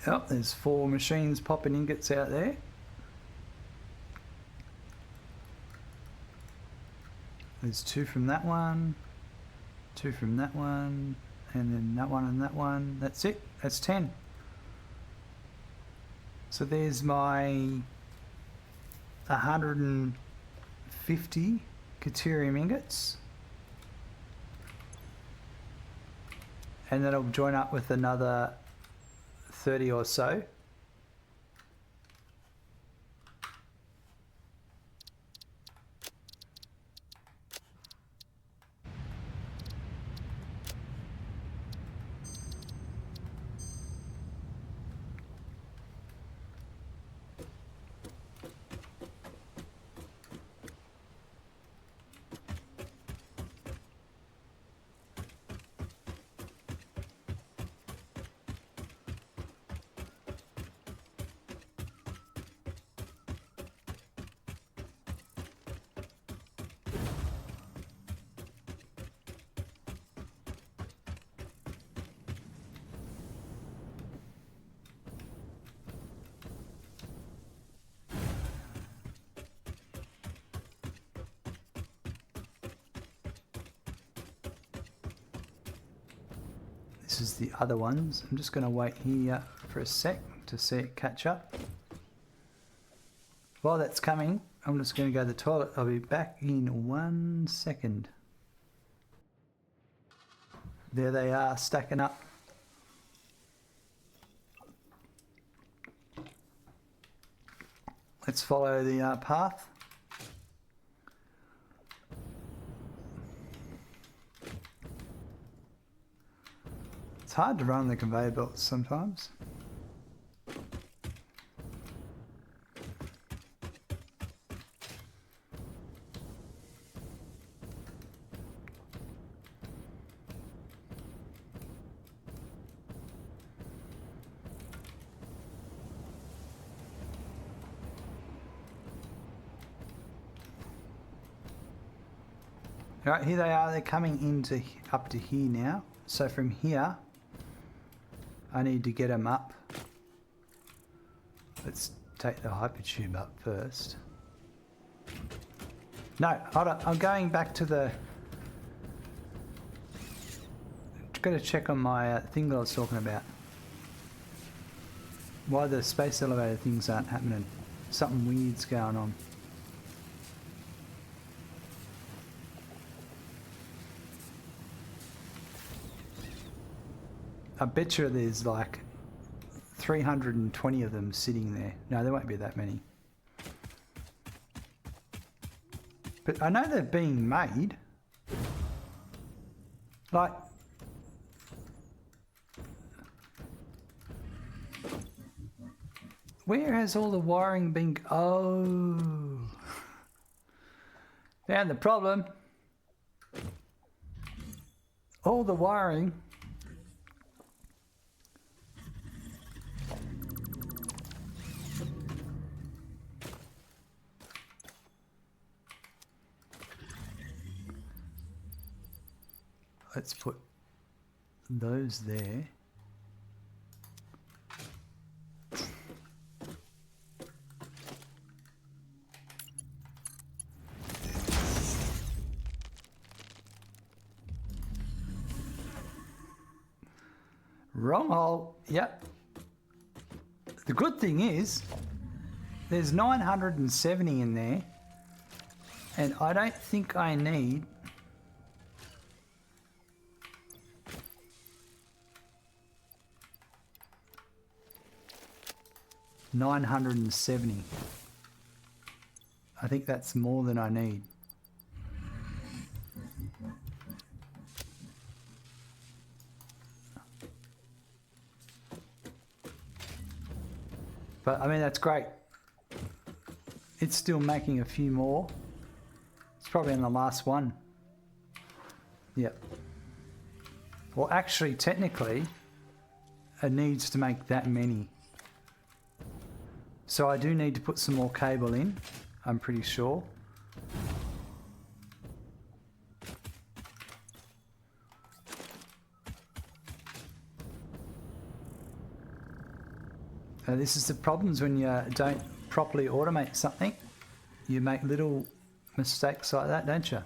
Oh, there's 4 machines popping ingots out there. There's 2 from that one, 2 from that one, and then that one and that one. That's it. That's 10. So there's my 150 Caterium ingots. And that'll join up with another 30 or so. This is the other ones. I'm just going to wait here for a sec to see it catch up. While that's coming, I'm just going to go to the toilet. I'll be back in 1 second. There they are, stacking up. Let's follow the path. It's hard to run the conveyor belts sometimes. Right, here they are. They're coming into up to here now. So from here, I need to get them up. Let's take the hypertube up first. No, hold on. I'm going back to the... Got to check on my thing that I was talking about. Why the space elevator things aren't happening. Something weird's going on. I bet you there's like 320 of them sitting there. No, there won't be that many. But I know they're being made. Like... Where has all the wiring been... Oh... Found the problem. All the wiring... Let's put those there. Wrong hole. Yep. The good thing is there's 970 in there, and I don't think I need 970. I think that's more than I need. But I mean, that's great. It's still making a few more. It's probably in the last one. Yep. Well, actually, technically, it needs to make that many. So I do need to put some more cable in, I'm pretty sure. This is the problems when you don't properly automate something. You make little mistakes like that, don't you?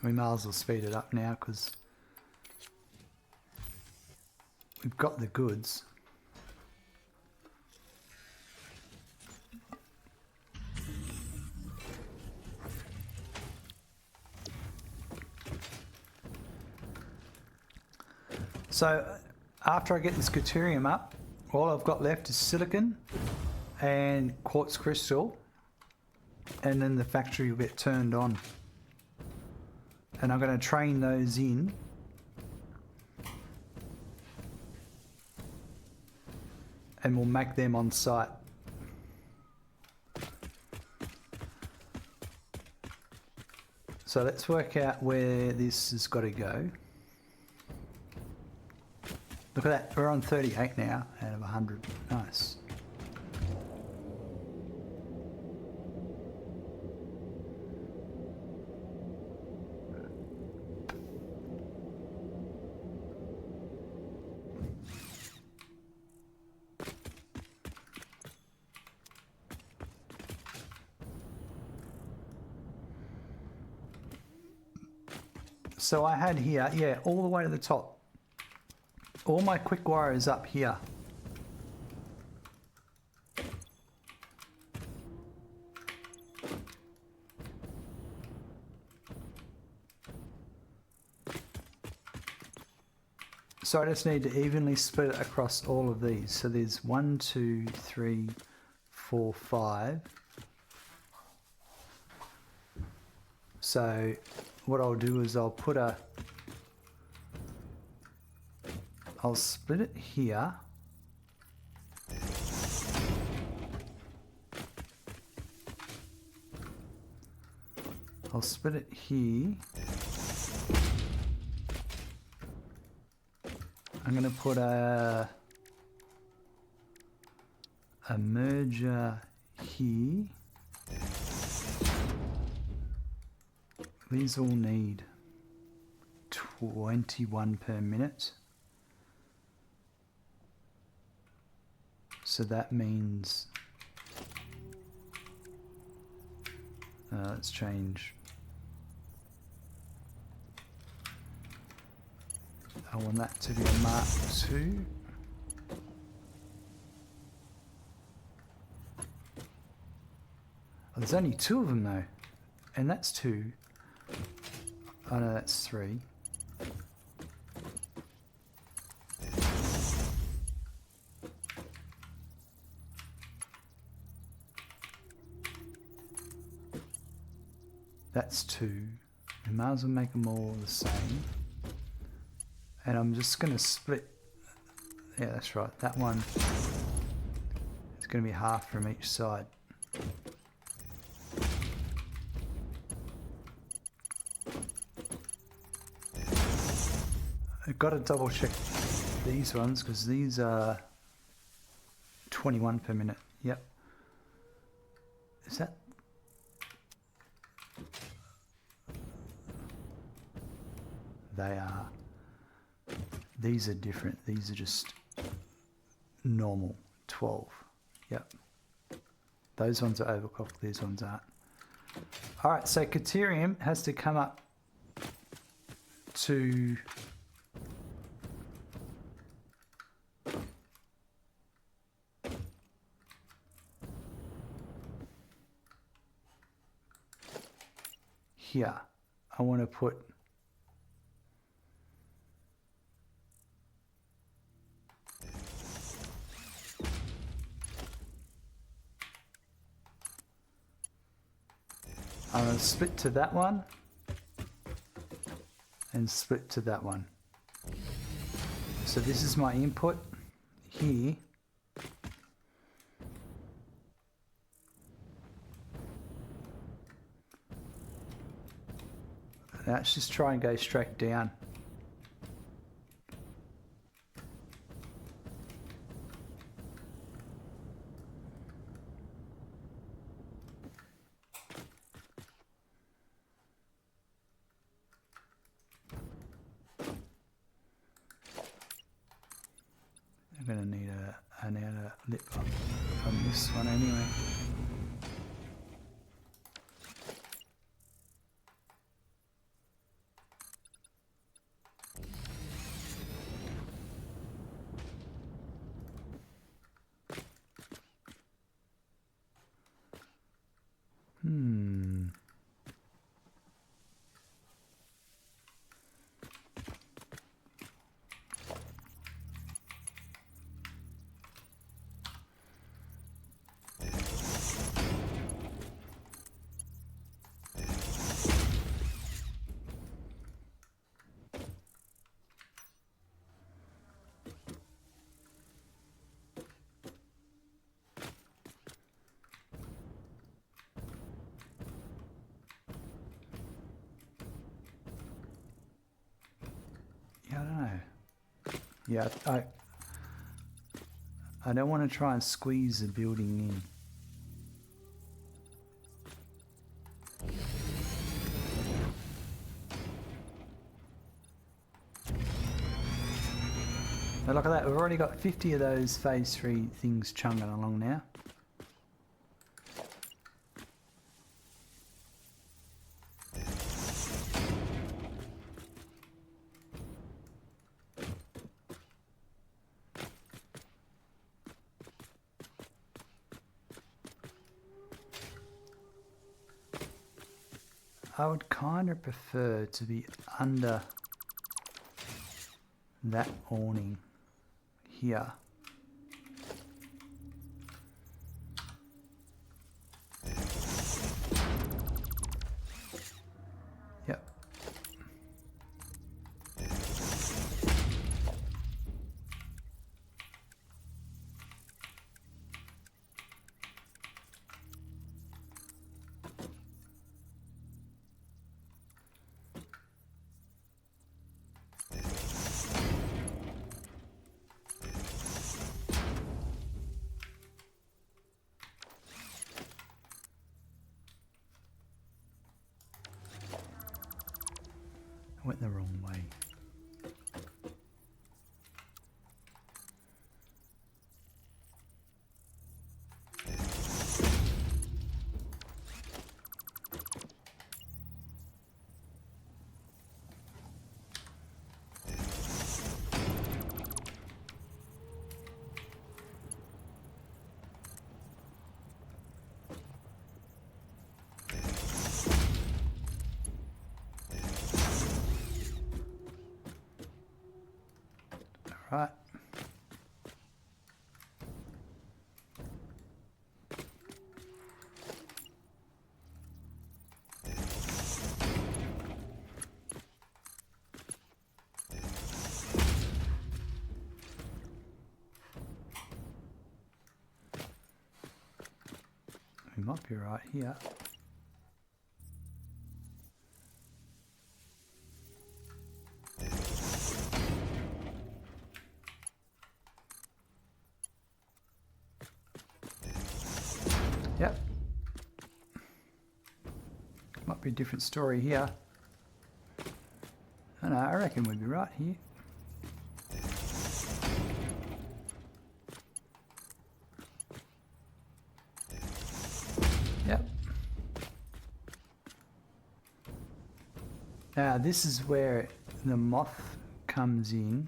We might as well speed it up now because we've got the goods. So after I get this deuterium up, all I've got left is silicon and quartz crystal, and then the factory will get turned on. And I'm going to train those in. And we'll make them on site. So let's work out where this has got to go. Look at that, we're on 38 now out of 100. Nice. So I had here, yeah, all the way to the top. All my quick wire is up here. So I just need to evenly split it across all of these. So there's 1, 2, 3, 4, 5. So what I'll do is I'll split it here. I'll split it here. I'm going to put a merger here. These all need 21 per minute. So that means, let's change. I want that to be a Mark II. Oh, there's only 2 of them though, and that's 2. Oh no, that's 3. That's 2. We might as well make them all the same. And I'm just going to split. Yeah, that's right. That one is going to be half from each side. I've got to double check these ones because these are 21 per minute. Yep. Is that? They are. These are different. These are just normal 12. Yep. Those ones are overclocked. These ones aren't. All right. So Caterium has to come up to here. I want to put I'm going to split to that one and split to that one. So this is my input here. Let's just try and go straight down. I'm going to need an outer lip on this one anyway. Yeah, I don't know. Yeah, I don't want to try and squeeze the building in. But look at that, we've already got 50 of those phase 3 things chugging along now. I would kind of prefer to be under that awning here. Yep. I went the wrong way. Right. We might be right here. Yep. Might be a different story here. I know, I reckon we'd be right here. Yep. Now this is where the moth comes in.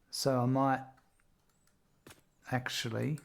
So I might actually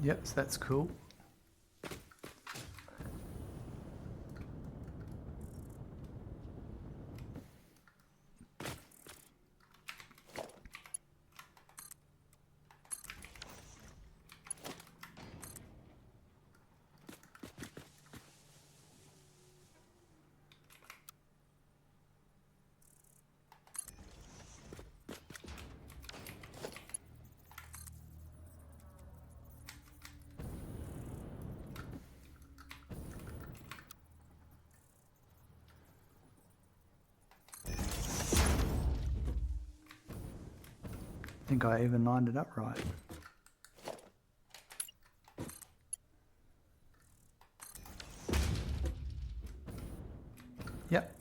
Yep, so that's cool. I think I even lined it up right. Yep.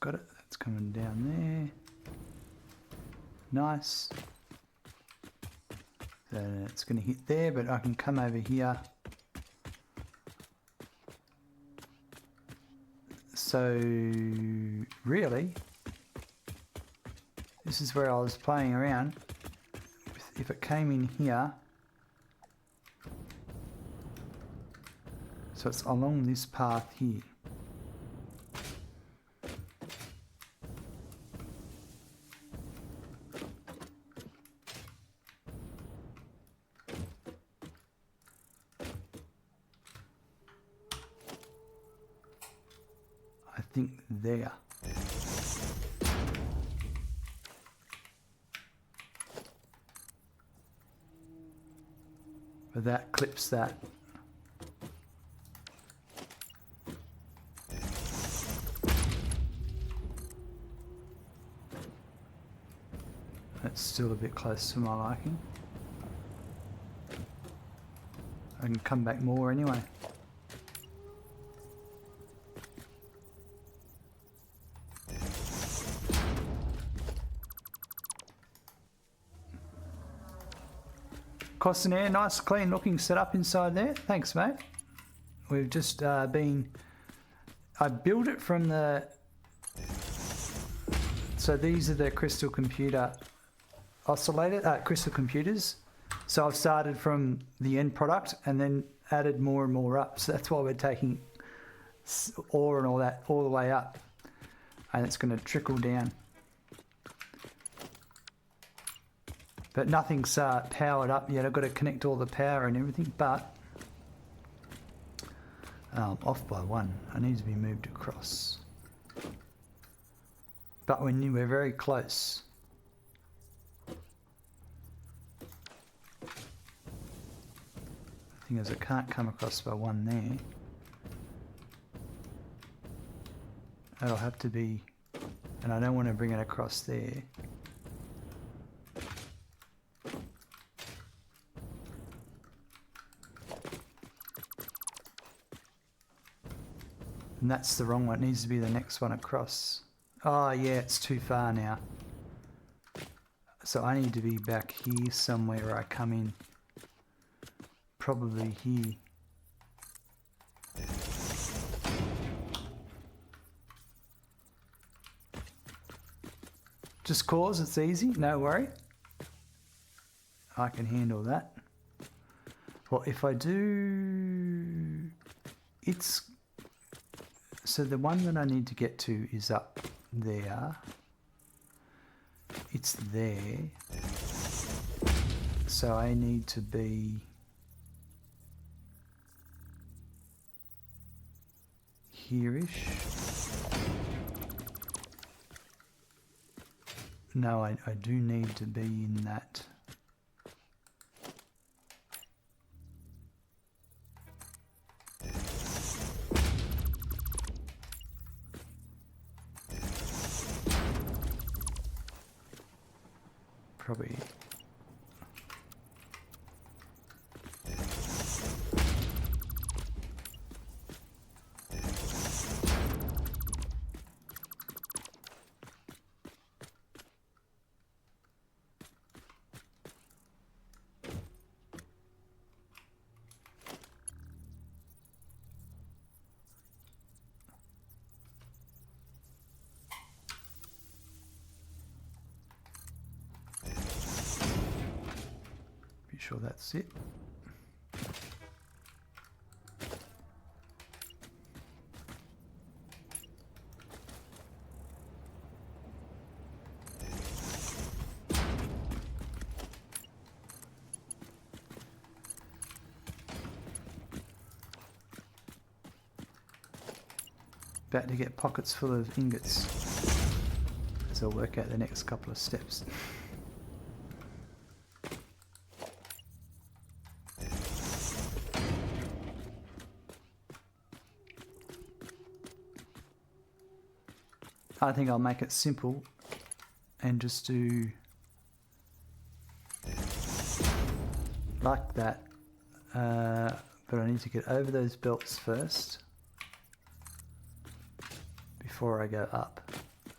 Got it. That's coming down there. Nice. Then it's going to hit there, but I can come over here. So really, this is where I was playing around. If it came in here, so it's along this path here. I think there. But that clips that. That's still a bit close to my liking. I can come back more anyway. Costanair, nice clean looking setup inside there. Thanks, mate. We've just I built it from the, so these are the crystal computer crystal computers. So I've started from the end product and then added more and more up. So that's why we're taking ore and all that all the way up. And it's going to trickle down. But nothing's powered up yet. I've got to connect all the power and everything, but off by one. I need to be moved across. But we're very close. The thing is, I can't come across by one there. That'll have to be, and I don't want to bring it across there. And that's the wrong one. It needs to be the next one across. Oh yeah, it's too far now. So I need to be back here somewhere where I come in. Probably here. Just cause, it's easy, no worry. I can handle that. Well, if I do... It's... So the one that I need to get to is up there. It's there. So I need to be here-ish. No, I do need to be in that. probably. Be sure that's it. About to get pockets full of ingots as I'll work out the next couple of steps. I think I'll make it simple and just do like that, but I need to get over those belts first before I go up.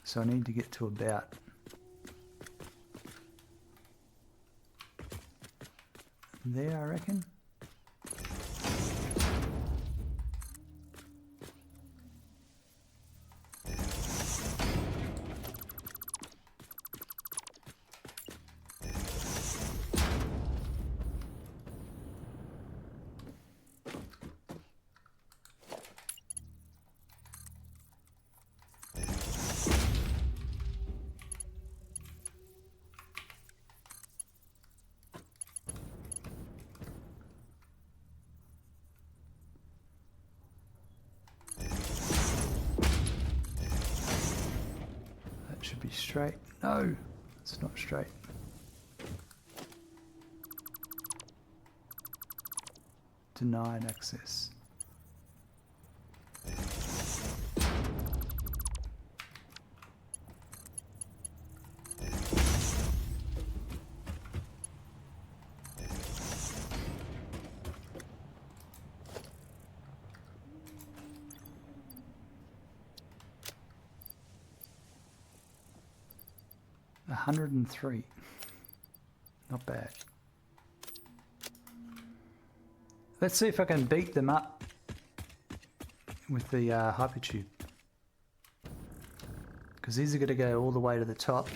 So I need to get to about there, I reckon. Should be straight. No, it's not straight. Denied access. $103. Not bad. Let's see if I can beat them up with the hypertube. Because these are going to go all the way to the top.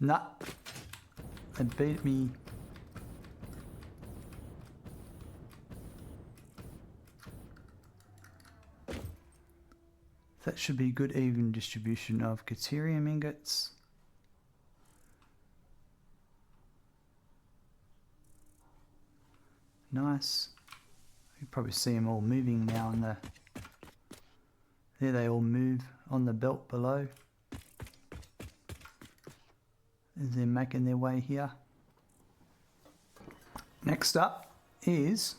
Nah, it beat me. That should be good even distribution of Caterium ingots. Nice. You probably see them all moving now on the. There they all move on the belt below. As they're making their way here. Next up is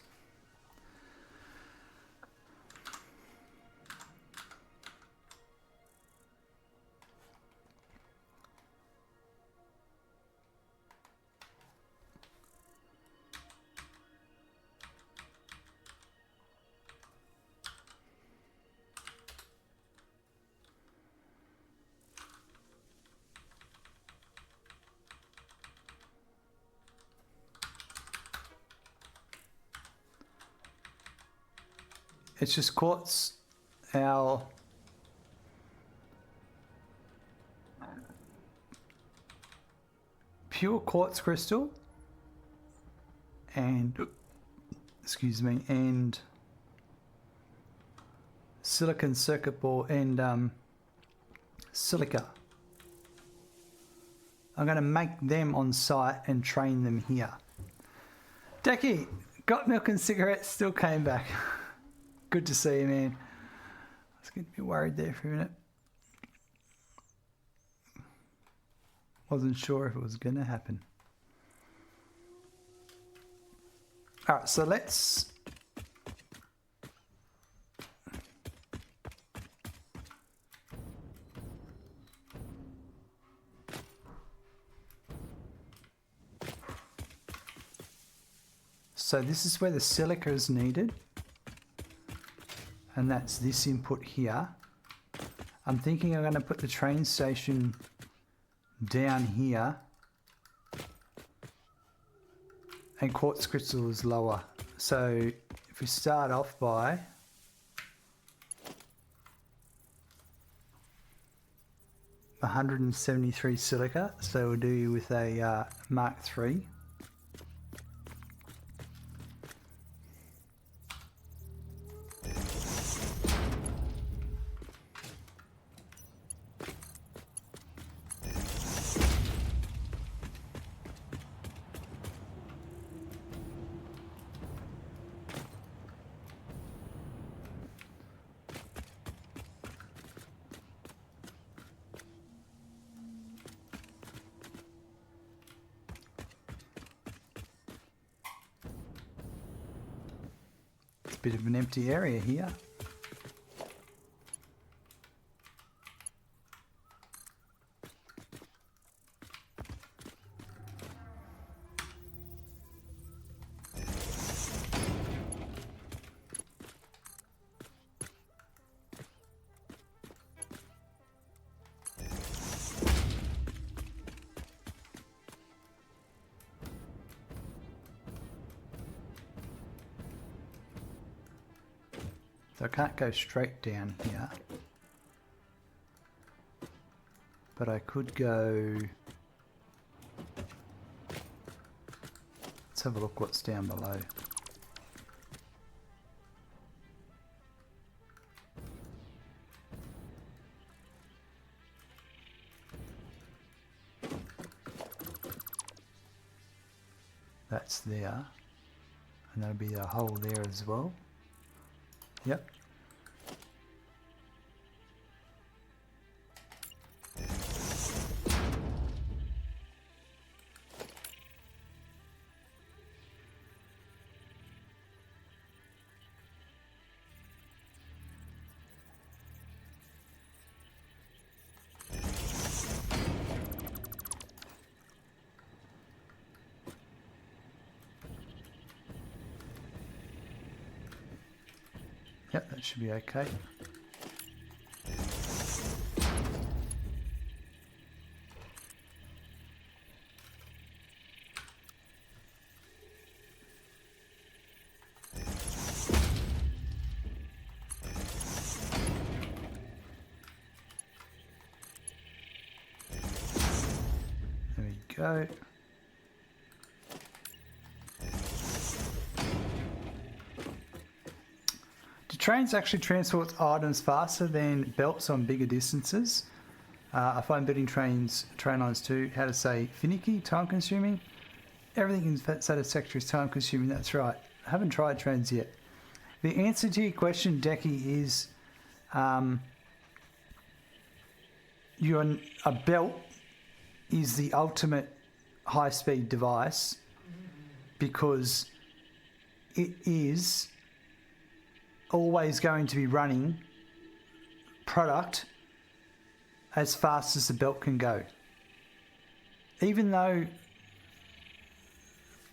it's just quartz, our pure quartz crystal, and excuse me, and silicon circuit board and silica. I'm going to make them on site and train them here. Decky, got milk and cigarettes, still came back. Good to see you, man. I was getting a bit worried there for a minute. Wasn't sure if it was going to happen. All right, so let's... So this is where the silica is needed. And that's this input here. I'm thinking I'm going to put the train station down here. And quartz crystal is lower. So if we start off by $173 silica, so we'll do with a Mark III. Bit of an empty area here. So I can't go straight down here, but I could go, let's have a look what's down below. That's there, and there'll be a hole there as well. Yep. Yep, that should be okay. There we go. Trains actually transport items faster than belts on bigger distances. I find building train lines too, how to say, finicky, time consuming. Everything in Satisfactory is time consuming, that's right. I haven't tried trains yet. The answer to your question, Decky, is a belt is the ultimate high-speed device because it is always going to be running product as fast as the belt can go. Even though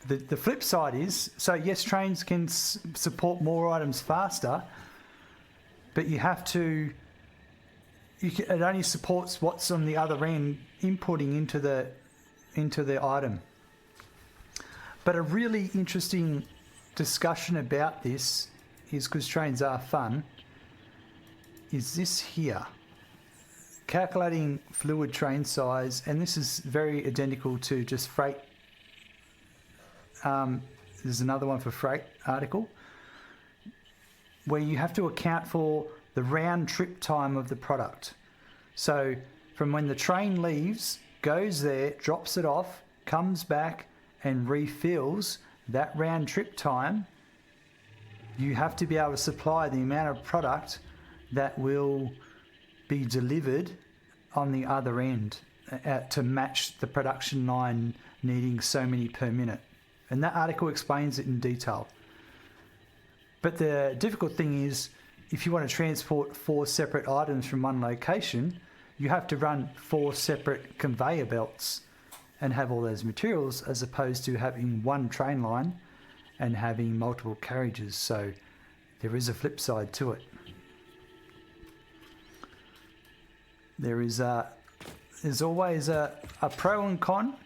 the flip side is, so yes, trains can support more items faster, but you have to, it only supports what's on the other end inputting into the item. But a really interesting discussion about this is, because trains are fun, is this here. Calculating fluid train size, and this is very identical to just freight. There's another one for freight article, where you have to account for the round trip time of the product. So from when the train leaves, goes there, drops it off, comes back and refills, that round trip time, you have to be able to supply the amount of product that will be delivered on the other end. to match the production line needing so many per minute. And that article explains it in detail. But the difficult thing is, if you want to transport 4 separate items from one location, you have to run 4 separate conveyor belts and have all those materials, as opposed to having one train line and having multiple carriages. So there is a flip side to it. There's always a pro and con.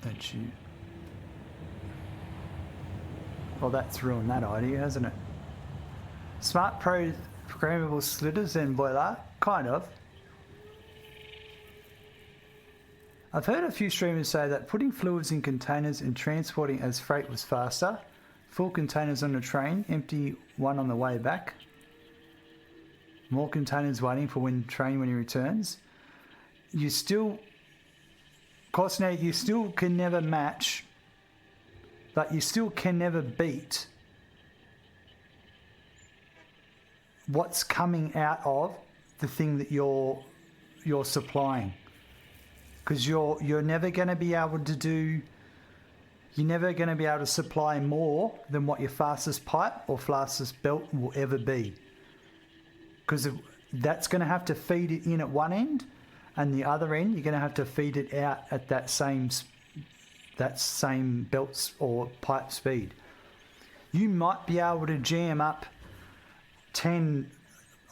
Don't you? Well, that's ruined that idea, hasn't it? Smart Pro programmable slitters and boiler? Kind of. I've heard a few streamers say that putting fluids in containers and transporting as freight was faster. Full containers on the train, empty one on the way back. More containers waiting for train when he returns. You still... Of course, now you still can never match, but you still can never beat what's coming out of the thing that you're supplying, because you're never going to be able to do. You're never going to be able to supply more than what your fastest pipe or fastest belt will ever be, because that's going to have to feed it in at one end. And the other end, you're going to have to feed it out at that same belt or pipe speed. You might be able to jam up 10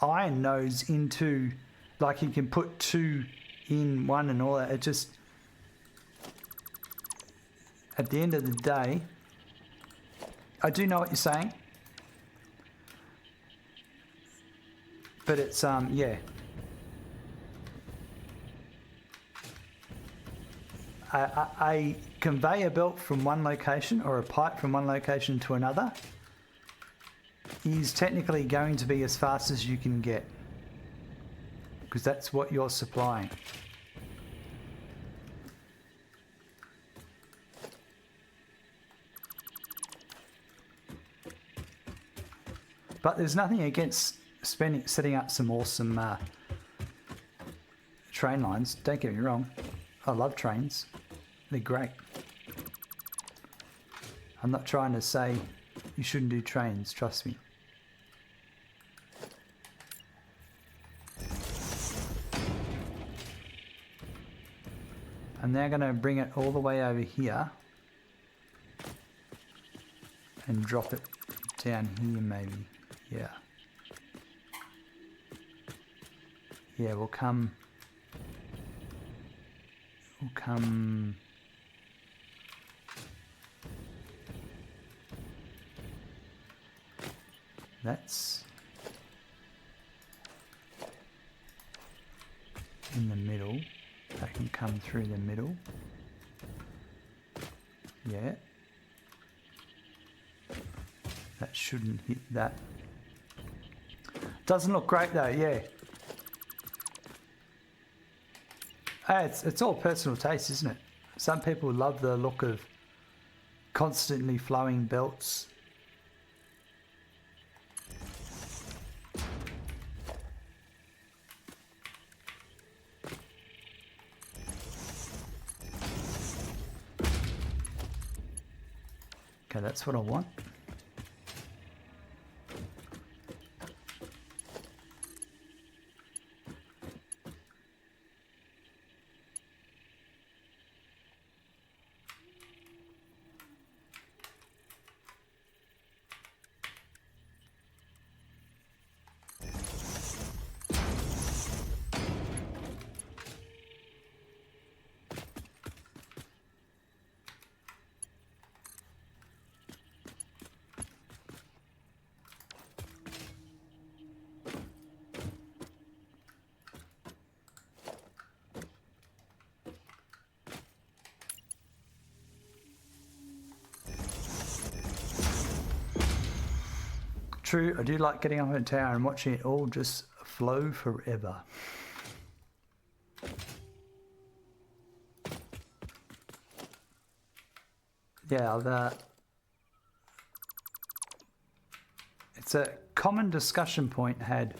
iron nodes into, like you can put 2 in one and all that. It just, at the end of the day, I do know what you're saying, but it's yeah. A conveyor belt from one location or a pipe from one location to another is technically going to be as fast as you can get, because that's what you're supplying. But there's nothing against setting up some awesome train lines. Don't get me wrong. I love trains. They're great. I'm not trying to say you shouldn't do trains, trust me. I'm now going to bring it all the way over here and drop it down here maybe. Yeah. Yeah, we'll come... That's in the middle. That can come through the middle. Yeah. That shouldn't hit that. Doesn't look great though, yeah. It's all personal taste, isn't it? Some people love the look of constantly flowing belts. Okay, that's what I want. True, I do like getting up in a tower and watching it all just flow forever. Yeah, it's a common discussion point had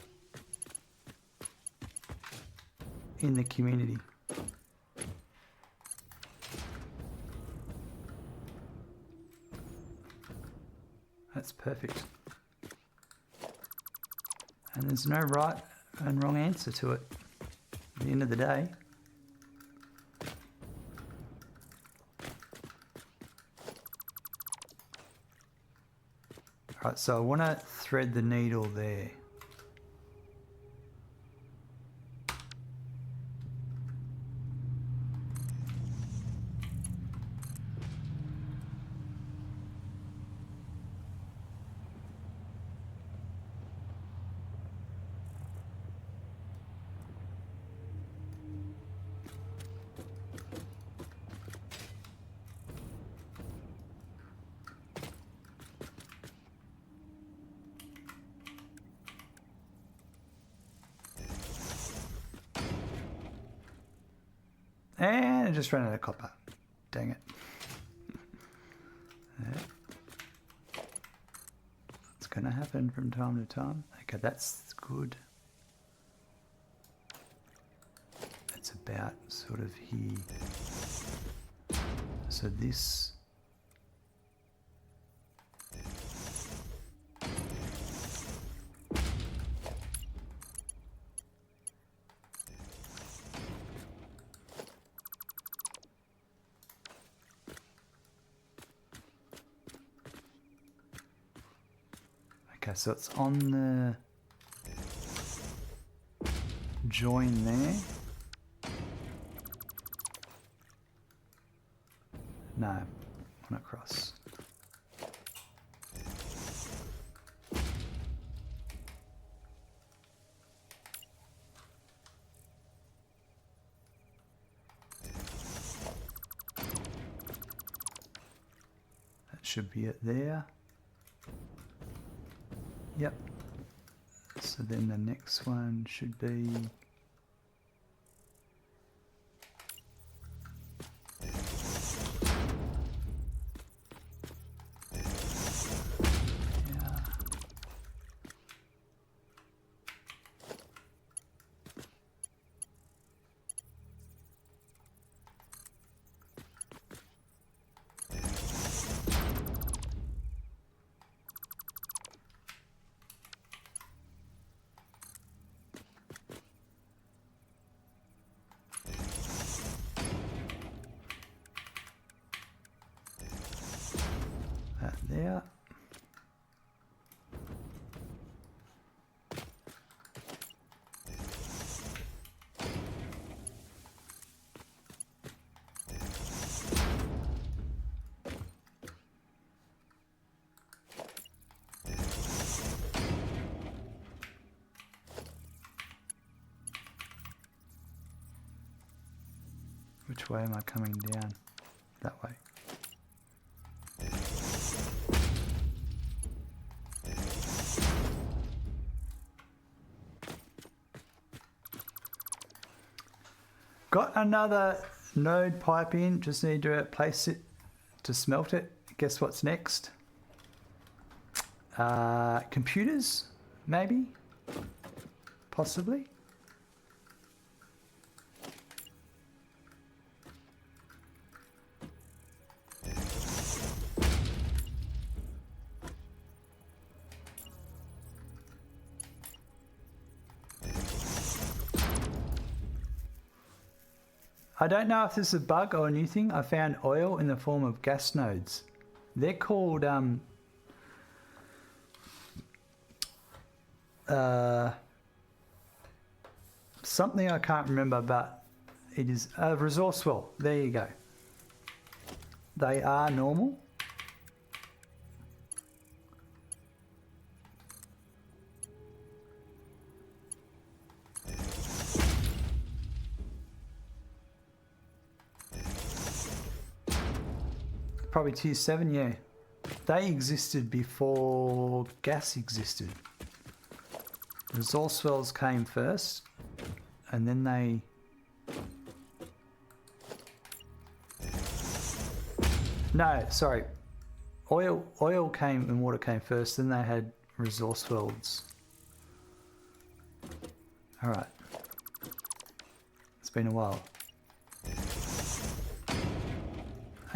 in the community. That's perfect. And there's no right and wrong answer to it at the end of the day. Right, so I want to thread the needle there. And I just ran out of copper. Dang it. Yeah. It's going to happen from time to time. Okay, that's good. It's about sort of here. So this... Okay, so it's on the join there. No, on across. That should be it there. Yep. So then the next one should be... Yeah. That there. Which way am I coming down? That way. Got another node pipe in, just need to place it to smelt it. Guess what's next? Computers, maybe? Possibly? I don't know if this is a bug or a new thing. I found oil in the form of gas nodes. They're called something I can't remember, but it is a resource well. There you go. They are normal. Probably tier 7, yeah. they existed before gas existed. Resource wells came first, and then they... No, sorry. Oil came and water came first, then they had resource wells. Alright. It's been a while.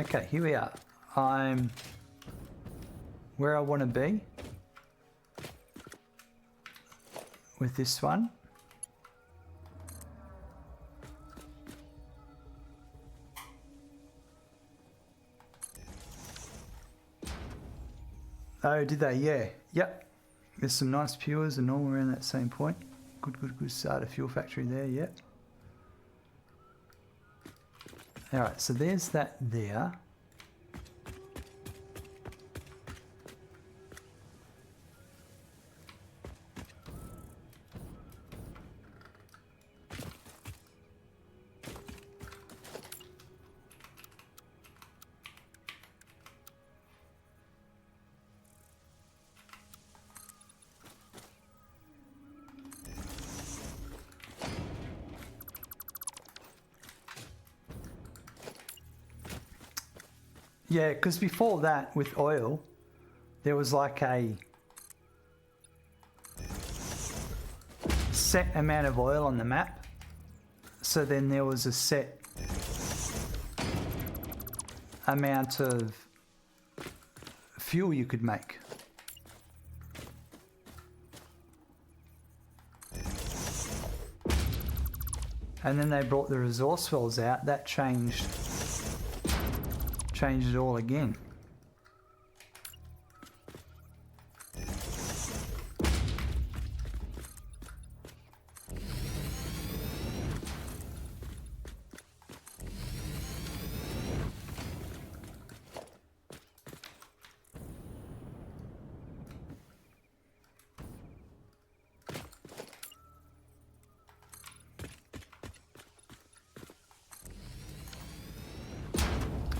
Okay, here we are. I'm where I want to be with this one. Oh, did they? Yeah. Yep. There's some nice pures and all around that same point. Good. Start a fuel factory there, yep. Alright, so there's that there. Yeah, because before that, with oil, there was like a set amount of oil on the map. So then there was a set amount of fuel you could make. And then they brought the resource wells out. That changed it all again.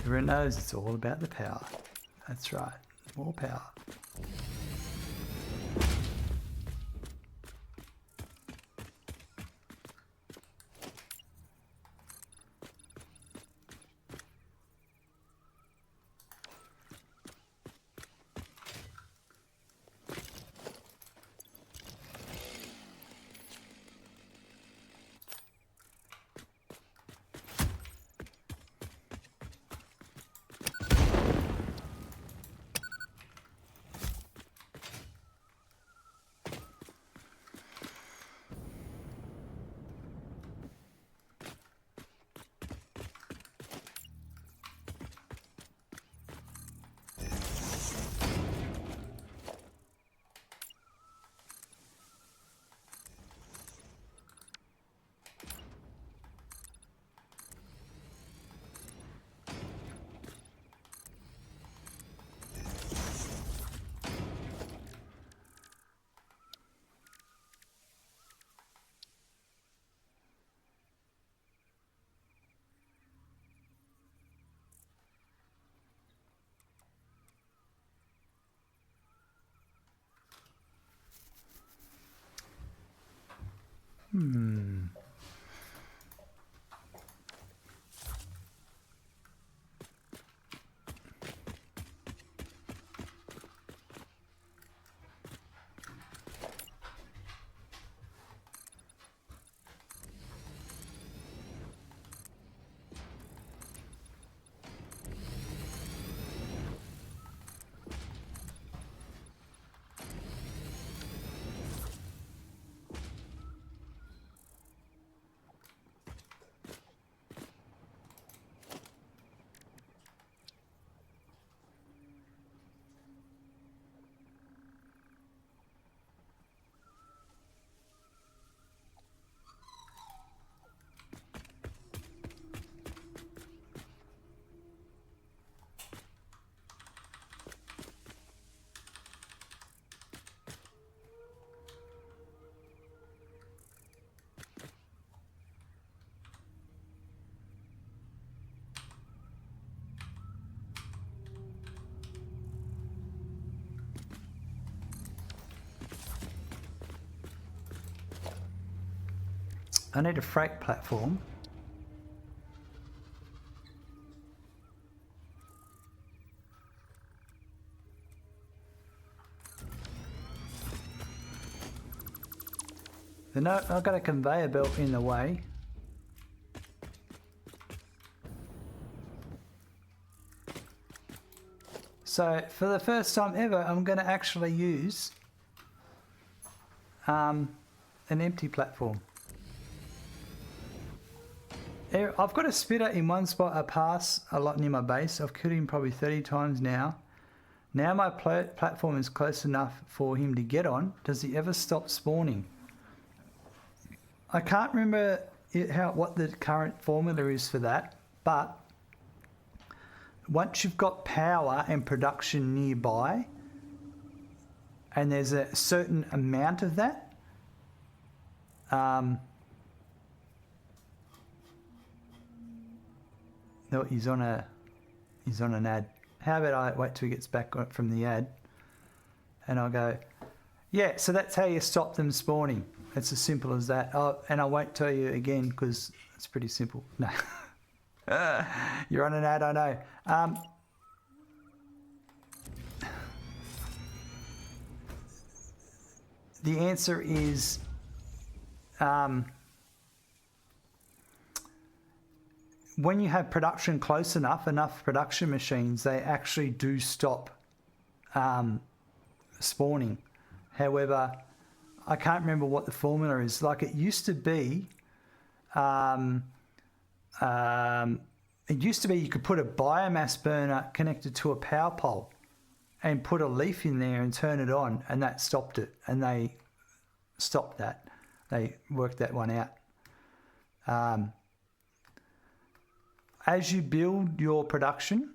Everyone knows it's all about the power. That's right. More power. I need a freight platform. Then I've got a conveyor belt in the way. So for the first time ever, I'm going to actually use an empty platform. I've got a spitter in one spot. I pass a lot near my base. I've killed him probably 30 times now. Now my platform is close enough for him to get on. Does he ever stop spawning? I can't remember what the current formula is for that, but once you've got power and production nearby, and there's a certain amount of that, no, he's on an ad. How about I wait till he gets back from the ad, and I'll go, yeah. So that's how you stop them spawning. It's as simple as that. Oh, and I won't tell you again because it's pretty simple. No. You're on an ad, I know. The answer is when you have production close enough production machines, they actually do stop spawning. However, I can't remember what the formula is. Like it used to be, you could put a biomass burner connected to a power pole and put a leaf in there and turn it on, and that stopped it. And they stopped that. They worked that one out. As you build your production,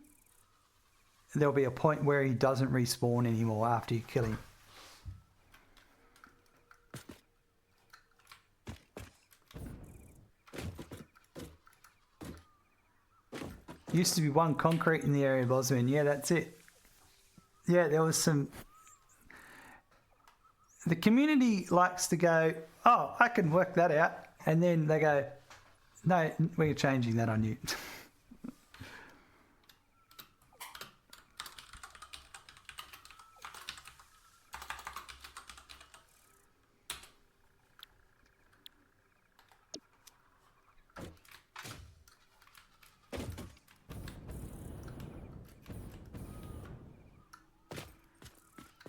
there'll be a point where he doesn't respawn anymore after you kill him. Used to be one concrete in the area of Bosman. Yeah, that's it. Yeah, there was some... The community likes to go, oh, I can work that out. And then they go, no, we're changing that on you.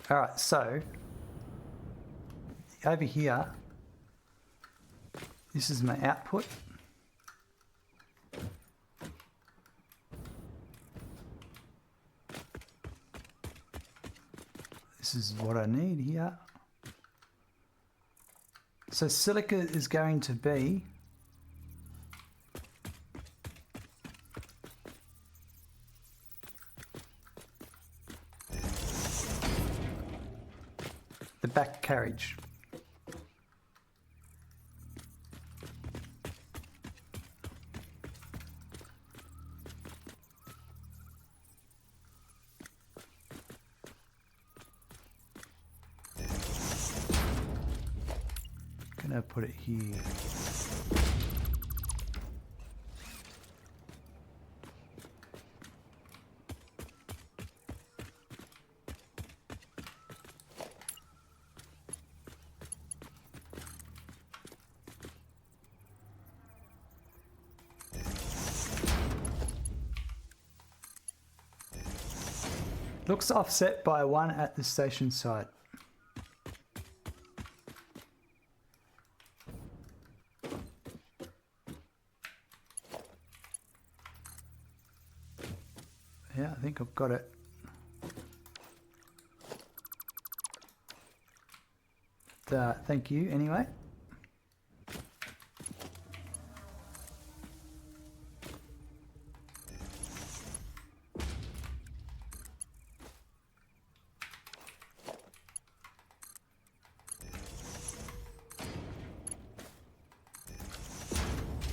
All right, so over here, this is my output. This is what I need here. So silica is going to be the back carriage. Gonna put it here. Looks offset by one at the station site. Yeah, I think I've got it. Thank you anyway.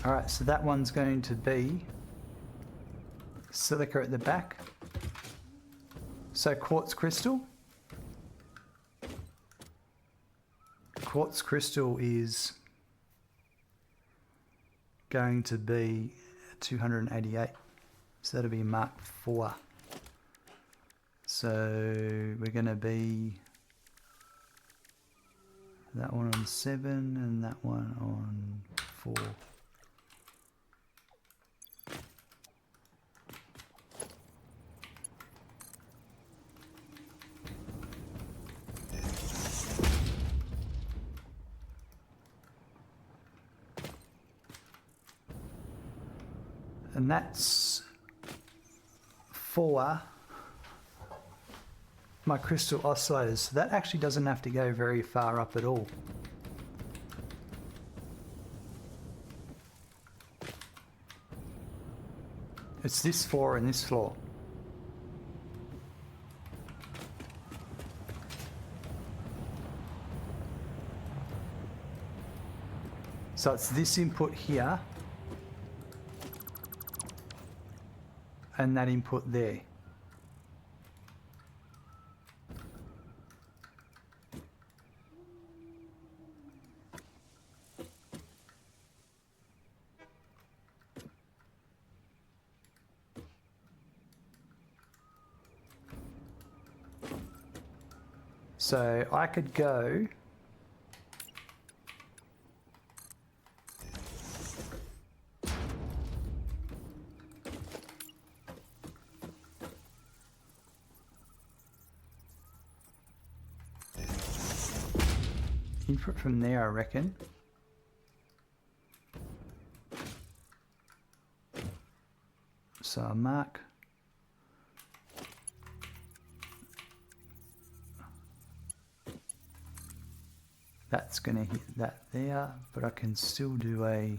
All right, so that one's going to be silica at the back. So quartz crystal. Quartz crystal is going to be 288. So that'll be Mark 4. So we're going to be that one on 7 and that one on 4. And that's for my crystal oscillators. So that actually doesn't have to go very far up at all. It's this floor and this floor. So it's this input here and that input there. So I could go input from there, I reckon. So I mark that's going to hit that there, but I can still do a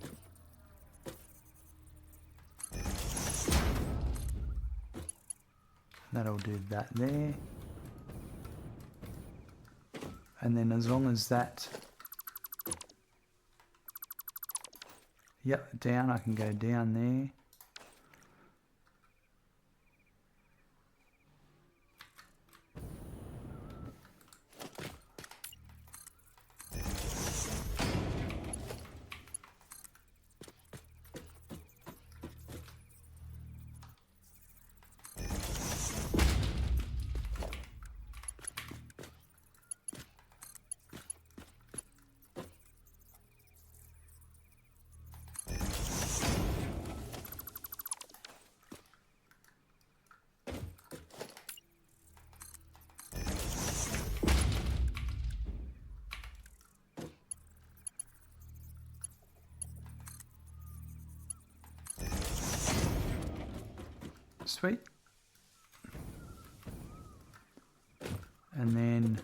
that'll do that there. And then as long as that, yep, down, I can go down there. Sweet. And then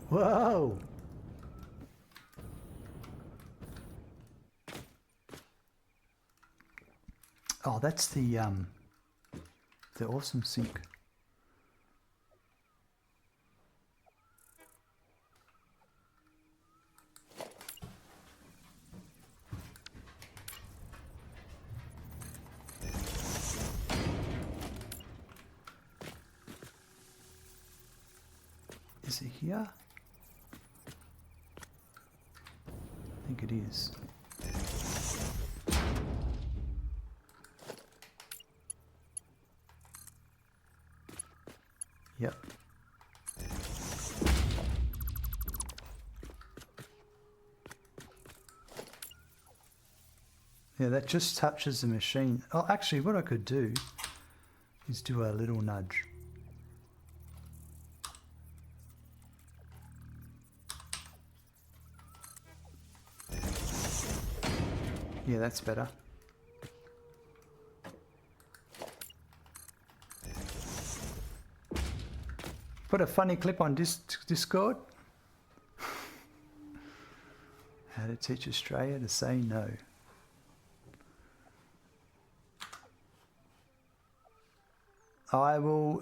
whoa! Oh, that's the awesome sync. Is it here? I think it is. Yep. Yeah, that just touches the machine. Oh, actually, what I could do is do a little nudge. Yeah, that's better. Put a funny clip on Discord. How to teach Australia to say no. I will.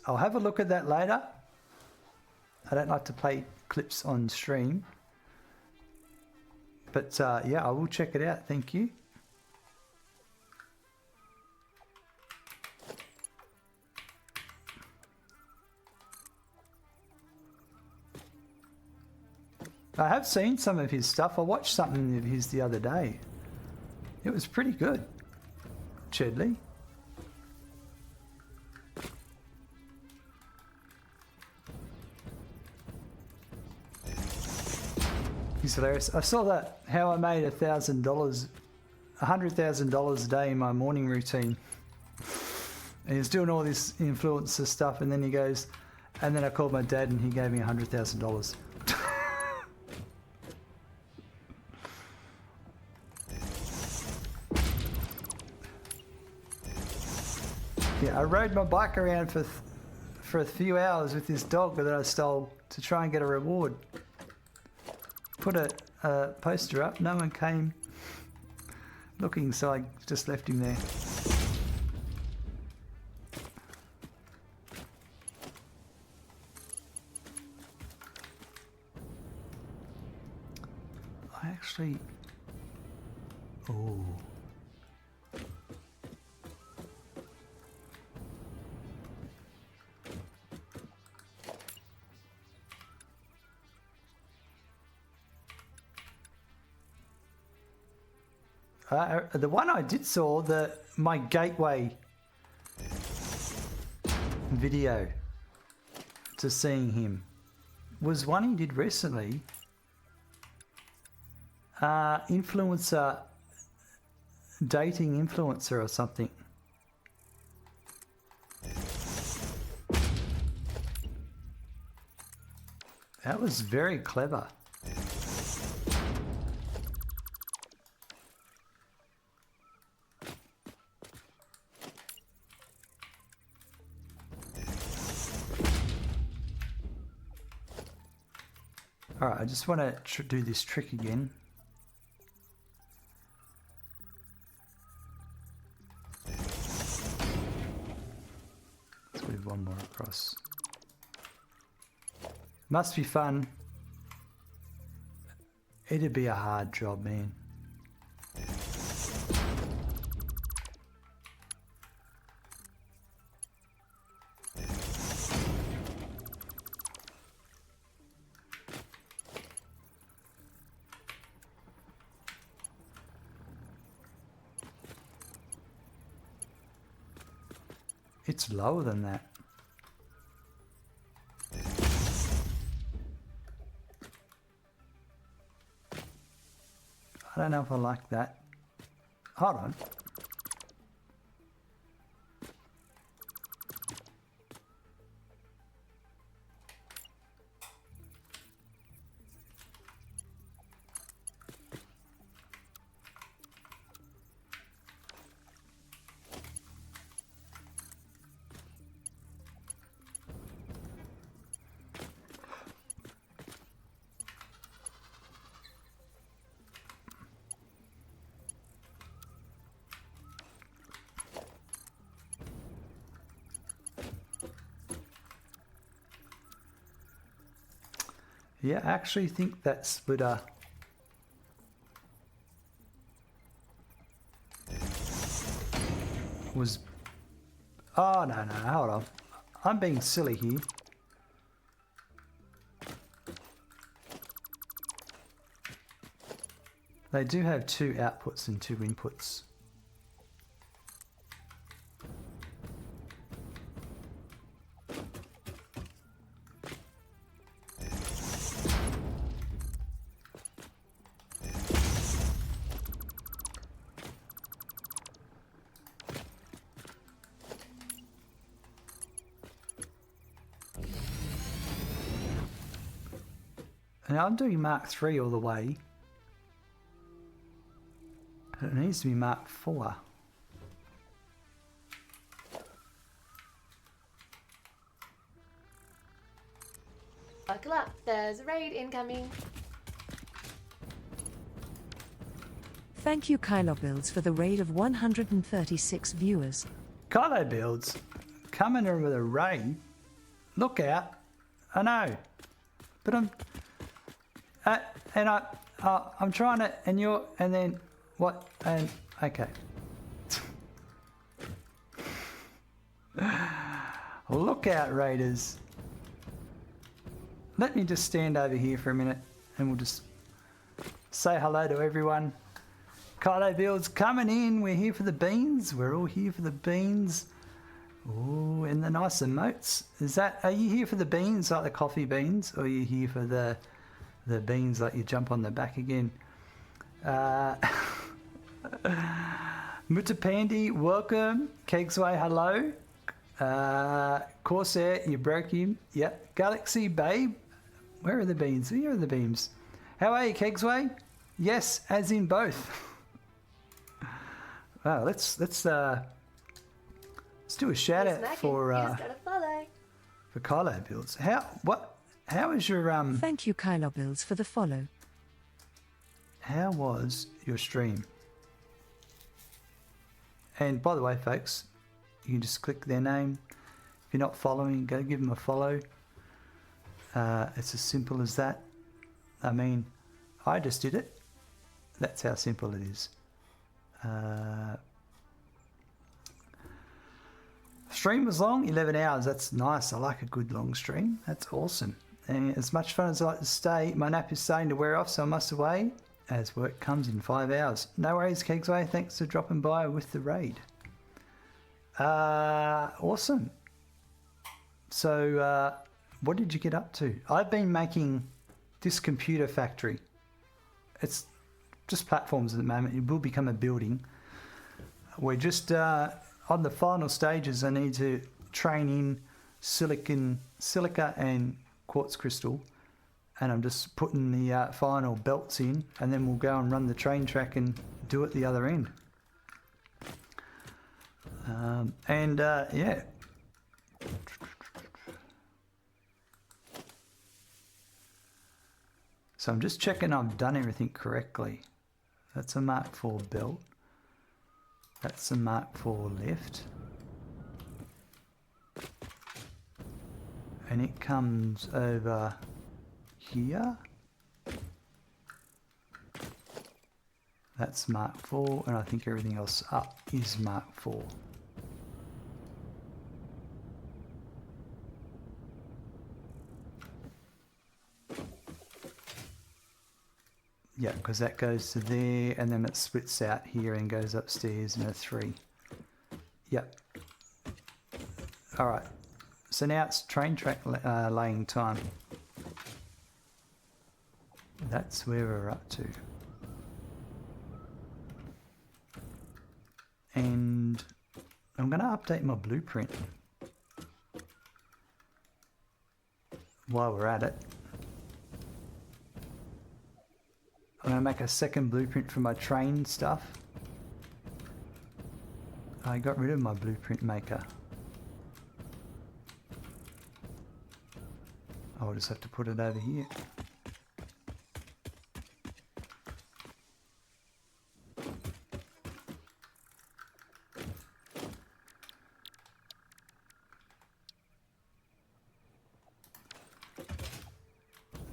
I'll have a look at that later. I don't like to play clips on stream, but yeah, I will check it out. Thank you. I have seen some of his stuff. I watched something of his the other day. It was pretty good, Chedley. He's hilarious. I saw that, how I made $1,000, $100,000 a day in my morning routine. And he was doing all this influencer stuff, and then he goes, and then I called my dad and he gave me $100,000. Yeah, I rode my bike around for a few hours with this dog that I stole to try and get a reward. Put a poster up, no one came looking, so I just left him there. I actually... Oh... the one I did saw, my gateway video to seeing him was one he did recently. Influencer, dating influencer or something. That was very clever. Alright, I just want to do this trick again. Let's move one more across. Must be fun. It'd be a hard job, man. It's lower than that. I don't know if I like that. Hold on. Yeah, I actually think that splitter was... Oh, no, hold on. I'm being silly here. They do have 2 outputs and 2 inputs. Now I'm doing Mark 3 all the way. It needs to be Mark 4. Buckle up, there's a raid incoming. Thank you, Kylo Builds, for the raid of 136 viewers. Kylo Builds coming in with a rain. Look out. I know. But I'm trying to, and then what, and okay. Look out, Raiders. Let me just stand over here for a minute and we'll just say hello to everyone. Kylo Builds coming in. We're here for the beans. We're all here for the beans. Oh, and the nice emotes. Are you here for the beans, like the coffee beans, or are you here for the beans like you jump on the back again? Mutapandi, welcome. Kegsway, hello. Corsair, you broke him. Yep. Galaxy Babe, where are the beans? Where are the beams? How are you, Kegsway? Yes, as in both. Wow, let's do a shout out for Kylo Builds. How is your Thank you, Kylo Builds, for the follow. How was your stream? And by the way, folks, you can just click their name. If you're not following, go give them a follow. It's as simple as that. I mean, I just did it. That's how simple it is. Stream was long, 11 hours. That's nice. I like a good long stream. That's awesome. And as much fun as I like to stay, my nap is starting to wear off, so I must away as work comes in 5 hours. No worries, Kegsway. Thanks for dropping by with the raid. Awesome. So, what did you get up to? I've been making this computer factory. It's just platforms at the moment. It will become a building. We're just on the final stages. I need to train in silica and quartz crystal, and I'm just putting the final belts in, and then we'll go and run the train track and do it the other end. Yeah. So I'm just checking I've done everything correctly. That's a Mark IV belt. That's a Mark IV lift. And it comes over here. That's Mark IV, and I think everything else up is Mark IV. Yeah, because that goes to there, and then it splits out here and goes upstairs in a 3. Yep. All right. So now it's train track laying time. That's where we're up to. And I'm going to update my blueprint while we're at it. I'm going to make a second blueprint for my train stuff. I got rid of my blueprint maker. I'll just have to put it over here.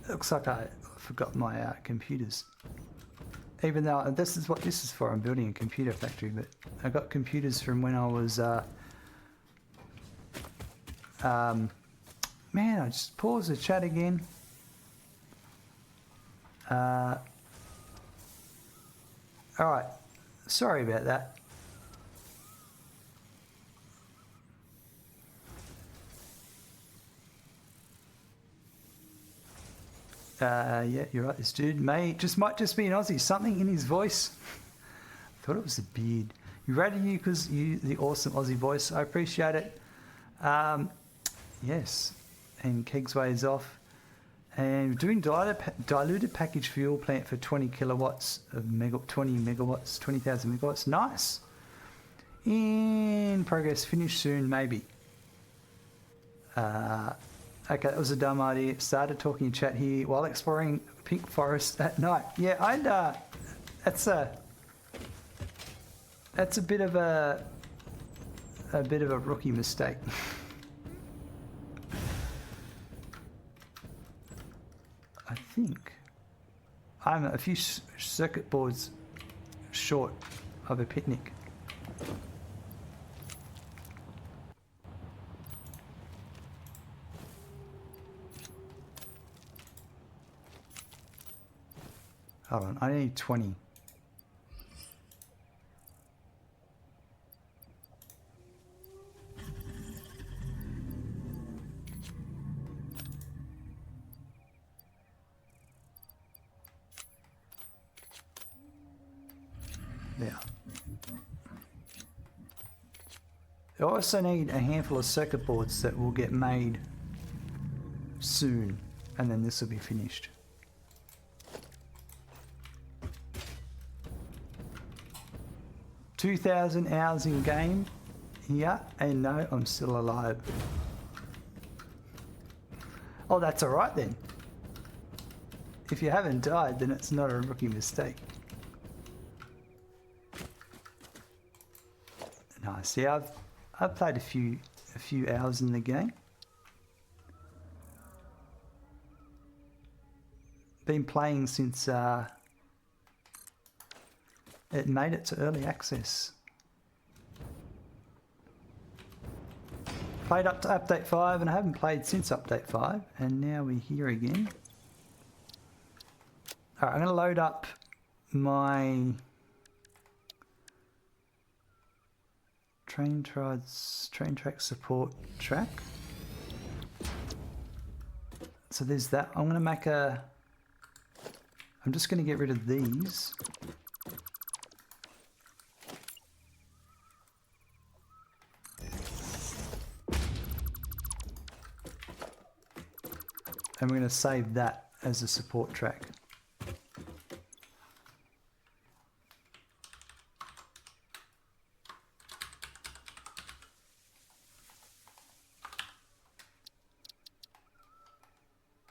Looks like I forgot my computers. Even though this is what this is for, I'm building a computer factory, but I got computers from when I was man, I just paused the chat again. Alright, sorry about that. Yeah, you're right, this dude might just be an Aussie. Something in his voice. Thought it was the beard. You rated you because you the awesome Aussie voice. I appreciate it. Yes, and Kegsway is off. And we're doing diluted packaged fuel plant for 20 kilowatts of 20,000 megawatts. Nice. In progress, finish soon, maybe. Okay, that was a dumb idea. Started talking in chat here while exploring pink forest at night. Yeah, that's That's a bit of a rookie mistake. I think I'm a few circuit boards short of a picnic. Hold on, I need 20. There. I also need a handful of circuit boards that will get made soon, and then this will be finished. $2,000 hours in game here, and no, I'm still alive. Oh, that's alright then. If you haven't died, then it's not a rookie mistake. Nice. Yeah, I've played a few hours in the game. Been playing since it made it to early access. Played up to update 5 and I haven't played since update 5, and now we're here again. Alright, I'm going to load up my train track support track. So there's that. I'm going to make I'm just going to get rid of these. And we're going to save that as a support track.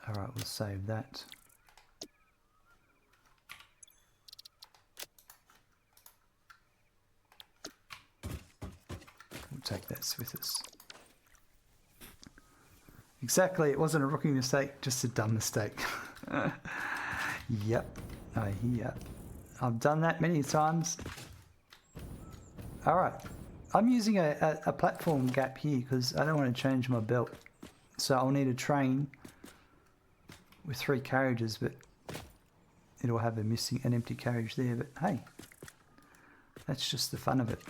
Alright, we'll save that. We'll take that with us. Exactly, it wasn't a rookie mistake, just a dumb mistake. Yep, I hear. I've done that many times. Alright, I'm using a platform gap here because I don't want to change my belt. So I'll need a train with 3 carriages, but it'll have an empty carriage there, but hey, that's just the fun of it.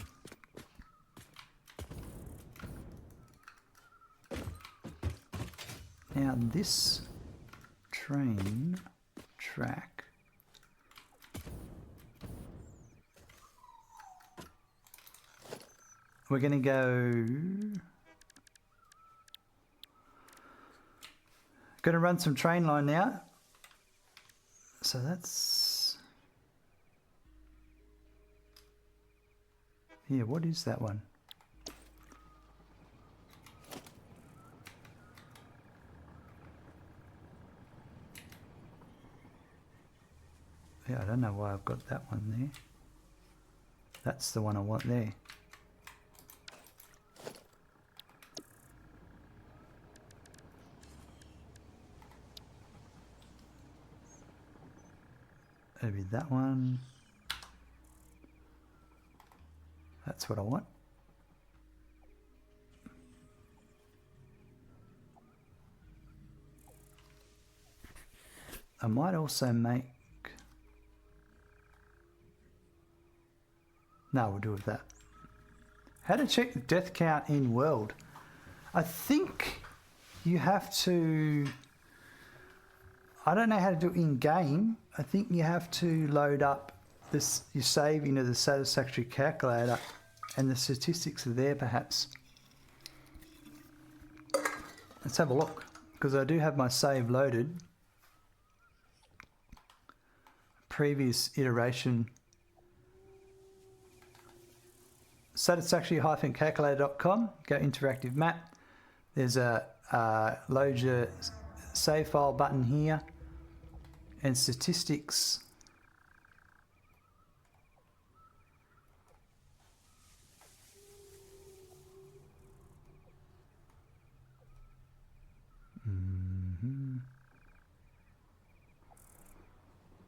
Now this train track we're going to go going to run some train line now. So that's here. What is that one? Yeah, I don't know why I've got that one there. That's the one I want there. It'll be that one. That's what I want. I might also make... No, we'll do with that. How to check the death count in world? I think you have to... I don't know how to do it in game. I think you have to load up this, you save into the Satisfactory calculator, and the statistics are there perhaps. Let's have a look, because I do have my save loaded. Previous iteration. Satisfactory-calculator.com, go interactive map. There's a load your save file button here, and statistics.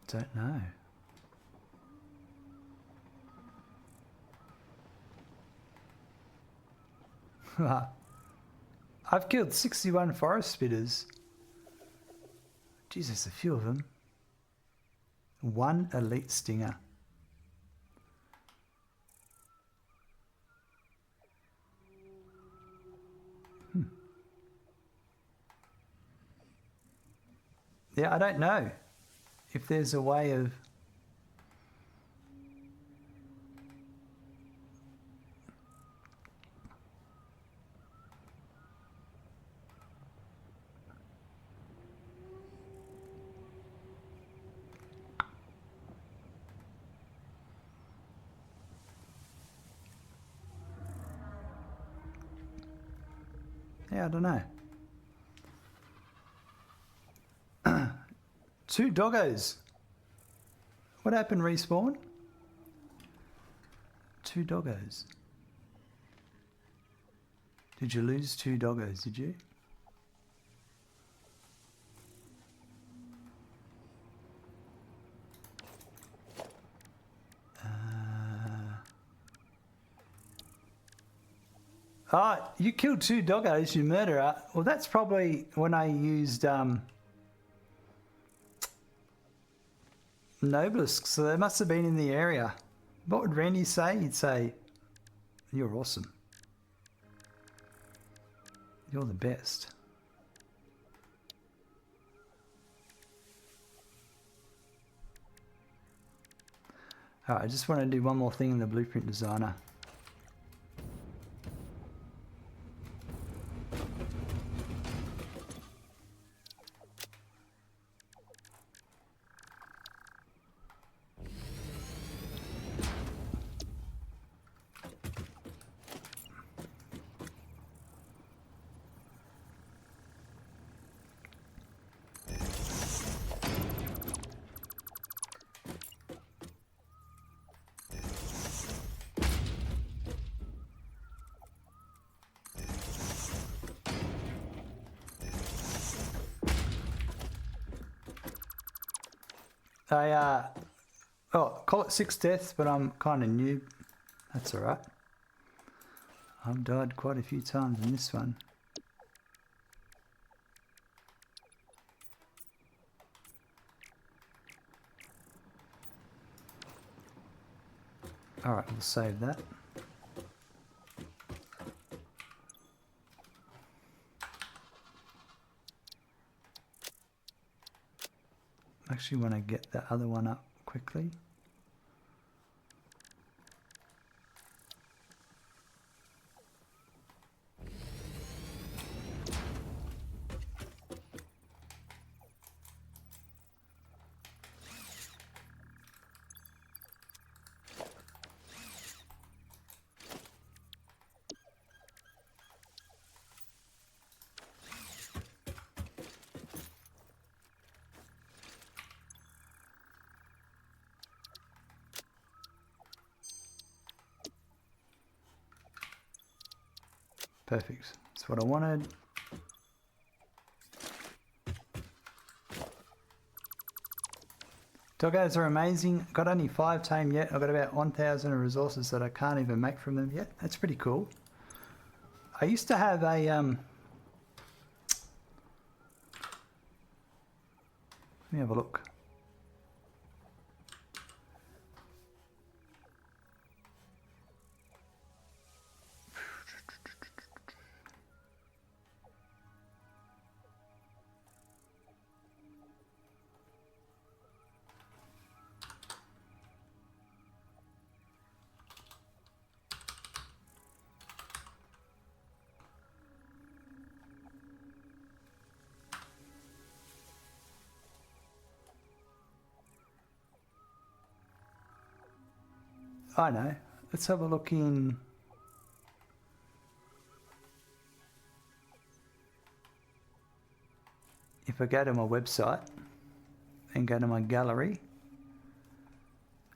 Don't know. I've killed 61 forest spitters. Jesus, a few of them. 1 elite stinger. Yeah, I don't know if there's a way of... Yeah, I don't know. 2 doggos. What happened, Respawn? 2 doggos. Did you lose 2 doggos, did you? Oh, you killed 2 doggos, you murderer. Well, that's probably when I used Nobelisks, so they must have been in the area. What would Randy say? He'd say, "You're awesome. You're the best." Alright, I just want to do one more thing in the blueprint designer. Call it 6 deaths, but I'm kind of new. That's alright. I've died quite a few times in this one. Alright, we'll save that. I actually want to get that other one up quickly. Perfect. That's what I wanted. Doggos are amazing. Got only 5 tame yet. I've got about 1,000 of resources that I can't even make from them yet. That's pretty cool. I used to have a let me have a look. I know. Let's have a look in. If I go to my website and go to my gallery,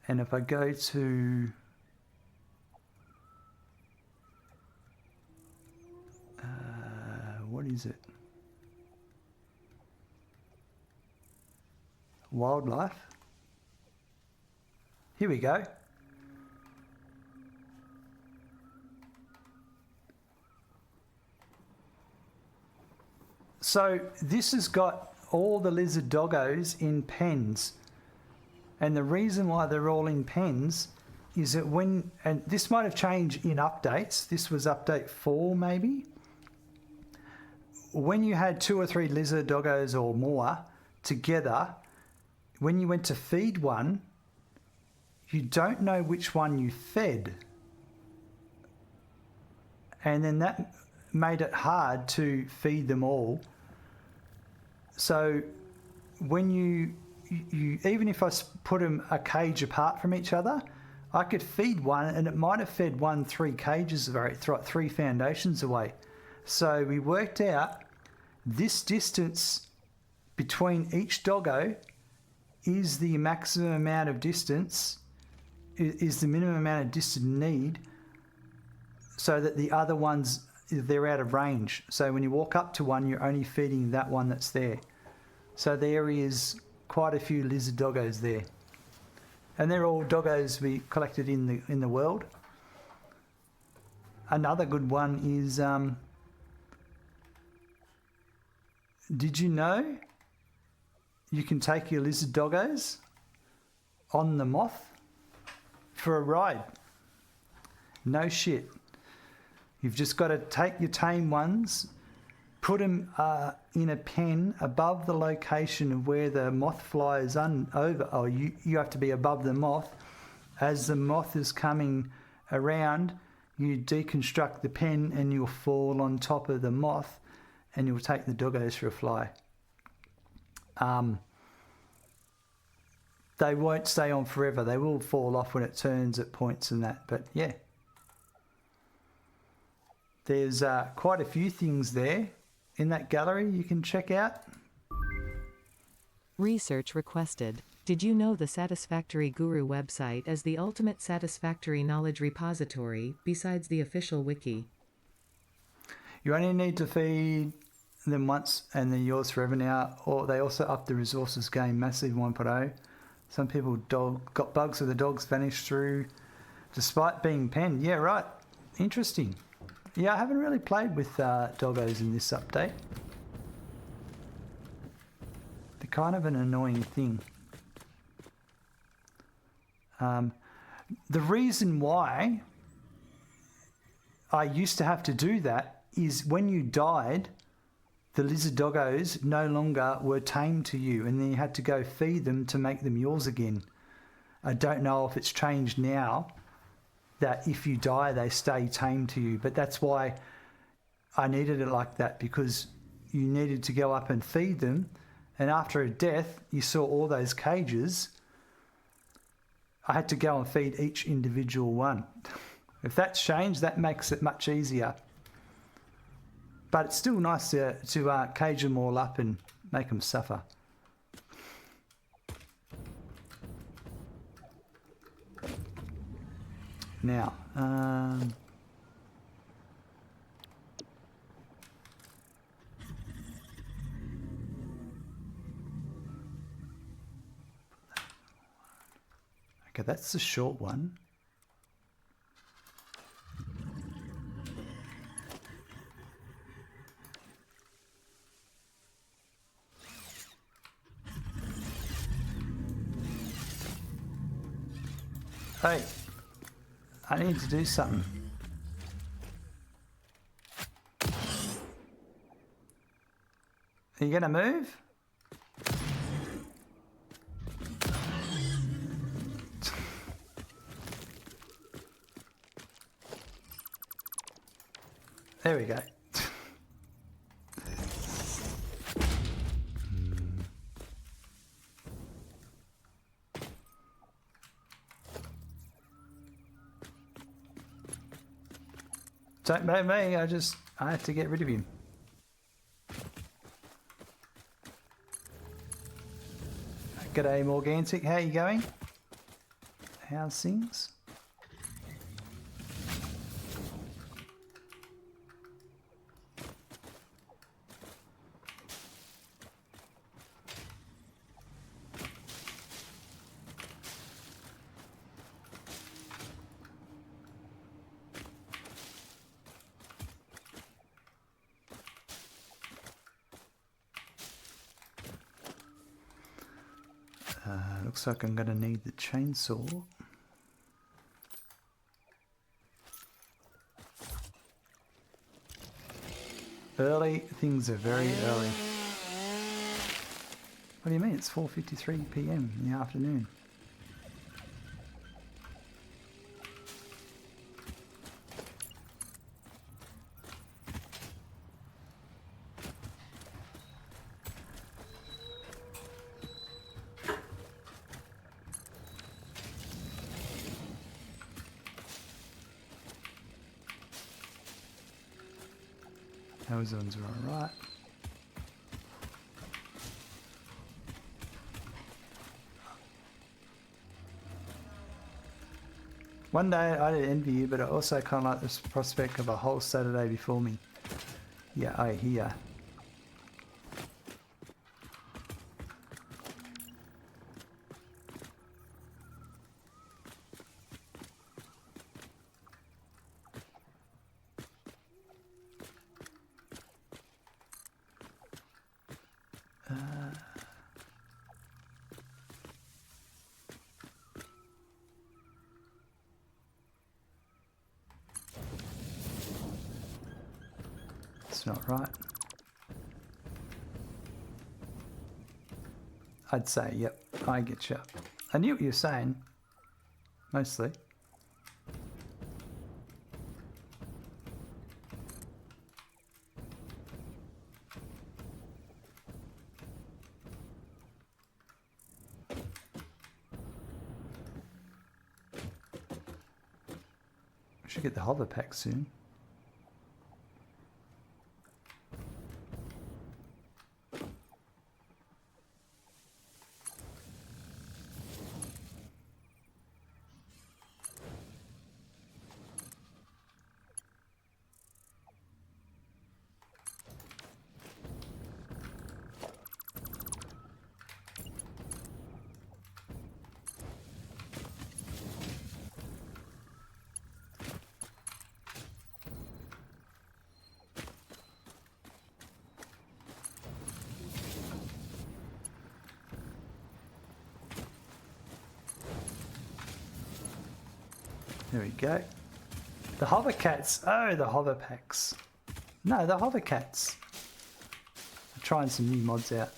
and if I go to what is it? Wildlife. Here we go. So this has got all the lizard doggos in pens. And the reason why they're all in pens is that when, and this might have changed in updates, this was update 4 maybe. When you had 2 or 3 lizard doggos or more together, when you went to feed one, you don't know which one you fed. And then that made it hard to feed them all. So when you even if I put them a cage apart from each other, I could feed one and it might have fed one 3 cages away, 3 foundations away. So we worked out this distance between each doggo is the maximum amount of distance, is the minimum amount of distance need, so that the other ones, they're out of range. So when you walk up to one, you're only feeding that one that's there. So there is quite a few lizard doggos there. And they're all doggos we collected in the world. Another good one is, did you know you can take your lizard doggos on the moth for a ride? No shit. You've just got to take your tame ones, put them in a pen above the location of where the moth flies over, or you have to be above the moth. As the moth is coming around, you deconstruct the pen and you'll fall on top of the moth and you'll take the doggos for a fly. They won't stay on forever. They will fall off when it turns at points and that, but yeah. There's quite a few things there in that gallery you can check out. Research requested. Did you know the Satisfactory Guru website is the ultimate Satisfactory knowledge repository, besides the official wiki? You only need to feed them once and they're yours forever now. Or they also up the resources game massive 1.0. Some people got bugs where the dogs vanished through despite being penned. Yeah, right. Interesting. Yeah, I haven't really played with doggos in this update. They're kind of an annoying thing. The reason why I used to have to do that is when you died, the lizard doggos no longer were tame to you, and then you had to go feed them to make them yours again. I don't know if it's changed now, that if you die, they stay tame to you. But that's why I needed it like that, because you needed to go up and feed them. And after a death, you saw all those cages. I had to go and feed each individual one. If that's changed, that makes it much easier. But it's still nice to cage them all up and make them suffer. Now, okay, that's the short one. Hey, I need to do something. Are you gonna move? There we go. Don't blame me, I had to get rid of him. G'day Morgantic, how you going? How's things? Looks like I'm going to need the chainsaw. Early, things are very early. What do you mean? It's 4:53 p.m. in the afternoon. Those ones are alright. One day I did envy you, but I also kind of like this prospect of a whole Saturday before me. Yeah, I hear. It's not right. I'd say, yep, I get you. I knew what you were saying, mostly. I should get the hover pack soon. There we go. The hover cats. Oh, the hover packs. No, the hover cats. I'm trying some new mods out.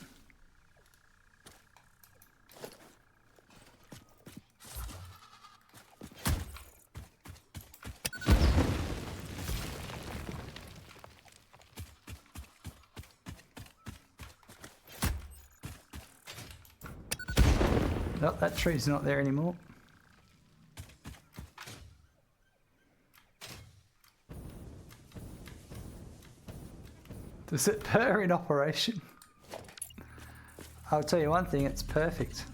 Oh, that tree's not there anymore. Does it purr in operation? I'll tell you one thing, it's perfect.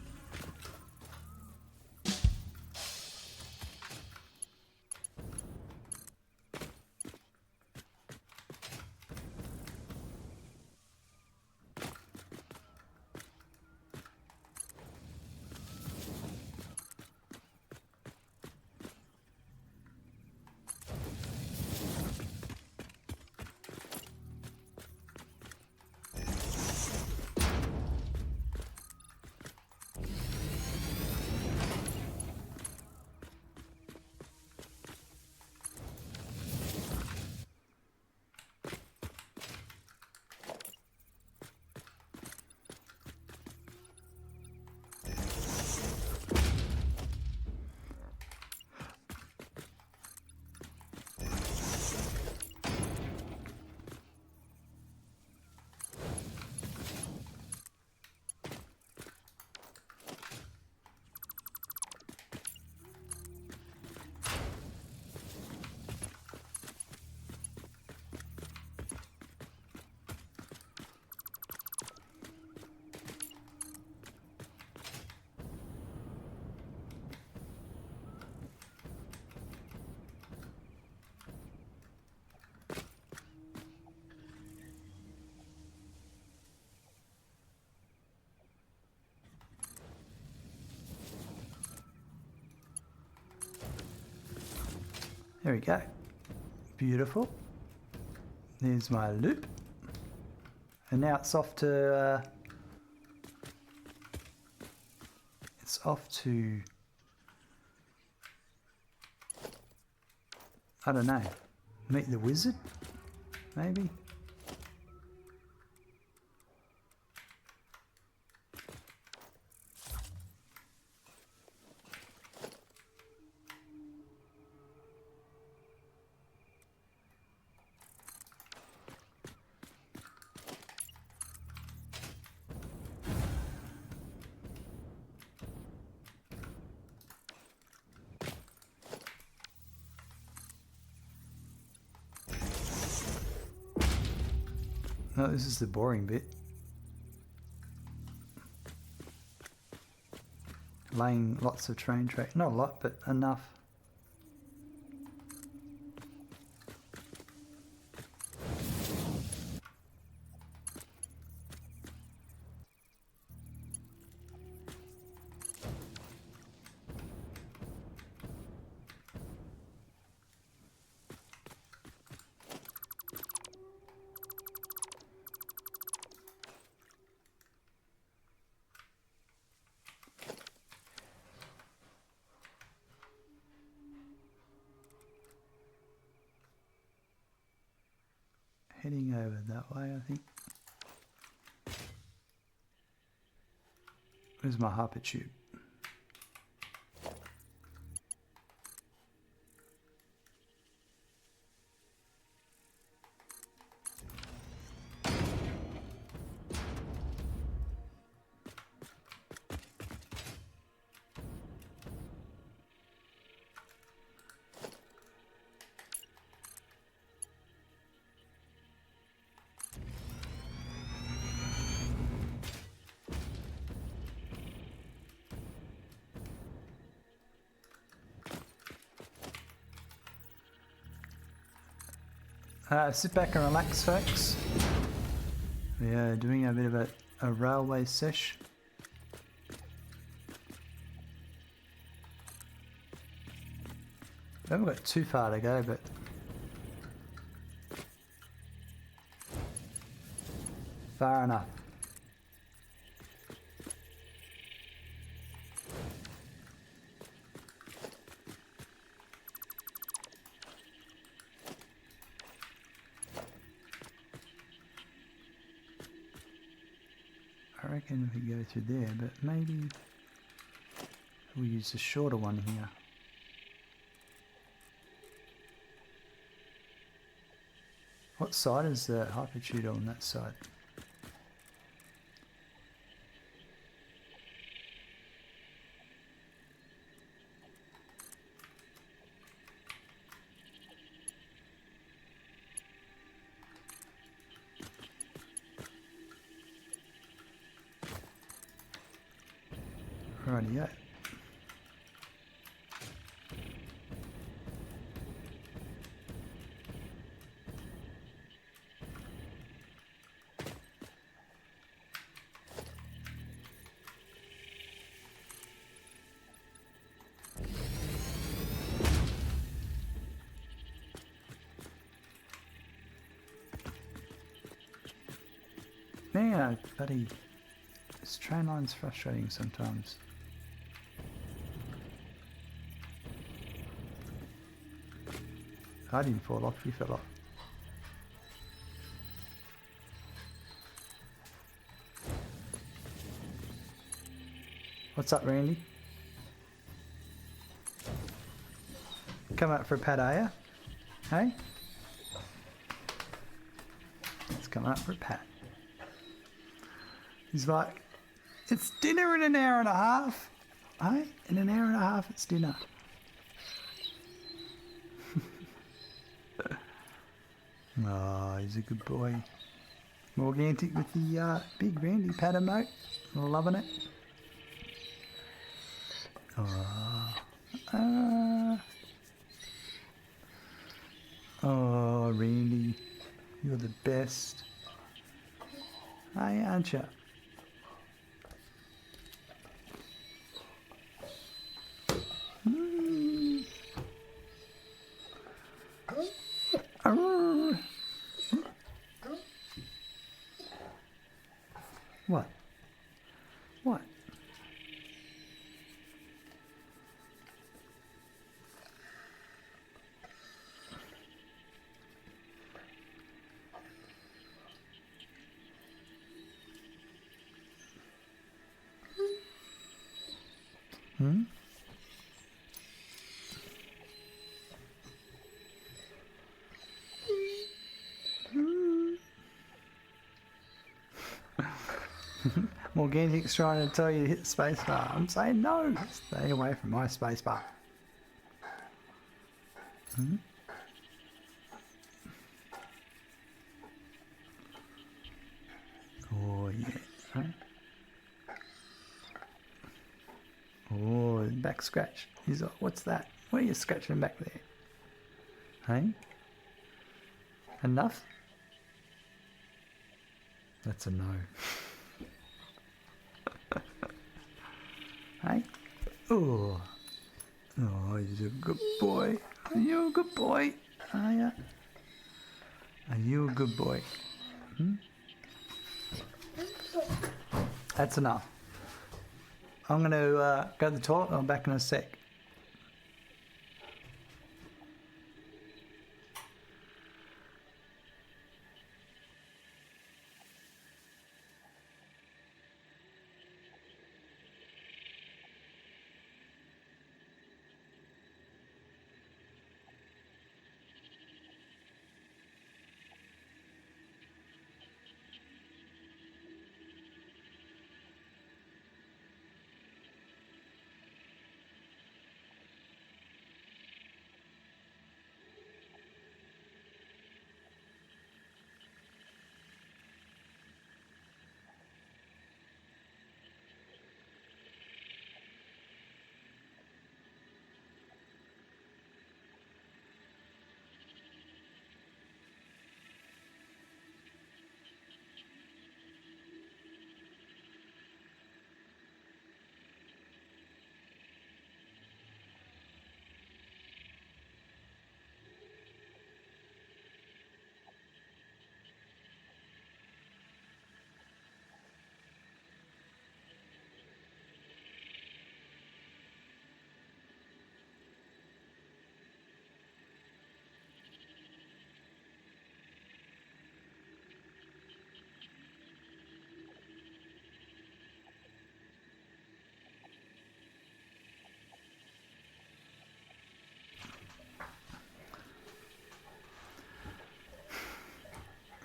There we go. Beautiful. There's my loop. And now it's off to It's off to, I don't know, meet the wizard, maybe? No, this is the boring bit. Laying lots of train track, not a lot, but enough. Heading over that way, I think. Where's my harper tube? Sit back and relax, folks. We are doing a bit of a railway sesh. We haven't got too far to go, but far enough. I reckon we could go through there, but maybe we'll use the shorter one here. What side is the hypertube on that side? Rightio. Man, buddy, this train line's frustrating sometimes. I didn't fall off, you fell off. What's up, Randy? Come up for a pat, are ya? Hey? Let's come up for a pat. He's like, it's dinner in an hour and a half. Hey? In an hour and a half, it's dinner. Oh, he's a good boy. Morgantic with the big Randy pat emote. Loving it. Oh, Randy. You're the best. Hey, aren't you? What? What? Morgantic's trying to tell you to hit the space bar. I'm saying no. Stay away from my space bar. Oh, yeah. Right. Oh, back scratch. He's like, what's that? What are you scratching back there? Hey? Enough? That's a no. Hey? Oh. Oh, he's a good boy. Are you a good boy? Are ya? Are you a good boy? That's enough. I'm going to go to the toilet. I'm back in a sec.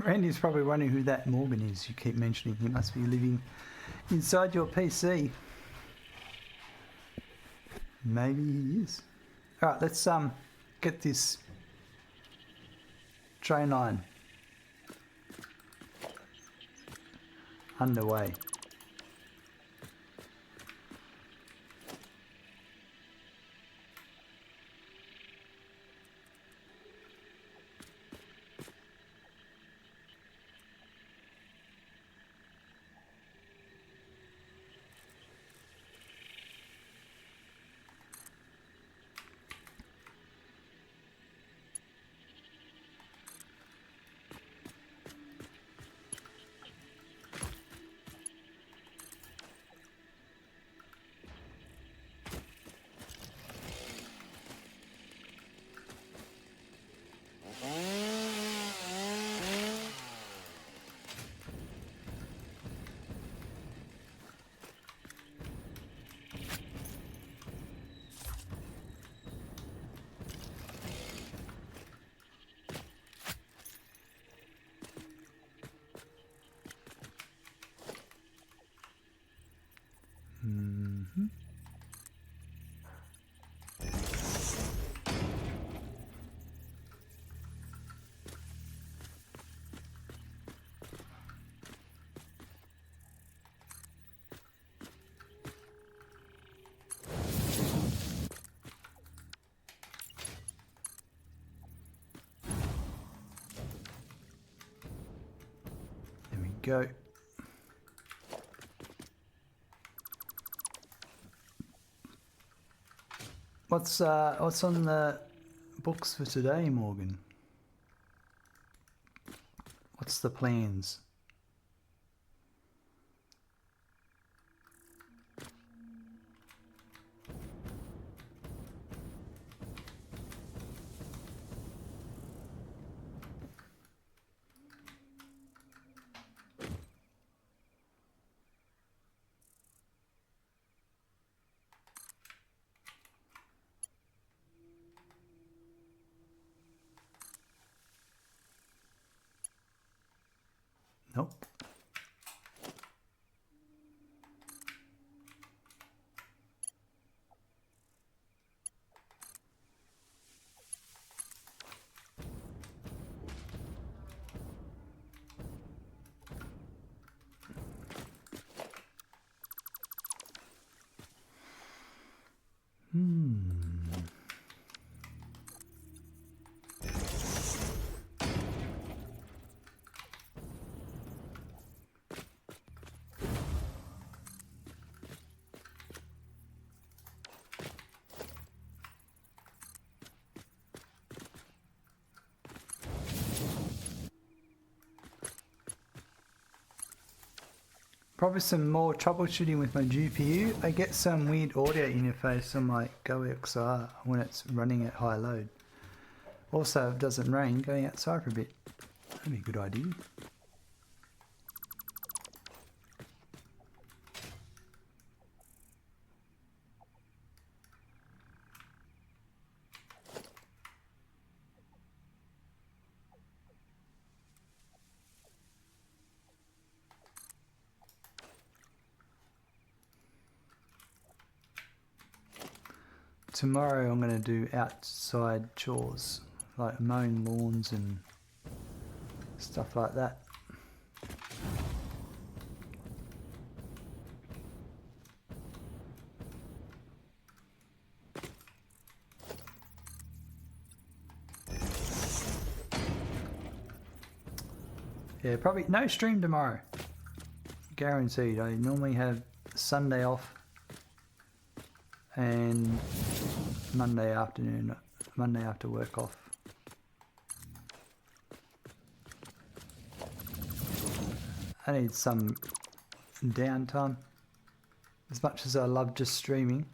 Randy's probably wondering who that Morgan is you keep mentioning. He must be living inside your PC. Maybe he is. Alright, let's get this train line underway. Go. What's on the books for today, Morgan? What's the plans? Nope. Probably some more troubleshooting with my GPU. I get some weird audio interface on my GoXR when it's running at high load. Also, if it doesn't rain, going outside for a bit. That'd be a good idea. Tomorrow I'm going to do outside chores, like mowing lawns and stuff like that. Yeah, probably no stream tomorrow. Guaranteed. I normally have Sunday off and Monday afternoon, Monday after work off. I need some downtime. As much as I love just streaming.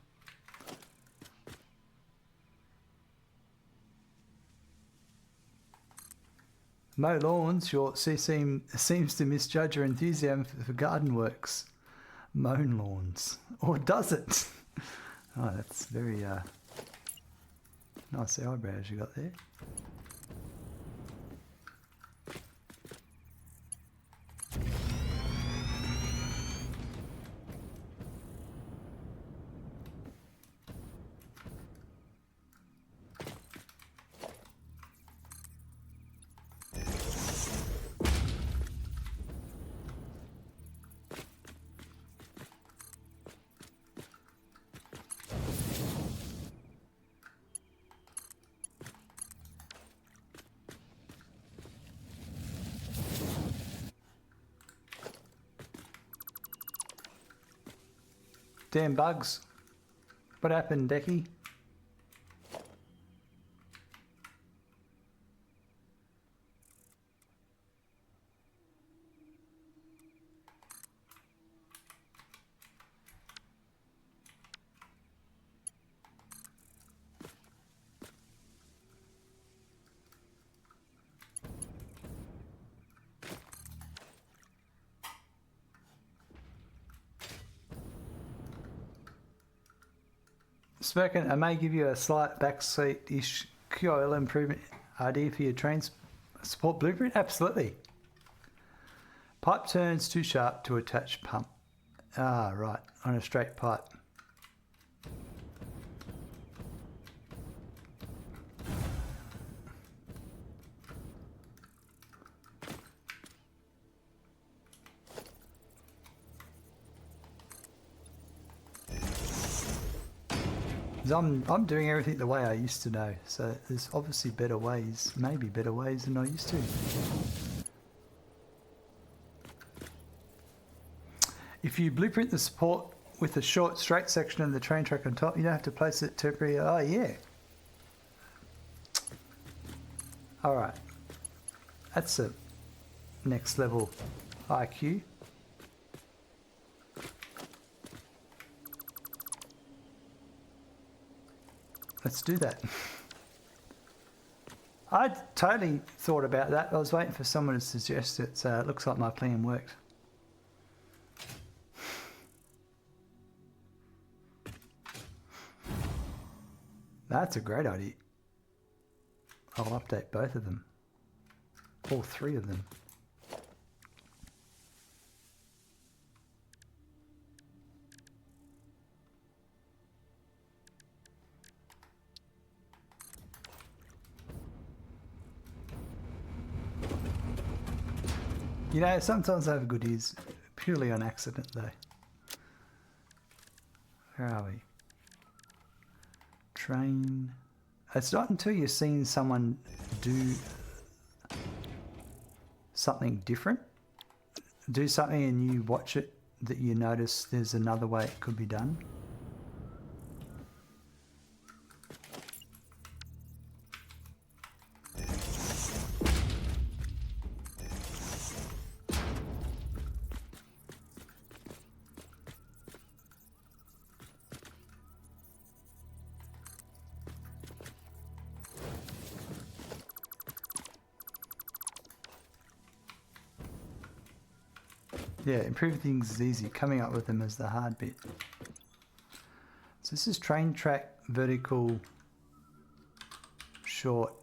Mow lawns, seems to misjudge your enthusiasm for garden works. Mown lawns. Or does it? Oh, that's very nice eyebrows you got there. Damn bugs. What happened, Decky? Smirkin, I may give you a slight backseat-ish QOL improvement idea for your train support blueprint. Absolutely. Pipe turns too sharp to attach pump. Ah, right, on a straight pipe. I'm doing everything the way I used to know, so there's obviously better ways, maybe better ways than I used to. If you blueprint the support with a short straight section of the train track on top, you don't have to place it temporarily. Oh yeah. Alright. That's a next level IQ. Let's do that. I totally thought about that. I was waiting for someone to suggest it, so it looks like my plan worked. That's a great idea. I'll update both of them. All three of them. You know, sometimes I have good ears, purely on accident though. Where are we? Train. It's not until you've seen someone do something different, do something and you watch it, that you notice there's another way it could be done. Yeah, improving things is easy. Coming up with them is the hard bit. So this is train track, vertical, short,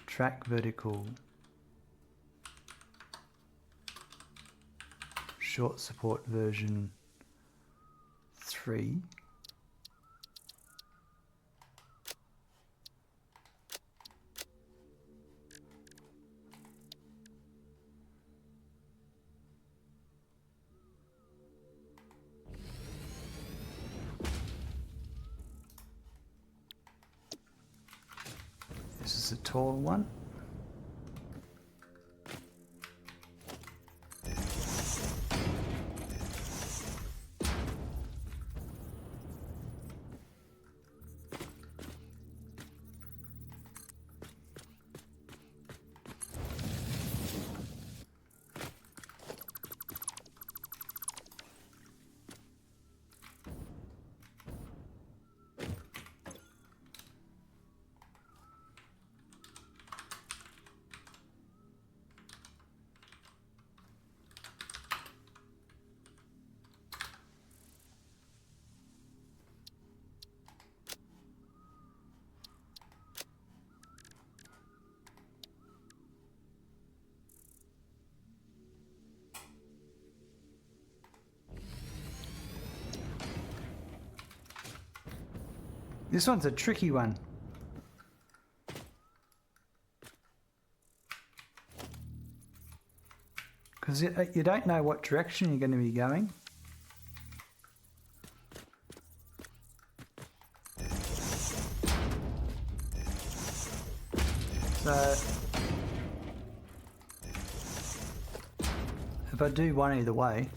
track, vertical, short support version 3. This is a tall one. This one's a tricky one. Because you don't know what direction you're going to be going. So if I do one either way,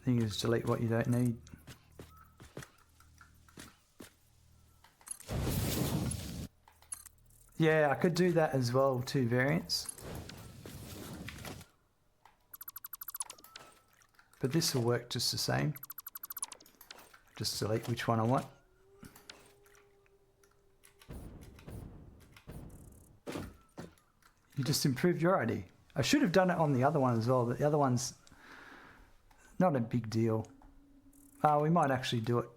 then you just delete what you don't need. Yeah, I could do that as well, 2 variants. But this will work just the same. Just select which one I want. You just improved your ID. I should have done it on the other one as well, but the other one's not a big deal. We might actually do it.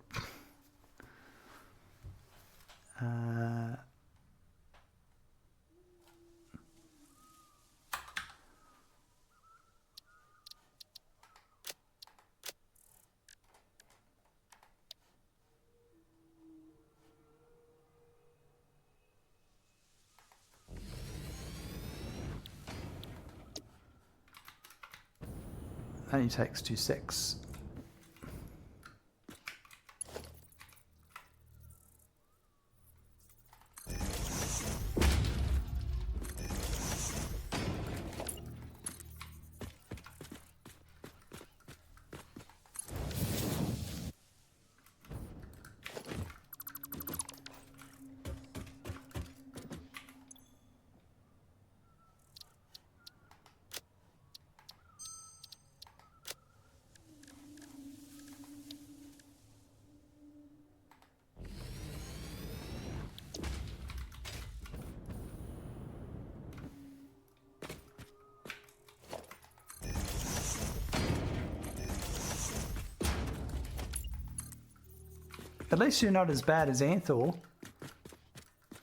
Only takes 2 secs. At least you're not as bad as Anthor.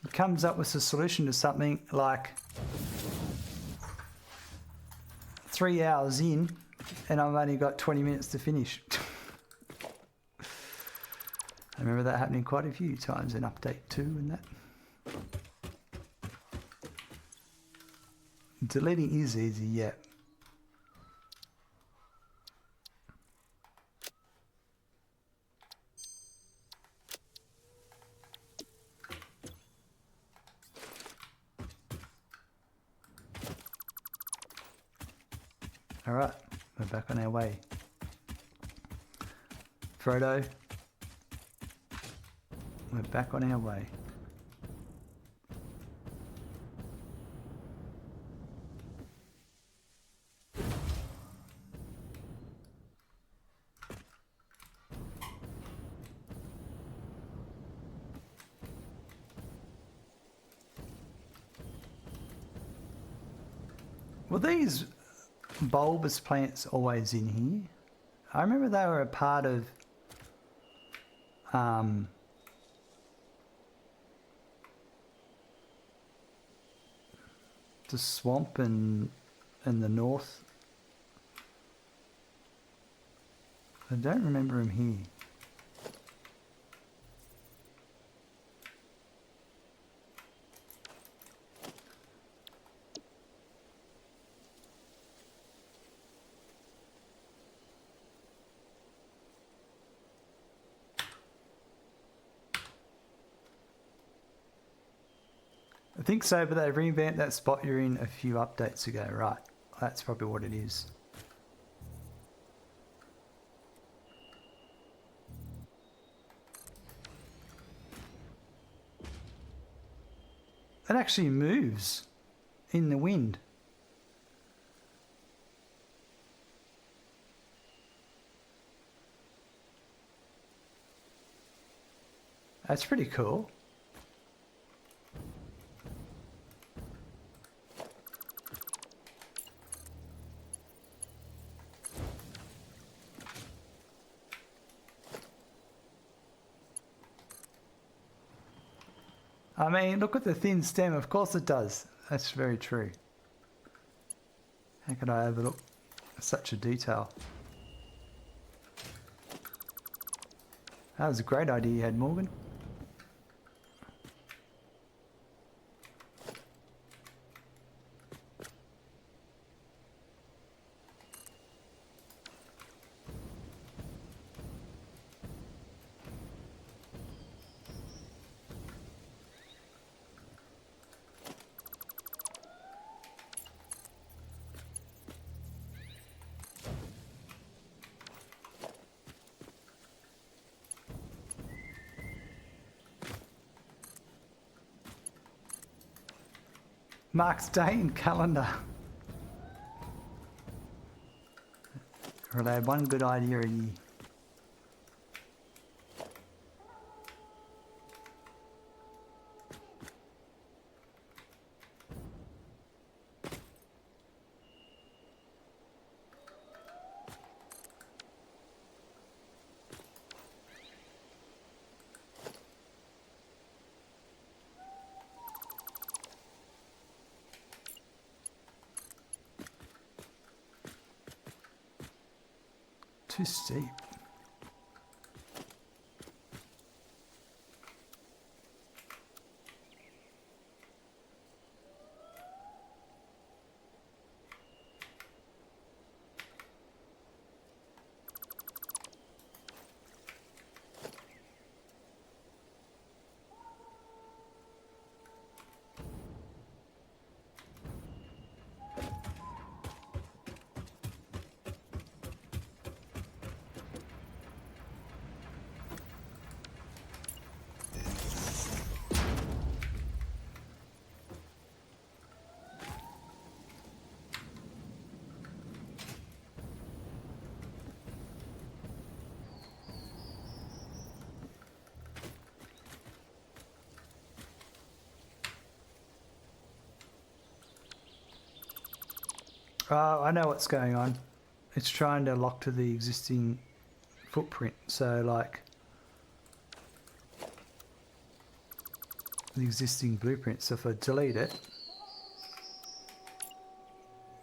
He comes up with a solution to something like 3 hours in, and I've only got 20 minutes to finish. I remember that happening quite a few times in update 2 and that. deleting is easy, yeah. Alright, we're back on our way. Frodo, we're back on our way. Were these bulbous plants always in here? I remember they were a part of the swamp and the north. I don't remember them here. I think so, but they revamped that spot you're in a few updates ago, right? That's probably what it is. It actually moves in the wind. That's pretty cool. I mean, look at the thin stem. Of course it does. That's very true. How could I overlook such a detail? That was a great idea you had, Morgan. Mark's day in calendar. Well, they had one good idea a year. Too steep. I know what's going on. It's trying to lock to the existing footprint. So, like, the existing blueprint. So if I delete it,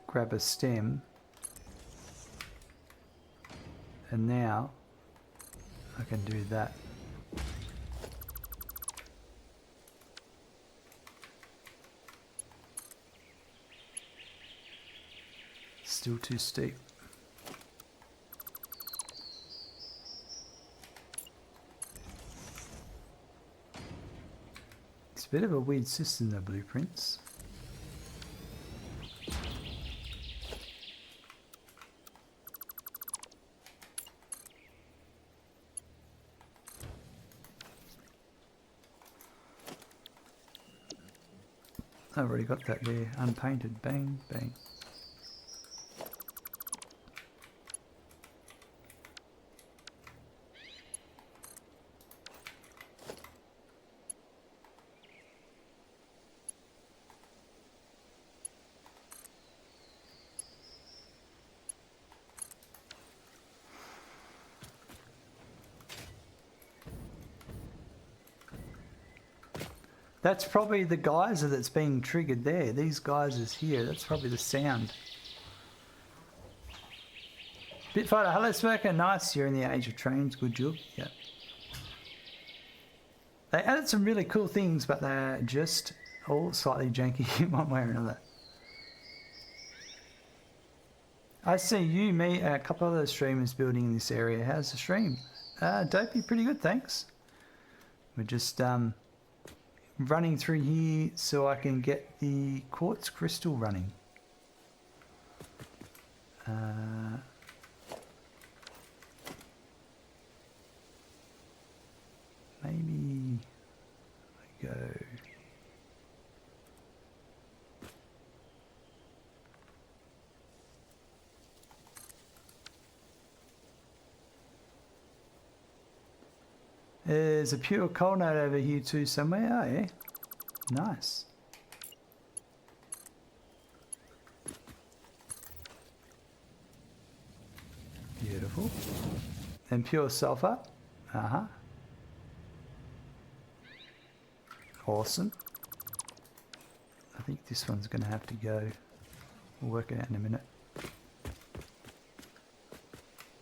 grab a stem, and now I can do that. still too steep. It's a bit of a weird system, the blueprints. I've already got that there, unpainted, bang, bang. That's probably the geyser that's being triggered there. These geysers here, that's probably the sound. Bitfighter, hello Smirker, nice, you're in the age of trains, good job. Yeah. They added some really cool things, but they're just all slightly janky in one way or another. I see you, me, and a couple of other streamers building in this area. How's the stream? Dopey, pretty good, thanks. We're just running through here so I can get the quartz crystal running. Maybe I go. There's a pure coal node over here too somewhere, oh yeah? Nice. Beautiful. And pure sulfur. Uh-huh. Awesome. I think this one's going to have to go. We'll work it out in a minute.